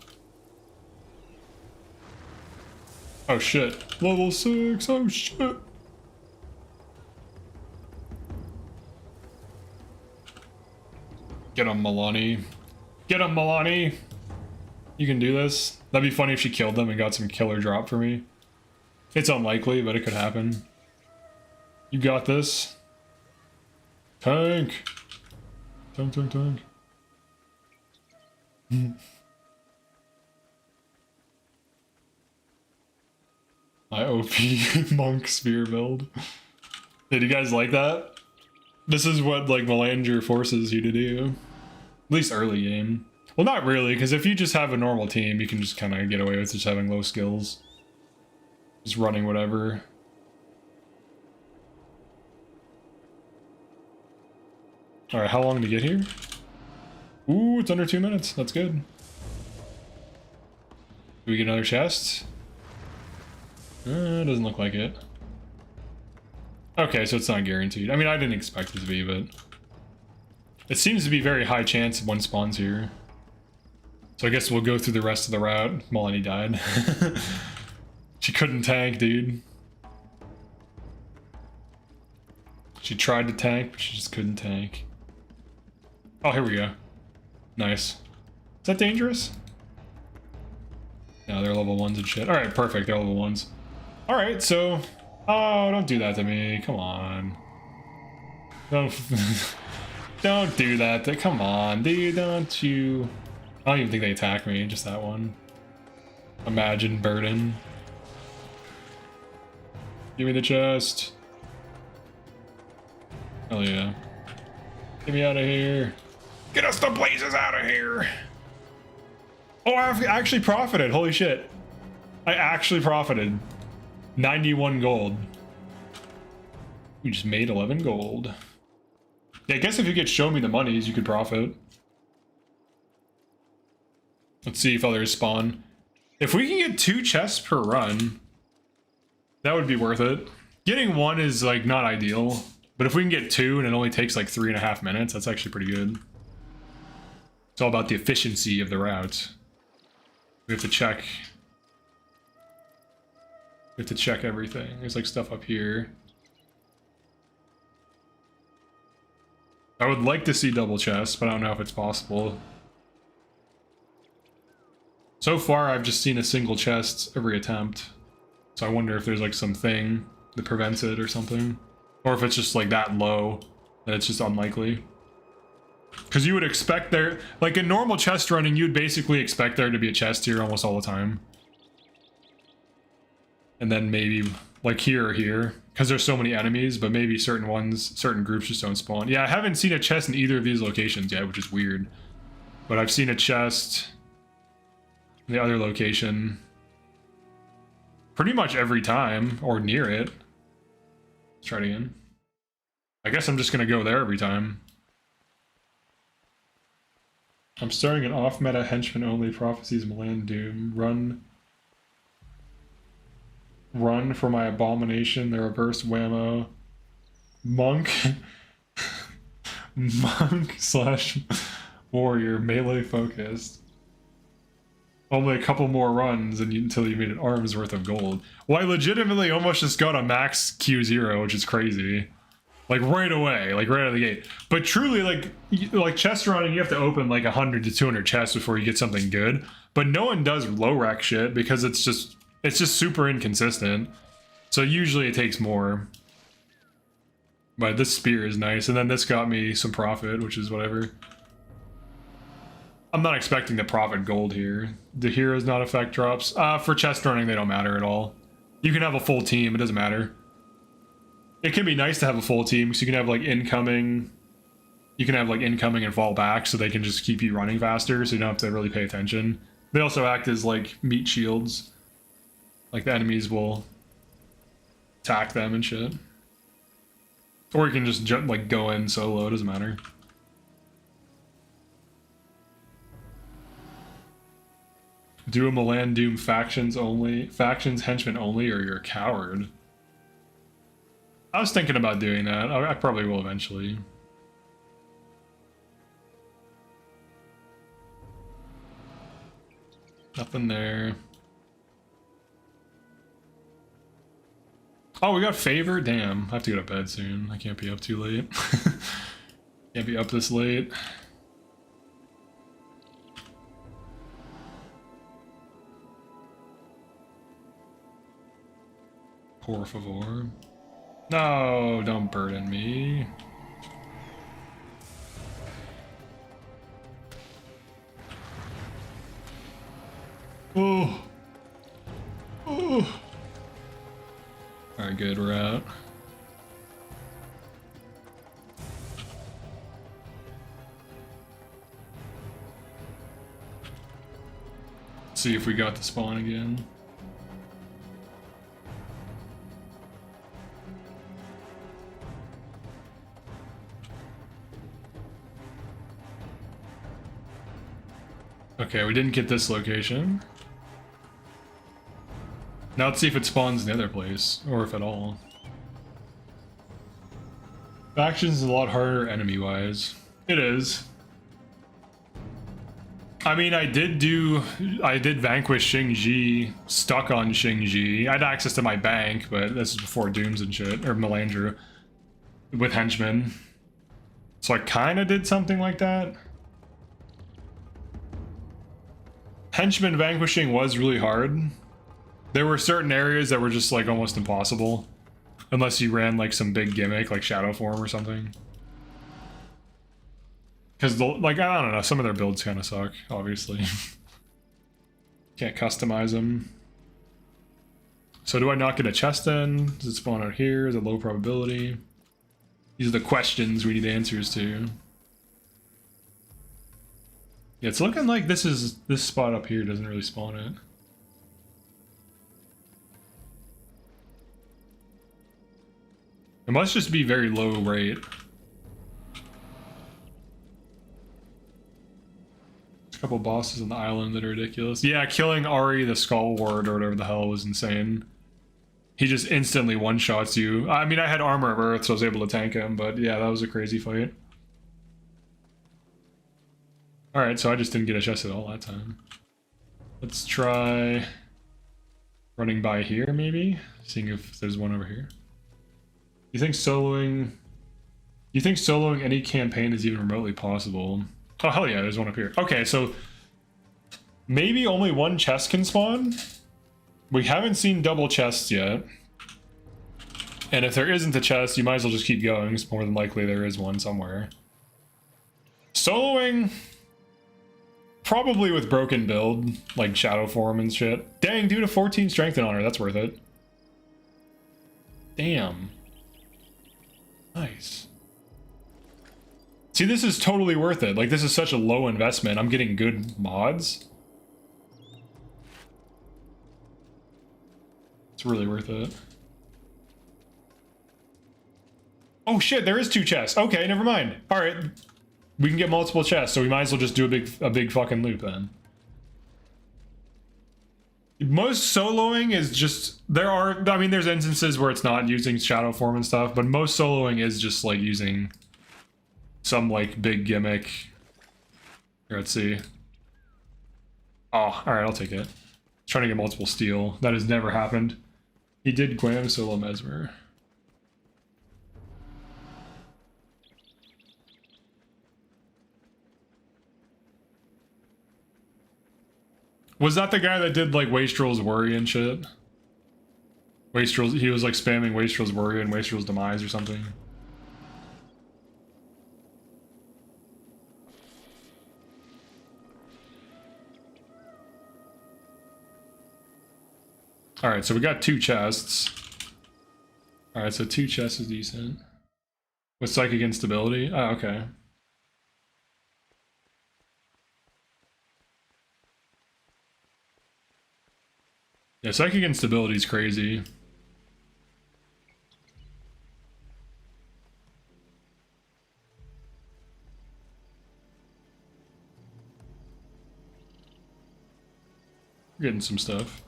Oh shit. Level 6, oh shit. Get him, Milani. Get him, Milani! You can do this. That'd be funny if she killed them and got some killer drop for me. It's unlikely, but it could happen. You got this. Tank! Tank, tank, tank. My OP monk spear build. Did you guys like that? This is what like Melandru forces you to do. At least early game. Well, not really, because if you just have a normal team, you can just kind of get away with just having low skills. Just running whatever. Alright, how long to get here? Ooh, it's under 2 minutes. That's good. Do we get another chest? Doesn't look like it. Okay, so it's not guaranteed. I mean, I didn't expect it to be, but it seems to be very high chance one spawns here. So I guess we'll go through the rest of the route. Melanie died. She couldn't tank, dude. She tried to tank, but she just couldn't tank. Oh, here we go. Nice. Is that dangerous? No, they're level 1s and shit. Alright, perfect. They're level 1s. Alright, so... Oh, don't do that to me. Come on. Don't... Don't do that. Come on, dude. Don't you... I don't even think they attack me. Just that one. Imagine burden. Give me the chest. Hell yeah. Get me out of here. Get us the blazes out of here. Oh, I've actually profited. Holy shit. I actually profited. 91 gold. We just made 11 gold. Yeah, I guess if you could show me the monies, you could profit. Let's see if others spawn. If we can get 2 chests per run, that would be worth it. Getting 1 is like not ideal, but if we can get 2 and it only takes like 3.5 minutes, that's actually pretty good. It's all about the efficiency of the route. We have to check. We have to check everything. There's like stuff up here. I would like to see double chests, but I don't know if it's possible. So far, I've just seen a single chest every attempt. So I wonder if there's like something that prevents it or something. Or if it's just like that low that it's just unlikely. Because you would expect there, like in normal chest running, you'd basically expect there to be a chest here almost all the time. And then maybe like here or here, because there's so many enemies, but maybe certain ones, certain groups just don't spawn. Yeah, I haven't seen a chest in either of these locations yet, which is weird. But I've seen a chest in the other location pretty much every time, or near it. Let's try it again. I guess I'm just gonna go there every time. I'm starting an off-meta henchman-only Prophecies MelandDhuum. Run for my abomination, the reverse whammo. Monk. Monk/warrior, melee focused. Only a couple more runs until you made an arm's worth of gold. Well, I legitimately almost just got a max Q0, which is crazy. Like right away, like right out of the gate. But truly, like chest running, you have to open like 100 to 200 chests before you get something good. But no one does low rec shit because it's just super inconsistent. So usually it takes more. But this spear is nice, and then this got me some profit, which is whatever. I'm not expecting to profit gold here. The heroes not affect drops. For chest running, they don't matter at all. You can have a full team, it doesn't matter. It can be nice to have a full team, because you can have like incoming. You can have like incoming and fall back, so they can just keep you running faster, so you don't have to really pay attention. They also act as like meat shields. Like the enemies will attack them and shit. Or you can just like go in solo, it doesn't matter. Do a MelandDhuum factions henchmen only, or you're a coward. I was thinking about doing that. I probably will eventually. Nothing there. Oh, we got favor? Damn, I have to go to bed soon. I can't be up too late. Can't be up this late. Por favor. No, don't burden me. Oh. Oh. Alright, good, we're out. Let's see if we got the spawn again. Okay, we didn't get this location. Now let's see if it spawns in the other place, or if at all. Factions is a lot harder enemy-wise. It is. I mean, I did vanquish Xingji, stuck on Xingji. I had access to my bank, but this is before Dhooms and shit, or Melandru, with henchmen. So I kind of did something like that. Henchman vanquishing was really hard. There were certain areas that were just like almost impossible. Unless you ran like some big gimmick like Shadow Form or something. Because like, I don't know, some of their builds kind of suck, obviously. Can't customize them. So do I not get a chest then? Does it spawn out here? Is it low probability? These are the questions we need answers to. Yeah, it's looking like this spot up here doesn't really spawn it. It must just be very low rate. A couple bosses on the island that are ridiculous. Yeah, killing Ari the Skull Ward or whatever the hell was insane. He just instantly one-shots you. I mean, I had Armor of Earth, so I was able to tank him, but yeah, that was a crazy fight. Alright, so I just didn't get a chest at all that time. Let's try running by here, maybe? Seeing if there's one over here. You think soloing any campaign is even remotely possible? Oh, hell yeah, there's one up here. Okay, so maybe only one chest can spawn? We haven't seen double chests yet. And if there isn't a chest, you might as well just keep going. It's more than likely there is one somewhere. Soloing, probably with broken build, like Shadow Form and shit. Dang, dude, a 14 strength and honor, that's worth it. Damn. Nice. See, this is totally worth it. Like, this is such a low investment. I'm getting good mods. It's really worth it. Oh shit, there is 2 chests. Okay, never mind. All right, we can get multiple chests, so we might as well just do a big fucking loop then. Most soloing is just, I mean, there's instances where it's not using Shadow Form and stuff, but most soloing is just like using some like big gimmick. Here, let's see. Oh, all right, I'll take it. Trying to get multiple steel. That has never happened. He did Gwam solo Mesmer. Was that the guy that did like Wastrel's Worry and shit? Wastrel's, he was like spamming Wastrel's Worry and Wastrel's Demise or something. Alright, so we got 2 chests. Alright, so 2 chests is decent. With Psychic Instability? Oh, okay. Yeah, Psychic Instability is crazy. We're getting some stuff.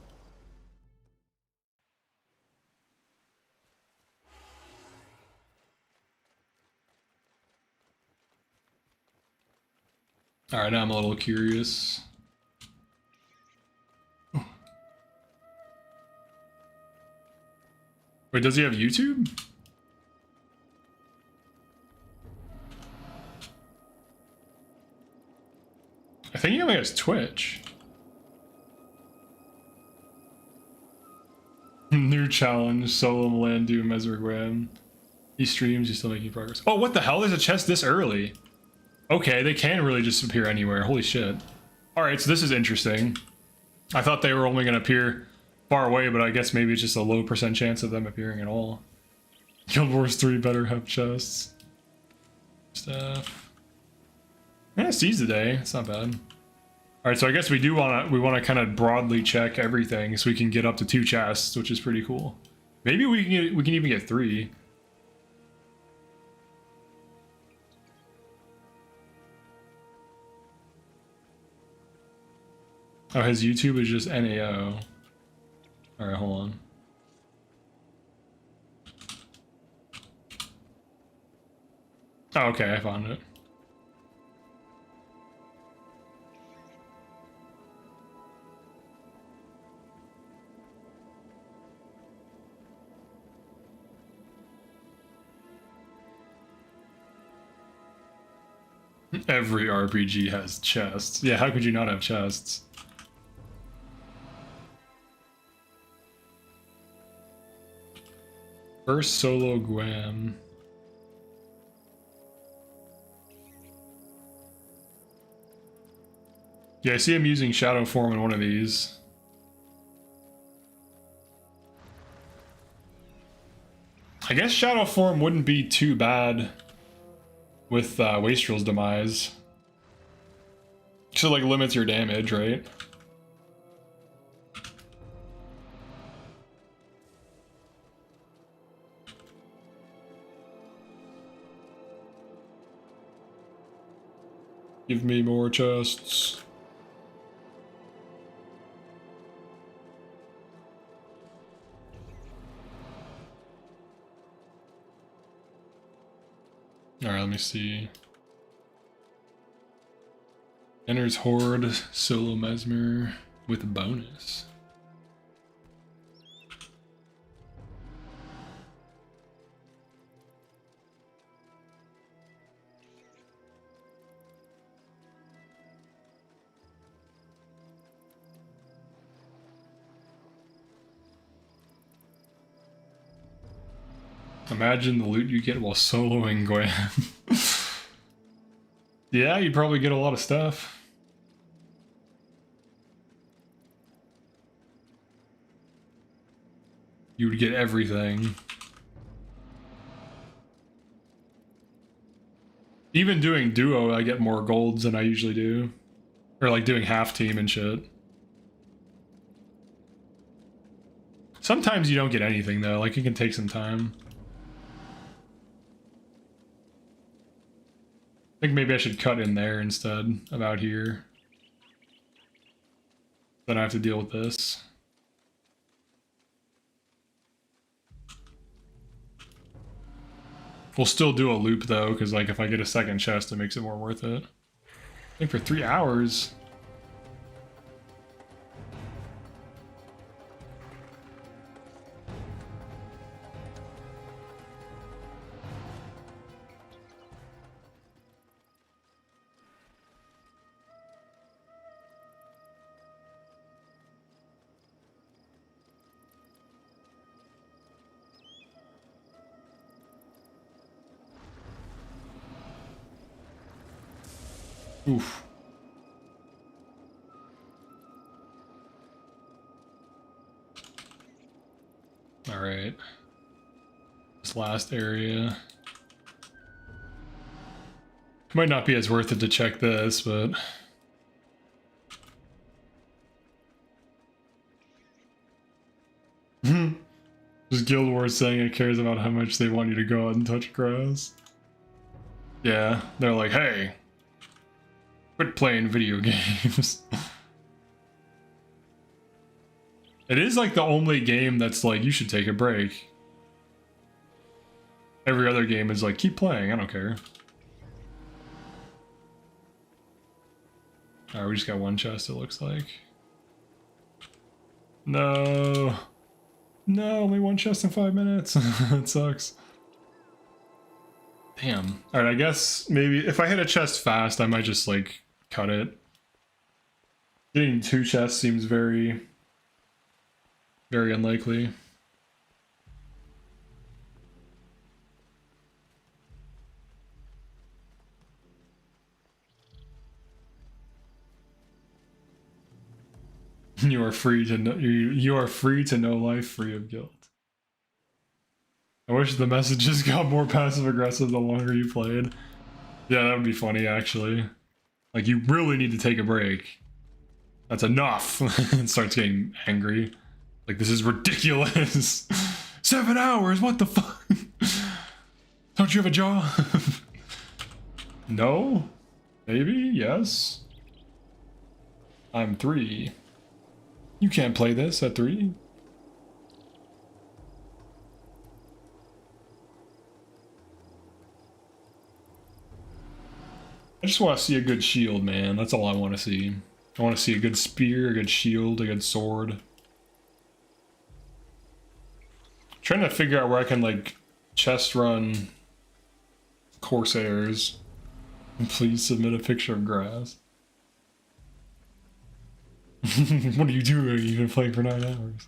Alright, now I'm a little curious. Wait, does he have YouTube? I think he only has Twitch. New challenge, solo MelanDhuum WARRIOR. He streams, he's still making progress. Oh, what the hell? There's a chest this early. Okay, they can really just appear anywhere. Holy shit. Alright, so this is interesting. I thought they were only going to appear far away, but I guess maybe it's just a low % chance of them appearing at all. Guildwars 3 better have chests. Stuff. Yeah, seize the day. It's not bad. Alright, so I guess we want to kind of broadly check everything so we can get up to 2 chests, which is pretty cool. Maybe we can even get 3. Oh, his YouTube is just NAO. Alright, hold on. Oh, okay, I found it. Every RPG has chests. Yeah, how could you not have chests? First solo Guam. Yeah, I see him using shadow form in one of these. I guess shadow form wouldn't be too bad with Wastrel's demise. So like limits your damage, right? Give me more chests. Alright, let me see. Enters Horde, solo Mesmer with a bonus. Imagine the loot you get while soloing Guam. Yeah, you probably get a lot of stuff. You would get everything. Even doing duo, I get more golds than I usually do. Or like doing half team and shit. Sometimes you don't get anything though, like it can take some time. I think maybe I should cut in there instead of out here. Then I have to deal with this. We'll still do a loop though, because like if I get a second chest, it makes it more worth it. I think for 3 hours. Oof. All right. This last area. Might not be as worth it to check this, but... Just Guildwars saying it cares about how much they want you to go out and touch grass. Yeah, they're like, hey, quit playing video games. It is like the only game that's like, you should take a break. Every other game is like, keep playing, I don't care. Alright, we just got one chest, it looks like. No. No, only one chest in 5 minutes. That sucks. Damn. Alright, I guess maybe if I hit a chest fast, I might just like cut it. Getting 2 chests seems very unlikely. You are free to know, you are free to know life free of guilt. I wish the messages got more passive aggressive the longer you played. Yeah, that would be funny actually. Like you really need to take a break. That's enough. And starts getting angry. Like this is ridiculous. 7 hours, what the fuck? Don't you have a job? No? Maybe? Yes? I'm 3. You can't play this at 3. just want to see a good shield, man. That's all I want to see. I want to see a good spear, a good shield, a good sword. Trying to figure out where I can, like, chest run Corsairs. Please submit a picture of grass. What are you doing? You've been playing for 9 hours.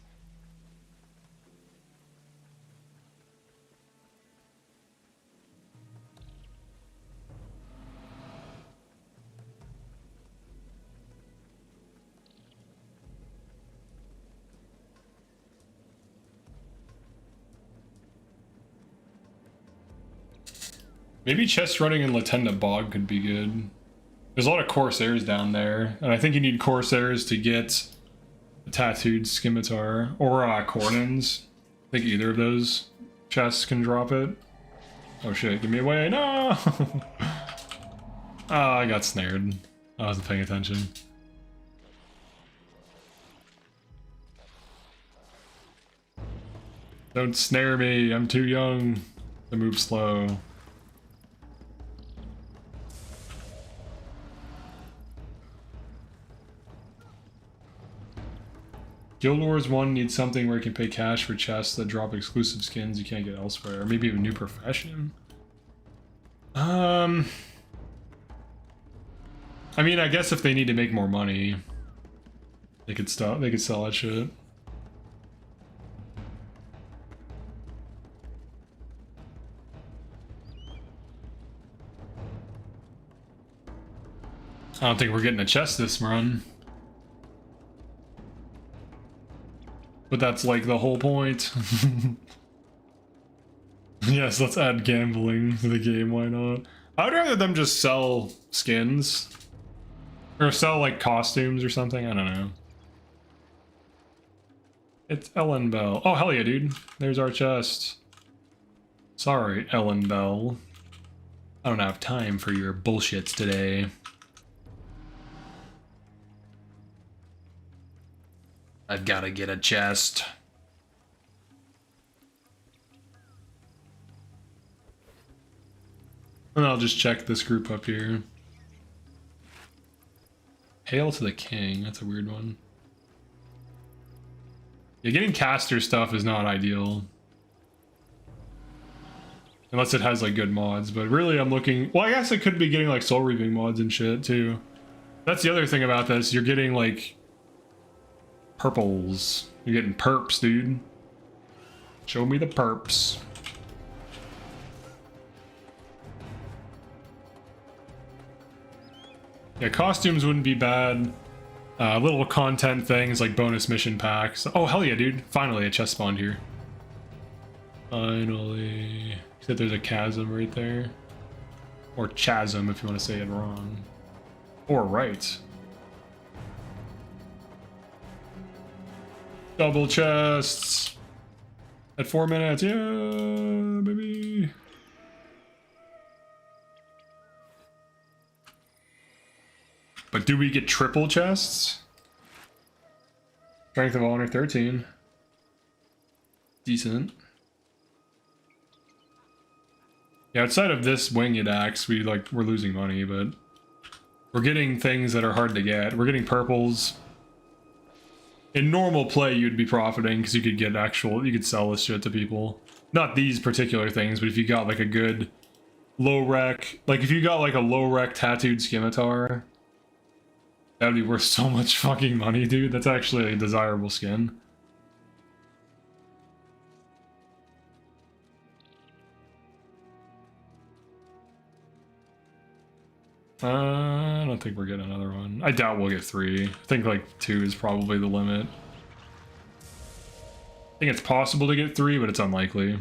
Maybe chest running in Latenda Bog could be good. There's a lot of Corsairs down there, and I think you need Corsairs to get a tattooed scimitar or Cornins. I think either of those chests can drop it. Oh shit, give me away, no! Oh, I got snared. I wasn't paying attention. Don't snare me, I'm too young to move slow. Guildwars 1 needs something where you can pay cash for chests that drop exclusive skins you can't get elsewhere. Or maybe a new profession? I mean, I guess if they need to make more money, they could sell that shit. I don't think we're getting a chest this run. But that's like the whole point. Yes, let's add gambling to the game, why not? I would rather them just sell skins. Or sell like costumes or something, I don't know. It's Ellen Bell. Oh, hell yeah, dude. There's our chest. Sorry, Ellen Bell. I don't have time for your bullshits today. I've got to get a chest. And I'll just check this group up here. Hail to the King. That's a weird one. Yeah, getting caster stuff is not ideal. Unless it has like good mods, but really I'm looking... Well, I guess I could be getting like soul reaping mods and shit too. That's the other thing about this. You're getting like... purples. You're getting perps, dude. Show me the perps. Yeah, costumes wouldn't be bad. Little content things like bonus mission packs. Oh, hell yeah, dude. Finally, a chest spawned here. Finally. Except there's a chasm right there. Or chasm, if you want to say it wrong. Or right. Double chests. At 4 minutes. Yeah, baby. But do we get triple chests? Strength of Honor 13. Decent. Yeah, outside of this winged axe, we're losing money, but we're getting things that are hard to get. We're getting purples. In normal play, you'd be profiting because you could get you could sell this shit to people. Not these particular things, but if you got like a good low rec, like if you got like a low rec tattooed scimitar, that'd be worth so much fucking money, dude. That's actually a desirable skin. I don't think we're getting another one. I doubt we'll get 3. I think like 2 is probably the limit. I think it's possible to get 3, but it's unlikely.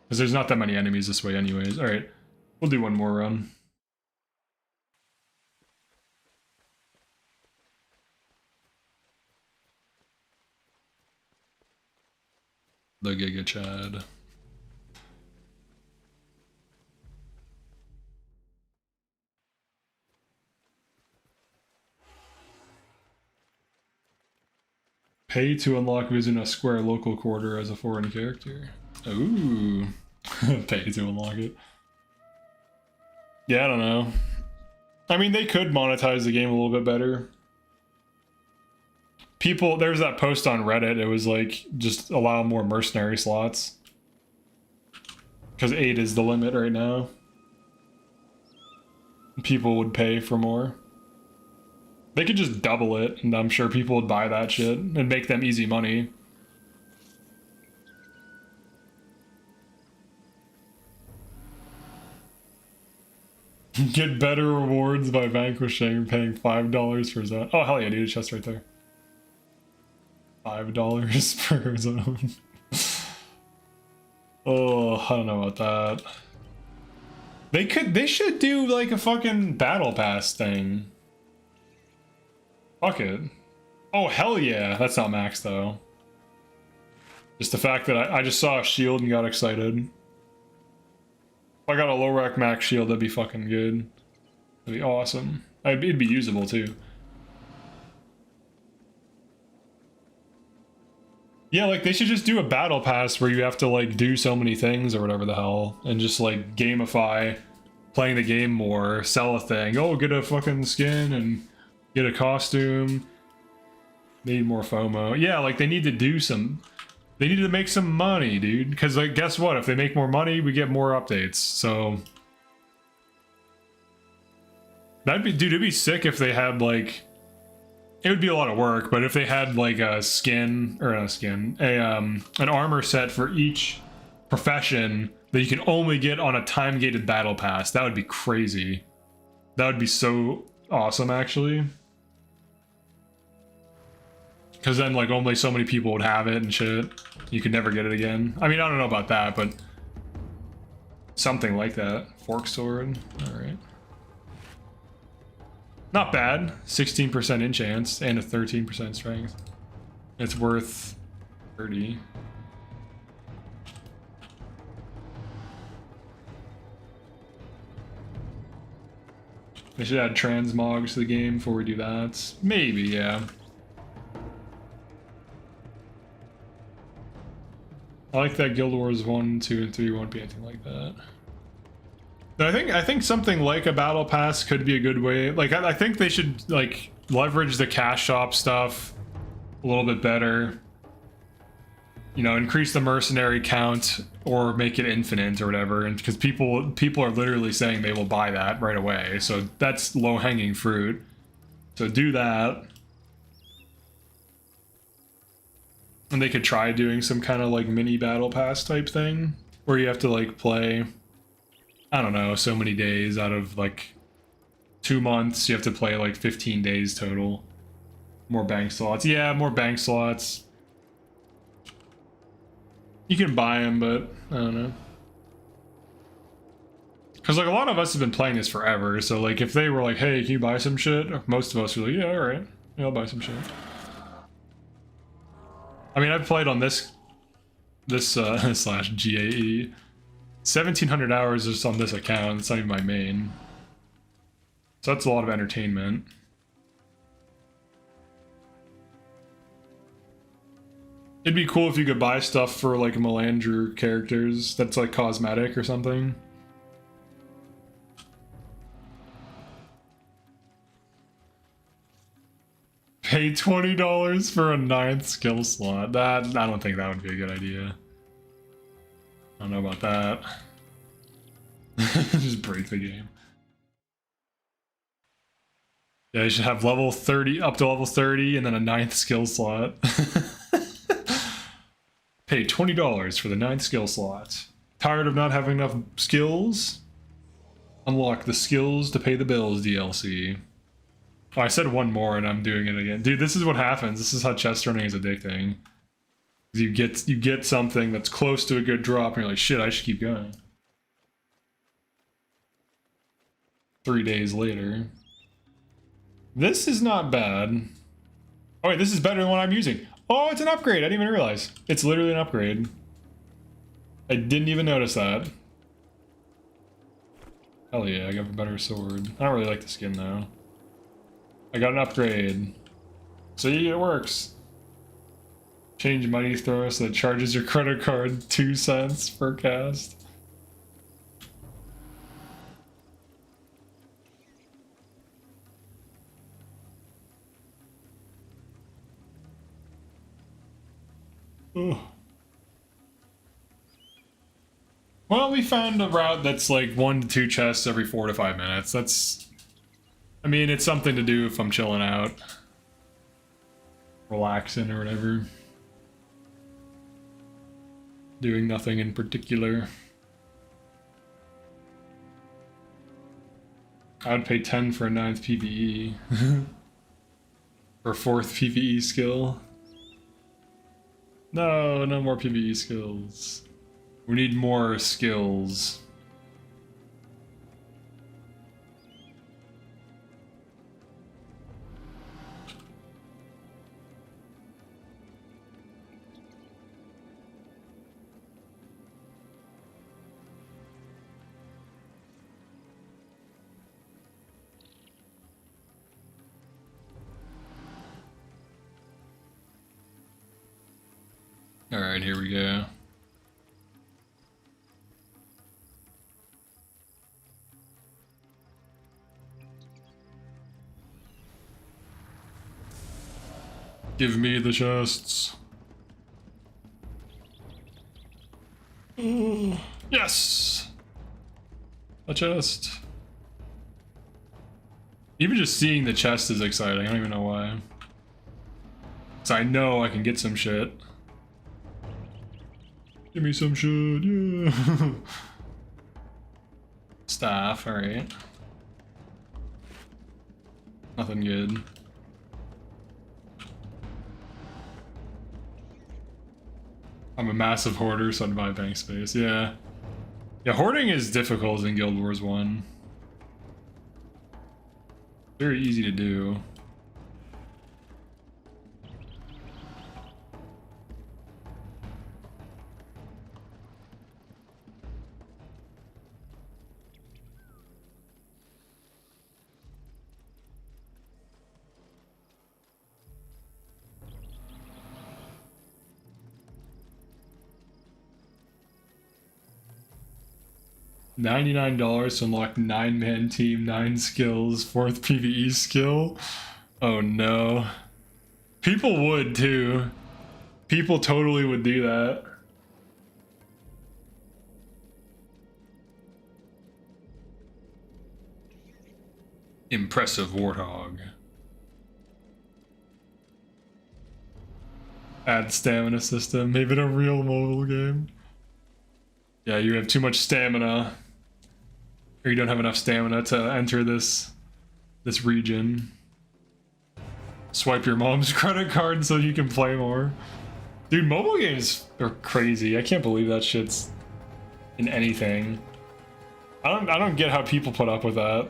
Because there's not that many enemies this way anyways. Alright, we'll do one more run. The Giga Chad. Pay to unlock Vision a square local quarter as a foreign character. Ooh. Pay to unlock it. Yeah, I don't know. I mean, they could monetize the game a little bit better. People, there's that post on Reddit. It was like, just allow more mercenary slots. Because 8 is the limit right now. People would pay for more. They could just double it, and I'm sure people would buy that shit and make them easy money. Get better rewards by vanquishing and paying $5 for zone. Oh, hell yeah, dude, a chest right there. $5 per zone. Oh, I don't know about that. They should do like a fucking battle pass thing. Fuck it. Oh, hell yeah. That's not max though. Just the fact that I just saw a shield and got excited. If I got a low rack max shield, that'd be fucking good. That'd be awesome. It'd be usable too. Yeah, like they should just do a battle pass where you have to like do so many things or whatever the hell, and just like gamify playing the game more, sell a thing. Oh, get a fucking skin and get a costume. Need more FOMO. Yeah, like they need to do some. They need to make some money, dude. Because like, guess what? If they make more money, we get more updates. So that'd be, dude. It'd be sick if they had like. It would be a lot of work, but if they had like a skin or a skin, an armor set for each profession that you can only get on a time-gated battle pass, that would be crazy. That would be so awesome, actually. Because then like only so many people would have it and shit. You could never get it again. I mean, I don't know about that, but something like that. Fork sword. All right. Not bad. 16% enchants and a 13% strength. It's worth 30. They should add transmogs to the game before we do that. Maybe, yeah. I like that Guildwars 1, 2, and 3 won't be anything like that. I think something like a battle pass could be a good way. Like I think they should like leverage the cash shop stuff a little bit better. You know, increase the mercenary count or make it infinite or whatever. And because people are literally saying they will buy that right away, so that's low hanging fruit. So do that, and they could try doing some kind of like mini battle pass type thing where you have to like play. I don't know, so many days out of like 2 months, you have to play like 15 days total. More bank slots. Yeah, more bank slots. You can buy them, but I don't know. Because like a lot of us have been playing this forever, so like if they were like, hey, can you buy some shit? Most of us are like, yeah, alright. Yeah, I'll buy some shit. I mean, I've played on this slash GAE. 1,700 hours just on this account. It's not even my main. So that's a lot of entertainment. It'd be cool if you could buy stuff for like Melandru characters that's like cosmetic or something. Pay $20 for a 9th skill slot. I don't think that would be a good idea. I don't know about that. Just break the game. Yeah, you should have level 30, up to level 30, and then a 9th skill slot. Pay $20 for the 9th skill slot. Tired of not having enough skills? Unlock the skills to pay the bills DLC. Oh, I said one more and I'm doing it again. Dude, this is what happens. This is how chest running is addicting. You get something that's close to a good drop and you're like, shit, I should keep going. 3 days later. This is not bad. Oh wait, this is better than what I'm using. Oh, it's an upgrade. I didn't even realize. It's literally an upgrade. I didn't even notice that. Hell yeah, I got a better sword. I don't really like the skin though. I got an upgrade. See, it works. Change money throw so that charges your credit card 2 cents per cast. Ugh. Well, we found a route that's like 1 to 2 chests every 4 to 5 minutes. That's... I mean, it's something to do if I'm chilling out. Relaxing or whatever. Doing nothing in particular. I would pay 10 for a 9th PvE. Or 4th PvE skill. No, no more PvE skills. We need more skills. All right, here we go. Give me the chests. Yes! A chest. Even just seeing the chest is exciting. I don't even know why. So I know I can get some shit. Give me some shit, yeah. Staff, alright. Nothing good. I'm a massive hoarder, so I'd buy bank space. Yeah. Yeah, hoarding is difficult in Guild Wars 1. Very easy to do. $99 to unlock 9-man team, 9 skills, 4th PvE skill. Oh no. People would too. People totally would do that. Impressive Warthog. Add stamina system, maybe in a real mobile game. Yeah, you have too much stamina. Or you don't have enough stamina to enter this region. Swipe your mom's credit card so you can play more. Dude, mobile games are crazy. I can't believe that shit's in anything. I don't get how people put up with that.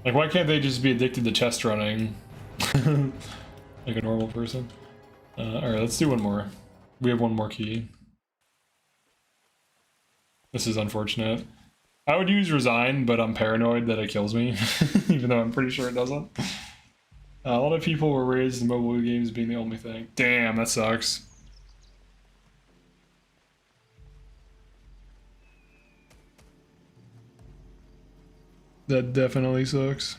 Like, why can't they just be addicted to chest running? Like a normal person. Alright, let's do one more. We have one more key. This is unfortunate. I would use Resign, but I'm paranoid that it kills me, even though I'm pretty sure it doesn't. A lot of people were raised in mobile games being the only thing. Damn, that sucks. That definitely sucks.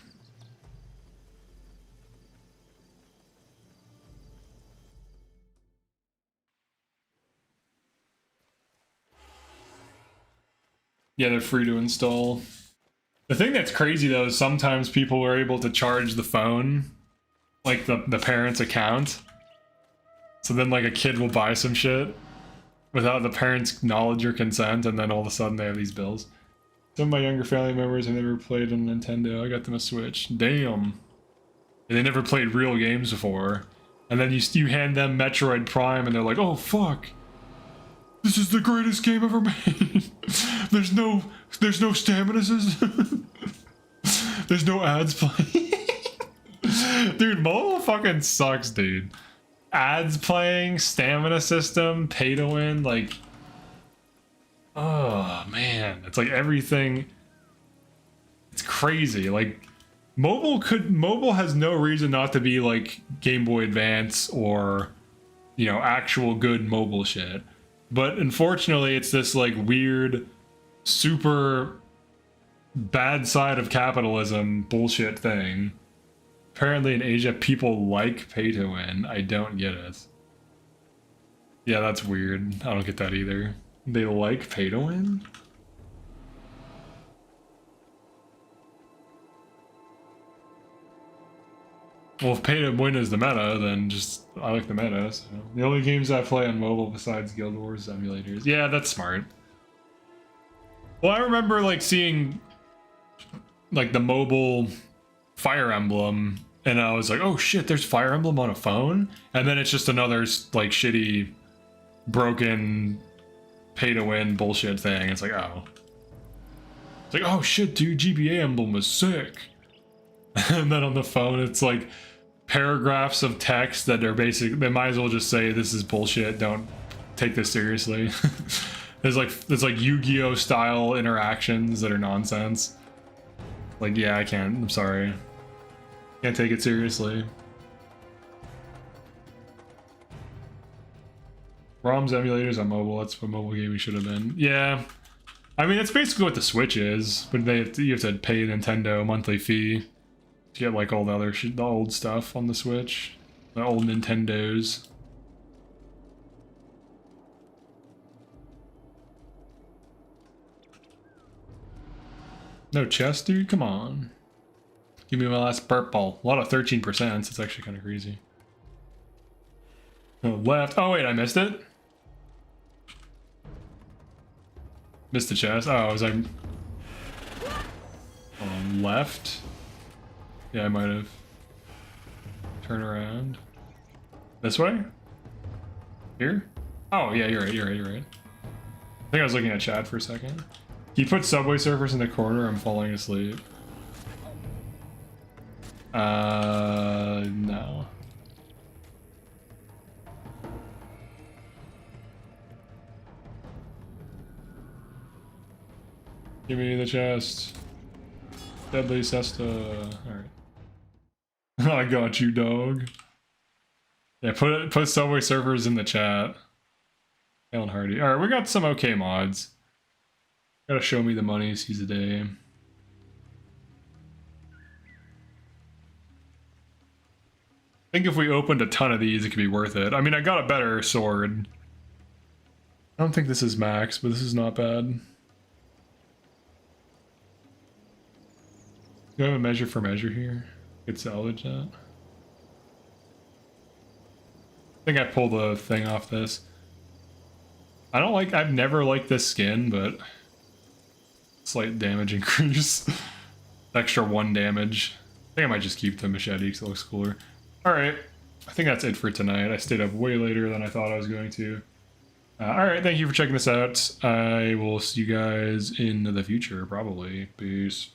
Yeah, they're free to install. The thing that's crazy though is sometimes people were able to charge the phone, like the parent's account. So then like a kid will buy some shit without the parent's knowledge or consent, and then all of a sudden they have these bills. Some of my younger family members have never played on Nintendo. I got them a Switch. Damn. And they never played real games before. And then you hand them Metroid Prime and they're like, oh fuck. This is the greatest game ever made. There's no stamina system. There's no ads playing. Dude, mobile fucking sucks, dude. Ads playing, stamina system, pay to win, like, oh man, it's like everything. It's crazy. Like mobile has no reason not to be like Game Boy Advance or, you know, actual good mobile shit. But unfortunately, it's this like weird, super bad side of capitalism bullshit thing Apparently in Asia, people like pay to win. I don't get it. Yeah, that's weird. I don't get that either. They like pay to win? Well, if pay to win is the meta, then just I like the meta. So. The only games I play on mobile besides Guildwars emulators. Yeah, that's smart. Well, I remember like seeing like the mobile Fire Emblem, and I was like, oh shit, there's Fire Emblem on a phone? And then it's just another like shitty, broken, pay to win bullshit thing. It's like, oh. It's like, oh shit, dude, GBA Emblem was sick. And then on the phone, it's like paragraphs of text that are basic. They might as well just say, this is bullshit, don't take this seriously. There's like Yu-Gi-Oh style interactions that are nonsense. Like, yeah, I can't, I'm sorry. Can't take it seriously. ROMs emulators on mobile, that's what mobile gaming should have been. Yeah. I mean, it's basically what the Switch is, but you have to pay Nintendo a monthly fee to get like all the other the old stuff on the Switch. The old Nintendos. No chest, dude? Come on. Give me my last purple. A lot of 13%. It's actually kind of crazy. Oh, left. Oh, wait, I missed it? Missed the chest. Oh, was I... left? Yeah, I might have. Turn around. This way? Here? Oh, yeah, you're right, you're right, you're right. I think I was looking at chat for a second. He put Subway Surfers in the corner, I'm falling asleep. No. Give me the chest. Deadly Cesta. Alright. I got you, dog. Yeah, put Subway Surfers in the chat. Alan Hardy. Alright, we got some okay mods. Gotta show me the money, seize a day. I think if we opened a ton of these, it could be worth it. I mean, I got a better sword. I don't think this is max, but this is not bad. Do I have a measure for measure here? Could salvage that. I think I pulled the thing off this. I've never liked this skin, but slight damage increase. Extra 1 damage. I think I might just keep the machete because it looks cooler. Alright, I think that's it for tonight. I stayed up way later than I thought I was going to. Alright, thank you for checking this out. I will see you guys in the future, probably. Peace.